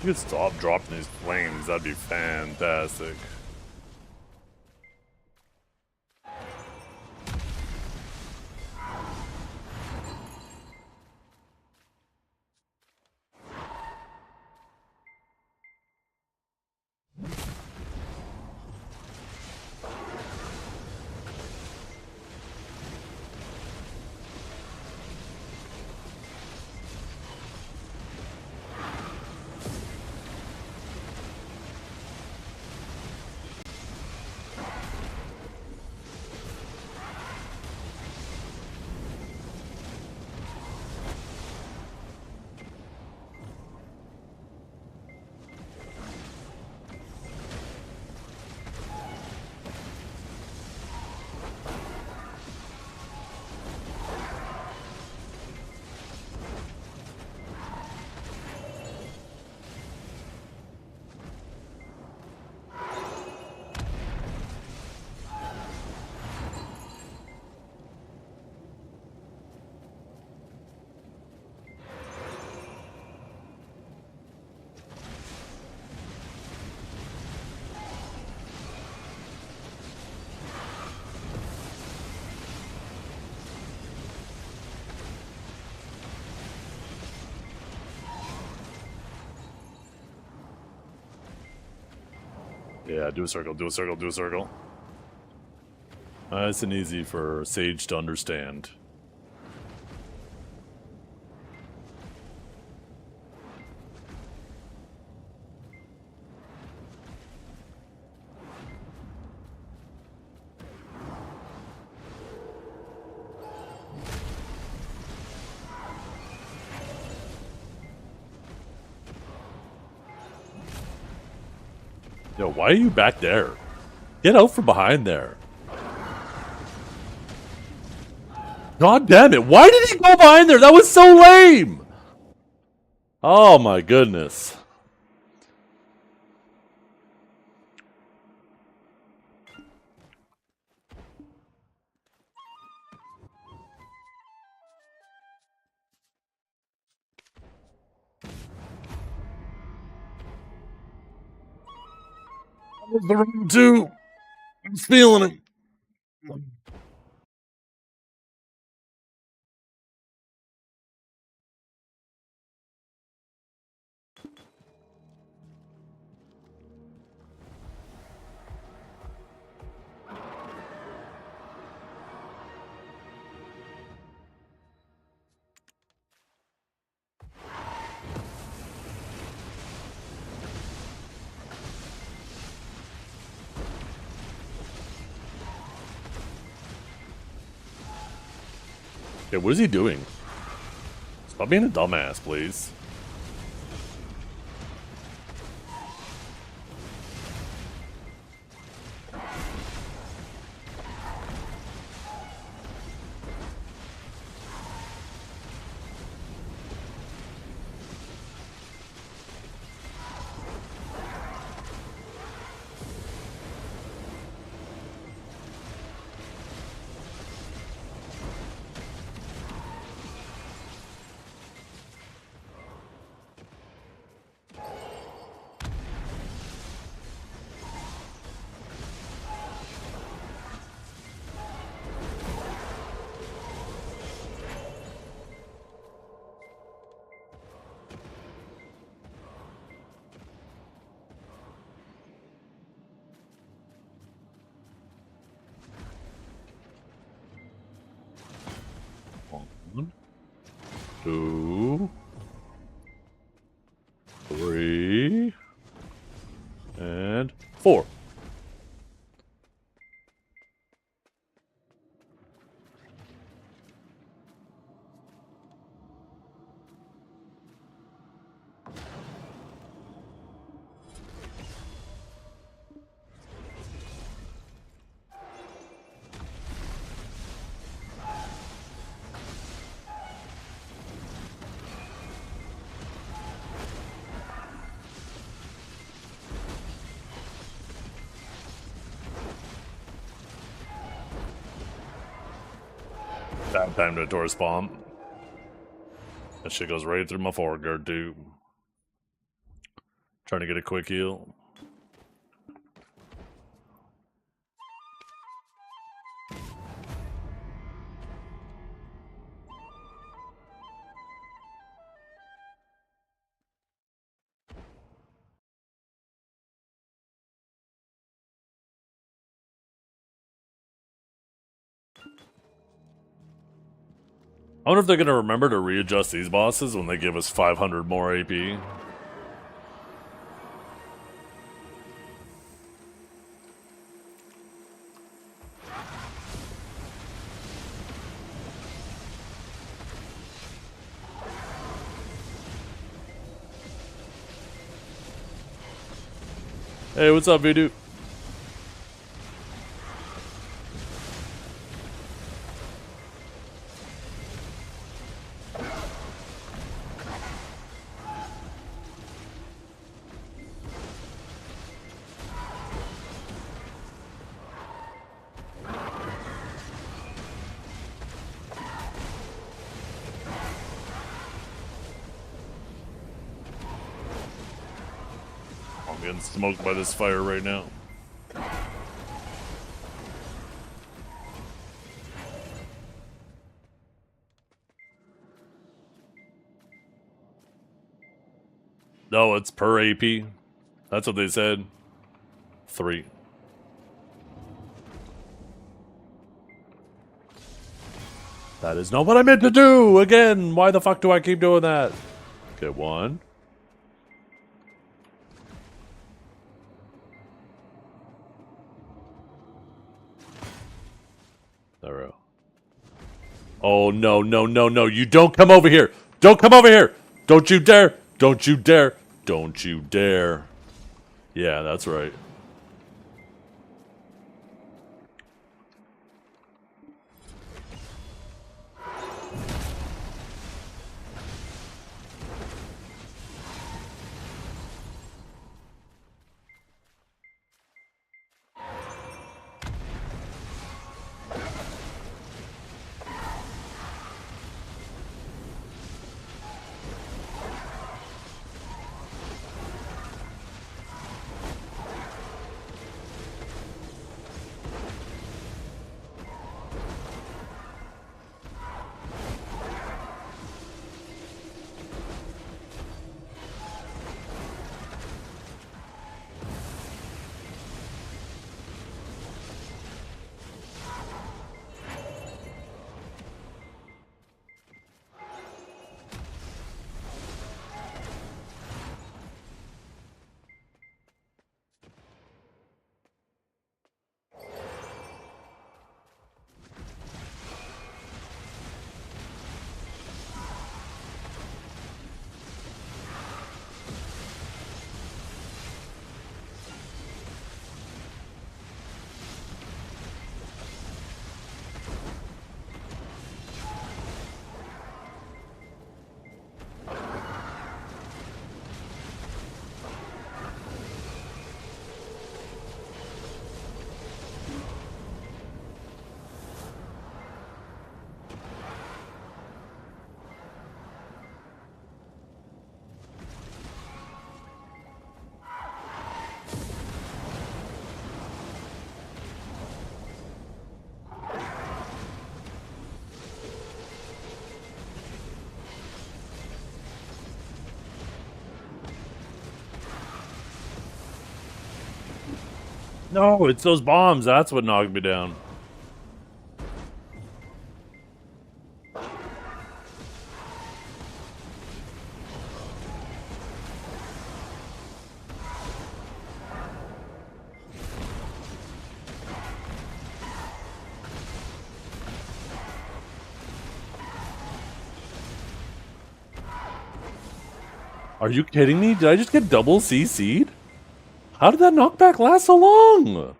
You could stop dropping these flames, that'd be fantastic. Yeah, do a circle, do a circle, do a circle. Nice and easy for Sage to understand. Yo, why are you back there? Get out from behind there. God damn it, why did he go behind there? That was so lame! Oh my goodness. The room too. I'm feeling it. Okay, what is he doing? Stop being a dumbass, please. One, 2, 3, and 4. Bad time to Taurus bomb. That shit goes right through my foreguard, too. Trying to get a quick heal. I wonder if they're gonna remember to readjust these bosses when they give us 500 more AP. Hey, what's up, Voodoo? I'm getting smoked by this fire right now. No, it's per AP. That's what they said. 3. That is not what I meant to do! Again! Why the fuck do I keep doing that? Okay, 1. Zero. Oh, no, no, no, no. You don't come over here! Don't come over here! Don't you dare! Don't you dare! Don't you dare! Yeah, that's right. No, it's those bombs. That's what knocked me down. Are you kidding me? Did I just get double CC'd? How did that knockback last so long?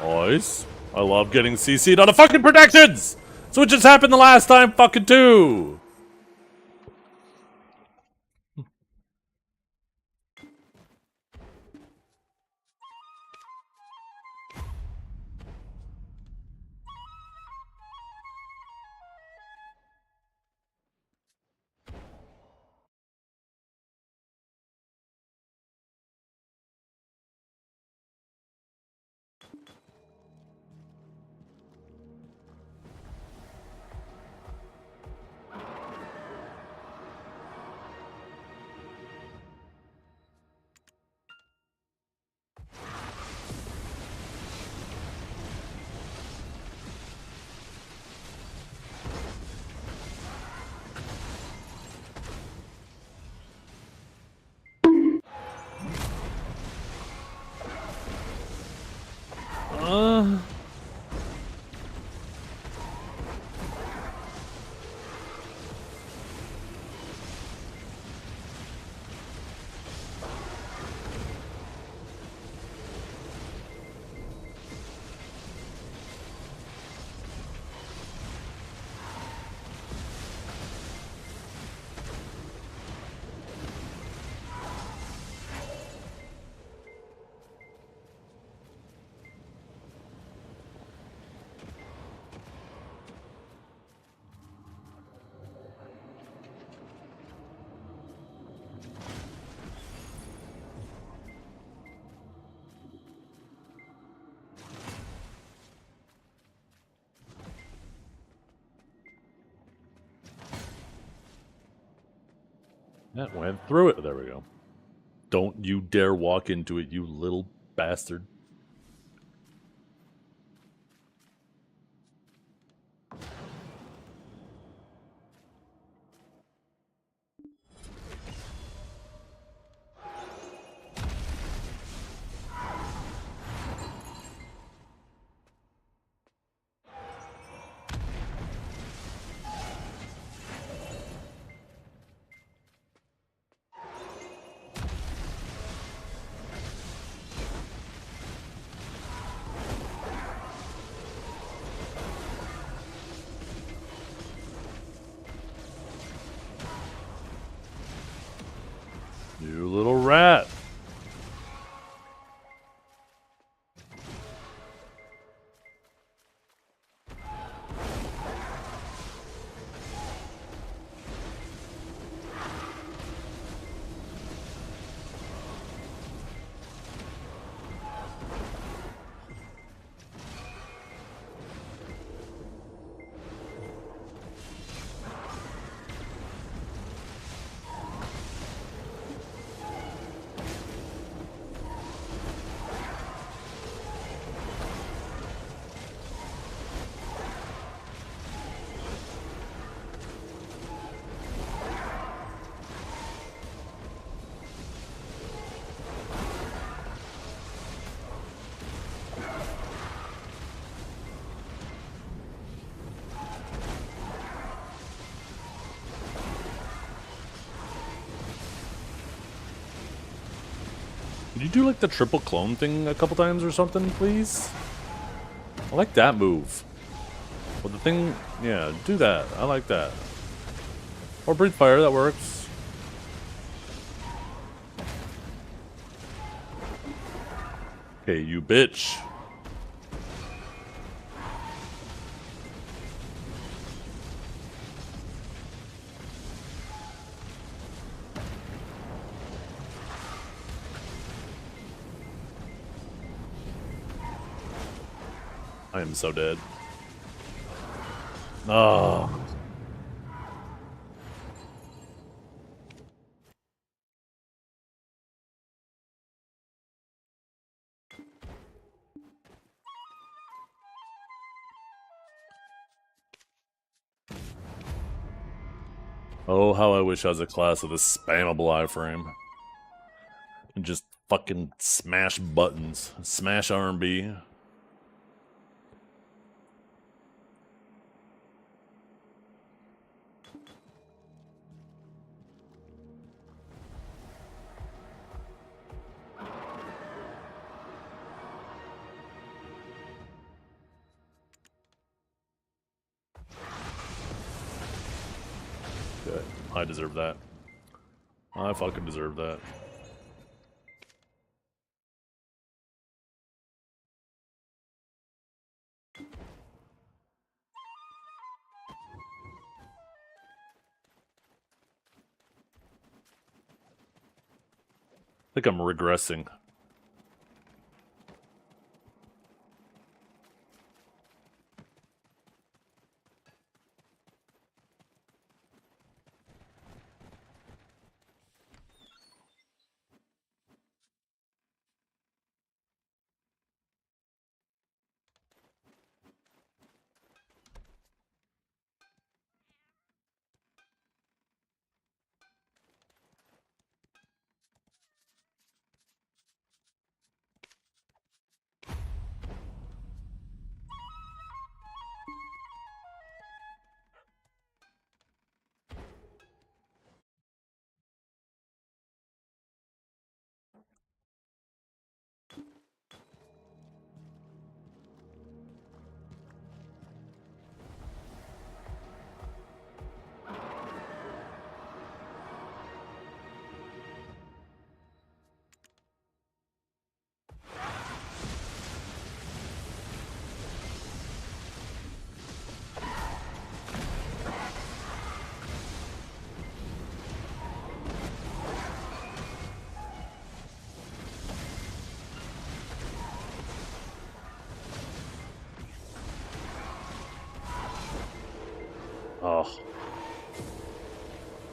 Nice. I love getting CC'd on the fucking protections! So what just happened the last time fucking too? That went through it. There we go. Don't you dare walk into it, you little bastard. You little rat. Could you do like the triple clone thing a couple times or something, please? I like that move. Well, the thing, yeah, do that. I like that. Or breathe fire, that works. Hey, you bitch. I am so dead. Oh. Oh, how I wish I was a class with a spammable iframe. And just fucking smash buttons. Smash R&B. I deserve that. I fucking deserve that. I think I'm regressing. Oh.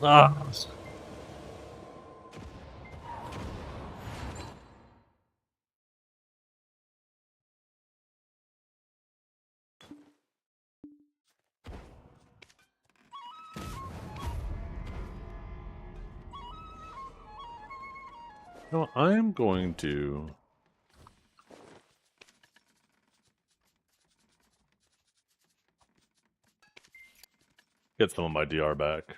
Ah. No, I am going to get some of my DR back.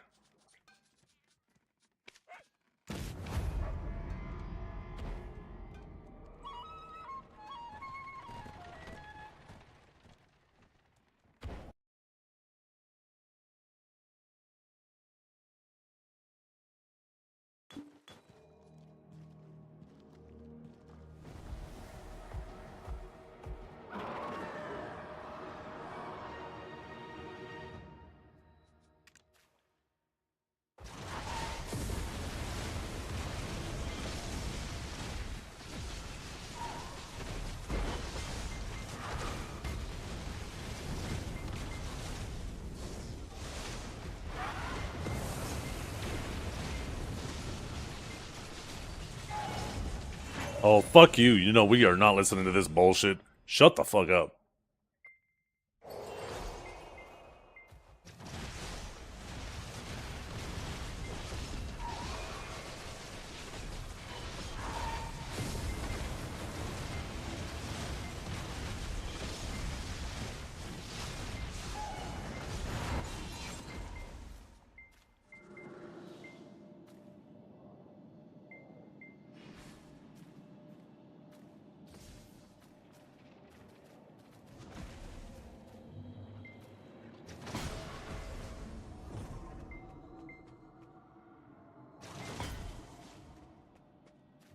Oh, fuck you. You know, we are not listening to this bullshit. Shut the fuck up.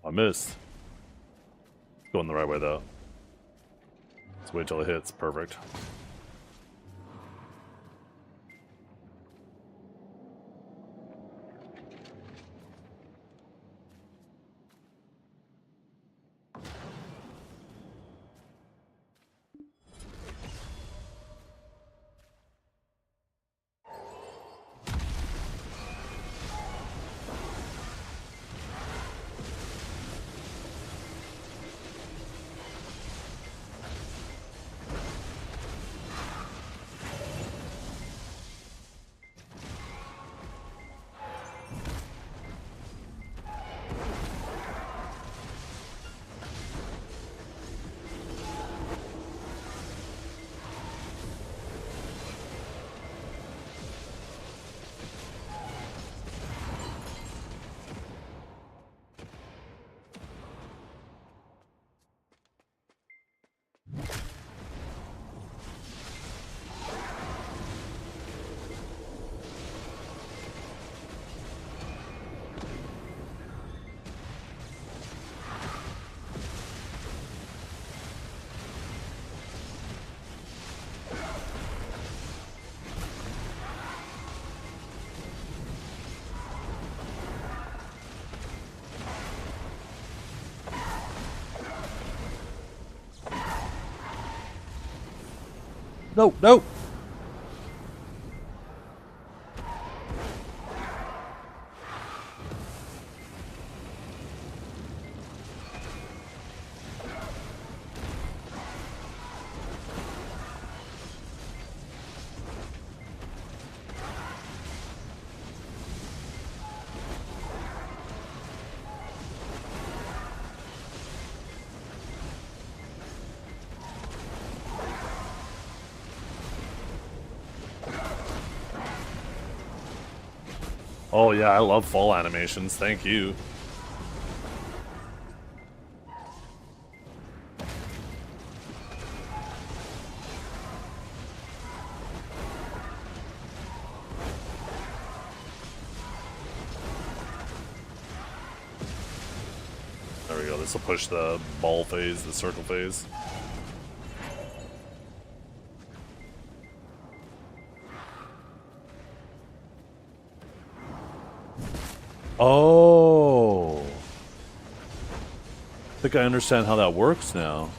I missed. Going the right way, though. Let's wait till it hits. Perfect. No, no. Oh yeah, I love fall animations. Thank you. There we go. This will push the ball phase, the circle phase. Oh. I think I understand how that works now.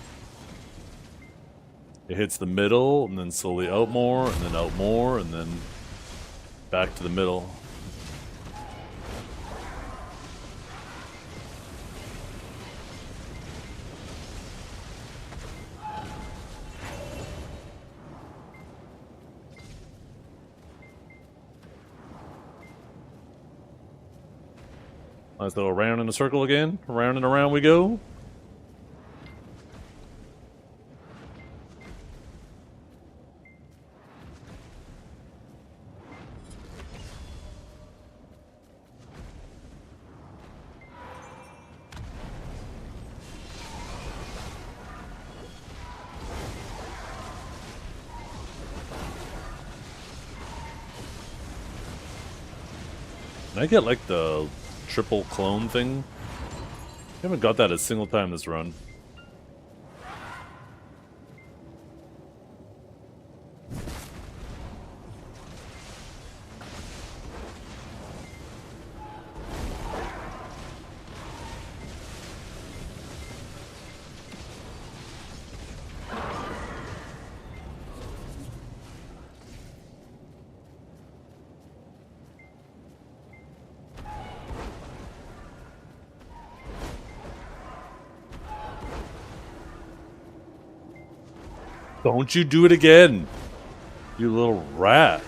It hits the middle, and then slowly out more, and then out more, and then back to the middle. Let's go around in a circle again. Around and around we go. Can I get like the triple clone thing? I haven't got that a single time this run. Don't you do it again, you little rat.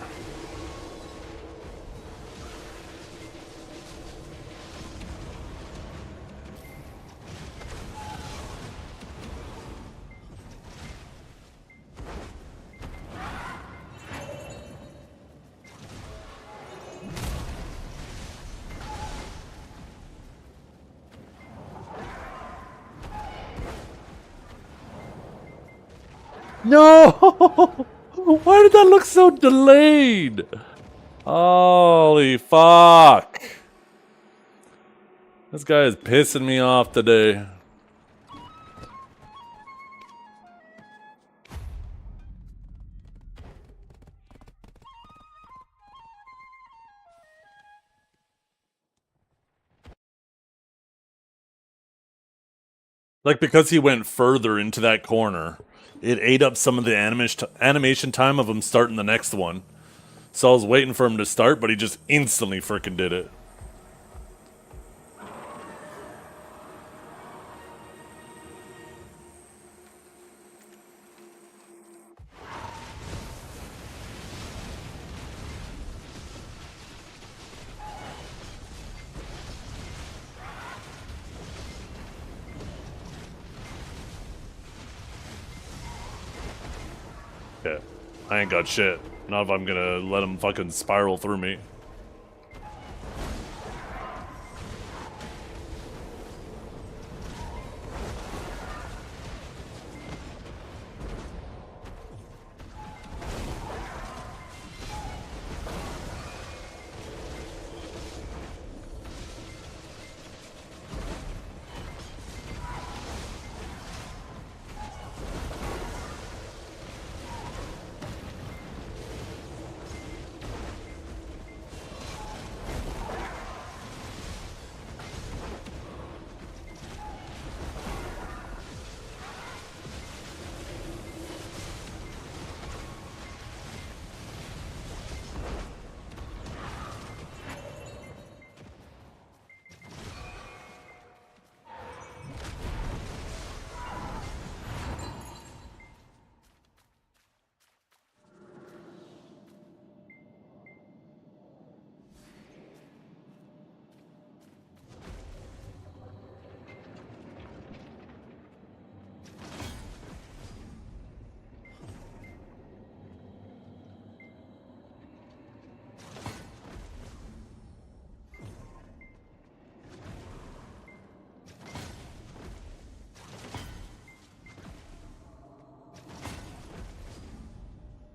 No! Why did that look so delayed? Holy fuck. This guy is pissing me off today. Like, because he went further into that corner, it ate up some of the animation time of him starting the next one. So I was waiting for him to start, but he just instantly frickin' did it. Okay, I ain't got shit. Not if I'm gonna let him fucking spiral through me.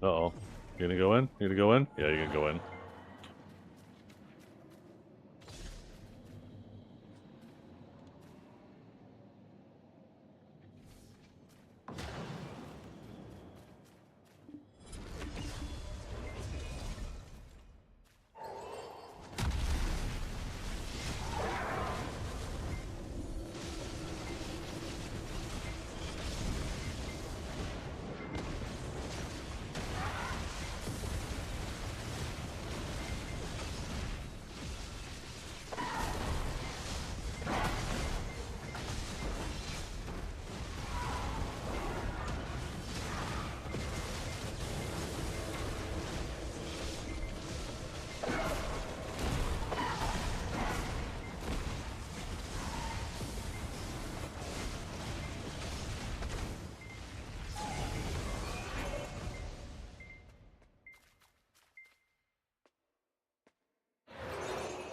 Uh-oh. You gonna go in? You gonna go in? Yeah, you can go in.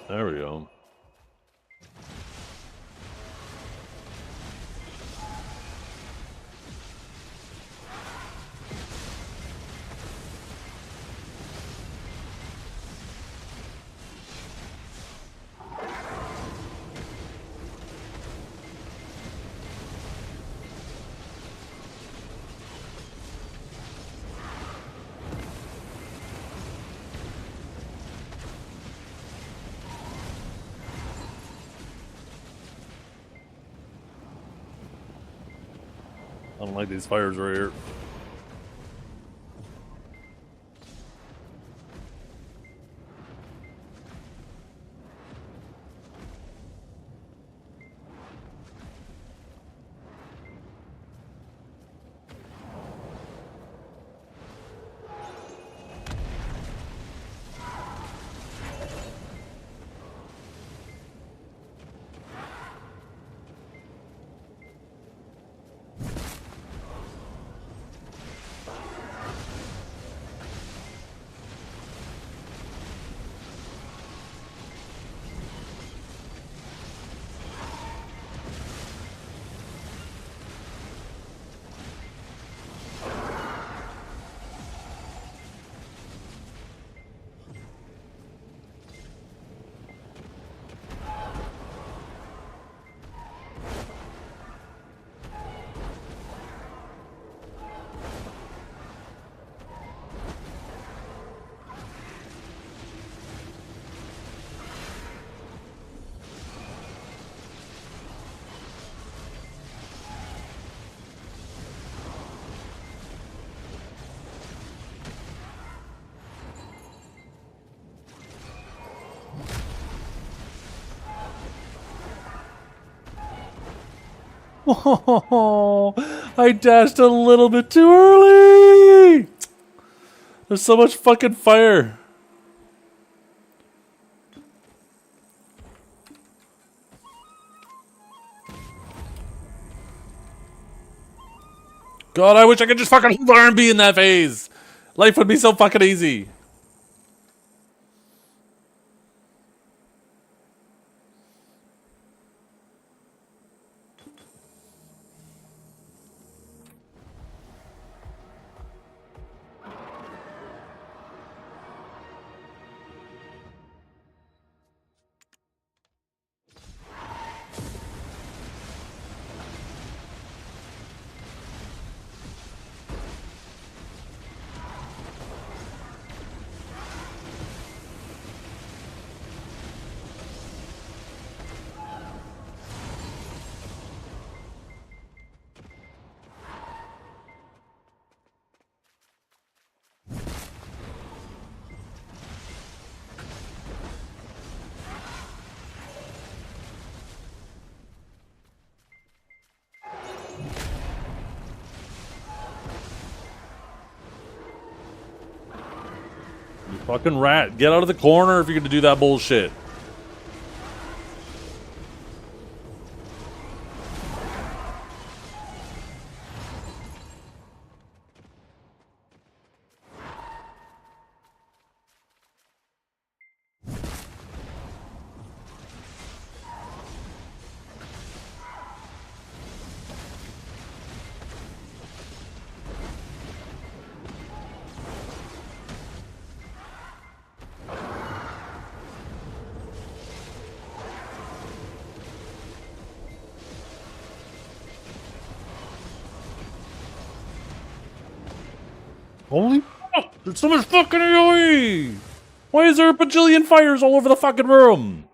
There we go. I don't like these fires right here. Oh, I dashed a little bit too early. There's so much fucking fire. God, I wish I could just fucking hold R and B in that phase. Life would be so fucking easy. You fucking rat. Get out of the corner if you're gonna do that bullshit. Holy fuck! There's so much fucking AoE! Why is there a bajillion fires all over the fucking room?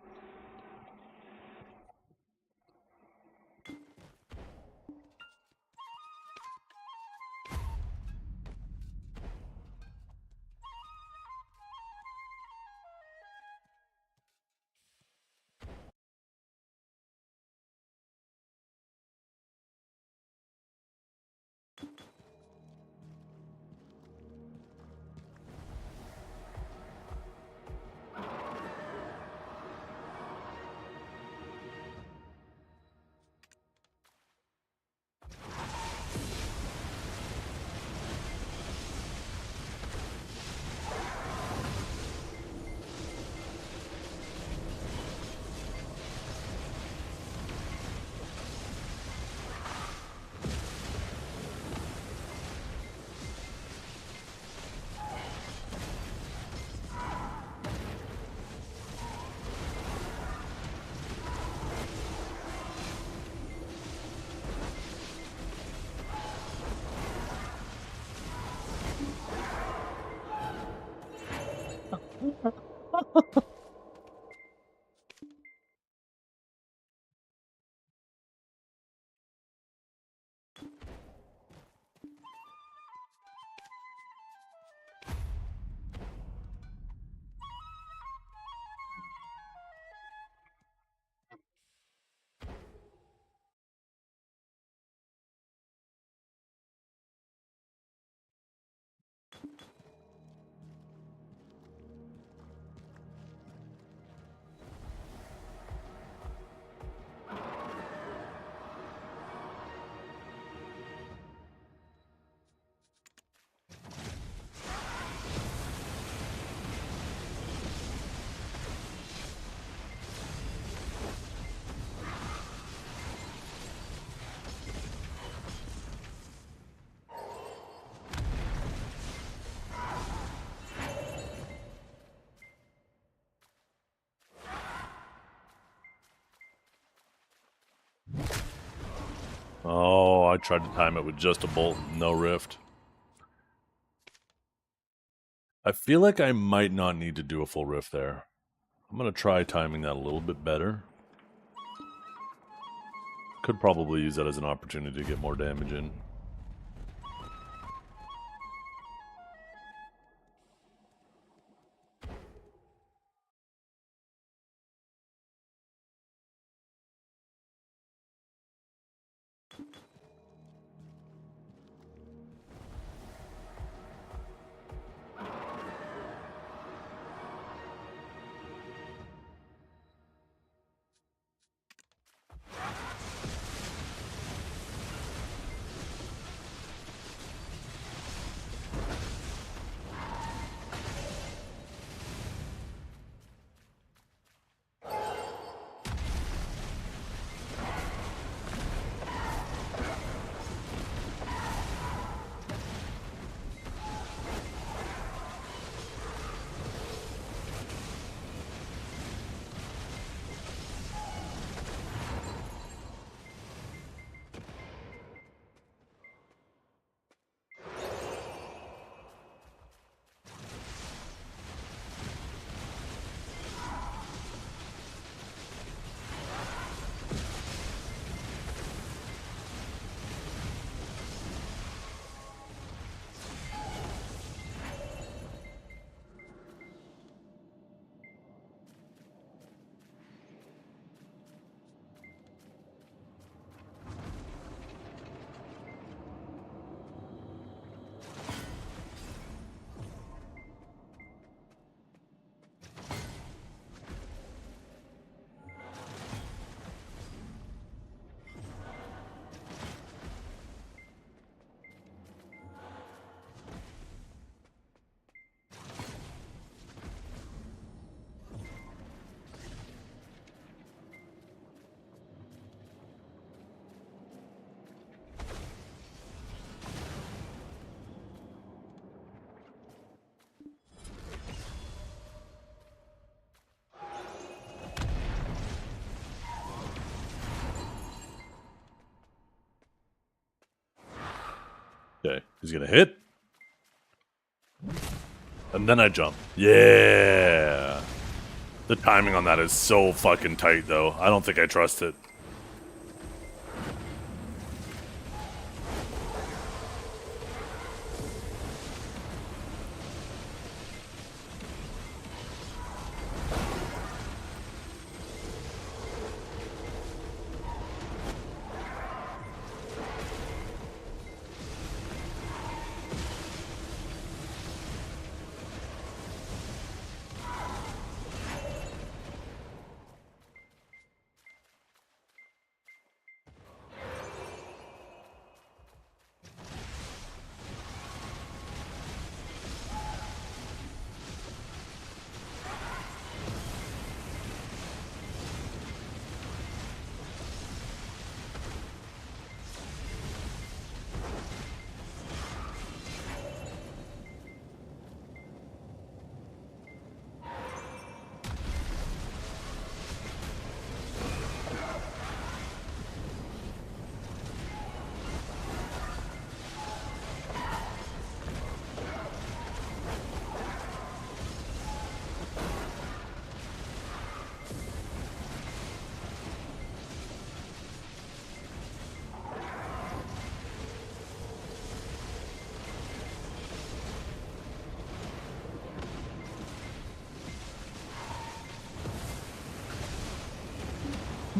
Oh, I tried to time it with just a bolt, no rift. I feel like I might not need to do a full rift there. I'm gonna try timing that a little bit better. Could probably use that as an opportunity to get more damage in. Okay, he's gonna hit. And then I jump. Yeah. The timing on that is so fucking tight, though. I don't think I trust it.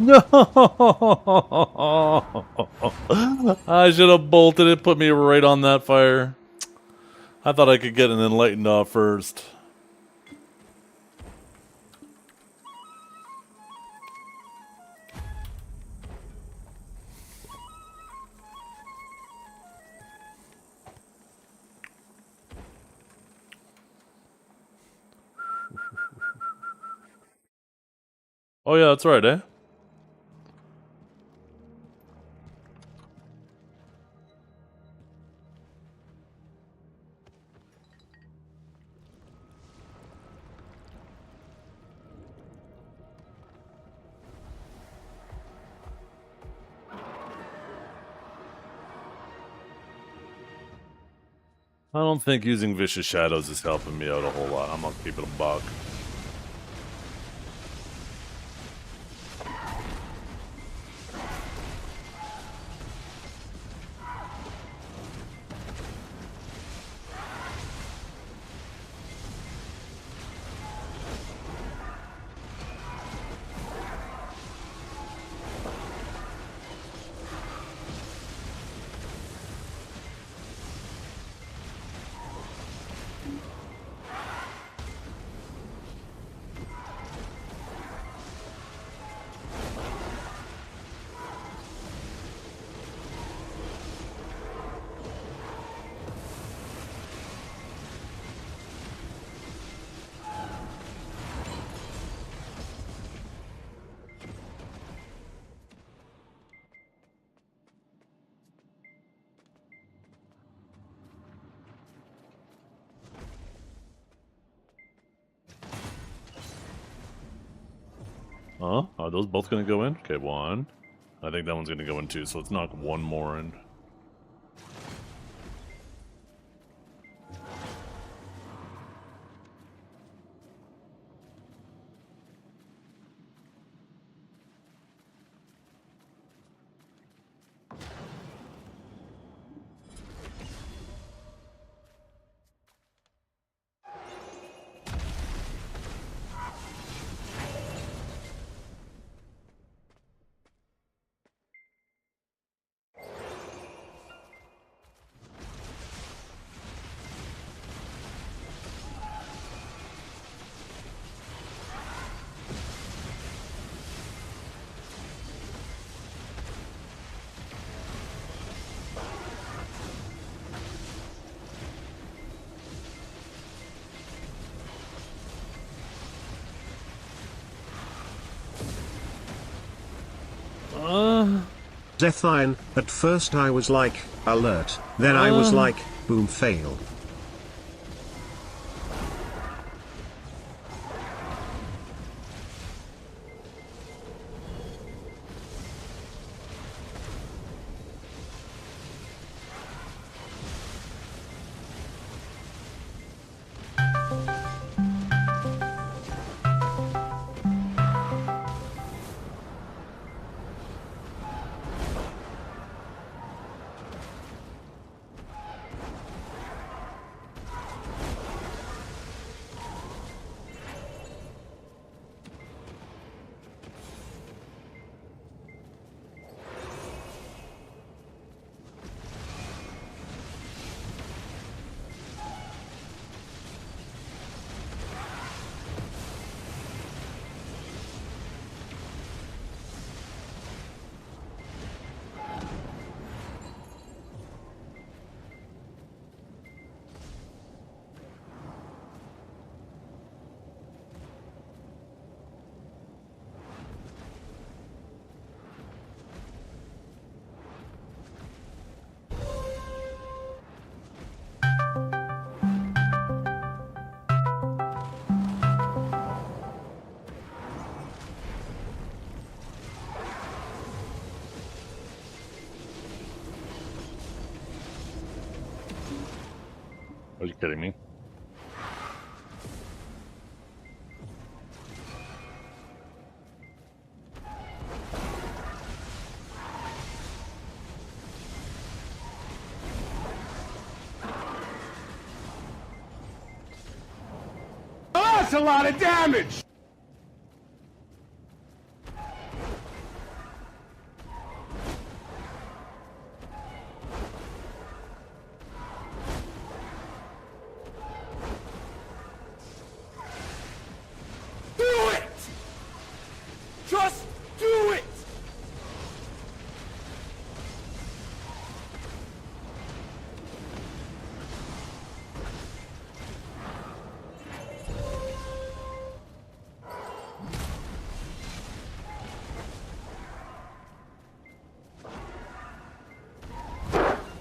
No! I should have bolted it, put me right on that fire. I thought I could get an enlightened off first. Oh yeah, that's right, eh? I don't think using Vicious Shadows is helping me out a whole lot. I'm gonna keep it a buck. Huh? Are those both gonna go in? Okay, one. I think that one's gonna go in too, so let's knock one more in.
Zethine, at first I was like, alert, then I was like, boom, fail.
Are you kidding me?
Oh, that's a lot of damage! Do it! Just do it!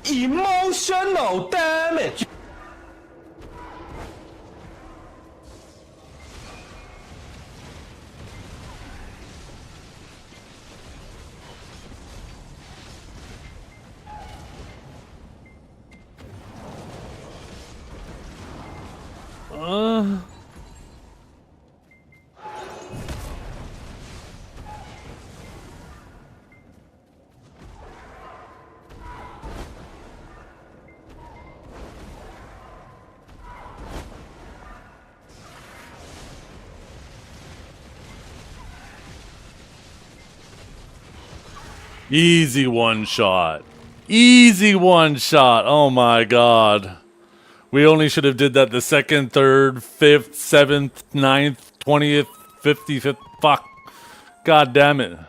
Emotional damage!
Easy one shot. Easy one shot. Oh my god. We only should have did that the 2nd, 3rd, 5th, 7th, 9th, 20th, 55th. Fuck. God damn it.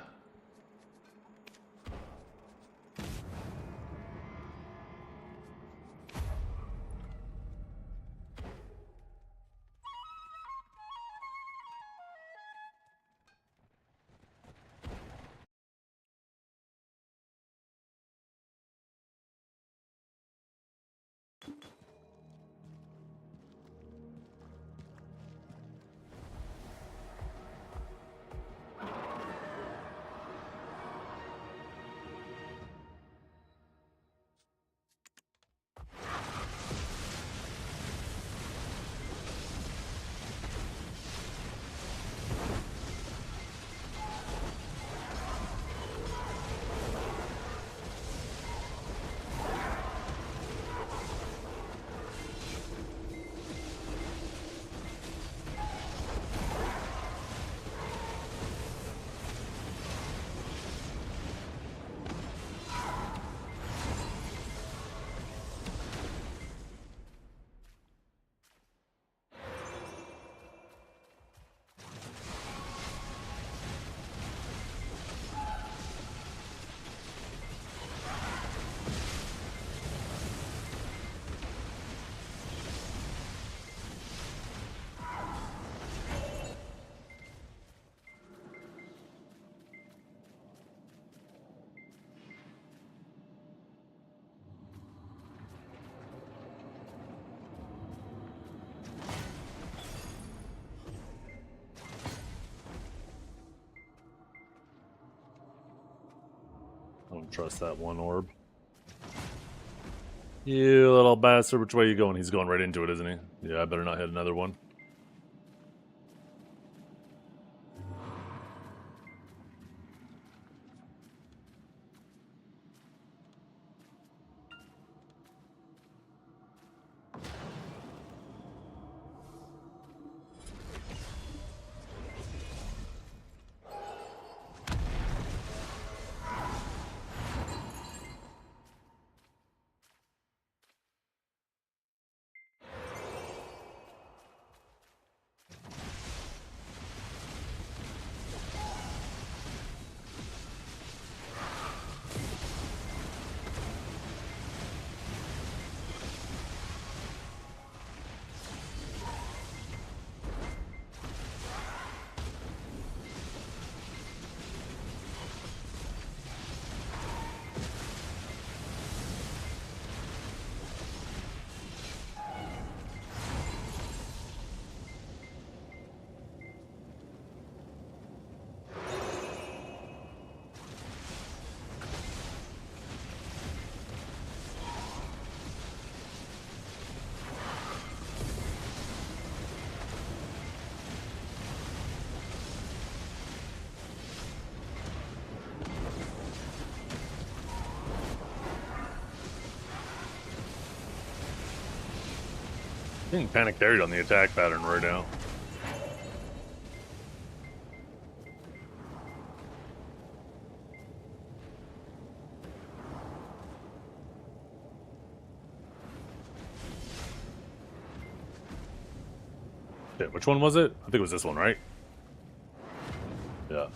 I don't trust that one orb. You little bastard. Which way are you going? He's going right into it, isn't he? Yeah, I better not hit another one. Getting panic carried on the attack pattern right now. Shit, which one was it? I think it was this one, right? Yeah.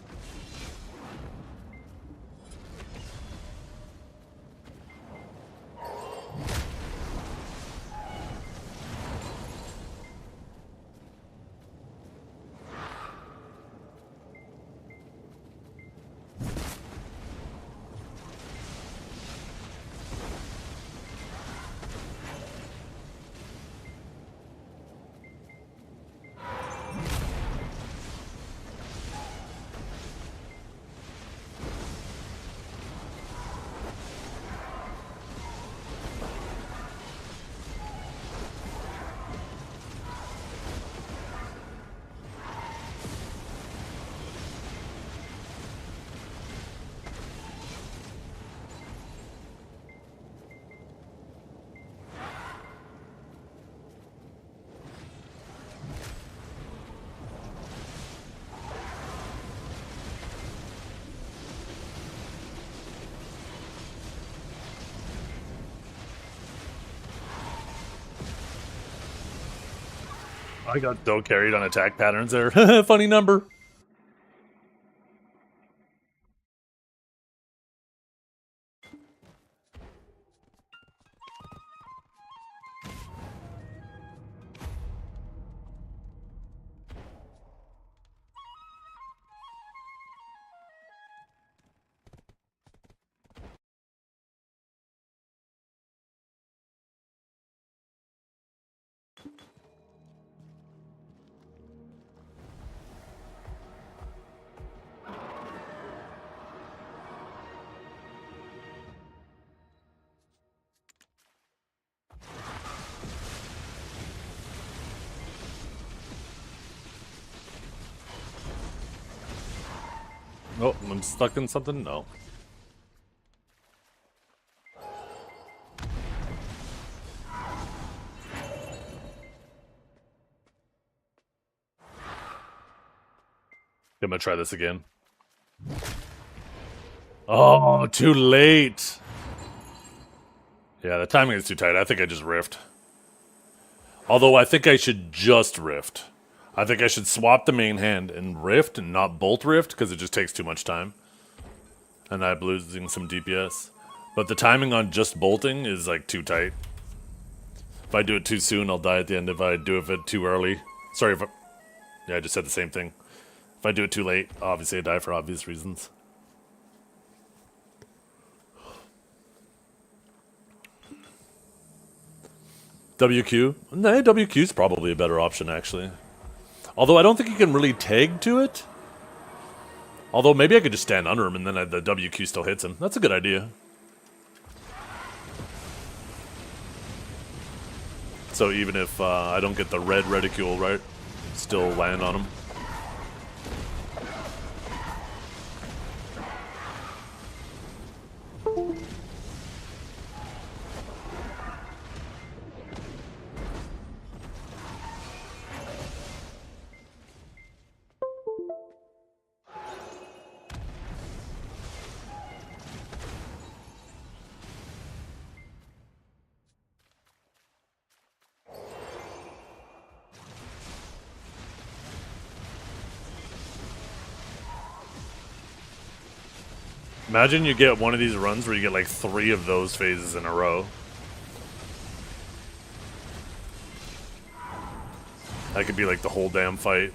I got so carried on attack patterns there. Funny number. Oh, I'm stuck in something? No. I'm gonna try this again. Oh, too late. Yeah, the timing is too tight. I think I just riffed. Although I think I should just rift. I think I should swap the main hand and rift and not bolt rift because it just takes too much time. And I'm losing some DPS. But the timing on just bolting is like too tight. If I do it too soon, I'll die at the end. If I do it too early. Sorry if I... Yeah, I just said the same thing. If I do it too late, obviously I die for obvious reasons. WQ? No, WQ's probably a better option, actually. Although I don't think you can really tag to it. Although maybe I could just stand under him and then the WQ still hits him. That's a good idea. So even if I don't get the red reticule, right? Still land on him. Imagine you get one of these runs where you get like 3 of those phases in a row. That could be like the whole damn fight.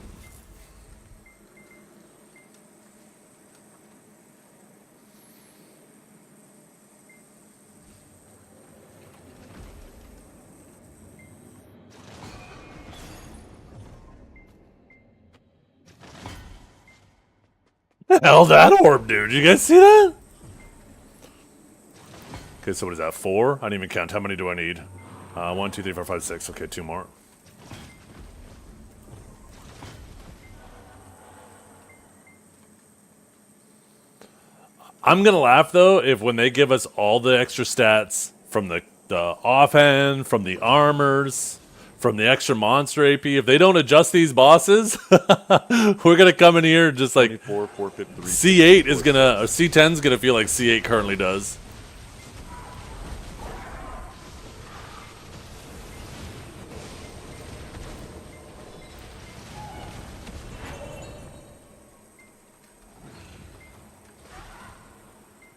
The hell that orb, dude? You guys see that? Okay, so what is that? 4? I didn't even count. How many do I need? 1, 2, 3, 4, 5, 6. Okay, 2 more. I'm gonna laugh though if when they give us all the extra stats from the offhand, from the armors, from the extra monster AP. If they don't adjust these bosses, we're gonna come in here just like
24, 453,
C8 is gonna, or C10 is gonna feel like C8 currently does.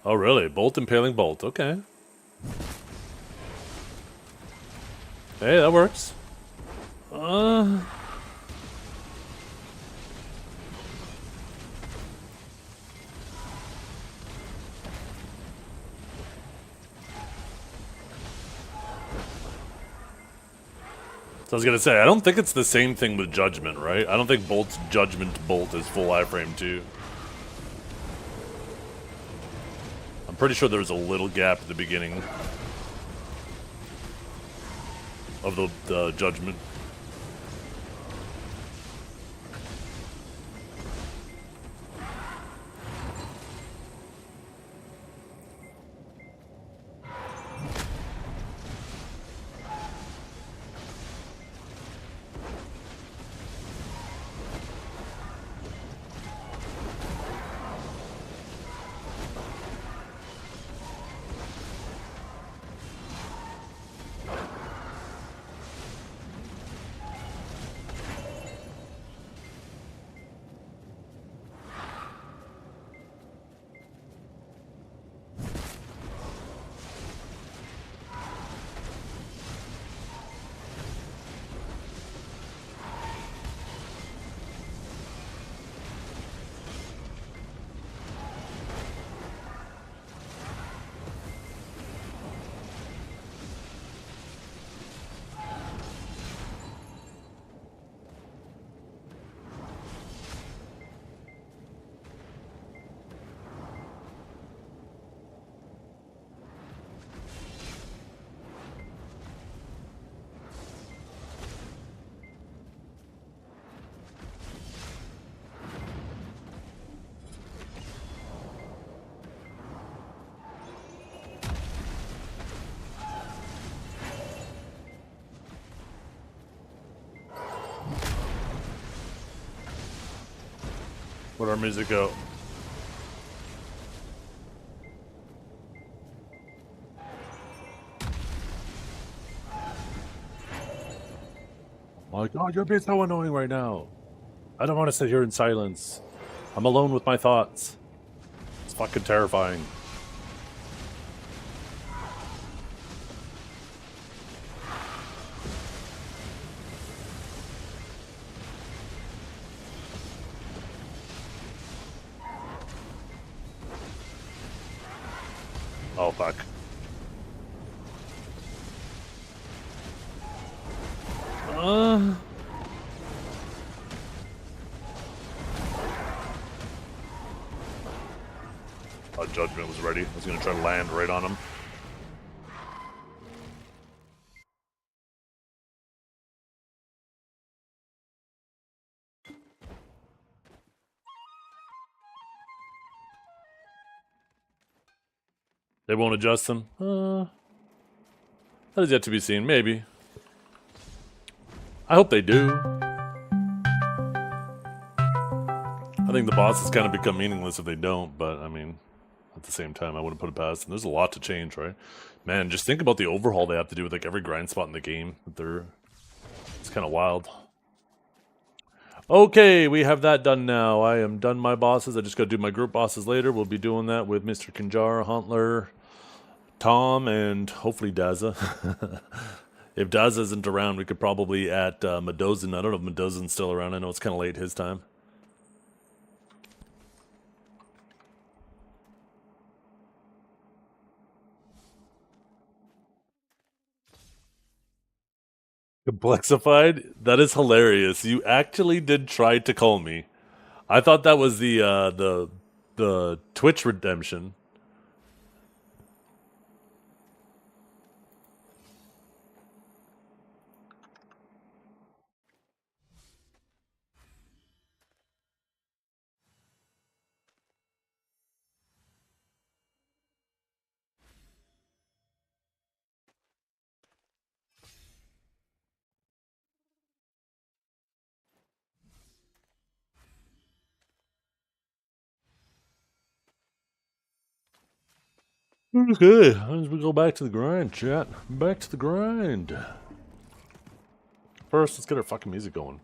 Oh really? Bolt impaling bolt. Okay. Hey, that works. So I was gonna say, I don't think it's the same thing with Judgment, right? I don't think Bolt's Judgment Bolt is full iframe too. I'm pretty sure there was a little gap at the beginning of the Judgment. Where'd our music go? My God, you're being so annoying right now. I don't want to sit here in silence. I'm alone with my thoughts. It's fucking terrifying. Oh, fuck. Oh, Judgment was ready. I was gonna try to land right on him. They won't adjust them? That is yet to be seen. Maybe. I hope they do. I think the bosses kind of become meaningless if they don't, but I mean, at the same time, I wouldn't put it past them. There's a lot to change, right? Man, just think about the overhaul they have to do with like every grind spot in the game. It's kind of wild. Okay, we have that done now. I am done my bosses. I just got to do my group bosses later. We'll be doing that with Mr. Kinjar, Huntler, Tom, and hopefully Daza. If Daza isn't around, we could probably at Medozin. I don't know if Medozin's still around. I know it's kind of late his time. Complexified? That is hilarious. You actually did try to call me. I thought that was the Twitch redemption. Okay, as we go back to the grind, chat. Back to the grind. First, let's get our fucking music going.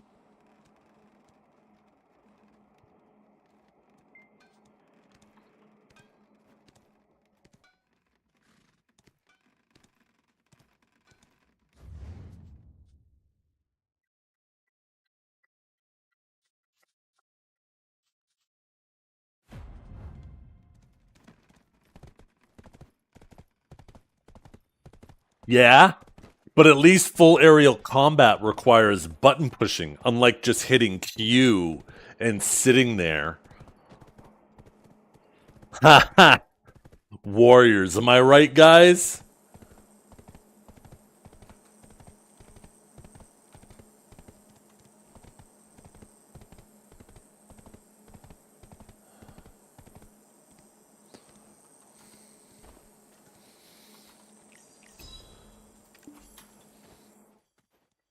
Yeah, but at least full aerial combat requires button pushing, unlike just hitting Q and sitting there. Ha ha! Warriors, am I right, guys?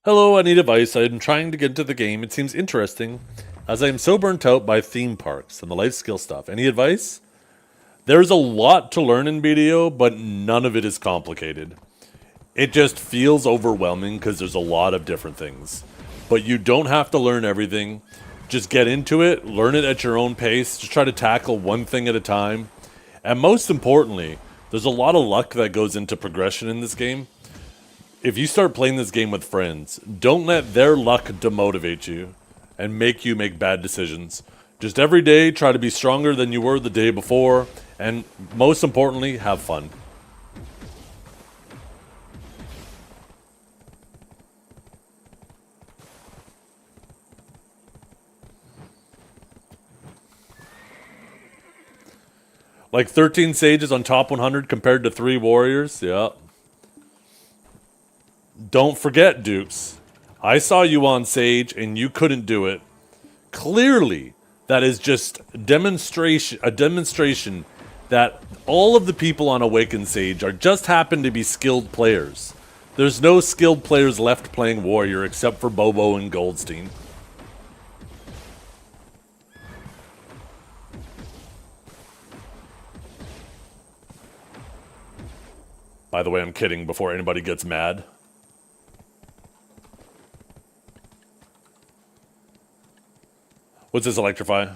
Hello, I need advice. I'm trying to get into the game. It seems interesting, as I am so burnt out by theme parks and the life skill stuff. Any advice? There's a lot to learn in BDO, but none of it is complicated. It just feels overwhelming because there's a lot of different things. But you don't have to learn everything. Just get into it, learn it at your own pace, just try to tackle one thing at a time. And most importantly, there's a lot of luck that goes into progression in this game. If you start playing this game with friends, don't let their luck demotivate you and make you make bad decisions. Just every day, try to be stronger than you were the day before, and most importantly, have fun. Like 13 sages on top 100 compared to 3 warriors? Yeah. Don't forget, Dukes. I saw you on Sage and you couldn't do it. Clearly, that is just a demonstration that all of the people on Awakened Sage are just happen to be skilled players. There's no skilled players left playing Warrior except for Bobo and Goldstein. By the way, I'm kidding before anybody gets mad. What's this, Electrify?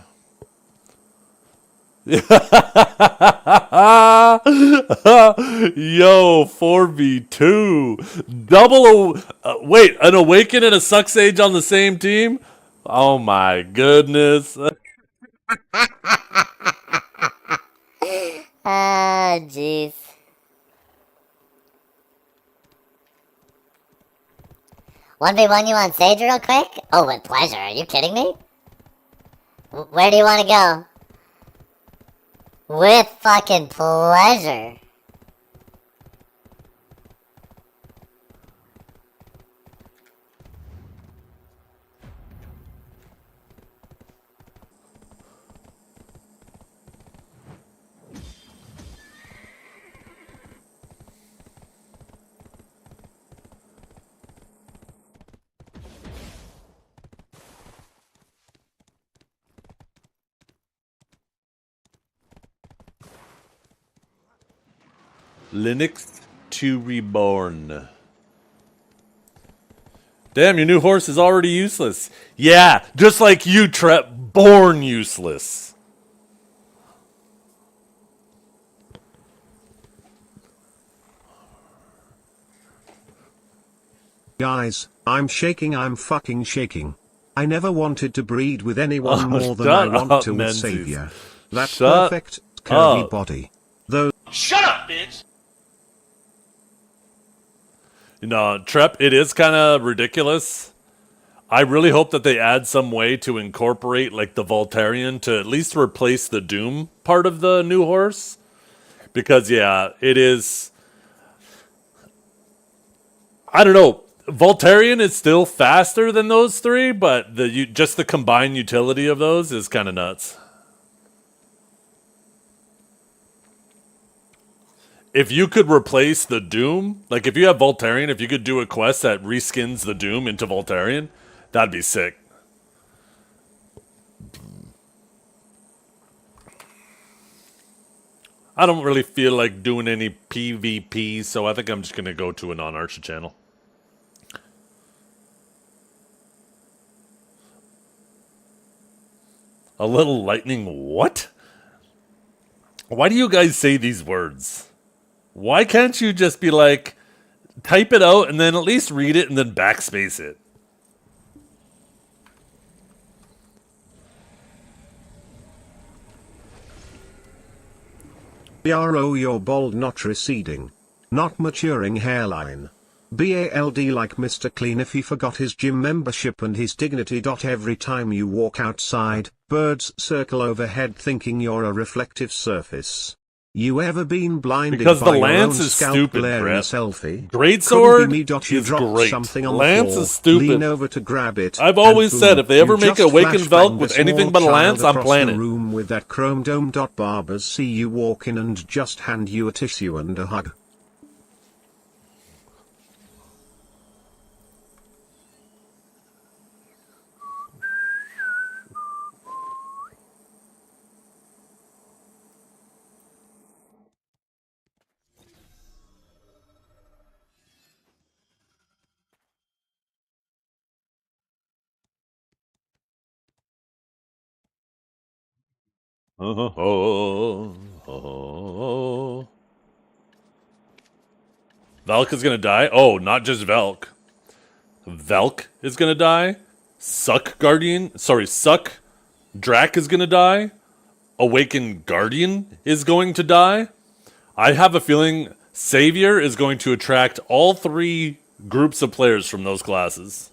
Yo, 4v2. Wait, an Awaken and a Suck Sage on the same team? Oh my goodness.
Ah, jeez. 1v1 you on Sage real quick? Oh, with pleasure. Are you kidding me? Where do you want to go? With fucking pleasure.
Linux to Reborn. Damn, your new horse is already useless. Yeah, just like you, Trep, born useless.
Guys, I'm shaking, I'm fucking shaking. I never wanted to breed with anyone more than
shut
I want
up,
to with
Menzies.
Savior. That
Shut
perfect, curvy
up.
body. Those
Shut up, bitch!
You know, Trep, it is kind of ridiculous. I really hope that they add some way to incorporate, like, the Voltarian to at least replace the Doom part of the new horse. Because, yeah, it is... I don't know. Voltarian is still faster than those three, but just the combined utility of those is kind of nuts. If you could replace the Doom, like if you have Voltarian, if you could do a quest that reskins the Doom into Voltarian, that'd be sick. I don't really feel like doing any PvP, so I think I'm just gonna go to a non-Archer channel. A little lightning, what? Why do you guys say these words? Why can't you just be like, type it out and then at least read it and then backspace it?
BRO, your bald not receding. Not maturing hairline. BALD like Mr. Clean if he forgot his gym membership and his dignity. Every time you walk outside, birds circle overhead thinking you're a reflective surface. You ever been blinded
because
by
the
your
lance
own
is
scalp
stupid,
glaring
Brett.
selfie?
Great
Couldn't
sword
be me. You
is
dropped
great.
something on
Lance
the floor,
is stupid.
lean over to grab it.
I've
and
always
boom,
said if they ever
you
make
just
a Awakened Velk
flashbanged
with
a
anything
small
but a
child
lance, I'm
across
playing
the
it.
room with that chrome dome. Barbers see you walk in and just hand you a tissue and a hug.
Velk is gonna die? Oh, not just Velk. Velk is gonna die? Suck Drac is gonna die? Awakened Guardian is going to die? I have a feeling Savior is going to attract all three groups of players from those classes.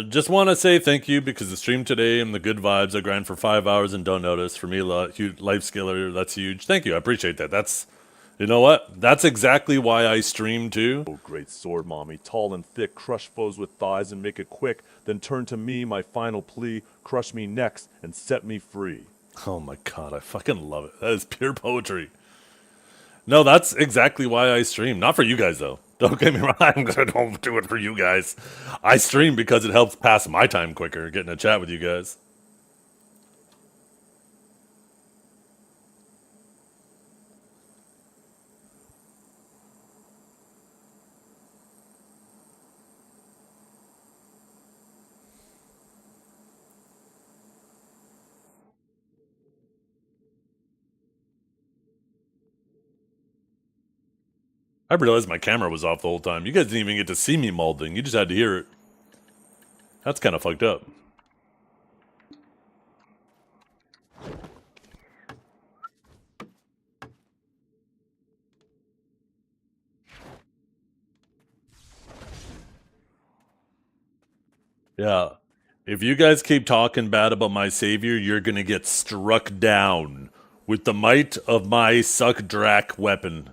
Just want to say thank you because the stream today and the good vibes. I grind for 5 hours and don't notice. For me, life skiller, that's huge. Thank you. I appreciate that. That's, you know what? That's exactly why I stream too.
Oh, great sword, mommy. Tall and thick, crush foes with thighs and make it quick. Then turn to me, my final plea. Crush me next and set me free.
Oh my god, I fucking love it. That is pure poetry. No, that's exactly why I stream. Not for you guys, though. Don't get me wrong. I'm gonna don't do it for you guys. I stream because it helps pass my time quicker, getting a chat with you guys. I realized my camera was off the whole time. You guys didn't even get to see me molding. You just had to hear it. That's kind of fucked up. Yeah. If you guys keep talking bad about my savior, you're gonna get struck down with the might of my suck drac weapon.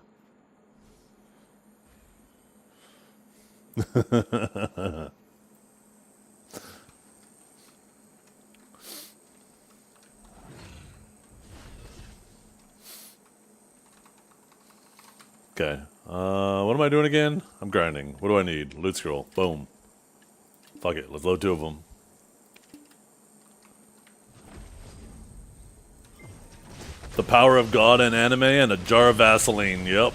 Okay. What am I doing again? I'm grinding. What do I need? Loot scroll. Boom. Fuck it. Let's load 2 of them. The power of God and anime and a jar of Vaseline. Yep.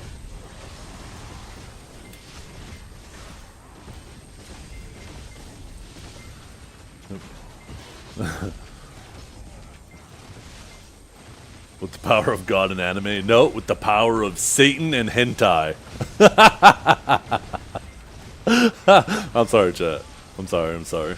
With the power of God and anime? No, with the power of Satan and hentai. I'm sorry, chat. I'm sorry.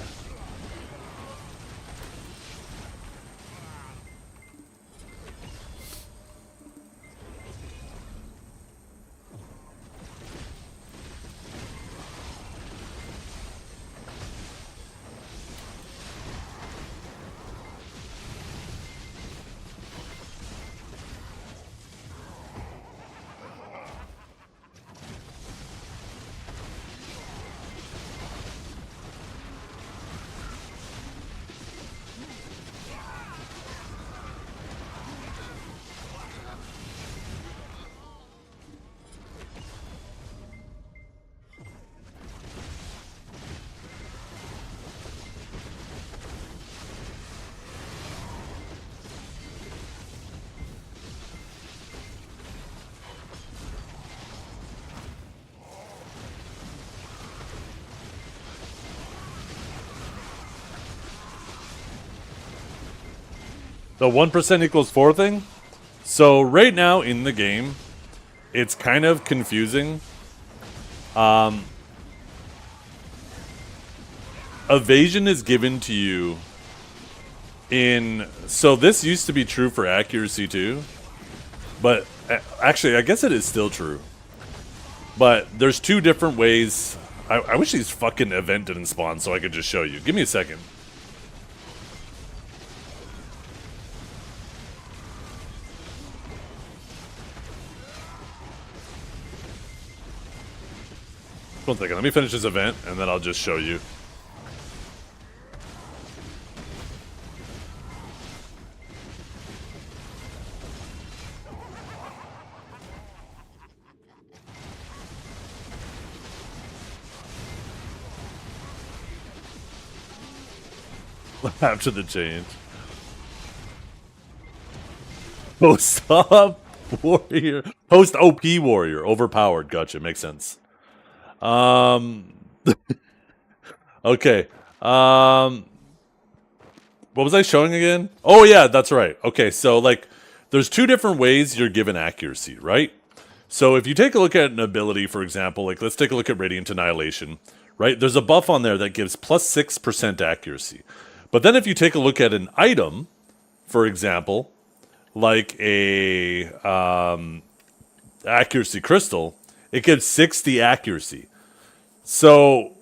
The 1% equals 4 thing? So right now in the game, it's kind of confusing. Evasion is given to you in... So this used to be true for accuracy too. But actually, I guess it is still true. But there's two different ways. I wish these fucking event didn't spawn so I could just show you. Give me a second. One second, let me finish this event and then I'll just show you. After the change. Host up warrior. Host OP warrior. Overpowered. Gotcha. Makes sense. Okay. What was I showing again? Oh yeah, that's right. Okay, so like there's two different ways you're given accuracy, right? So if you take a look at an ability, for example, like let's take a look at Radiant Annihilation, right? There's a buff on there that gives plus 6% accuracy. But then if you take a look at an item, for example, like a accuracy crystal, it gives 60 accuracy. So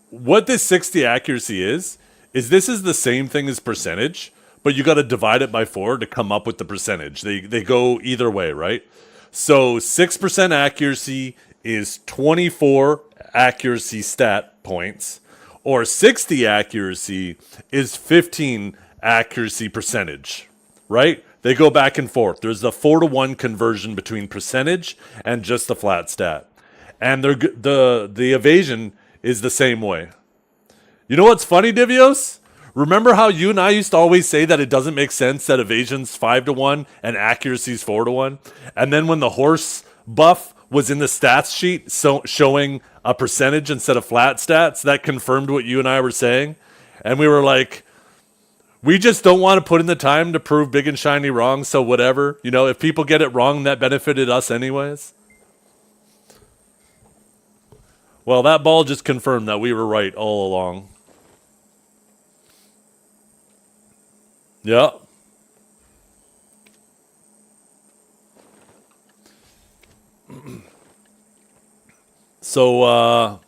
what this 60 accuracy is this is the same thing as percentage, but you got to divide it by 4 to come up with the percentage. They go either way, right? So 6% accuracy is 24 accuracy stat points, or 60 accuracy is 15 accuracy percentage, right? They go back and forth. There's a 4-to-1 conversion between percentage and just the flat stat. And the evasion is the same way. You know what's funny, Divios? Remember how you and I used to always say that it doesn't make sense that evasion's 5-to-1 and accuracy's 4-to-1? And then when the horse buff was in the stats sheet showing a percentage instead of flat stats, that confirmed what you and I were saying. And we were like, we just don't want to put in the time to prove big and shiny wrong, so whatever. You know, if people get it wrong, that benefited us anyways. Well, that ball just confirmed that we were right all along. Yeah. So,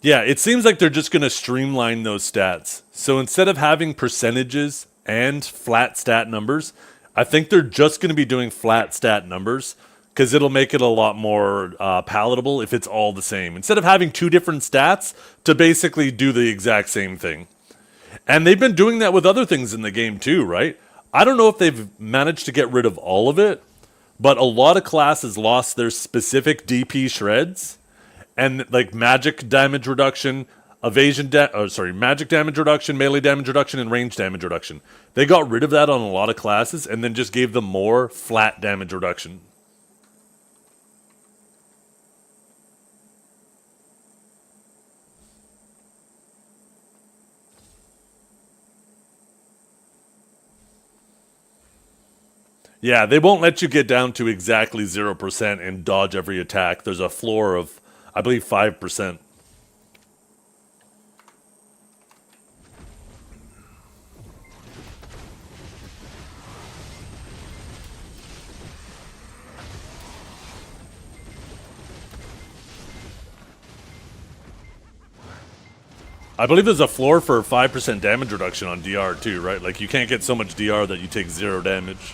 yeah, it seems like they're just going to streamline those stats. So instead of having percentages and flat stat numbers, I think they're just going to be doing flat stat numbers because it'll make it a lot more palatable if it's all the same. Instead of having two different stats to basically do the exact same thing. And they've been doing that with other things in the game too, right? I don't know if they've managed to get rid of all of it, but a lot of classes lost their specific DP shreds. And like magic damage reduction, magic damage reduction, melee damage reduction, and range damage reduction. They got rid of that on a lot of classes and then just gave them more flat damage reduction. Yeah, they won't let you get down to exactly 0% and dodge every attack. There's a floor of, I believe, 5%. I believe there's a floor for 5% damage reduction on DR too, right? Like you can't get so much DR that you take 0 damage.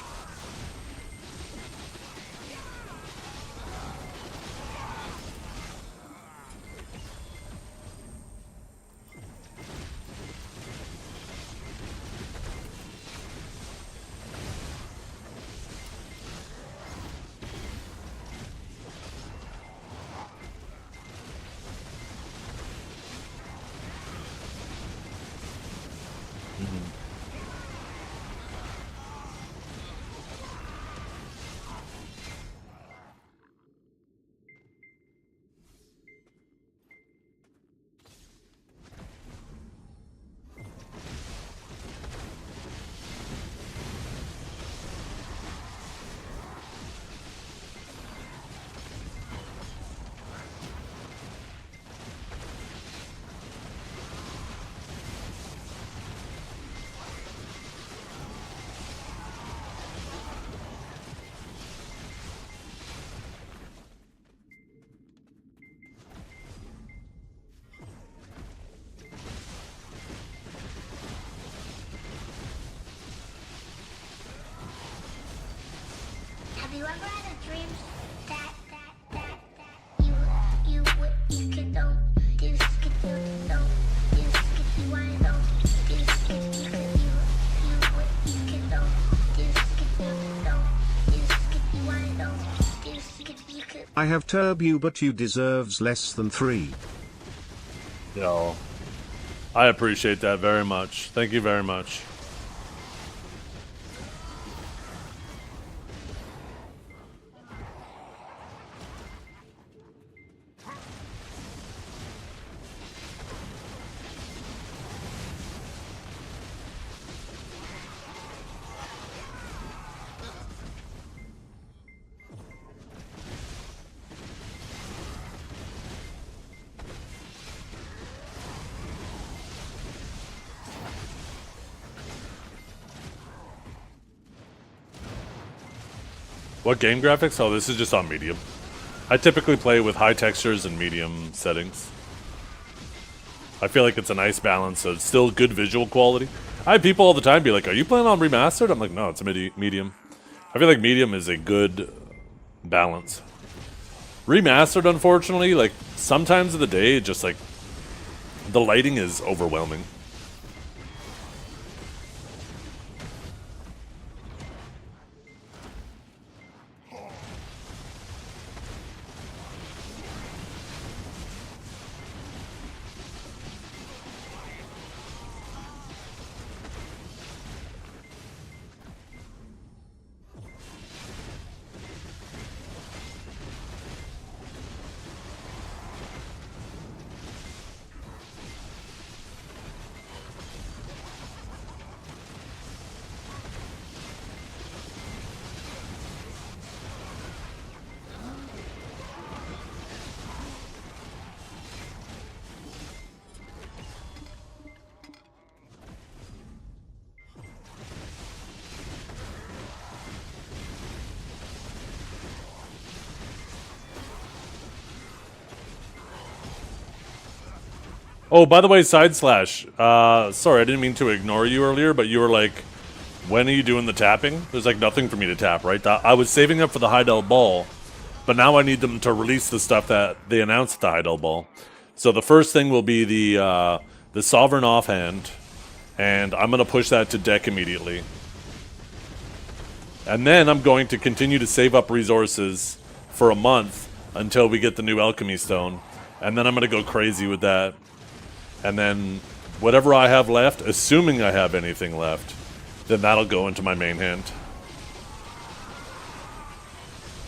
I have turbo, but you deserves less than 3.
Yo, I appreciate that very much. Thank you very much. What game graphics? Oh, this is just on medium. I typically play with high textures and medium settings. I feel like it's a nice balance of still good visual quality. I have people all the time be like, are you playing on remastered? I'm like, no, it's a medium. I feel like medium is a good balance. Remastered, unfortunately, like sometimes of the day, it just like the lighting is overwhelming. Oh, by the way, side slash. Sorry, I didn't mean to ignore you earlier, but you were like, when are you doing the tapping? There's like nothing for me to tap, right? I was saving up for the Heidel Ball, but now I need them to release the stuff that they announced at the Heidel Ball. So the first thing will be the Sovereign Offhand, and I'm going to push that to deck immediately. And then I'm going to continue to save up resources for a month until we get the new Alchemy Stone. And then I'm going to go crazy with that. And then whatever I have left, assuming I have anything left, then that'll go into my main hand.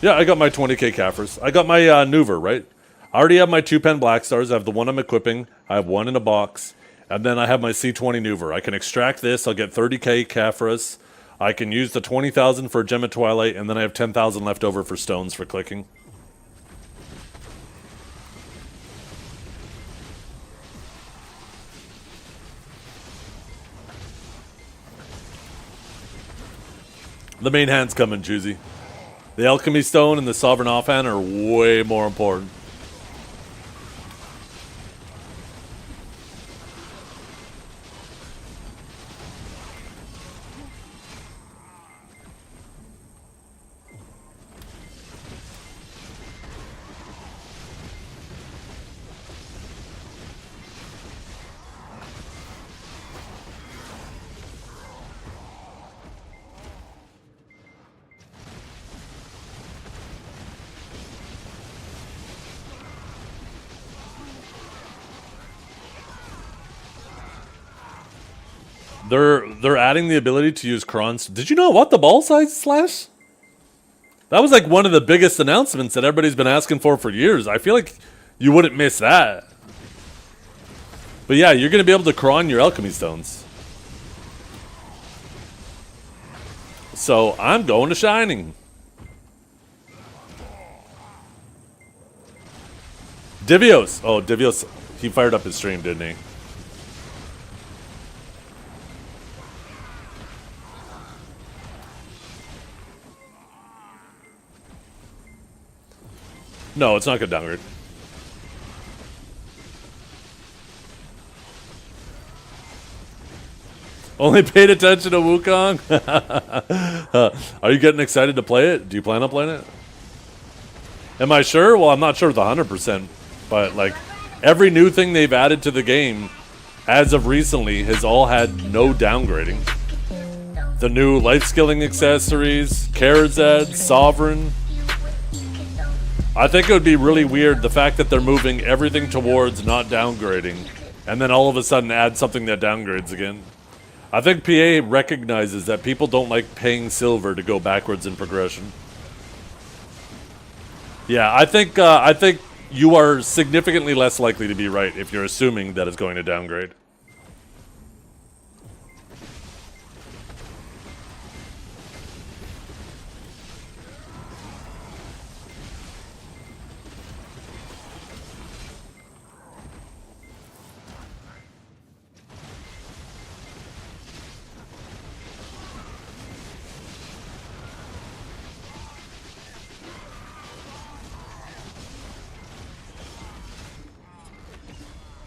Yeah, I got my 20k Kaffers. I got my Nuver, right? I already have my 2-pen Black Stars. I have the one I'm equipping. I have one in a box. And then I have my C20 Nuver. I can extract this. I'll get 30k Kaffers. I can use the 20,000 for Gem of Twilight. And then I have 10,000 left over for stones for clicking. The main hand's coming, Juicy. The Alchemy Stone and the Sovereign Offhand are way more important. They're adding the ability to use Kron's. Did you know what the ball size slash? That was like one of the biggest announcements that everybody's been asking for years. I feel like you wouldn't miss that. But yeah, you're gonna be able to Kron your Alchemy Stones. So I'm going to Shining. Divios. Oh, Divios. He fired up his stream, didn't he? No, it's not good downgrade. Only paid attention to Wukong? Are you getting excited to play it? Do you plan on playing it? Am I sure? Well, I'm not sure with 100%. But, like, every new thing they've added to the game, as of recently, has all had no downgrading. The new life skilling accessories, Karazad, Sovereign. I think it would be really weird the fact that they're moving everything towards not downgrading, and then all of a sudden add something that downgrades again. I think PA recognizes that people don't like paying silver to go backwards in progression. Yeah, I think you are significantly less likely to be right if you're assuming that it's going to downgrade.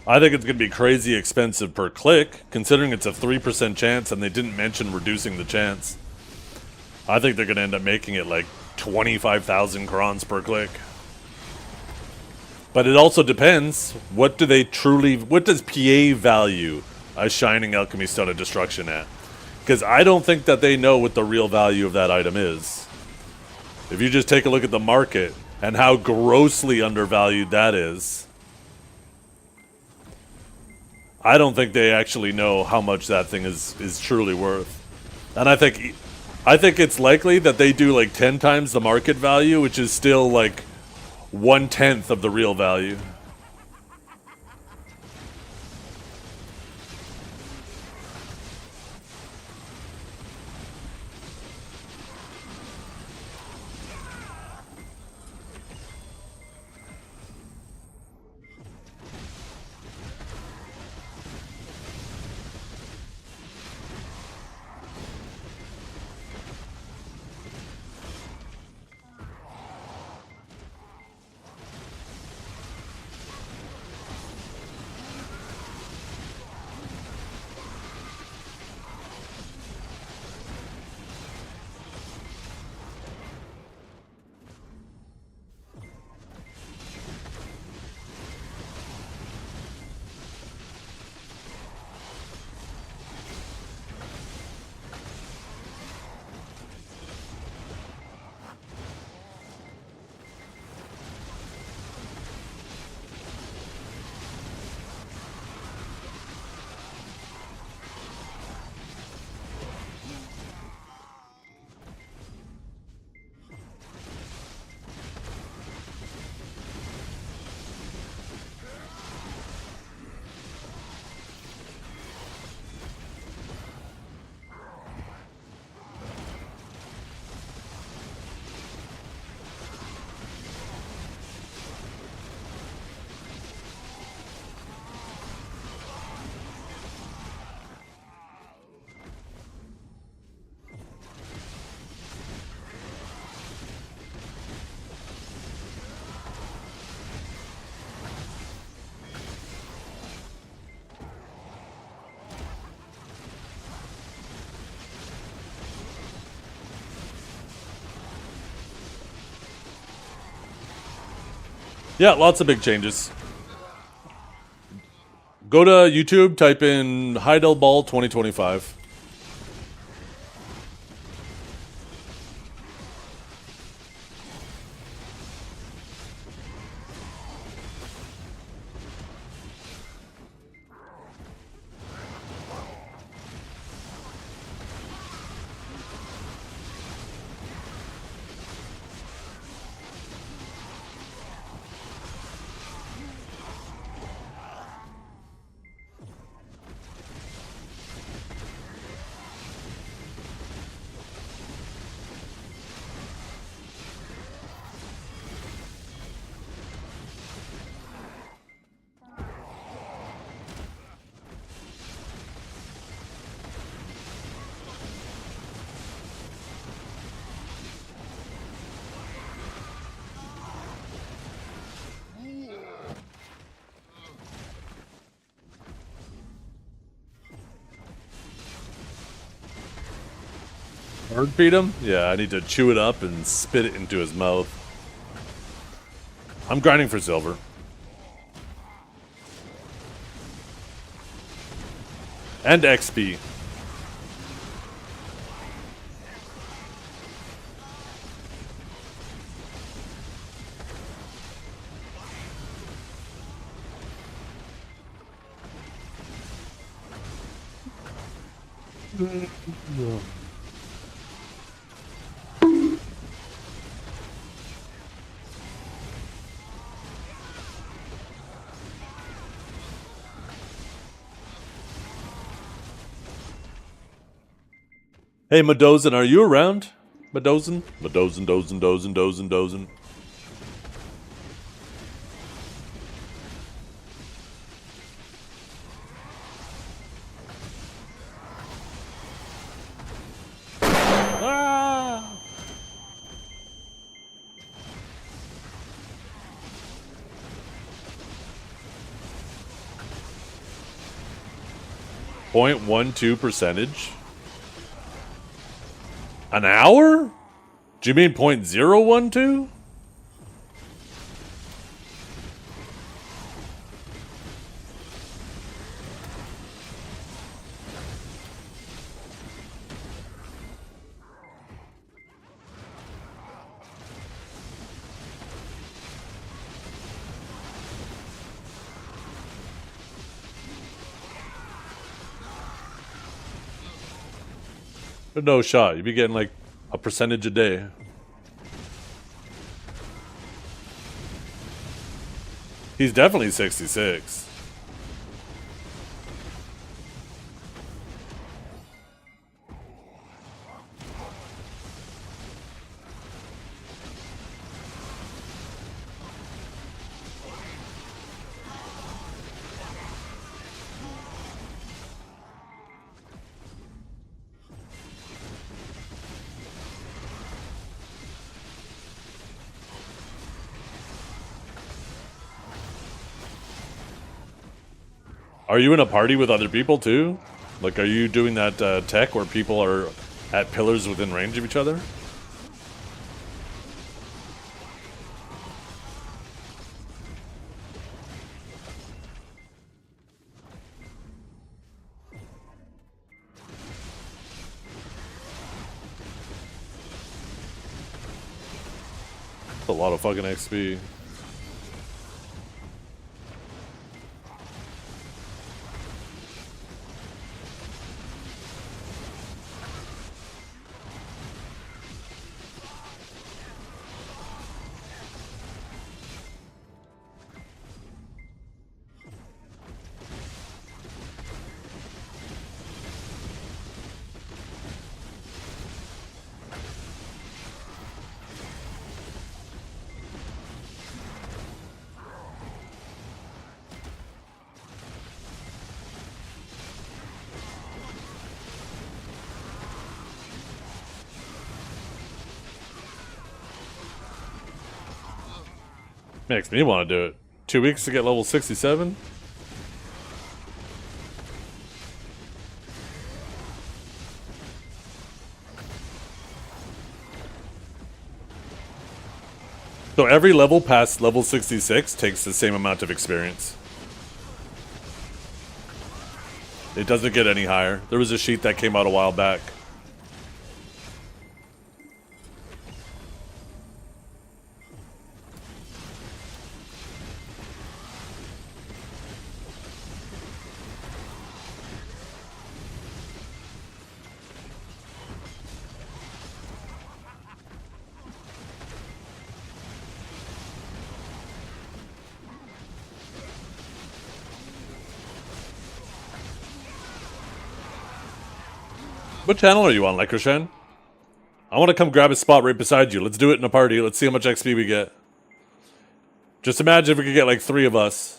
I think it's going to be crazy expensive per click, considering it's a 3% chance and they didn't mention reducing the chance. I think they're going to end up making it like 25,000 crons per click. But it also depends, what does PA value a Shining Alchemy Stone of Destruction at? Because I don't think that they know what the real value of that item is. If you just take a look at the market and how grossly undervalued that is, I don't think they actually know how much that thing is truly worth. And I think it's likely that they do like 10 times the market value, which is still like 1/10 of the real value. Yeah, lots of big changes. Go to YouTube, type in Heidel Ball 2025. Bird feed him? Yeah, I need to chew it up and spit it into his mouth. I'm grinding for silver. And XP. Hey, Madozin, are you around? Madozin? Madozin, dozin. 0.12%? An hour? Do you mean 0.012? No shot. You'd be getting like a percentage a day. He's definitely 66. Are you in a party with other people too? Like, are you doing that tech where people are at pillars within range of each other? That's a lot of fucking XP. Makes me want to do it. 2 weeks to get level 67? So every level past level 66 takes the same amount of experience. It doesn't get any higher. There was a sheet that came out a while back. What channel are you on, Lycroshan? I want to come grab a spot right beside you. Let's do it in a party. Let's see how much XP we get. Just imagine if we could get like 3 of us.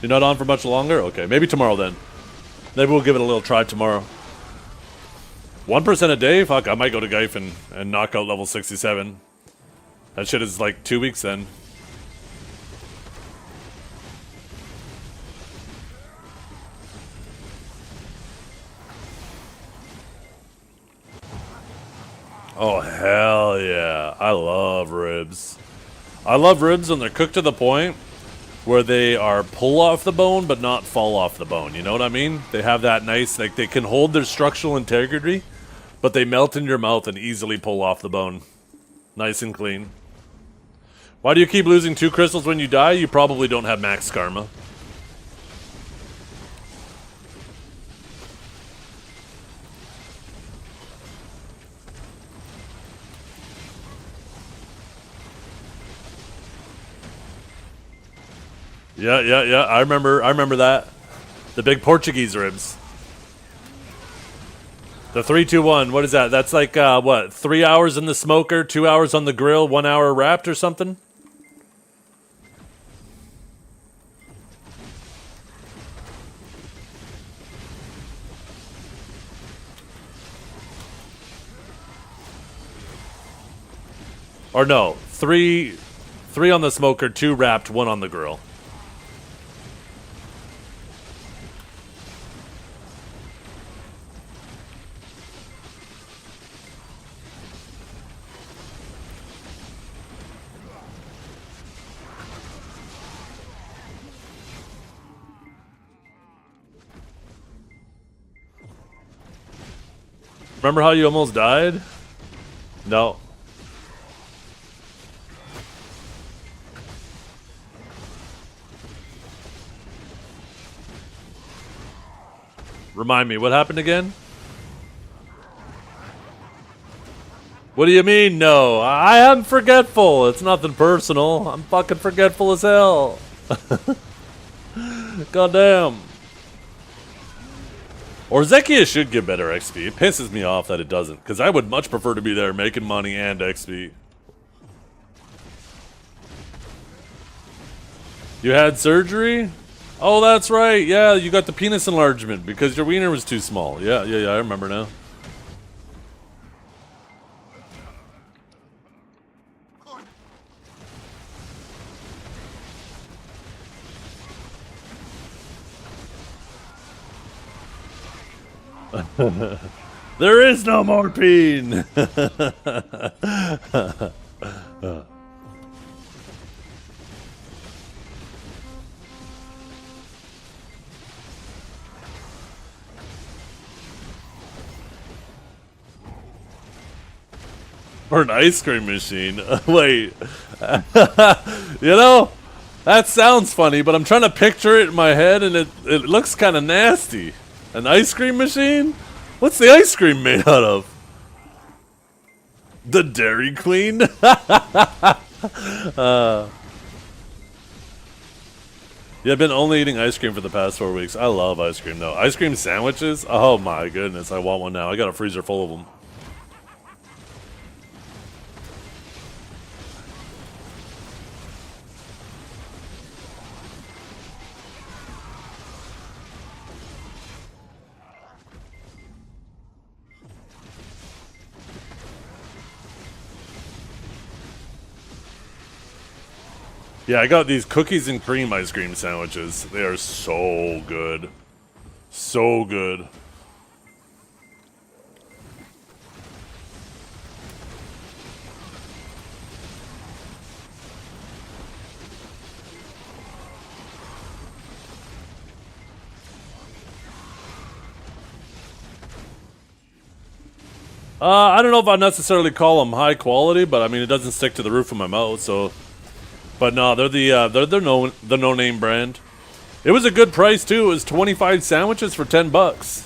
You're not on for much longer? Okay, maybe tomorrow then. Maybe we'll give it a little try tomorrow. 1% a day? Fuck, I might go to Geif and knock out level 67. That shit is like 2 weeks then. Oh, hell yeah. I love ribs. I love ribs when they're cooked to the point where they are pull off the bone but not fall off the bone. You know what I mean? They have that nice, like they can hold their structural integrity, but they melt in your mouth and easily pull off the bone. Nice and clean. Why do you keep losing 2 crystals when you die? You probably don't have max karma. Yeah. I remember that. The big Portuguese ribs. The 3, 2, 1. What is that? That's like what? 3 hours in the smoker, 2 hours on the grill, 1 hour wrapped or something? Or no, 3 on the smoker, 2 wrapped, 1 on the grill. Remember how you almost died? No. Remind me, what happened again? What do you mean, no? I am forgetful. It's nothing personal. I'm fucking forgetful as hell. Goddamn. Or Zekia should get better XP. It pisses me off that it doesn't, because I would much prefer to be there making money and XP. You had surgery? Oh, that's right. Yeah, you got the penis enlargement because your wiener was too small. Yeah, I remember now. There is no more peen. Or an ice cream machine. Wait. You know, that sounds funny, but I'm trying to picture it in my head and it looks kind of nasty. An ice cream machine? What's the ice cream made out of? The Dairy Queen? Yeah, I've been only eating ice cream for the past 4 weeks. I love ice cream though. Ice cream sandwiches? Oh my goodness, I want one now. I got a freezer full of them. Yeah, I got these cookies and cream ice cream sandwiches. They are so good. So good. I don't know if I'd necessarily call them high quality, but I mean, it doesn't stick to the roof of my mouth, so... But no, they're the no name brand. It was a good price too. It was 25 sandwiches for $10.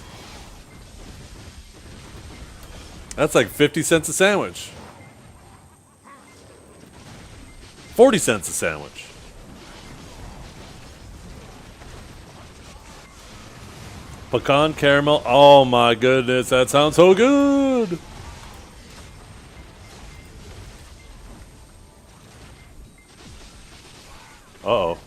That's like 50 cents a sandwich. 40 cents a sandwich. Pecan caramel. Oh my goodness, that sounds so good. Uh-oh.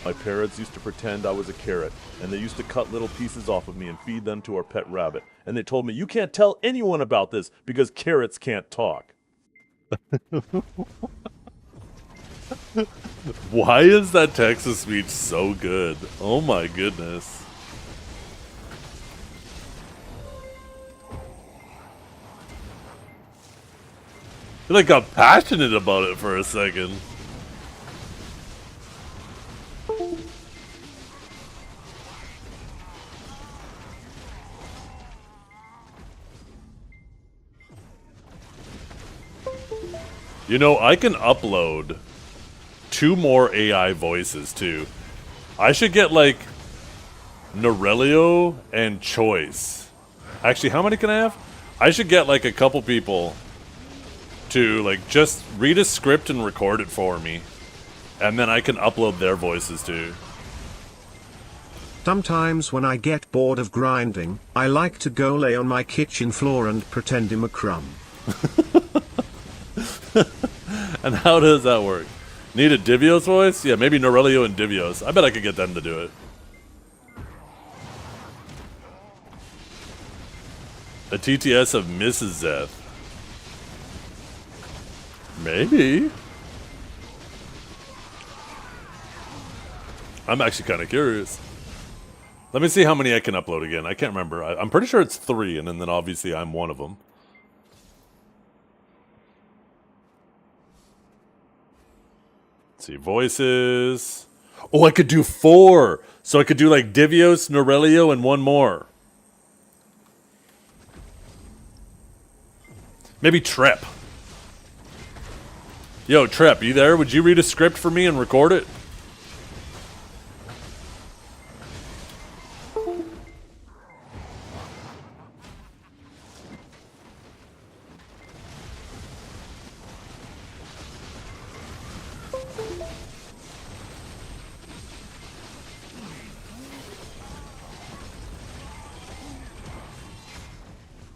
My parrots used to pretend I was a carrot, and they used to cut little pieces off of me and feed them to our pet rabbit. And they told me, you can't tell anyone about this because carrots can't talk.
Why is that Texas speech so good? Oh my goodness. I like got passionate about it for a second. You know, I can upload 2 more AI voices too. I should get like Norelio and Choice. Actually, how many can I have? I should get like a couple people to like just read a script and record it for me. And then I can upload their voices too.
Sometimes when I get bored of grinding, I like to go lay on my kitchen floor and pretend I'm a crumb.
And how does that work? Need a Divios voice? Yeah, maybe Norelio and Divios. I bet I could get them to do it. A TTS of Mrs. Zeth. Maybe. I'm actually kind of curious. Let me see how many I can upload again. I can't remember. I'm pretty sure it's 3, and then obviously I'm one of them. Let's see, voices. Oh, I could do 4. So I could do like Divios, Norelio, and 1 more. Maybe Trep. Yo, Trep, you there? Would you read a script for me and record it?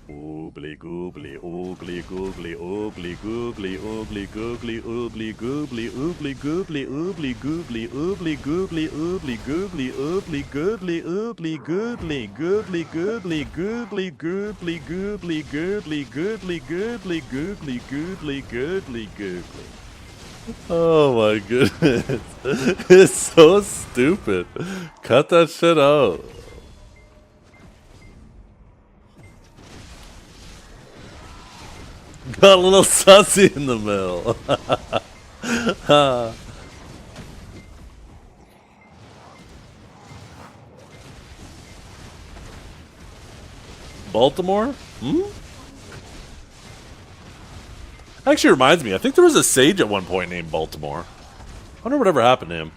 Oogly googly, oogly googly, oogly googly, oogly googly, oogly googly, oogly googly, oogly googly, oogly googly, oogly googly, oogly googly, oogly googly, googly googly, googly googly, googly googly, googly googly, googly googly, googly googly. Oh my goodness. It's so stupid. Cut that shit out. Got a little sussy in the middle. Baltimore? Hmm? Actually reminds me, I think there was a sage at one point named Baltimore. I wonder whatever happened to him.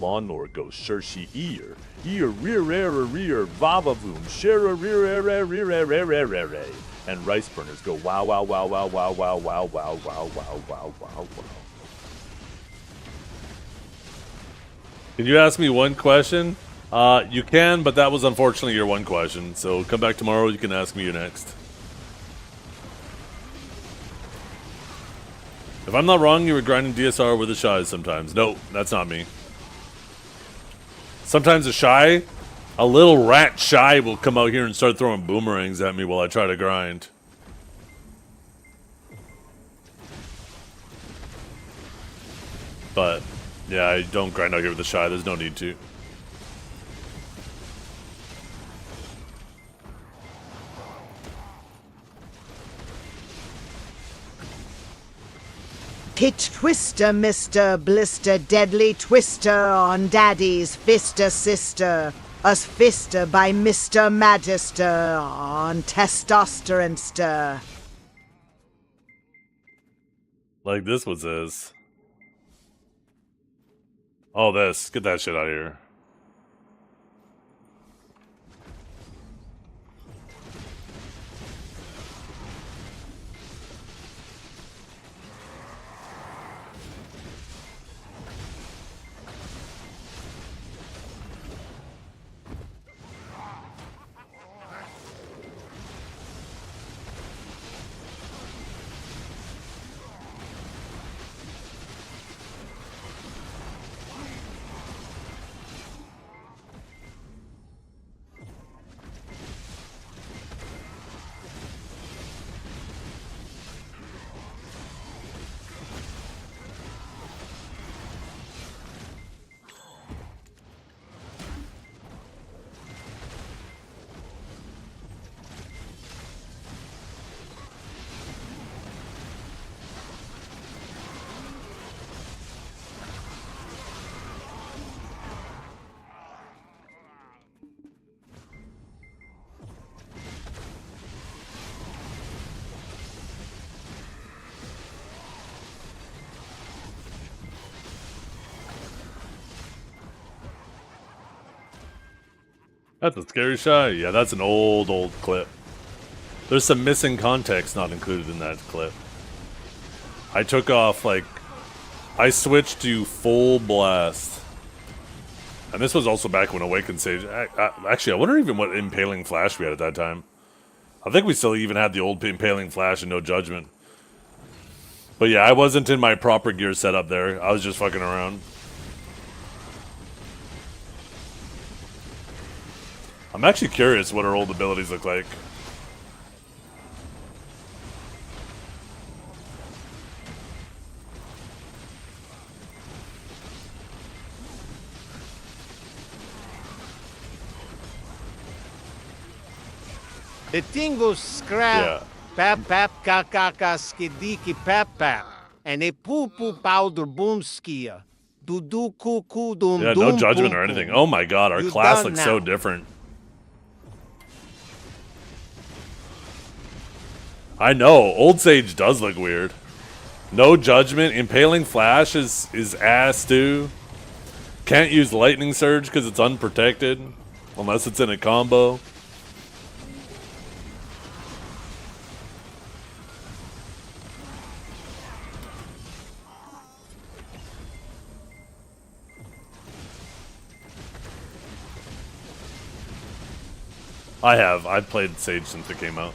Lawnmower goes Shershi ear rear vavavoom shara rear and rice burners go wow wow wow wow wow wow wow wow wow wow wow wow wow.
Can you ask me one question? You can, but that was unfortunately your one question. So come back tomorrow, you can ask me your next. If I'm not wrong, you were grinding DSR with the shies sometimes. No, that's not me. Sometimes a little rat shy will come out here and start throwing boomerangs at me while I try to grind. But, yeah, I don't grind out here with the shy. There's no need to.
Pit twister, Mr. Blister, deadly twister on Daddy's fister sister. Us fister by Mr. Magister on testosterone stir.
Like this was this. Oh, this. Get that shit out of here. That's a scary shot. Yeah, that's an old clip. There's some missing context not included in that clip. I took off, like, I switched to full blast. And this was also back when Awakened Sage... Actually, I wonder even what Impaling Flash we had at that time. I think we still even had the old Impaling Flash and No Judgment. But yeah, I wasn't in my proper gear setup there. I was just fucking around. I'm actually curious what our old abilities look like.
The tingle scrap, pap pap kakaka skidiki pap pap, and a poo poo powder boom skia. Do do coo coo doom
Yeah,
doom.
no judgment or anything. Oh my god, our class looks so
now.
different. I know, Old Sage does look weird. No judgment, Impaling Flash is ass too. Can't use Lightning Surge because it's unprotected, unless it's in a combo. I've played Sage since it came out.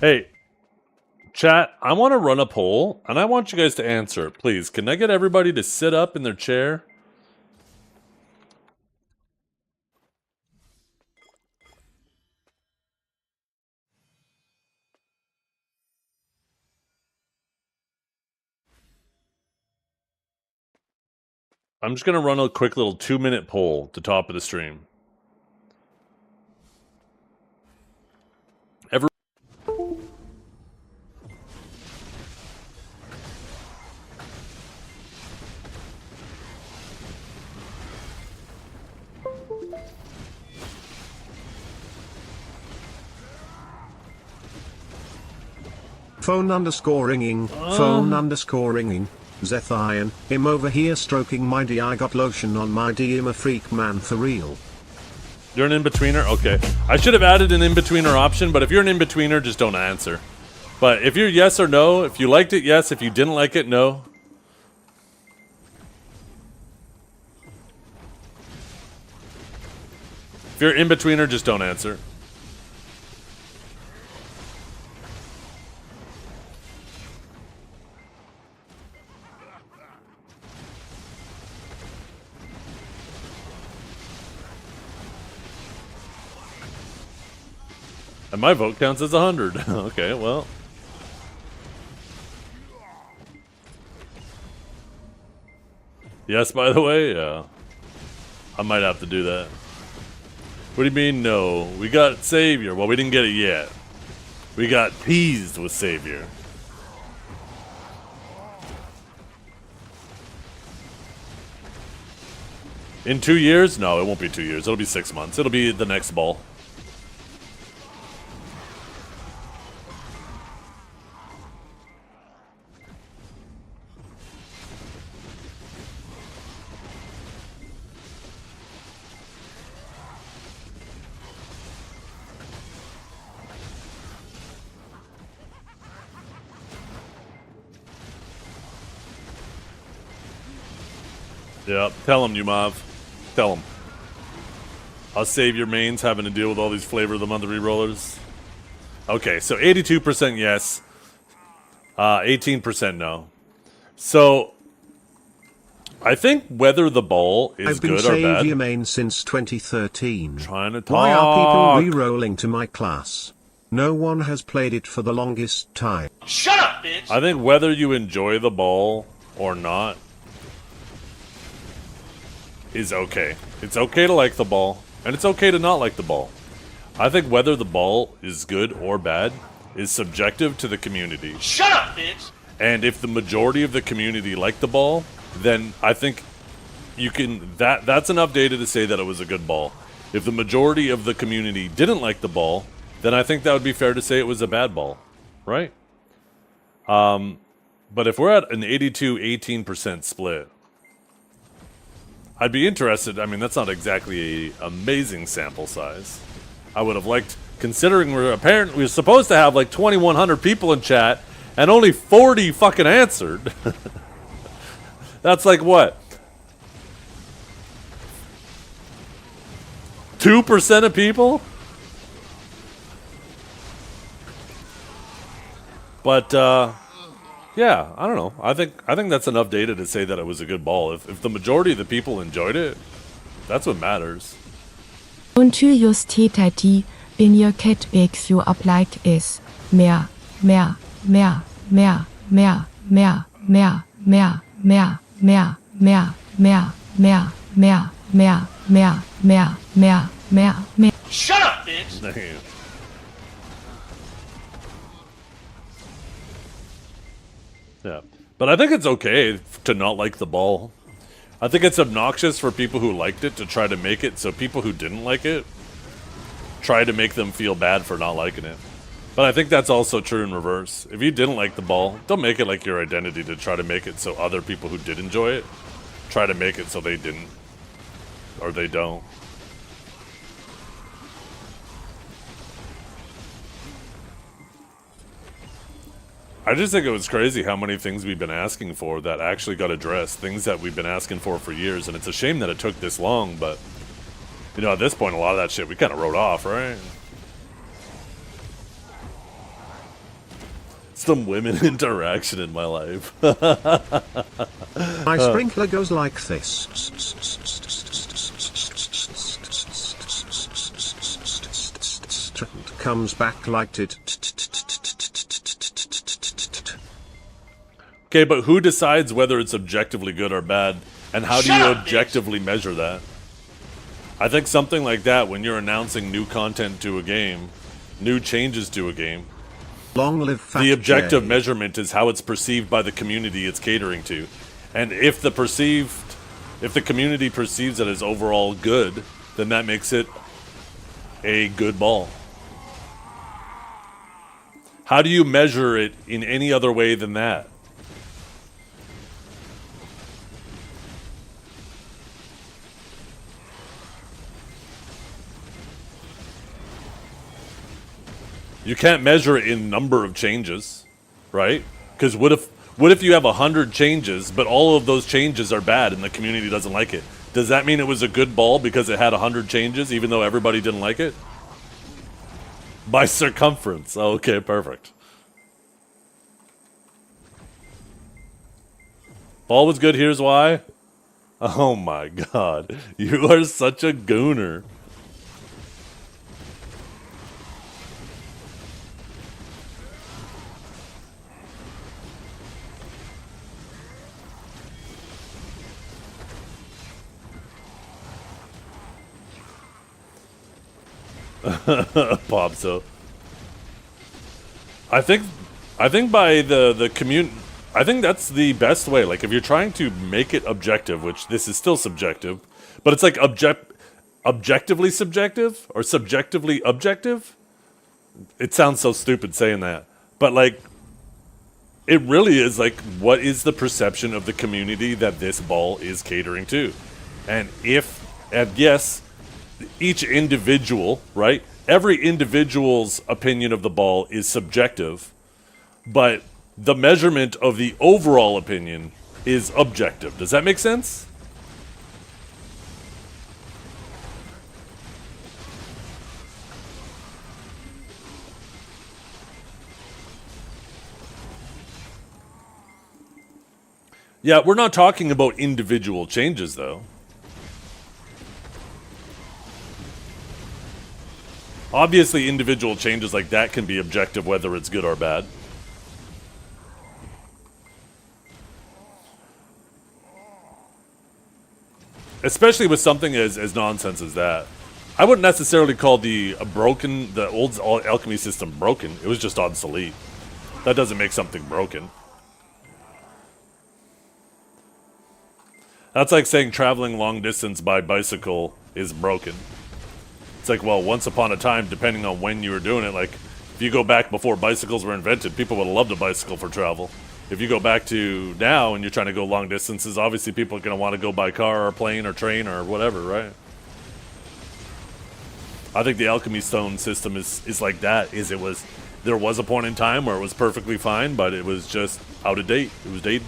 Hey, chat, I want to run a poll, and I want you guys to answer it, please. Can I get everybody to sit up in their chair? I'm just going to run a quick little 2-minute poll at the top of the stream.
Phone underscore ringing, phone underscore ringing. Zethian, him over here stroking my D. I got lotion on my D. I'm a freak man for real.
You're an in-betweener? Okay. I should have added an in-betweener option, but if you're an in-betweener, just don't answer. But if you're yes or no, if you liked it, yes. If you didn't like it, no. If you're in-betweener, just don't answer. And my vote counts as 100. Okay, well. Yes, by the way? Yeah. I might have to do that. What do you mean, no? We got Savior. Well, we didn't get it yet. We got teased with Savior. In 2 years? No, it won't be 2 years. It'll be 6 months. It'll be the next ball. Yeah, tell him, Umav. Tell him. I'll save your mains having to deal with all these flavor of the month rerollers. Okay, so 82% yes. 18% no. So, I think whether the ball is
I've been
good or bad.
Savior main since 2013.
Trying to talk.
Why are people re-rolling to my class? No one has played it for the longest time.
Shut up, bitch!
I think whether you enjoy the ball or not is okay. It's okay to like the ball, and it's okay to not like the ball. I think whether the ball is good or bad is subjective to the community.
Shut up, bitch!
And if the majority of the community like the ball, then I think you can that's enough data to say that it was a good ball. If the majority of the community didn't like the ball, then I think that would be fair to say it was a bad ball, right? But if we're at an 82-18% split, I'd be interested. I mean, that's not exactly an amazing sample size. I would have liked, considering we're supposed to have like 2,100 people in chat, and only 40 fucking answered. That's like what? 2% of people? But, yeah, Yeah, I don't know. I think that's enough data to say that it was a good ball. If the majority of the people enjoyed it, that's what matters.
Und just TTT in your cat wakes you up like is. Mehr, mehr, mehr, mehr, mehr, mehr, mehr, mehr, mehr, mehr, mehr, mehr, mehr, mehr, mehr, mehr, mehr, mehr, mehr, mehr.
Shut up, bitch!
Damn. Yeah, but I think it's okay to not like the ball. I think it's obnoxious for people who liked it to try to make it so people who didn't like it try to make them feel bad for not liking it. But I think that's also true in reverse. If you didn't like the ball, don't make it like your identity to try to make it so other people who did enjoy it try to make it so they didn't or they don't. I just think it was crazy how many things we've been asking for that actually got addressed. Things that we've been asking for years, and it's a shame that it took this long, but, you know, at this point, a lot of that shit we kind of wrote off, right? Some women interaction in my life.
My sprinkler goes like this. And comes back like it.
Okay, but who decides whether it's objectively good or bad, and how do you objectively measure that? I think something like that, when you're announcing new content to a game, new changes to a game,
long live Fat
the objective
J.
measurement is how it's perceived by the community it's catering to. And if the community perceives it as overall good, then that makes it a good ball. How do you measure it in any other way than that? You can't measure it in number of changes, right? Because what if you have 100 changes, but all of those changes are bad and the community doesn't like it? Does that mean it was a good ball because it had 100 changes, even though everybody didn't like it? By circumference. Okay, perfect. Ball was good, here's why. Oh my god. You are such a gooner. Pop, so I think by the community, I think that's the best way. Like, if you're trying to make it objective, which this is still subjective, but it's like objectively subjective or subjectively objective. It sounds so stupid saying that, but like, it really is like, what is the perception of the community that this ball is catering to? And yes, each individual, right? Every individual's opinion of the ball is subjective, but the measurement of the overall opinion is objective. Does that make sense? Yeah, we're not talking about individual changes, though. Obviously, individual changes like that can be objective, whether it's good or bad. Especially with something as nonsense as that. I wouldn't necessarily call the old alchemy system broken. It was just obsolete. That doesn't make something broken. That's like saying traveling long distance by bicycle is broken. It's like, well, once upon a time, depending on when you were doing it, like, if you go back before bicycles were invented, people would have loved a bicycle for travel. If you go back to now and you're trying to go long distances, obviously people are going to want to go by car or plane or train or whatever, right? I think the alchemy stone system is like that. There was a point in time where it was perfectly fine, but it was just out of date. It was dated.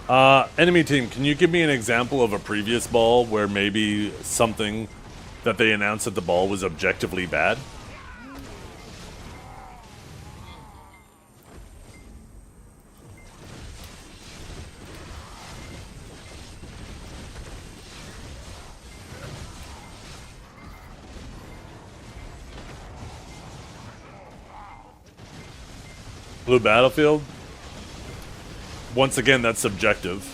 Enemy team, can you give me an example of a previous ball where maybe something that they announced at the ball was objectively bad? Blue Battlefield? Once again, that's subjective.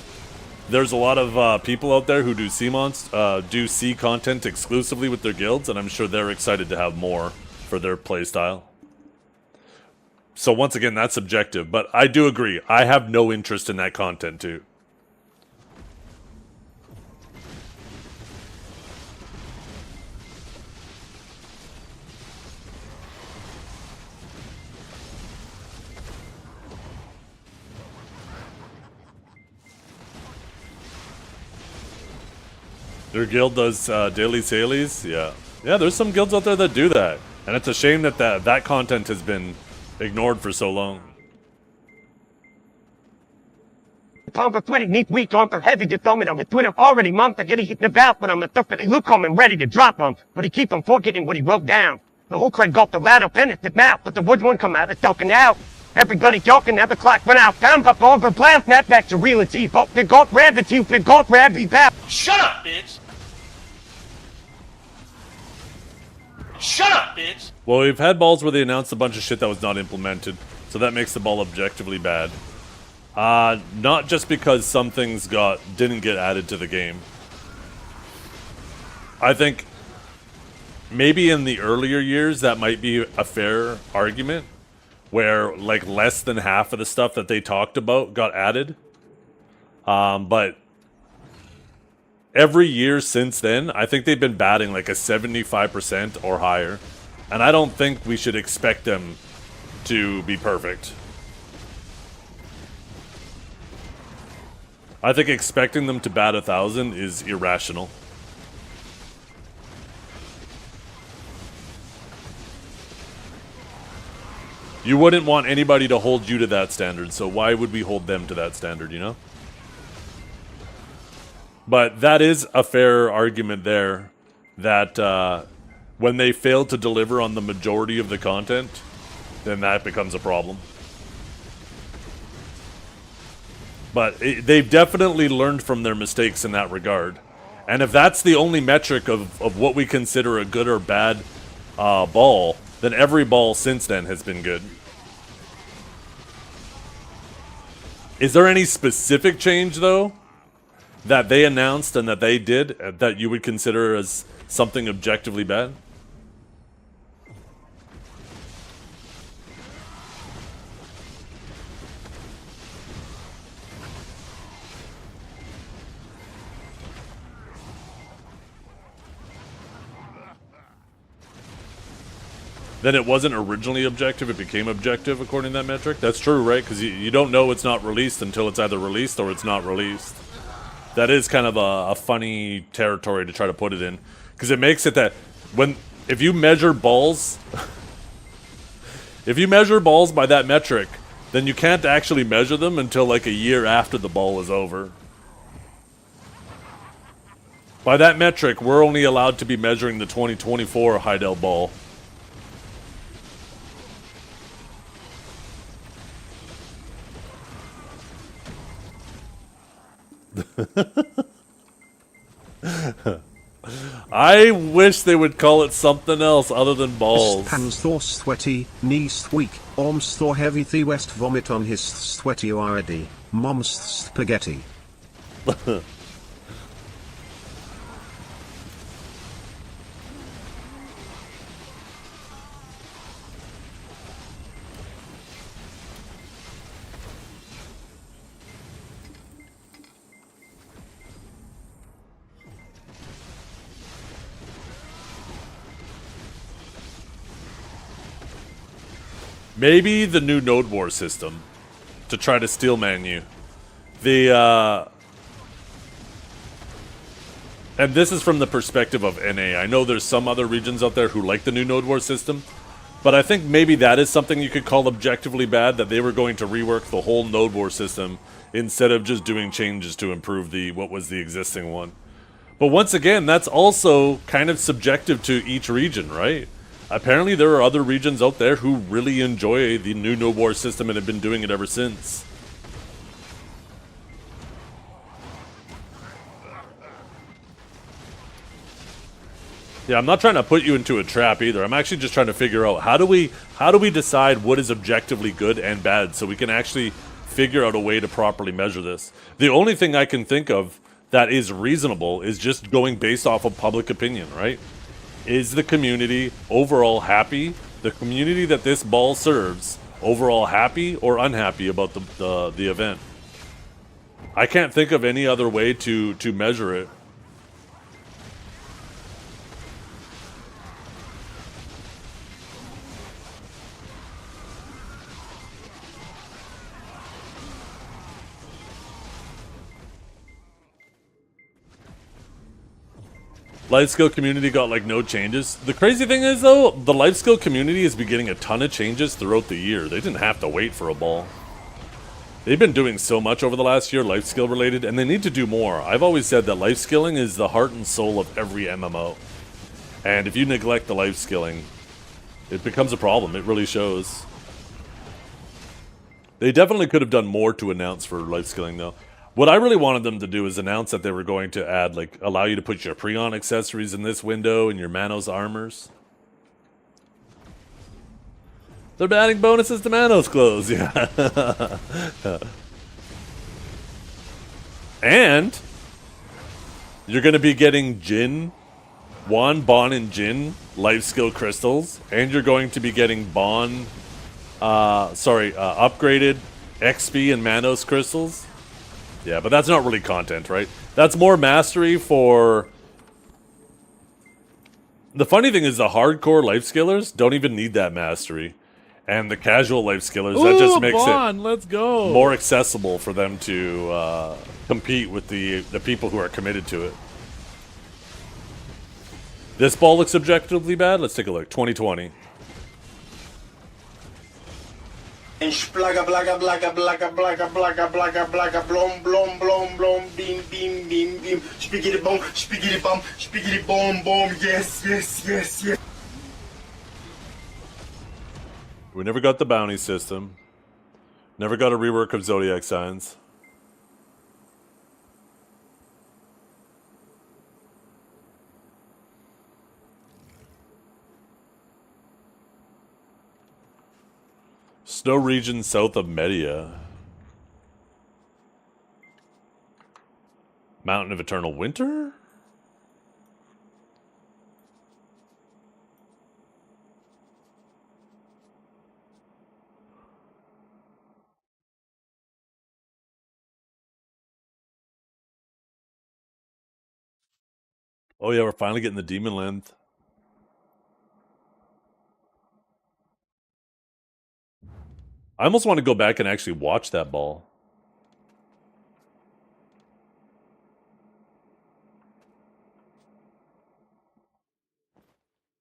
There's a lot of people out there who do C content exclusively with their guilds, and I'm sure they're excited to have more for their playstyle. So once again, that's subjective, but I do agree. I have no interest in that content too. Your guild does daily salies? Yeah. Yeah, there's some guilds out there that do that. And it's a shame that that content has been ignored for so long.
Pump of 20 neat week on for heavy development on the Twitter already month to get it hitting about when I'm the stuff that they look home and ready to drop them. But he keep on forgetting what he wrote down. The whole crowd got the ladder pen at the mouth, but the wood won't come out, it's talking out. Everybody talking, now the clock went out. Time for all the plans, snapbacks to real and evil. They got rabbit, you got rabbit back.
Shut up, bitch! Shut up, bitch!
Well, we've had balls where they announced a bunch of shit that was not implemented, so that makes the ball objectively bad. Not just because some things didn't get added to the game. I think maybe in the earlier years that might be a fair argument, where like less than half of the stuff that they talked about got added. But every year since then, I think they've been batting like a 75% or higher. And I don't think we should expect them to be perfect. I think expecting them to bat 1,000 is irrational. You wouldn't want anybody to hold you to that standard, so why would we hold them to that standard, you know? But that is a fair argument there, that when they fail to deliver on the majority of the content, then that becomes a problem. But they've definitely learned from their mistakes in that regard. And if that's the only metric of what we consider a good or bad ball, then every ball since then has been good. Is there any specific change, though, that they announced and that they did that you would consider as something objectively bad? Then it wasn't originally objective, it became objective according to that metric? That's true, right? Because you don't know it's not released until it's either released or it's not released. That is kind of a funny territory to try to put it in. Because it makes it that if you measure balls... if you measure balls by that metric, then you can't actually measure them until like a year after the ball is over. By that metric, we're only allowed to be measuring the 2024 Heidel Ball. I wish they would call it something else other than balls.
Hands Thor sweaty, knees weak, arms Thor heavy, the west vomit on his sweaty already, mom's spaghetti.
Maybe the new Node War system to try to steelman you. And this is from the perspective of NA. I know there's some other regions out there who like the new Node War system, but I think maybe that is something you could call objectively bad, that they were going to rework the whole Node War system instead of just doing changes to improve what was the existing one. But once again, that's also kind of subjective to each region, right? Apparently there are other regions out there who really enjoy the new No War system and have been doing it ever since. Yeah, I'm not trying to put you into a trap either. I'm actually just trying to figure out how do we decide what is objectively good and bad so we can actually figure out a way to properly measure this. The only thing I can think of that is reasonable is just going based off of public opinion, right? Is the community overall happy? The community that this ball serves overall happy or unhappy about the event? I can't think of any other way to measure it. Life skill community got like no changes. The crazy thing is though, the life skill community has been getting a ton of changes throughout the year. They didn't have to wait for a ball. They've been doing so much over the last year, life skill related, and they need to do more. I've always said that life skilling is the heart and soul of every MMO. And if you neglect the life skilling, it becomes a problem. It really shows. They definitely could have done more to announce for life skilling though. What I really wanted them to do is announce that they were going to add, like, allow you to put your Prion accessories in this window and your Manos armors. They're adding bonuses to Manos clothes, yeah. And you're going to be getting Jin, Wan, Bon, and Jin life skill crystals, and you're going to be getting upgraded XP and Manos crystals. Yeah, but that's not really content, right? That's more mastery for... The funny thing is the hardcore life skillers don't even need that mastery. And the casual life skillers, that just makes it
let's go.
more accessible for them to compete with the people who are committed to it. This ball looks objectively bad. Let's take a look. 2020.
Splaga blaga blaga blaga blaga blaga blaga blaga blom blom blom blom beam beam beam beam spiggity bum spiggity bom bom yes yes yes yes.
We never got the bounty system. Never got a rework of Zodiac signs. Snow region south of Media. Mountain of Eternal Winter? Oh yeah, we're finally getting the Demon Land. I almost want to go back and actually watch that ball.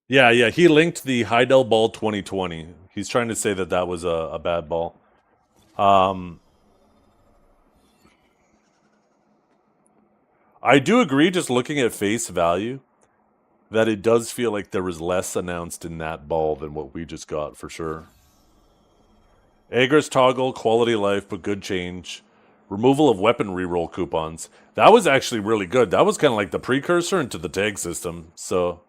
Yeah, he linked the Heidel Ball 2020. He's trying to say that that was a bad ball. I do agree, just looking at face value, that it does feel like there was less announced in that ball than what we just got, for sure. Aegis toggle, quality life, but good change. Removal of weapon reroll coupons. That was actually really good. That was kind of like the precursor into the tag system. So,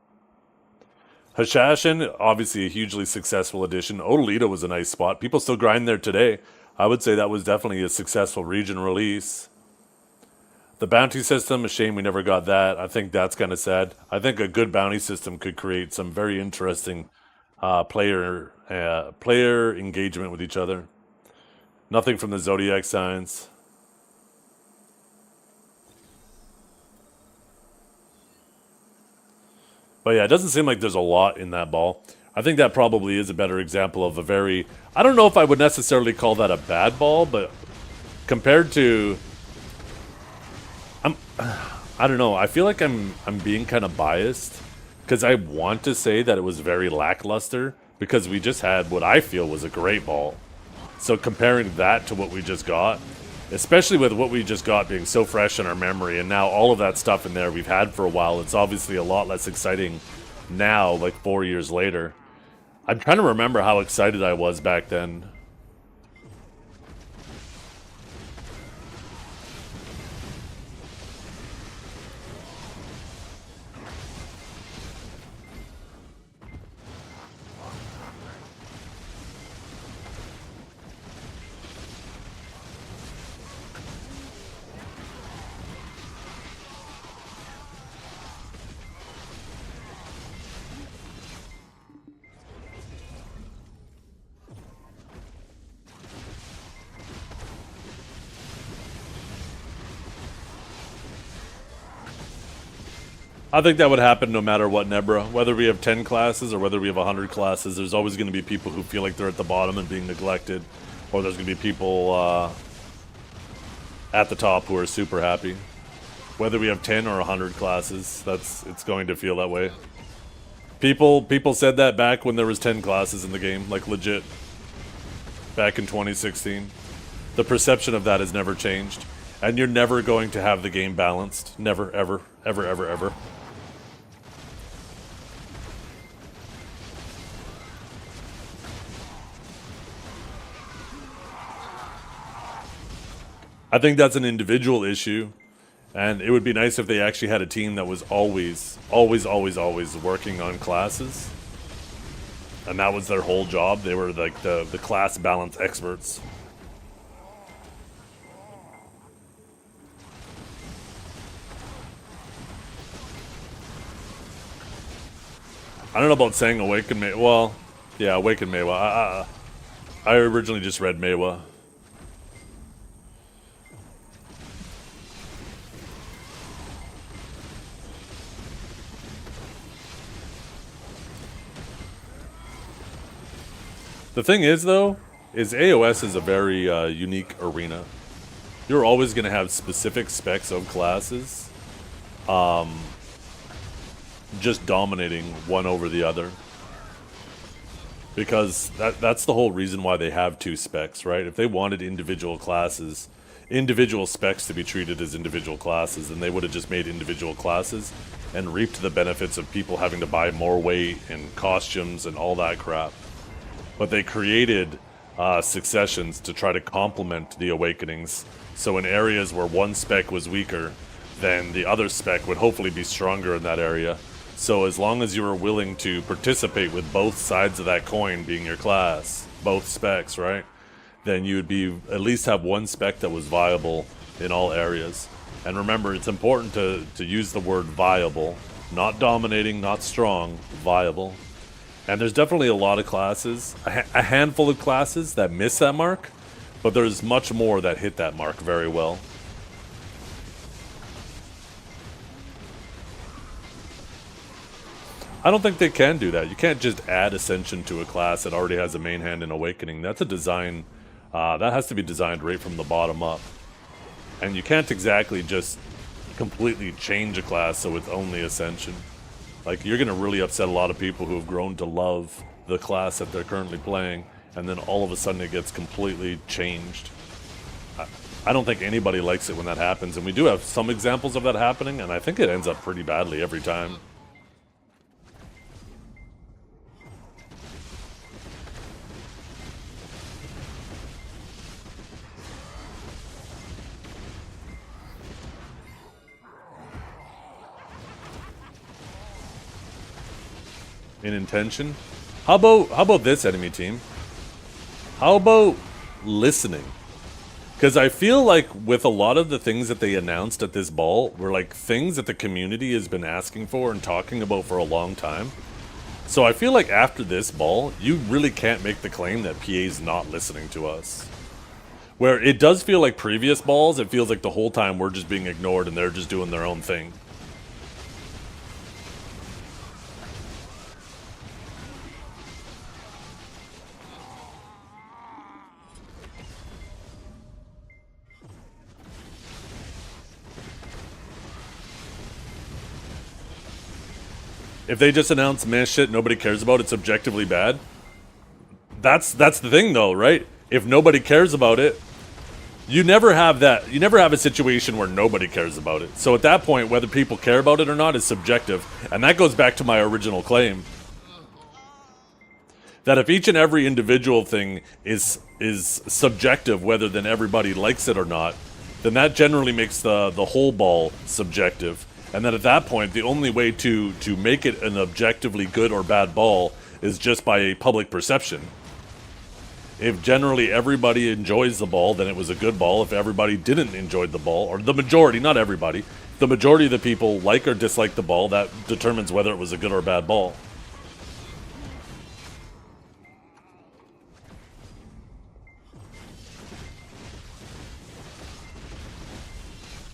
Hashashin, obviously a hugely successful addition. Odolito was a nice spot. People still grind there today. I would say that was definitely a successful region release. The bounty system, a shame we never got that. I think that's kind of sad. I think a good bounty system could create some very interesting player engagement with each other. Nothing from the Zodiac signs. But yeah, it doesn't seem like there's a lot in that ball. I think that probably is a better example of a very... I don't know if I would necessarily call that a bad ball, but compared to... I don't know. I feel like I'm being kind of biased because I want to say that it was very lackluster because we just had what I feel was a great ball. So comparing that to what we just got, especially with what we just got being so fresh in our memory, and now all of that stuff in there we've had for a while, it's obviously a lot less exciting now, like 4 years later. I'm trying to remember how excited I was back then. I think that would happen no matter what, Nebra. Whether we have 10 classes or whether we have 100 classes, there's always going to be people who feel like they're at the bottom and being neglected. Or there's going to be people at the top who are super happy. Whether we have 10 or 100 classes, it's going to feel that way. People said that back when there was 10 classes in the game, like legit. Back in 2016. The perception of that has never changed. And you're never going to have the game balanced. Never, ever, ever, ever, ever. I think that's an individual issue, and it would be nice if they actually had a team that was always working on classes, and that was their whole job. They were like the class balance experts. I don't know about saying Awaken May. Well, yeah, Awaken Maywa. I originally just read Maywa. The thing is, though, is AOS is a very unique arena. You're always going to have specific specs of classes just dominating one over the other. Because that's the whole reason why they have two specs, right? If they wanted individual classes, individual specs to be treated as individual classes, then they would have just made individual classes and reaped the benefits of people having to buy more weight and costumes and all that crap. But they created successions to try to complement the awakenings. So in areas where one spec was weaker, then the other spec would hopefully be stronger in that area. So as long as you were willing to participate with both sides of that coin being your class, both specs, right? Then you would be at least have one spec that was viable in all areas. And remember, it's important to use the word viable. Not dominating, not strong, viable. And there's definitely a lot of classes, a handful of classes that miss that mark, but there's much more that hit that mark very well. I don't think they can do that. You can't just add Ascension to a class that already has a main hand in Awakening. That's a design, that has to be designed right from the bottom up. And you can't exactly just completely change a class so it's only Ascension. Like, you're going to really upset a lot of people who have grown to love the class that they're currently playing, and then all of a sudden it gets completely changed. I don't think anybody likes it when that happens, and we do have some examples of that happening, and I think it ends up pretty badly every time. In intention. How about this, enemy team? How about listening? Because I feel like with a lot of the things that they announced at this ball were like things that the community has been asking for and talking about for a long time. So I feel like after this ball, you really can't make the claim that PA's not listening to us. Where it does feel like previous balls, it feels like the whole time we're just being ignored and they're just doing their own thing. If they just announce meh shit nobody cares about, it's objectively bad. That's the thing though, right? If nobody cares about it, you never have that. You never have a situation where nobody cares about it. So at that point, whether people care about it or not is subjective. And that goes back to my original claim. That if each and every individual thing is subjective, whether then everybody likes it or not, then that generally makes the whole ball subjective. And then at that point, the only way to make it an objectively good or bad ball is just by a public perception. If generally everybody enjoys the ball, then it was a good ball. If everybody didn't enjoy the ball, or the majority, not everybody, the majority of the people like or dislike the ball, that determines whether it was a good or bad ball.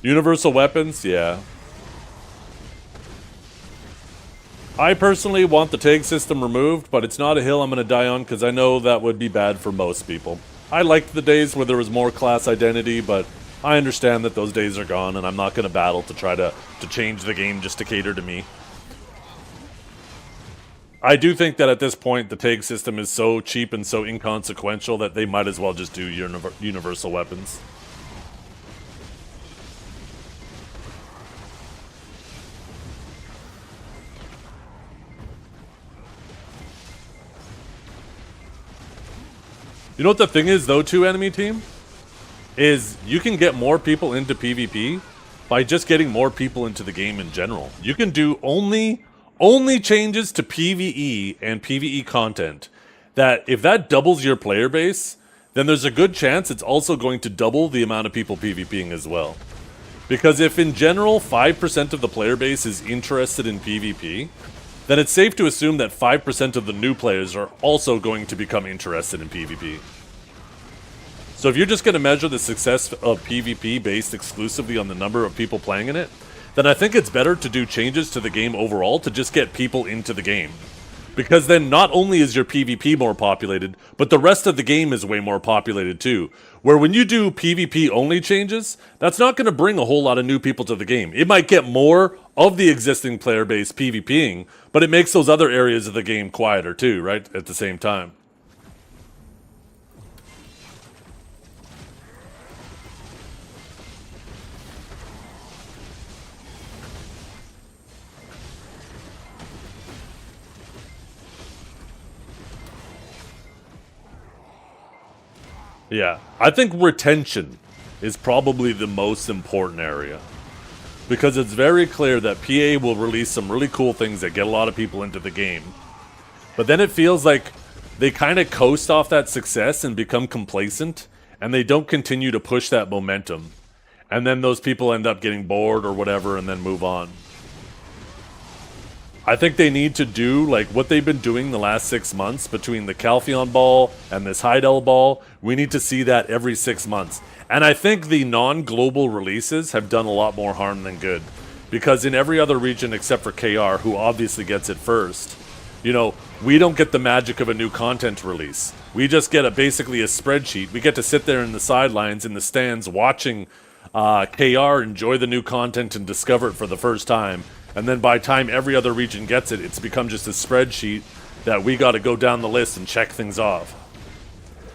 Universal weapons? Yeah. I personally want the tag system removed, but it's not a hill I'm going to die on because I know that would be bad for most people. I liked the days where there was more class identity, but I understand that those days are gone and I'm not going to battle to try to change the game just to cater to me. I do think that at this point the tag system is so cheap and so inconsequential that they might as well just do universal weapons. You know what the thing is, though, too, enemy team? Is you can get more people into PvP by just getting more people into the game in general. You can do only changes to PvE and PvE content that if that doubles your player base, then there's a good chance it's also going to double the amount of people PvPing as well. Because if in general 5% of the player base is interested in PvP, then it's safe to assume that 5% of the new players are also going to become interested in PvP. So if you're just going to measure the success of PvP based exclusively on the number of people playing in it, then I think it's better to do changes to the game overall to just get people into the game. Because then not only is your PvP more populated, but the rest of the game is way more populated too. Where when you do PvP only changes, that's not going to bring a whole lot of new people to the game. It might get more of the existing player base PvPing, but it makes those other areas of the game quieter too, right? At the same time. Yeah, I think retention is probably the most important area. Because it's very clear that PA will release some really cool things that get a lot of people into the game. But then it feels like they kind of coast off that success and become complacent, and they don't continue to push that momentum. And then those people end up getting bored or whatever and then move on. I think they need to do like what they've been doing the last 6 months between the Calpheon Ball and this Heidel Ball. We need to see that every 6 months. And I think the non-global releases have done a lot more harm than good. Because in every other region except for KR, who obviously gets it first, you know, we don't get the magic of a new content release. We just get basically a spreadsheet. We get to sit there in the sidelines, in the stands, watching KR enjoy the new content and discover it for the first time. And then by the time every other region gets it, it's become just a spreadsheet that we got to go down the list and check things off.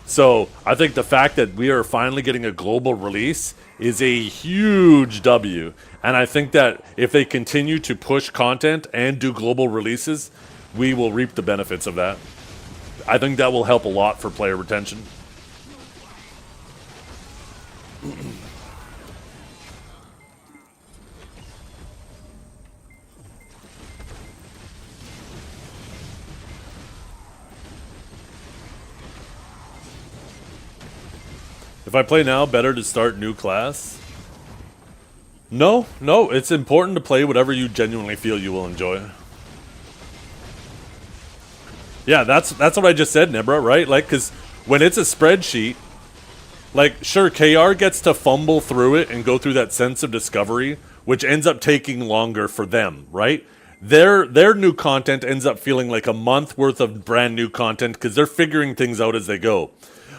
So I think the fact that we are finally getting a global release is a huge W. And I think that if they continue to push content and do global releases, we will reap the benefits of that. I think that will help a lot for player retention. If I play now, better to start new class? No, it's important to play whatever you genuinely feel you will enjoy. Yeah, that's what I just said, Nebra, right? Like, because when it's a spreadsheet, like, sure, KR gets to fumble through it and go through that sense of discovery, which ends up taking longer for them, right? Their new content ends up feeling like a month worth of brand new content because they're figuring things out as they go.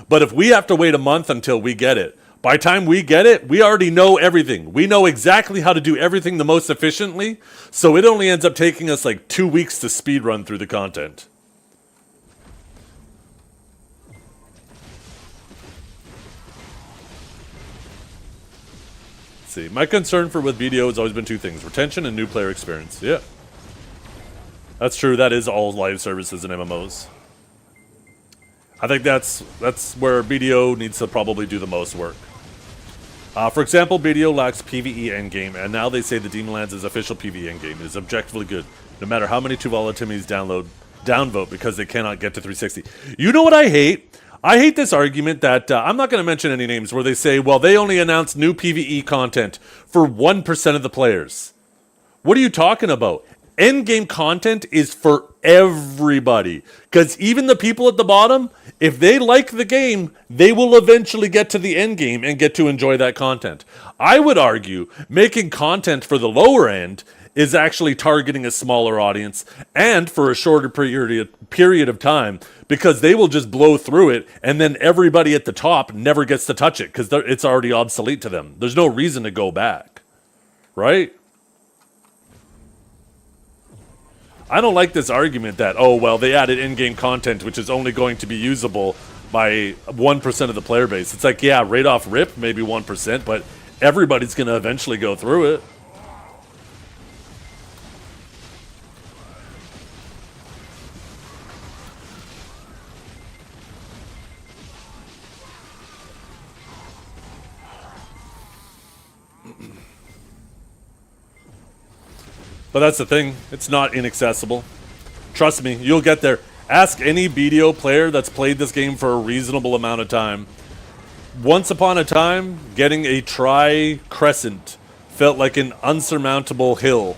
But if we have to wait a month until we get it, by the time we get it, we already know everything. We know exactly how to do everything the most efficiently, so it only ends up taking us like 2 weeks to speed run through the content. see. My concern with BDO has always been two things: retention and new player experience. Yeah. That's true. That is all live services and MMOs. I think that's where BDO needs to probably do the most work. For example, BDO lacks PvE endgame, and now they say the Demonlands' official PvE endgame is objectively good, no matter how many Tuval Temies downvote because they cannot get to 360. You know what I hate? I hate this argument that, I'm not going to mention any names, where they say, well, they only announced new PvE content for 1% of the players. What are you talking about? Endgame content is for everybody. Because even the people at the bottom, if they like the game, they will eventually get to the endgame and get to enjoy that content. I would argue making content for the lower end is actually targeting a smaller audience and for a shorter period of time, because they will just blow through it and then everybody at the top never gets to touch it because it's already obsolete to them. There's no reason to go back, right? I don't like this argument that, oh, well, they added in-game content which is only going to be usable by 1% of the player base. It's like, yeah, right off rip, maybe 1%, but everybody's going to eventually go through it. But that's the thing. It's not inaccessible. Trust me, you'll get there. Ask any BDO player that's played this game for a reasonable amount of time. Once upon a time, getting a tri-crescent felt like an unsurmountable hill.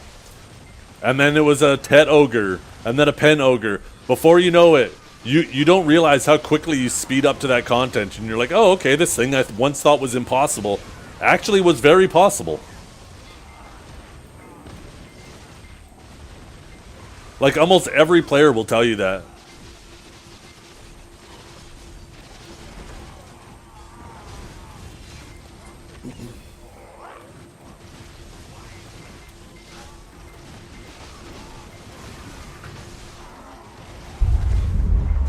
And then it was a Tet Ogre, and then a Pen Ogre. Before you know it, you don't realize how quickly you speed up to that content. And you're like, oh, okay, this thing I once thought was impossible actually was very possible. Like, almost every player will tell you that.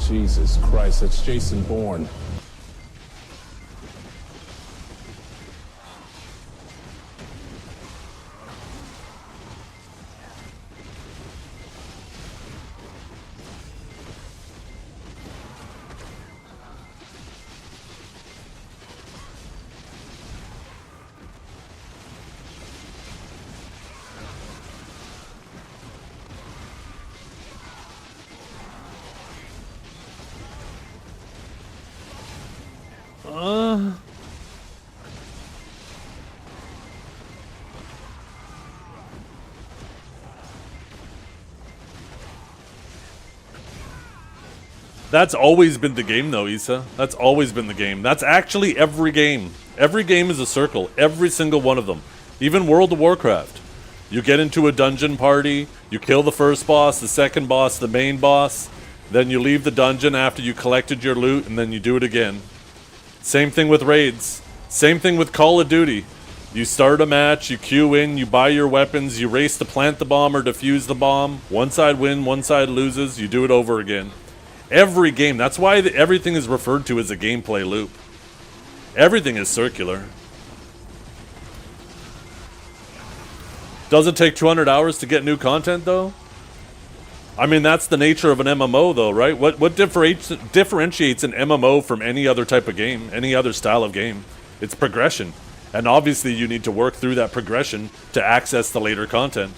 Jesus Christ, that's Jason Bourne.
That's always been the game, though, Issa. That's always been the game. That's actually every game. Every game is a circle. Every single one of them. Even World of Warcraft. You get into a dungeon party, you kill the first boss, the second boss, the main boss, then you leave the dungeon after you collected your loot, and then you do it again. Same thing with raids. Same thing with Call of Duty. You start a match, you queue in, you buy your weapons, you race to plant the bomb or defuse the bomb. One side wins, one side loses, you do it over again. Every game. That's why everything is referred to as a gameplay loop. Everything is circular. Does it take 200 hours to get new content, though? I mean, that's the nature of an MMO, though, right? What differentiates an MMO from any other type of game, any other style of game? It's progression. And obviously, you need to work through that progression to access the later content.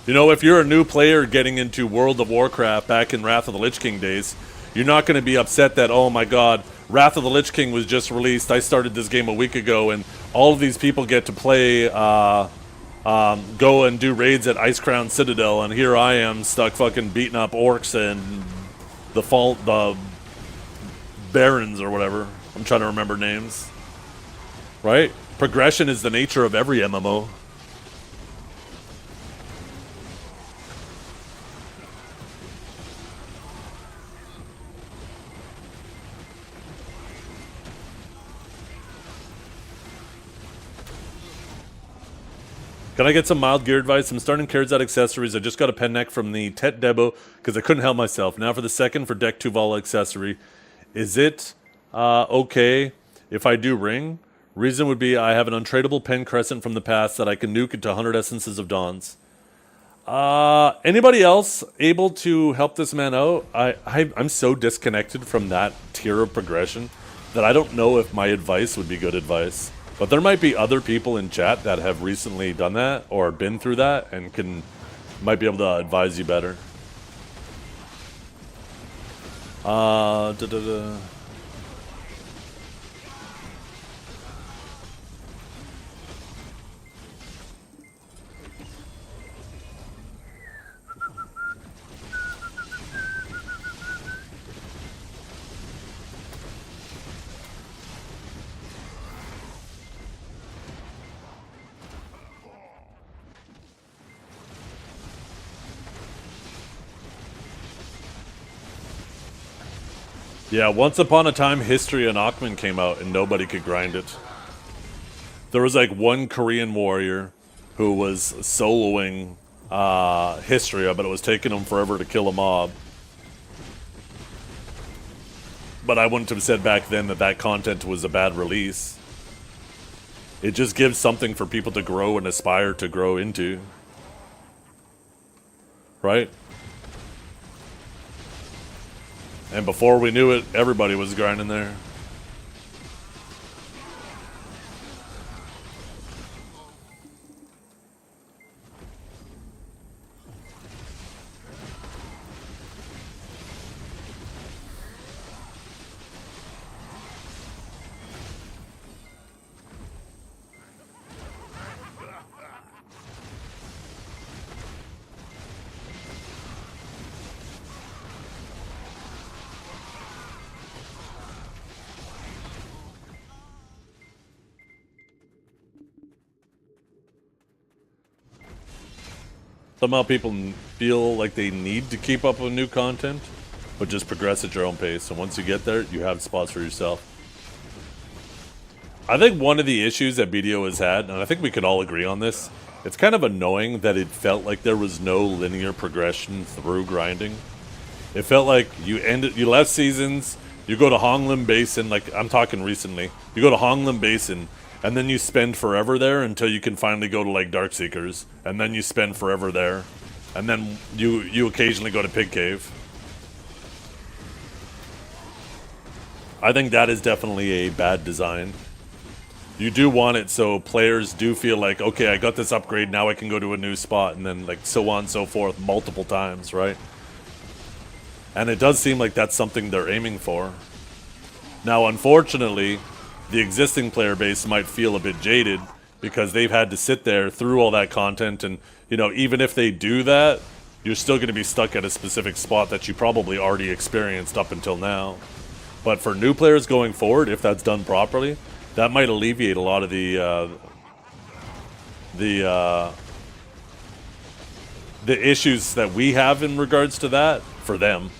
You know, if you're a new player getting into World of Warcraft back in Wrath of the Lich King days, you're not going to be upset that, oh my god, Wrath of the Lich King was just released, I started this game a week ago, and all of these people get to play, go and do raids at Icecrown Citadel, and here I am stuck fucking beating up orcs and the barons or whatever. I'm trying to remember names. Right? Progression is the nature of every MMO. Can I get some mild gear advice? I'm starting cards out accessories. I just got a pen neck from the Tet Debo because I couldn't help myself. Now for the second for deck 2 Vala accessory. Is it Okay, if I do ring. Reason would be I have an untradeable pen crescent from the past that I can nuke into 100 Essences of Dawns. Anybody else able to help this man out? I'm so disconnected from that tier of progression that I don't know if my advice would be good advice. But there might be other people in chat that have recently done that or been through that and might be able to advise you better. Yeah, once upon a time, History and Alchemy came out and nobody could grind it. There was like one Korean warrior who was soloing History, but it was taking him forever to kill a mob. But I wouldn't have said back then that that content was a bad release. It just gives something for people to grow and aspire to grow into. Right? And before we knew it, everybody was grinding there. Somehow people feel like they need to keep up with new content, but just progress at your own pace. And once you get there, you have spots for yourself. I think one of the issues that BDO has had, and I think we could all agree on this, it's kind of annoying that it felt like there was no linear progression through grinding. It felt like you left seasons, you go to Honglim Basin, like I'm talking recently, you go to Honglim Basin, and then you spend forever there until you can finally go to like Darkseekers, and then you spend forever there, and then you occasionally go to Pig Cave. I think that is definitely a bad design. You do want it so players do feel like, okay, I got this upgrade, now I can go to a new spot, and then like so on and so forth multiple times, right? And it does seem like that's something they're aiming for. Now, unfortunately, the existing player base might feel a bit jaded because they've had to sit there through all that content, and you know, even if they do that, you're still going to be stuck at a specific spot that you probably already experienced up until now. But for new players going forward, if that's done properly, that might alleviate a lot of the issues that we have in regards to that for them.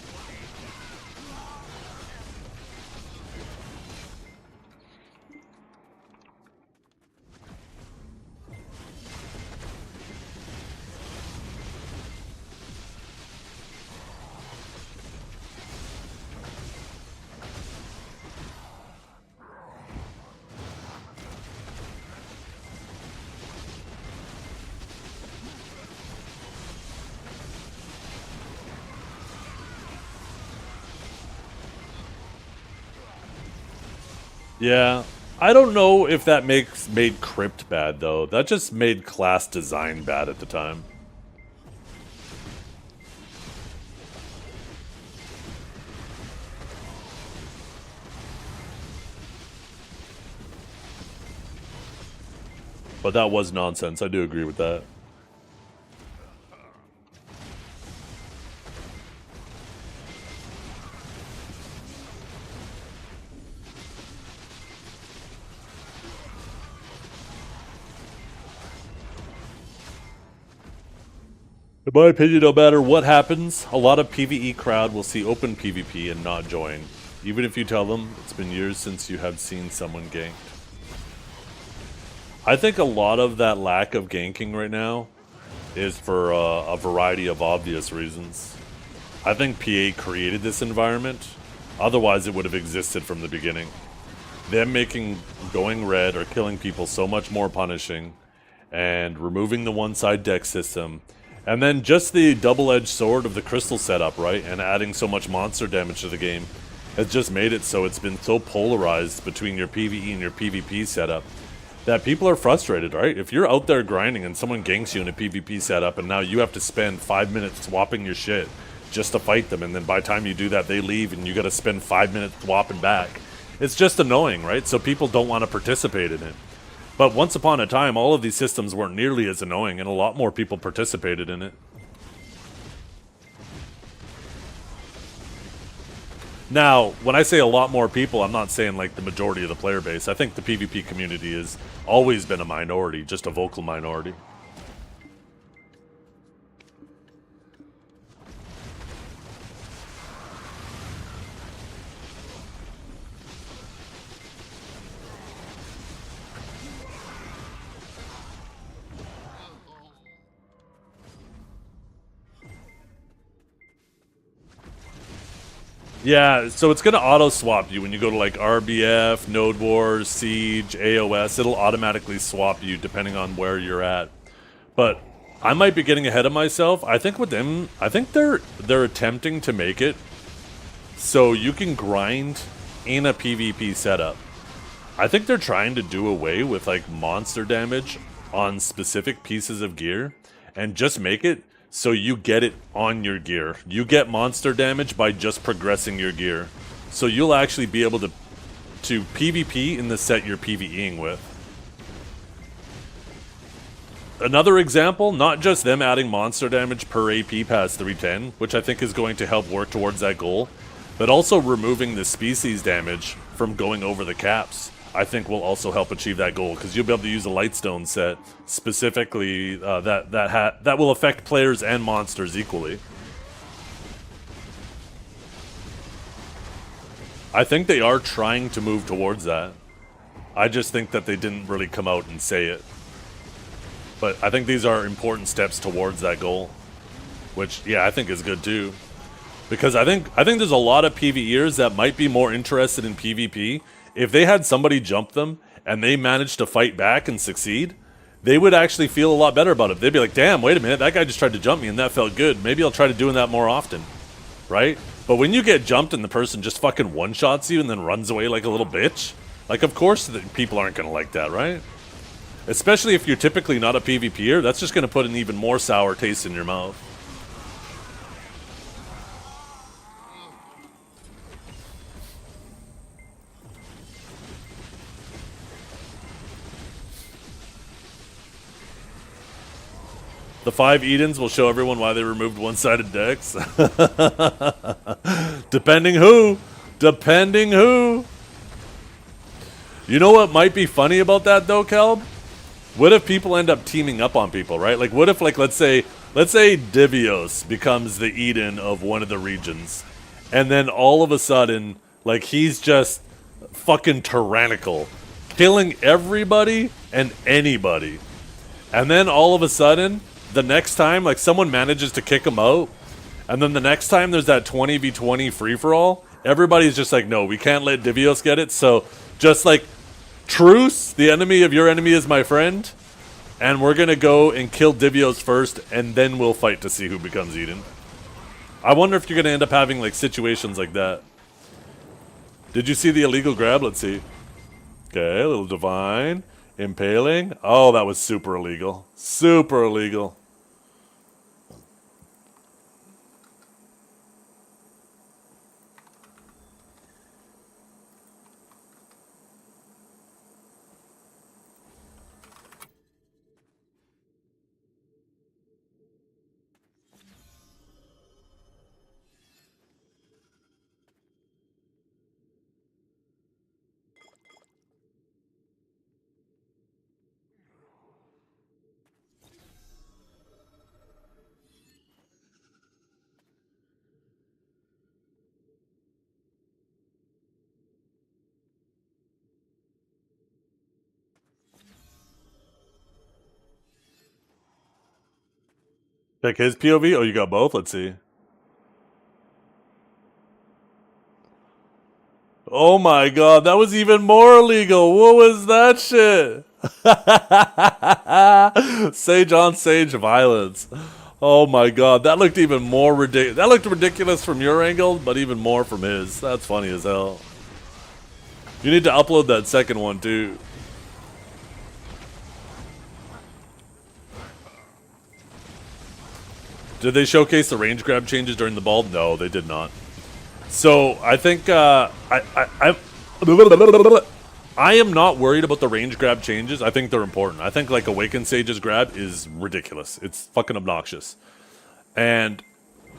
Yeah, I don't know if that made Crypt bad, though. That just made class design bad at the time. But that was nonsense. I do agree with that. In my opinion, no matter what happens, a lot of PvE crowd will see open PvP and not join, even if you tell them it's been years since you have seen someone ganked. I think a lot of that lack of ganking right now is for a variety of obvious reasons. I think PA created this environment Otherwise, it would have existed from the beginning. Them making going red or killing people so much more punishing, and removing the one-side deck system, and then just the double-edged sword of the crystal setup, right? And adding so much monster damage to the game has just made it so it's been so polarized between your PvE and your PvP setup that people are frustrated, right? If you're out there grinding and someone ganks you in a PvP setup and now you have to spend 5 minutes swapping your shit just to fight them, and then by the time you do that, they leave and you gotta spend 5 minutes swapping back. It's just annoying, right? So people don't want to participate in it. But once upon a time, all of these systems weren't nearly as annoying, and a lot more people participated in it. Now, when I say a lot more people, I'm not saying like the majority of the player base. I think the PvP community has always been a minority, just a vocal minority. Yeah, so it's going to auto-swap you when you go to like RBF, Node Wars, Siege, AOS. It'll automatically swap you depending on where you're at. But I might be getting ahead of myself. I think with them, I think they're attempting to make it so you can grind in a PvP setup. I think they're trying to do away with like monster damage on specific pieces of gear and just make it so you get it on your gear. You get monster damage by just progressing your gear. So you'll actually be able to PvP in the set you're PvEing with. Another example, not just them adding monster damage per AP past 310, which I think is going to help work towards that goal, but also removing the species damage from going over the caps, I think will also help achieve that goal, because you'll be able to use a Lightstone set specifically that will affect players and monsters equally. I think they are trying to move towards that. I just think that they didn't really come out and say it. But I think these are important steps towards that goal, which, yeah, I think is good too. Because I think there's a lot of PvEers that might be more interested in PvP. If they had somebody jump them and they managed to fight back and succeed, they would actually feel a lot better about it. They'd be like, damn, wait a minute, that guy just tried to jump me and that felt good. Maybe I'll try to doing that more often, right? But when you get jumped and the person just fucking one-shots you and then runs away like a little bitch, like, of course people aren't going to like that, right? Especially if you're typically not a PvPer, that's just going to put an even more sour taste in your mouth. The 5 Edens will show everyone why they removed one-sided decks. Depending who. Depending who. You know what might be funny about that though, Kelb? What if people end up teaming up on people, right? Like, what if, like, let's say Divios becomes the Eden of one of the regions, and then all of a sudden, like, he's just fucking tyrannical, killing everybody and anybody, and then all of a sudden, the next time, like, someone manages to kick him out, and then the next time there's that 20v20 free-for-all, everybody's just like, no, we can't let Divios get it, so just, like, truce, the enemy of your enemy is my friend, and we're gonna go and kill Divios first, and then we'll fight to see who becomes Eden. I wonder if you're gonna end up having, like, situations like that. Did you see the illegal grab? Let's see. Okay, a little divine. Impaling. Oh, that was super illegal. Super illegal. Pick his POV? Oh, you got both? Let's see. Oh my god, that was even more illegal. What was that shit? Sage on sage violence. Oh my god, that looked even more ridiculous. That looked ridiculous from your angle, but even more from his. That's funny as hell. You need to upload that second one too. Did they showcase the range grab changes during the ball? No, they did not. So I think I am not worried about the range grab changes. I think they're important. I think like Awakened Sage's grab is ridiculous. It's fucking obnoxious. And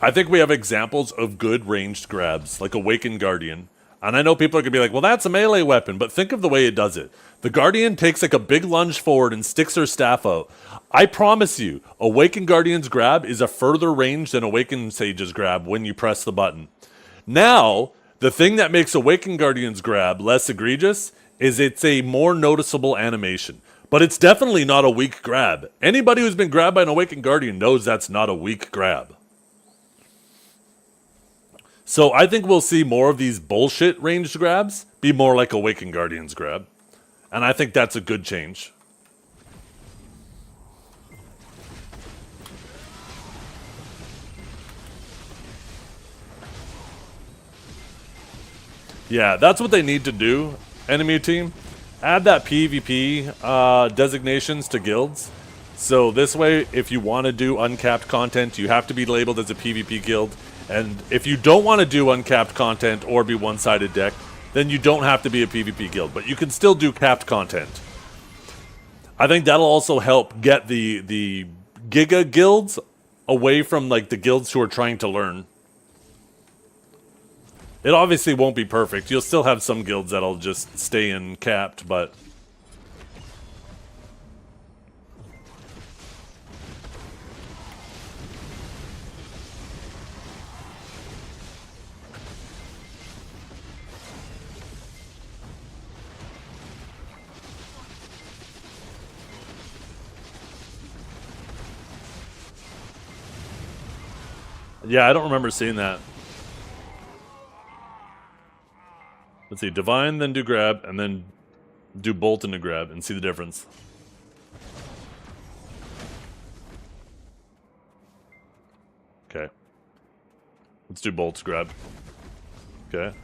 I think we have examples of good ranged grabs, like Awakened Guardian. And I know people are going to be like, well, that's a melee weapon, but think of the way it does it. The Guardian takes like a big lunge forward and sticks her staff out. I promise you, Awakened Guardian's grab is a further range than Awakened Sage's grab when you press the button. Now, the thing that makes Awakened Guardian's grab less egregious is it's a more noticeable animation. But it's definitely not a weak grab. Anybody who's been grabbed by an Awakened Guardian knows that's not a weak grab. So I think we'll see more of these bullshit ranged grabs be more like Awakened Guardian's grab. And I think that's a good change. Yeah, that's what they need to do, enemy team. Add that PvP designations to guilds. So this way, if you want to do uncapped content, you have to be labeled as a PvP guild. And if you don't want to do uncapped content or be one-sided deck, then you don't have to be a PvP guild. But you can still do capped content. I think that'll also help get the Giga guilds away from like the guilds who are trying to learn. It obviously won't be perfect. You'll still have some guilds that'll just stay in capped, but... Yeah, I don't remember seeing that. Let's see, Divine, then do grab, and then do Bolt into grab, and see the difference. Okay. Let's do Bolt's grab. Okay.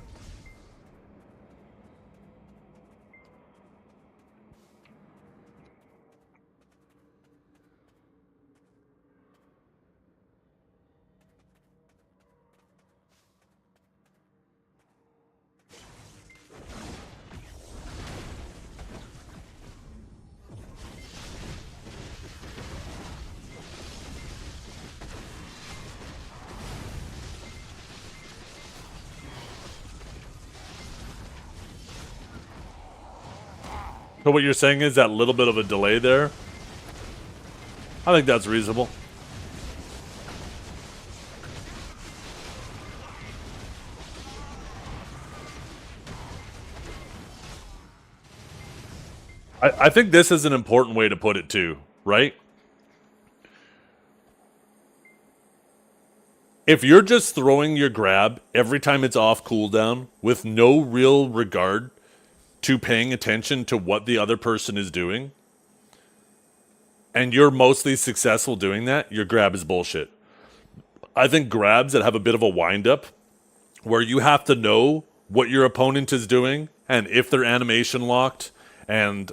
So what you're saying is that little bit of a delay there? I think that's reasonable. I think this is an important way to put it too, right? If you're just throwing your grab every time it's off cooldown with no real regard to paying attention to what the other person is doing, and you're mostly successful doing that, your grab is bullshit. I think grabs that have a bit of a wind-up, where you have to know what your opponent is doing, and if they're animation locked, and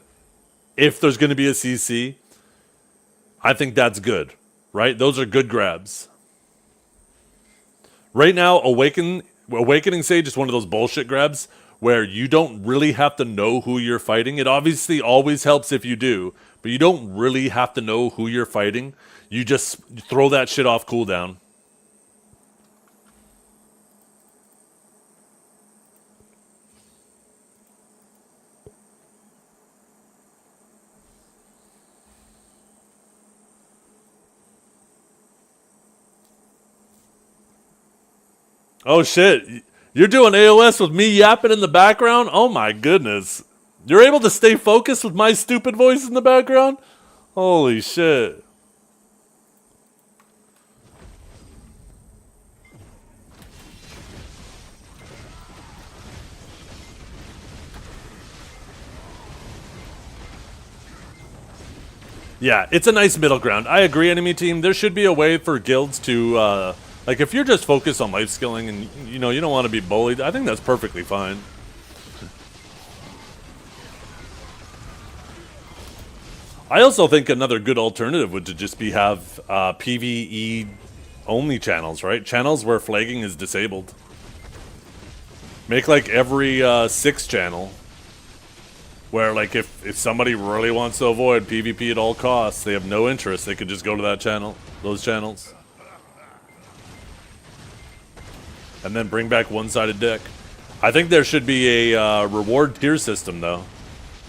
if there's going to be a CC, I think that's good, right? Those are good grabs. Right now, Awakening Sage is one of those bullshit grabs where you don't really have to know who you're fighting. It obviously always helps if you do, but you don't really have to know who you're fighting. You just throw that shit off cooldown. Oh shit, you're doing AOS with me yapping in the background? Oh my goodness. You're able to stay focused with my stupid voice in the background? Holy shit. Yeah, it's a nice middle ground. I agree, enemy team. There should be a way for guilds to, like, if you're just focused on life skilling and, you know, you don't want to be bullied, I think that's perfectly fine. I also think another good alternative would to just be have PvE only channels, right? Channels where flagging is disabled. Make like every 6 channel. Where, like, if somebody really wants to avoid PvP at all costs, they have no interest, they could just go to that channel, those channels. And then bring back one-sided deck. I think there should be a reward tier system, though.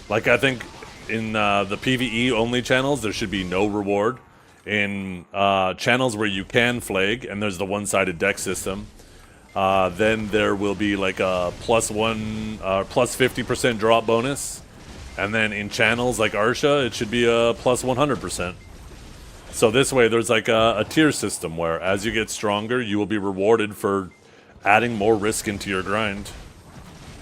Like, I think in the PvE only channels, there should be no reward. In channels where you can flag, and there's the one-sided deck system, then there will be like a plus 50% drop bonus. And then in channels like Arsha, it should be a plus 100%. So this way, there's like a tier system where as you get stronger, you will be rewarded for adding more risk into your grind.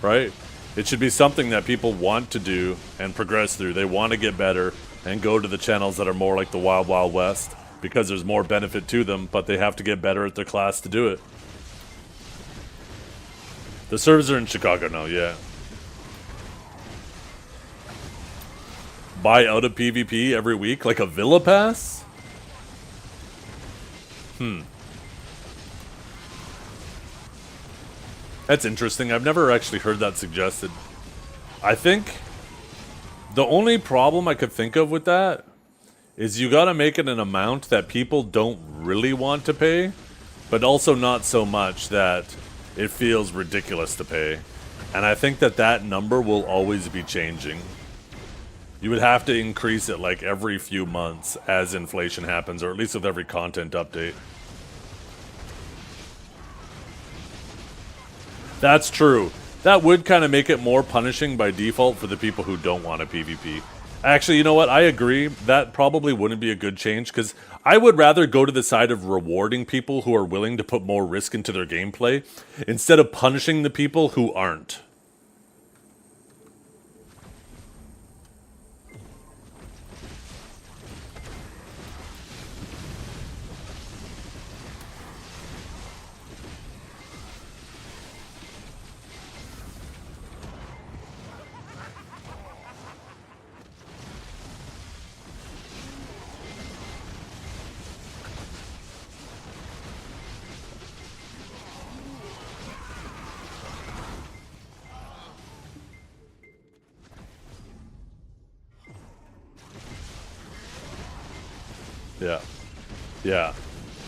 Right? It should be something that people want to do and progress through. They want to get better and go to the channels that are more like the Wild Wild West because there's more benefit to them, but they have to get better at their class to do it. The servers are in Chicago now, yeah. Buy out of PvP every week, like a Villa Pass? That's interesting. I've never actually heard that suggested. I think the only problem I could think of with that is you gotta make it an amount that people don't really want to pay, but also not so much that it feels ridiculous to pay. And I think that number will always be changing. You would have to increase it like every few months as inflation happens, or at least with every content update. That's true. That would kind of make it more punishing by default for the people who don't want a PvP. Actually, you know what? I agree. That probably wouldn't be a good change, because I would rather go to the side of rewarding people who are willing to put more risk into their gameplay instead of punishing the people who aren't. Yeah. Yeah.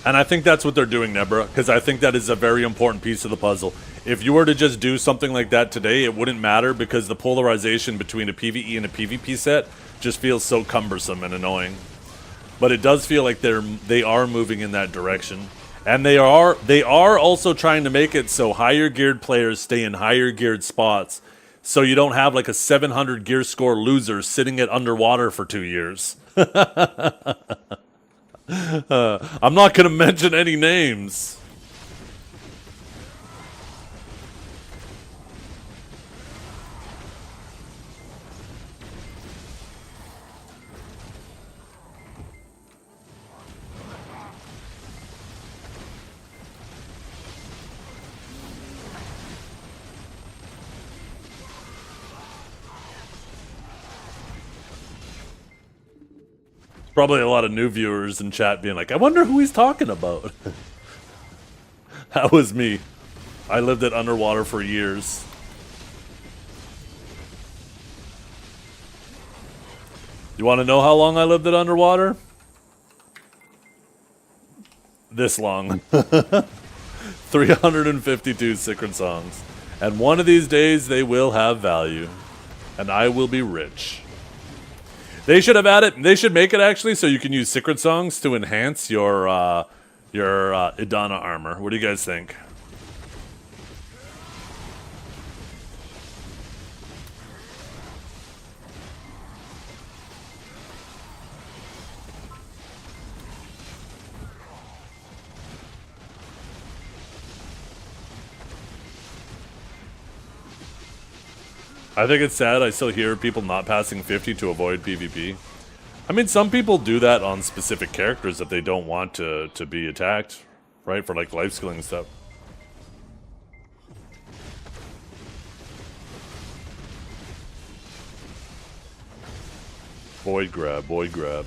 And I think that's what they're doing, Nebra, because I think that is a very important piece of the puzzle. If you were to just do something like that today, it wouldn't matter, because the polarization between a PvE and a PvP set just feels so cumbersome and annoying. But it does feel like they are moving in that direction. And they are also trying to make it so higher geared players stay in higher geared spots, so you don't have like a 700 gear score loser sitting at underwater for 2 years. I'm not going to mention any names. Probably a lot of new viewers in chat being like, I wonder who he's talking about. That was me. I lived at underwater for years. You want to know how long I lived at underwater? This long. 352 Secret Songs. And one of these days they will have value. And I will be rich. They should have added. They should make it actually so you can use secret songs to enhance your Idana armor. What do you guys think? I think it's sad I still hear people not passing 50 to avoid PvP. I mean, some people do that on specific characters that they don't want to be attacked, right? For like life skilling stuff. Void grab, void grab.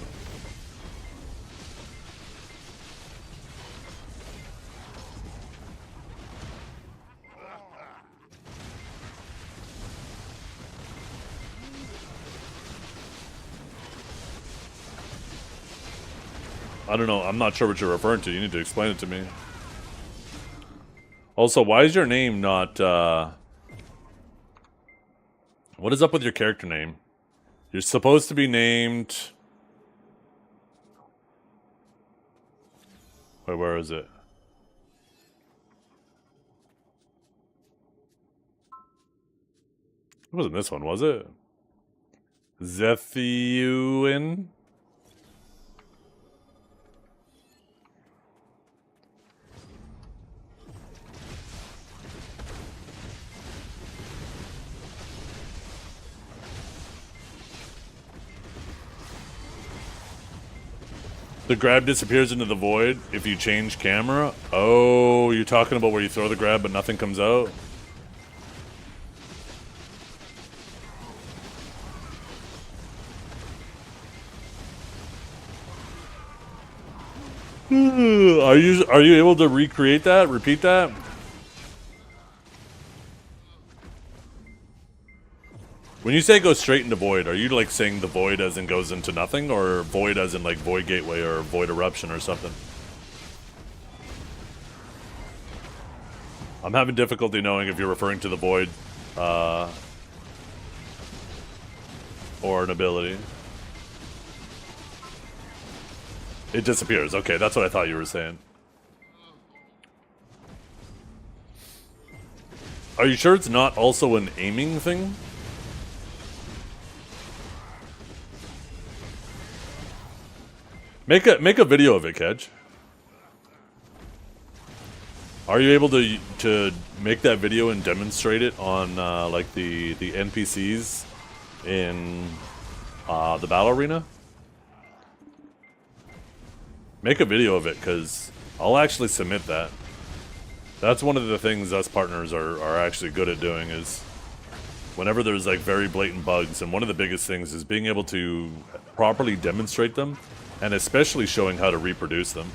I don't know. I'm not sure what you're referring to. You need to explain it to me. Also, why is your name not... What is up with your character name? You're supposed to be named... Wait, where is it? It wasn't this one, was it? Zethiuin? The grab disappears into the void if you change camera? Oh, you're talking about where you throw the grab but nothing comes out? Are you able to recreate that? Repeat that? When you say go straight into void, are you like saying the void as in goes into nothing, or void as in like void gateway or void eruption or something? I'm having difficulty knowing if you're referring to the void or an ability. It disappears. Okay, that's what I thought you were saying. Are you sure it's not also an aiming thing? Make a video of it, Kedge. Are you able to make that video and demonstrate it on like the NPCs in the battle arena? Make a video of it, because I'll actually submit that. That's one of the things us partners are actually good at doing, is whenever there's like very blatant bugs, and one of the biggest things is being able to properly demonstrate them, and especially showing how to reproduce them.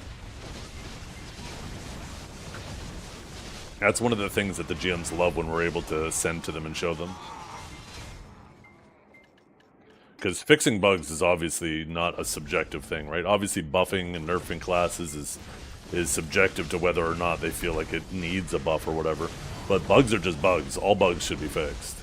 That's one of the things that the GMs love when we're able to send to them and show them. Because fixing bugs is obviously not a subjective thing, right? Obviously buffing and nerfing classes is subjective to whether or not they feel like it needs a buff or whatever. But bugs are just bugs. All bugs should be fixed.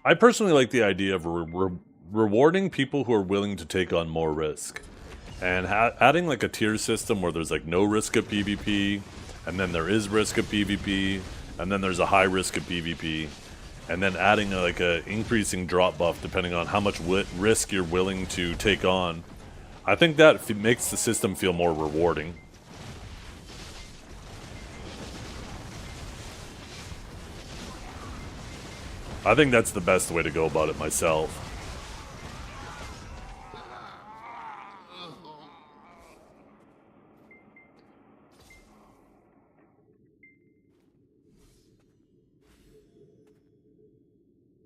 I personally like the idea of rewarding people who are willing to take on more risk. And adding like a tier system where there's like no risk of PvP, and then there is risk of PvP, and then there's a high risk of PvP, and then adding like a increasing drop buff depending on how much risk you're willing to take on. I think that makes the system feel more rewarding. I think that's the best way to go about it myself.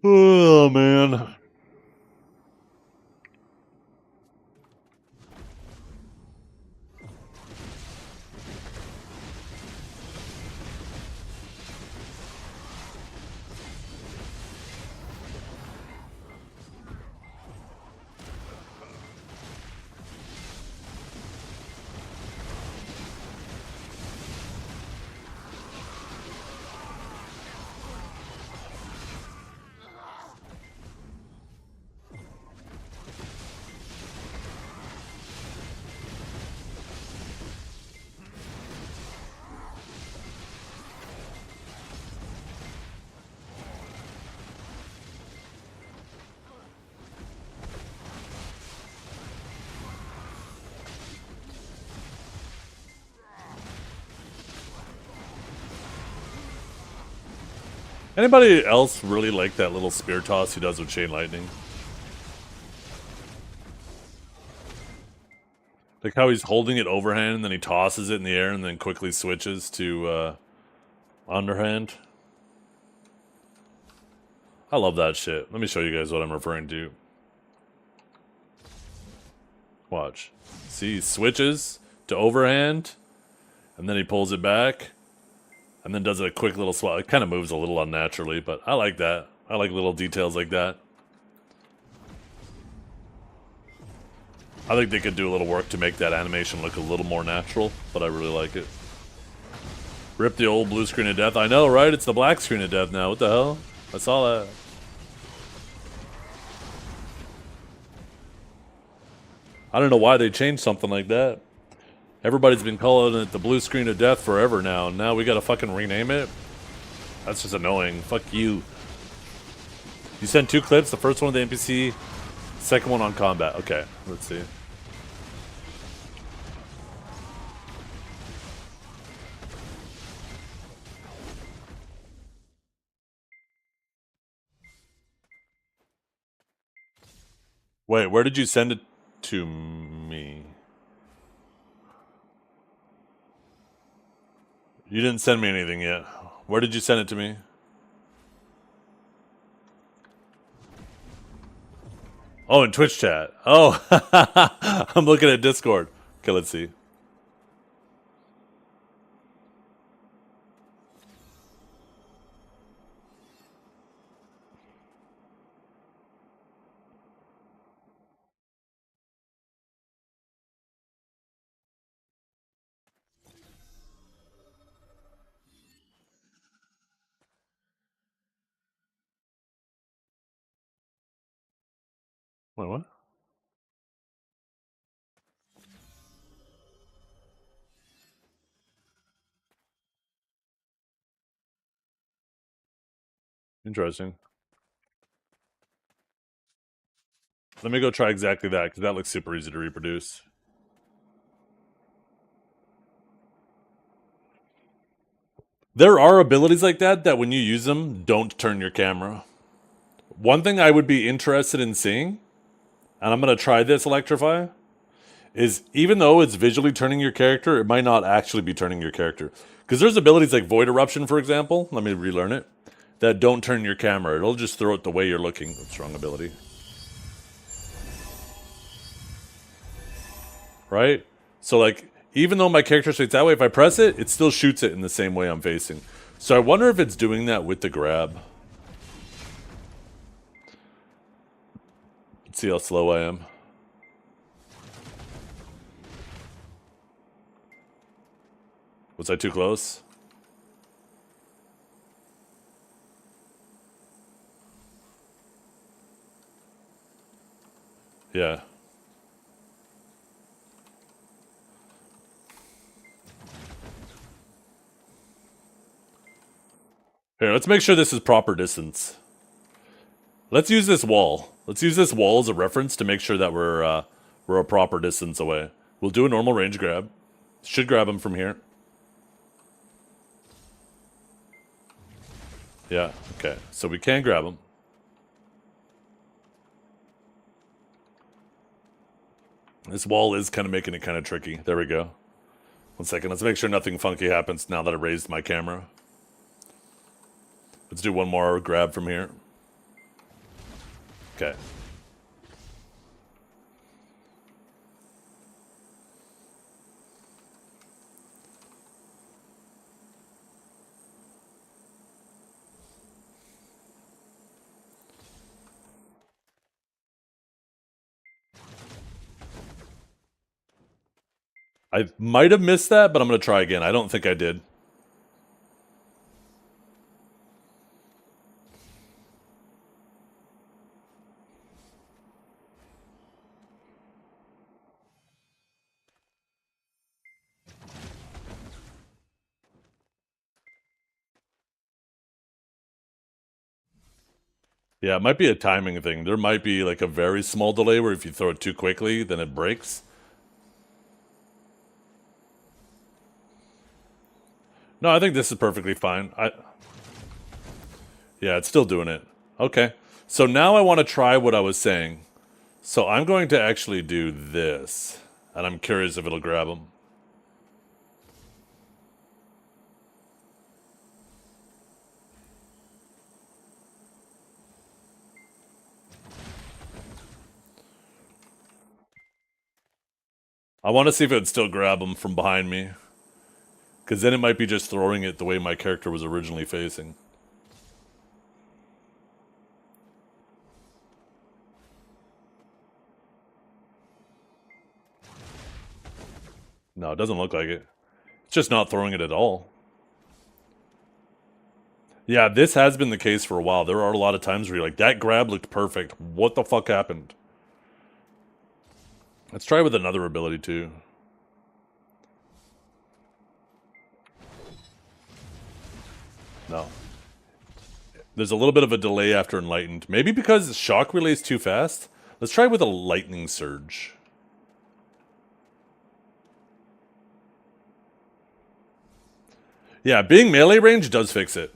Oh, man. Anybody else really like that little spear toss he does with Chain Lightning? Like how he's holding it overhand and then he tosses it in the air and then quickly switches to underhand. I love that shit. Let me show you guys what I'm referring to. Watch. See, he switches to overhand and then he pulls it back and then does a quick little swap. It kind of moves a little unnaturally, but I like that. I like little details like that. I think they could do a little work to make that animation look a little more natural, but I really like it. Rip the old blue screen of death. I know, right? It's the black screen of death now. What the hell? I saw that. I don't know why they changed something like that. Everybody's been calling it the blue screen of death forever now. Now we gotta fucking rename it? That's just annoying. Fuck you. You sent 2 clips. The first one of the NPC. Second one on combat. Okay, let's see. Wait, where did you send it to me? You didn't send me anything yet. Where did you send it to me? Oh, in Twitch chat. Oh, I'm looking at Discord. Okay, let's see. Wait, what? Interesting. Let me go try exactly that, because that looks super easy to reproduce. There are abilities like that that when you use them, don't turn your camera. One thing I would be interested in seeing, and I'm going to try this Electrify, is even though it's visually turning your character, it might not actually be turning your character. Because there's abilities like Void Eruption, for example, let me relearn it, that don't turn your camera. It'll just throw it the way you're looking. Strong ability. Right? So like, even though my character stays that way, if I press it, it still shoots it in the same way I'm facing. So I wonder if it's doing that with the grab. Let's see how slow I am. Was I too close? Yeah. Here, let's make sure this is proper distance. Let's use this wall. Let's use this wall as a reference to make sure that we're a proper distance away. We'll do a normal range grab. Should grab him from here. Yeah, okay. So we can grab him. This wall is kind of making it kind of tricky. There we go. 1 second. Let's make sure nothing funky happens now that I raised my camera. Let's do one more grab from here. Okay. I might have missed that, but I'm going to try again. I don't think I did. Yeah, it might be a timing thing. There might be like a very small delay where if you throw it too quickly, then it breaks. No, I think this is perfectly fine. Yeah, it's still doing it. Okay. So now I want to try what I was saying. So I'm going to actually do this. And I'm curious if it'll grab him. I want to see if it'd still grab him from behind me. Because then it might be just throwing it the way my character was originally facing. No, it doesn't look like it. It's just not throwing it at all. Yeah, this has been the case for a while. There are a lot of times where you're like, that grab looked perfect. What the fuck happened? Let's try with another ability too. No. There's a little bit of a delay after Enlightened. Maybe because Shock Relay's too fast? Let's try with a Lightning Surge. Yeah, being melee range does fix it.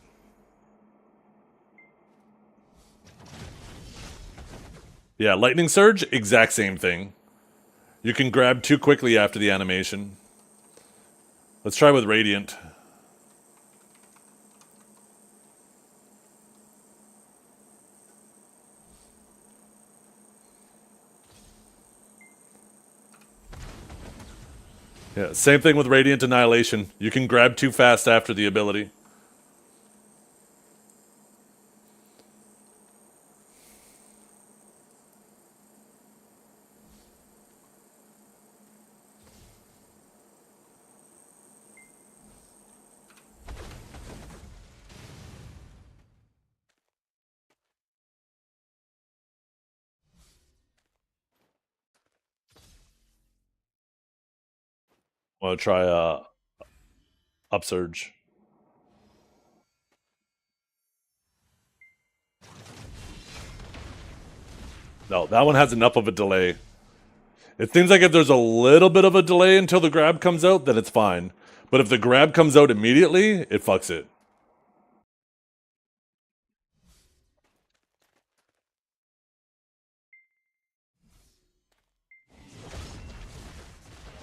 Yeah, Lightning Surge, exact same thing. You can grab too quickly after the animation. Let's try with Radiant. Yeah, same thing with Radiant Annihilation. You can grab too fast after the ability. Want to try Upsurge. No, that one has enough of a delay. It seems like if there's a little bit of a delay until the grab comes out, then it's fine. But if the grab comes out immediately, it fucks it.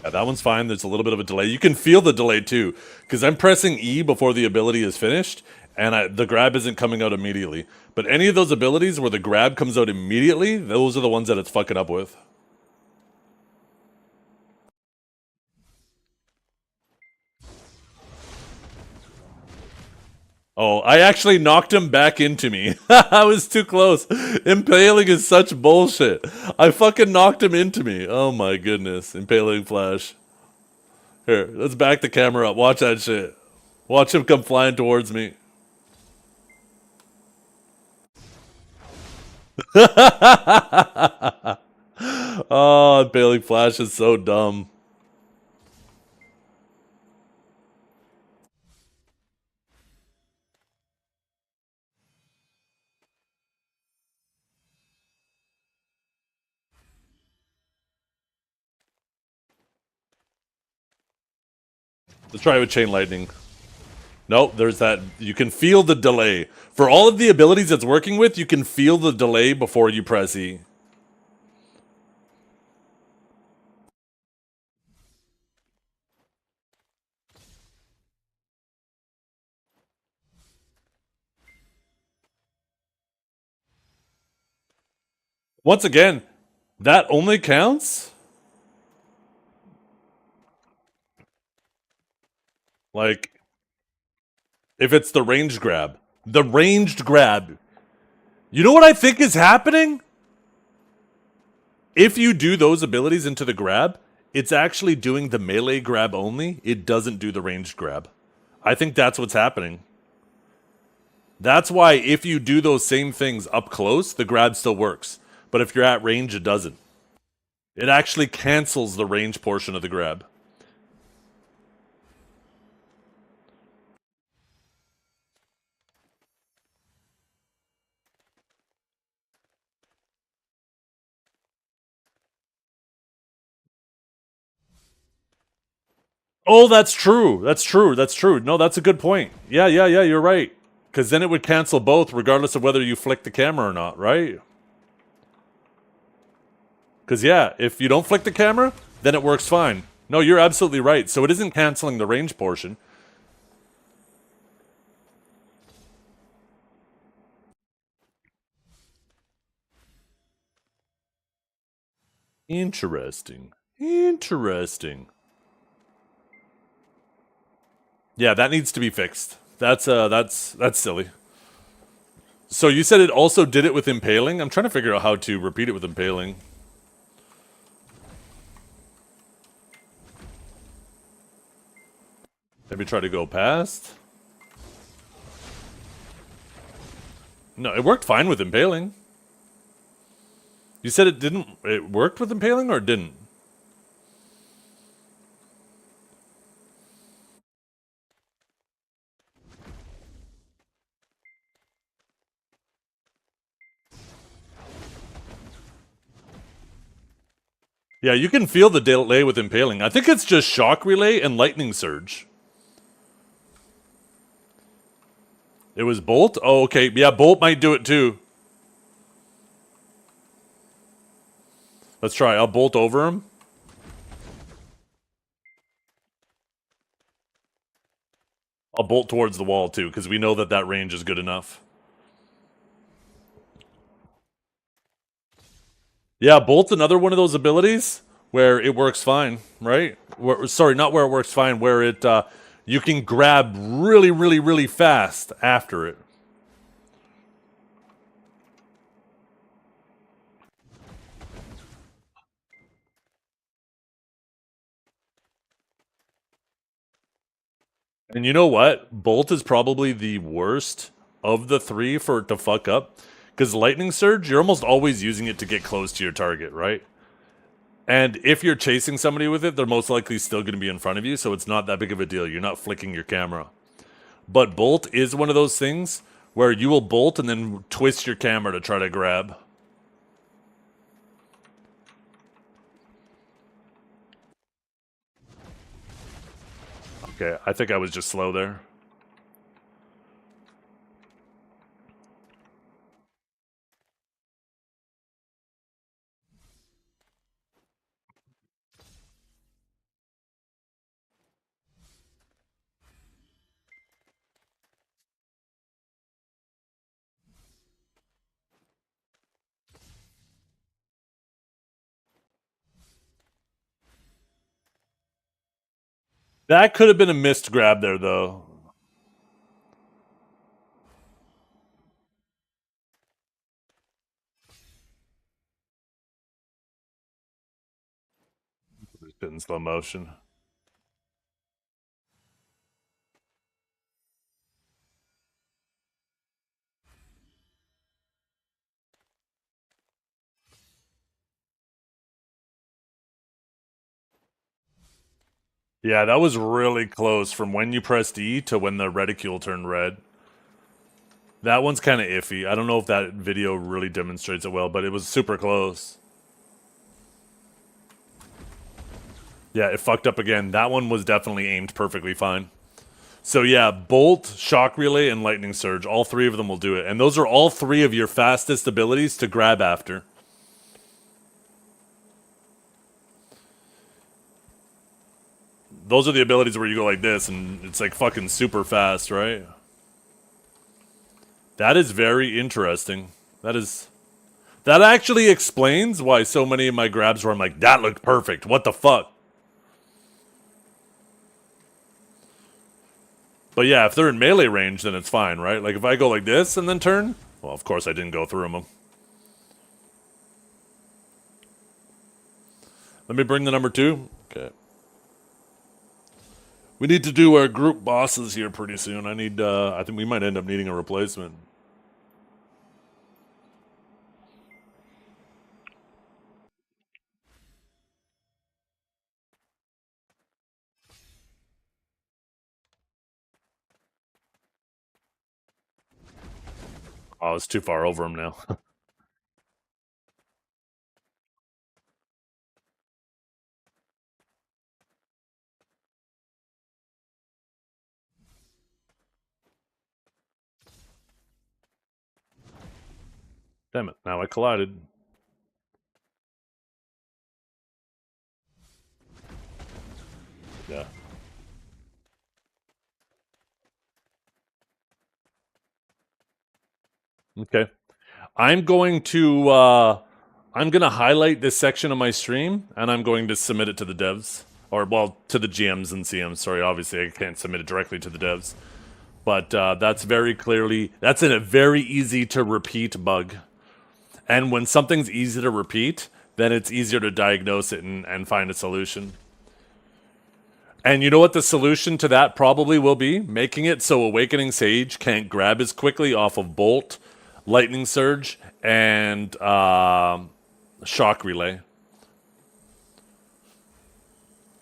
Yeah, that one's fine. There's a little bit of a delay. You can feel the delay too, because I'm pressing E before the ability is finished, and the grab isn't coming out immediately. But any of those abilities where the grab comes out immediately, those are the ones that it's fucking up with. Oh, I actually knocked him back into me. I was too close. Impaling is such bullshit. I fucking knocked him into me. Oh my goodness. Impaling flash. Here, let's back the camera up. Watch that shit. Watch him come flying towards me. Oh, Impaling flash is so dumb. Let's try with Chain Lightning. Nope, there's that. You can feel the delay. For all of the abilities it's working with, you can feel the delay before you press E. Once again, that only counts? Like, if it's the ranged grab. The ranged grab. You know what I think is happening? If you do those abilities into the grab, it's actually doing the melee grab only. It doesn't do the ranged grab. I think that's what's happening. That's why if you do those same things up close, the grab still works. But if you're at range, it doesn't. It actually cancels the range portion of the grab. Oh, that's true. That's true. That's true. No, that's a good point. Yeah, you're right. Because then it would cancel both regardless of whether you flick the camera or not, right? Because, yeah, if you don't flick the camera, then it works fine. No, you're absolutely right. So it isn't canceling the range portion. Interesting. Interesting. Yeah, that needs to be fixed. That's silly. So you said it also did it with impaling? I'm trying to figure out how to repeat it with impaling. Maybe try to go past? No, it worked fine with impaling. You said it didn't... It worked with impaling or it didn't? Yeah, you can feel the delay with impaling. I think it's just shock relay and lightning surge. It was bolt? Oh, okay. Yeah, bolt might do it too. Let's try. I'll bolt over him. I'll bolt towards the wall too, because we know that that range is good enough. Yeah, bolt's another one of those abilities where it works fine, right? Sorry, not where it works fine, where it you can grab really, really, really fast after it. And you know what? Bolt is probably the worst of the three for it to fuck up. Because Lightning Surge, you're almost always using it to get close to your target, right? And if you're chasing somebody with it, they're most likely still going to be in front of you, so it's not that big of a deal. You're not flicking your camera. But Bolt is one of those things where you will bolt and then twist your camera to try to grab. Okay, I think I was just slow there. That could have been a missed grab there, though. It's in slow motion. Yeah, that was really close from when you pressed E to when the reticule turned red. That one's kind of iffy. I don't know if that video really demonstrates it well, but it was super close. Yeah, it fucked up again. That one was definitely aimed perfectly fine. So yeah, Bolt, Shock Relay, and Lightning Surge. All three of them will do it. And those are all three of your fastest abilities to grab after. Those are the abilities where you go like this, and it's like fucking super fast, right? That is very interesting. That actually explains why so many of my grabs where I'm like, that looked perfect. What the fuck? But yeah, if they're in melee range, then it's fine, right? Like if I go like this and then turn, well, of course I didn't go through them. Let me bring the number 2. Okay. We need to do our group bosses here pretty soon. I think we might end up needing a replacement. Oh, it's too far over him now. Damn it, now I collided. Yeah. Okay. I'm going to highlight this section of my stream, and I'm going to submit it to the devs. Or, well, to the GMs and CMs. Sorry, obviously I can't submit it directly to the devs. But that's very clearly... That's a very easy to repeat bug. And when something's easy to repeat, then it's easier to diagnose it and find a solution. And you know what the solution to that probably will be? Making it so Awakening Sage can't grab as quickly off of Bolt, Lightning Surge, and Shock Relay.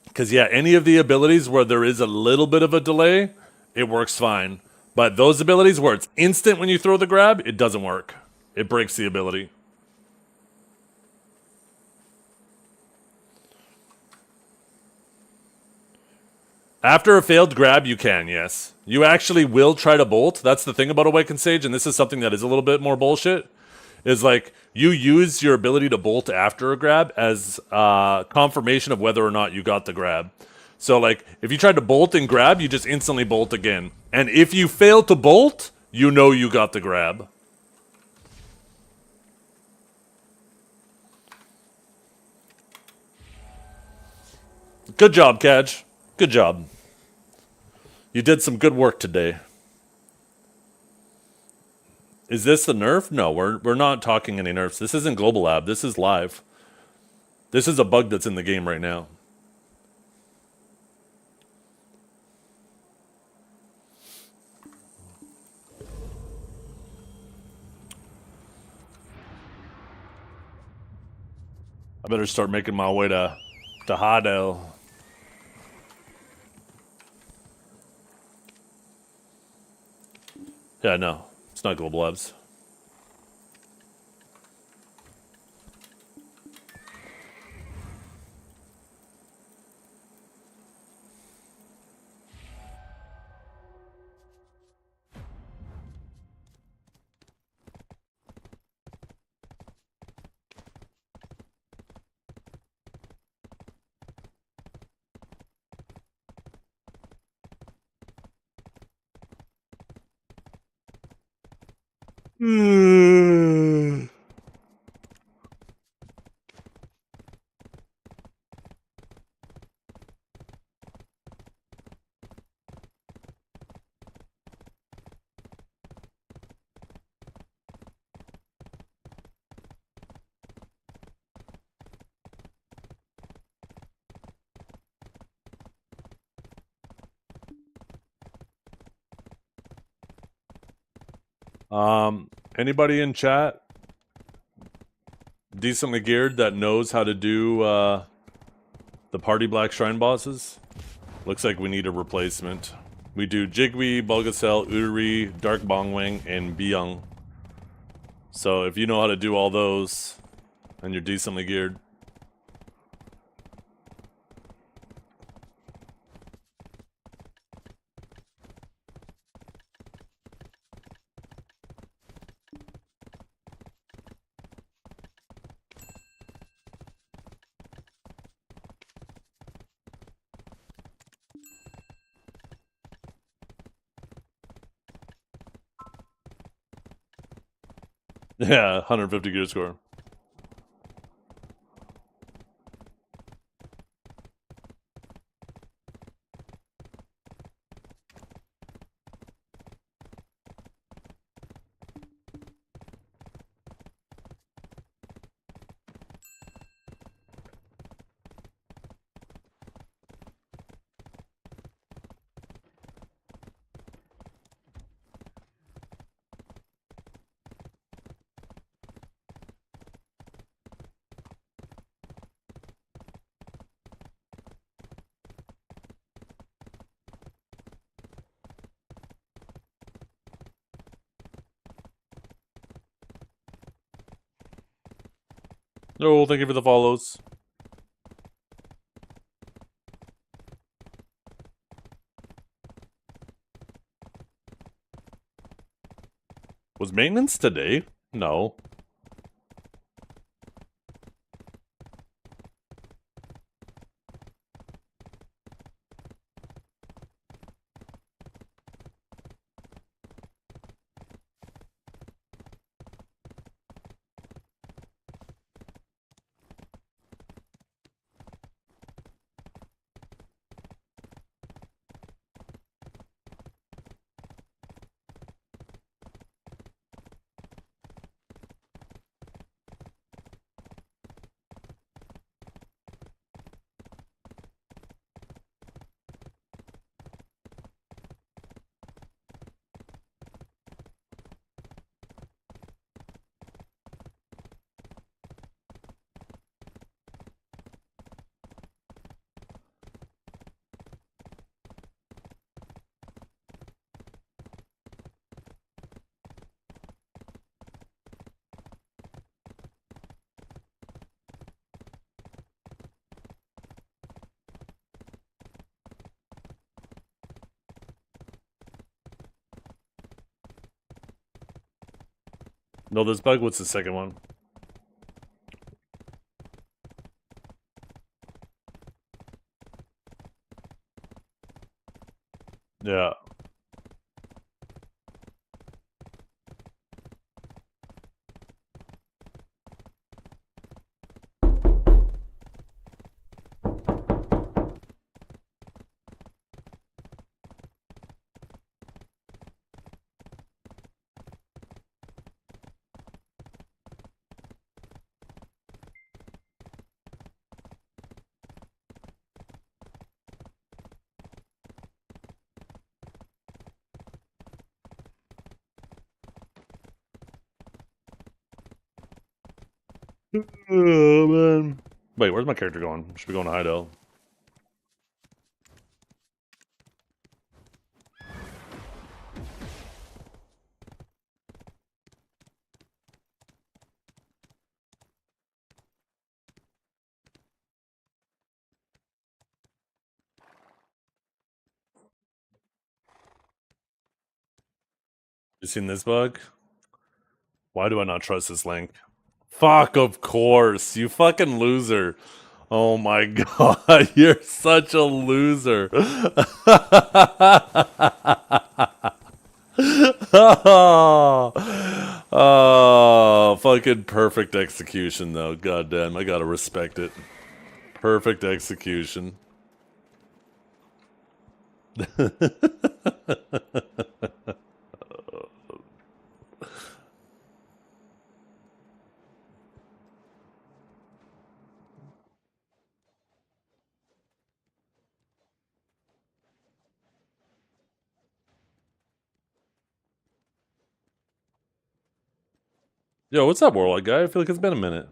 Because, yeah, any of the abilities where there is a little bit of a delay, it works fine. But those abilities where it's instant when you throw the grab, it doesn't work. It breaks the ability. After a failed grab, you can, yes. You actually will try to bolt. That's the thing about Awakened Sage, and this is something that is a little bit more bullshit. Is like, you use your ability to bolt after a grab as confirmation of whether or not you got the grab. So, like, if you tried to bolt and grab, you just instantly bolt again. And if you fail to bolt, you know you got the grab. Good job, Kaj. Good job. You did some good work today. Is this the nerf? No, we're not talking any nerfs. This isn't Global Lab. This is live. This is a bug that's in the game right now. I better start making my way to Heidel. Yeah, no. It's not Global Labs. Anybody in chat decently geared that knows how to do the Party Black Shrine bosses? Looks like we need a replacement. We do Jigwe, Bulgasel, Uri, Dark Bongwing, and Byung. So if you know how to do all those, and you're decently geared. Yeah, 150 gear score. Oh, thank you for the follows. Was maintenance today? No. No, this bug. What's the second one? Yeah. Oh man. Wait, where's my character going? Should be going to Heidel. You seen this bug? Why do I not trust this link? Fuck, of course. You fucking loser. Oh my god, you're such a loser. Oh, fucking perfect execution though. Goddamn, I gotta respect it. Perfect execution. Yo, what's up, Warlock guy? I feel like it's been a minute.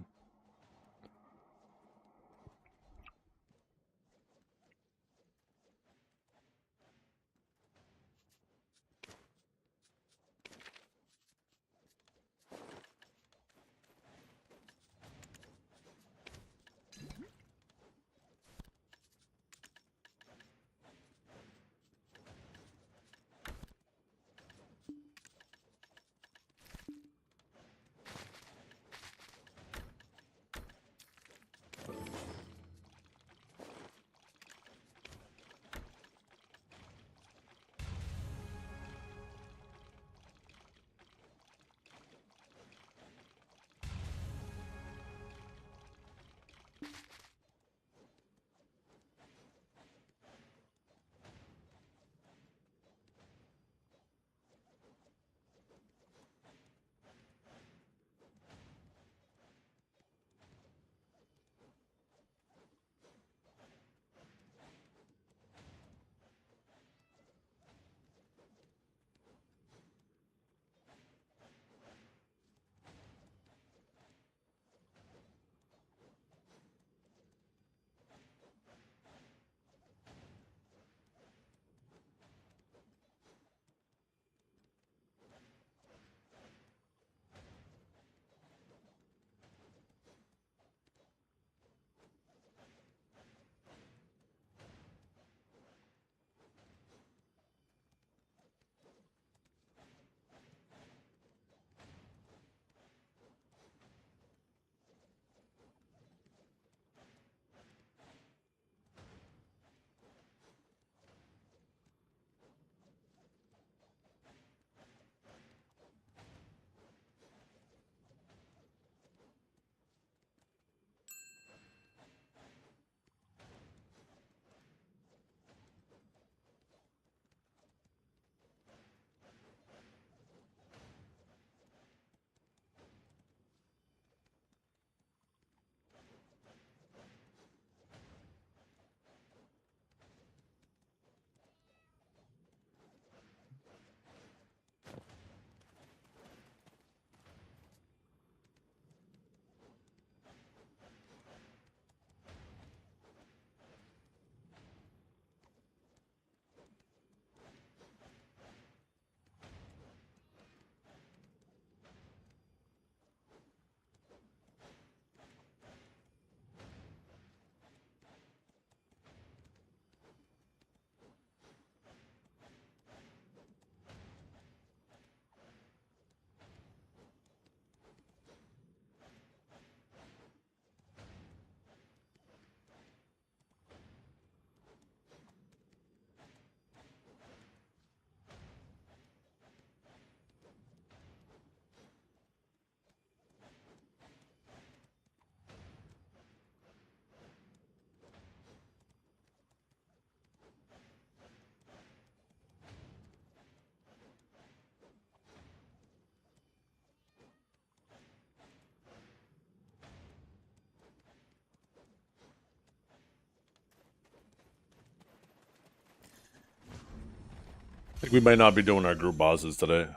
We might not be doing our group bosses today.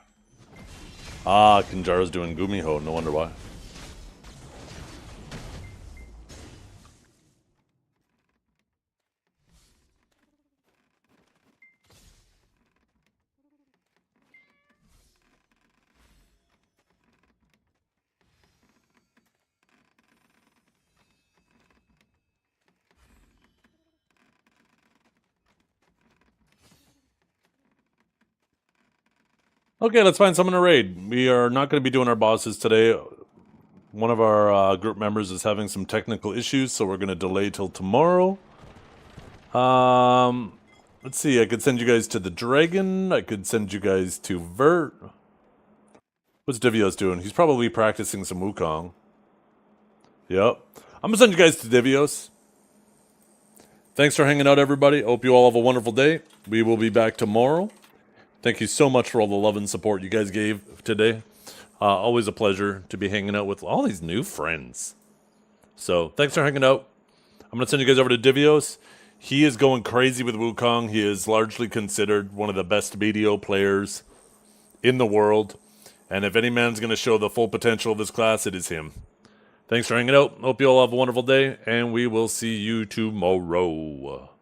Ah, Kinjara's doing Gumiho. No wonder why. Okay, let's find someone to raid. We are not going to be doing our bosses today. One of our group members is having some technical issues, so we're going to delay till tomorrow. Let's see. I could send you guys to the Dragon. I could send you guys to Vert. What's Divios doing? He's probably practicing some Wukong. Yep. I'm going to send you guys to Divios. Thanks for hanging out, everybody. Hope you all have a wonderful day. We will be back tomorrow. Thank you so much for all the love and support you guys gave today. Always a pleasure to be hanging out with all these new friends. So, thanks for hanging out. I'm going to send you guys over to Divios. He is going crazy with Wukong. He is largely considered one of the best BDO players in the world. And if any man's going to show the full potential of this class, it is him. Thanks for hanging out. Hope you all have a wonderful day, and we will see you tomorrow.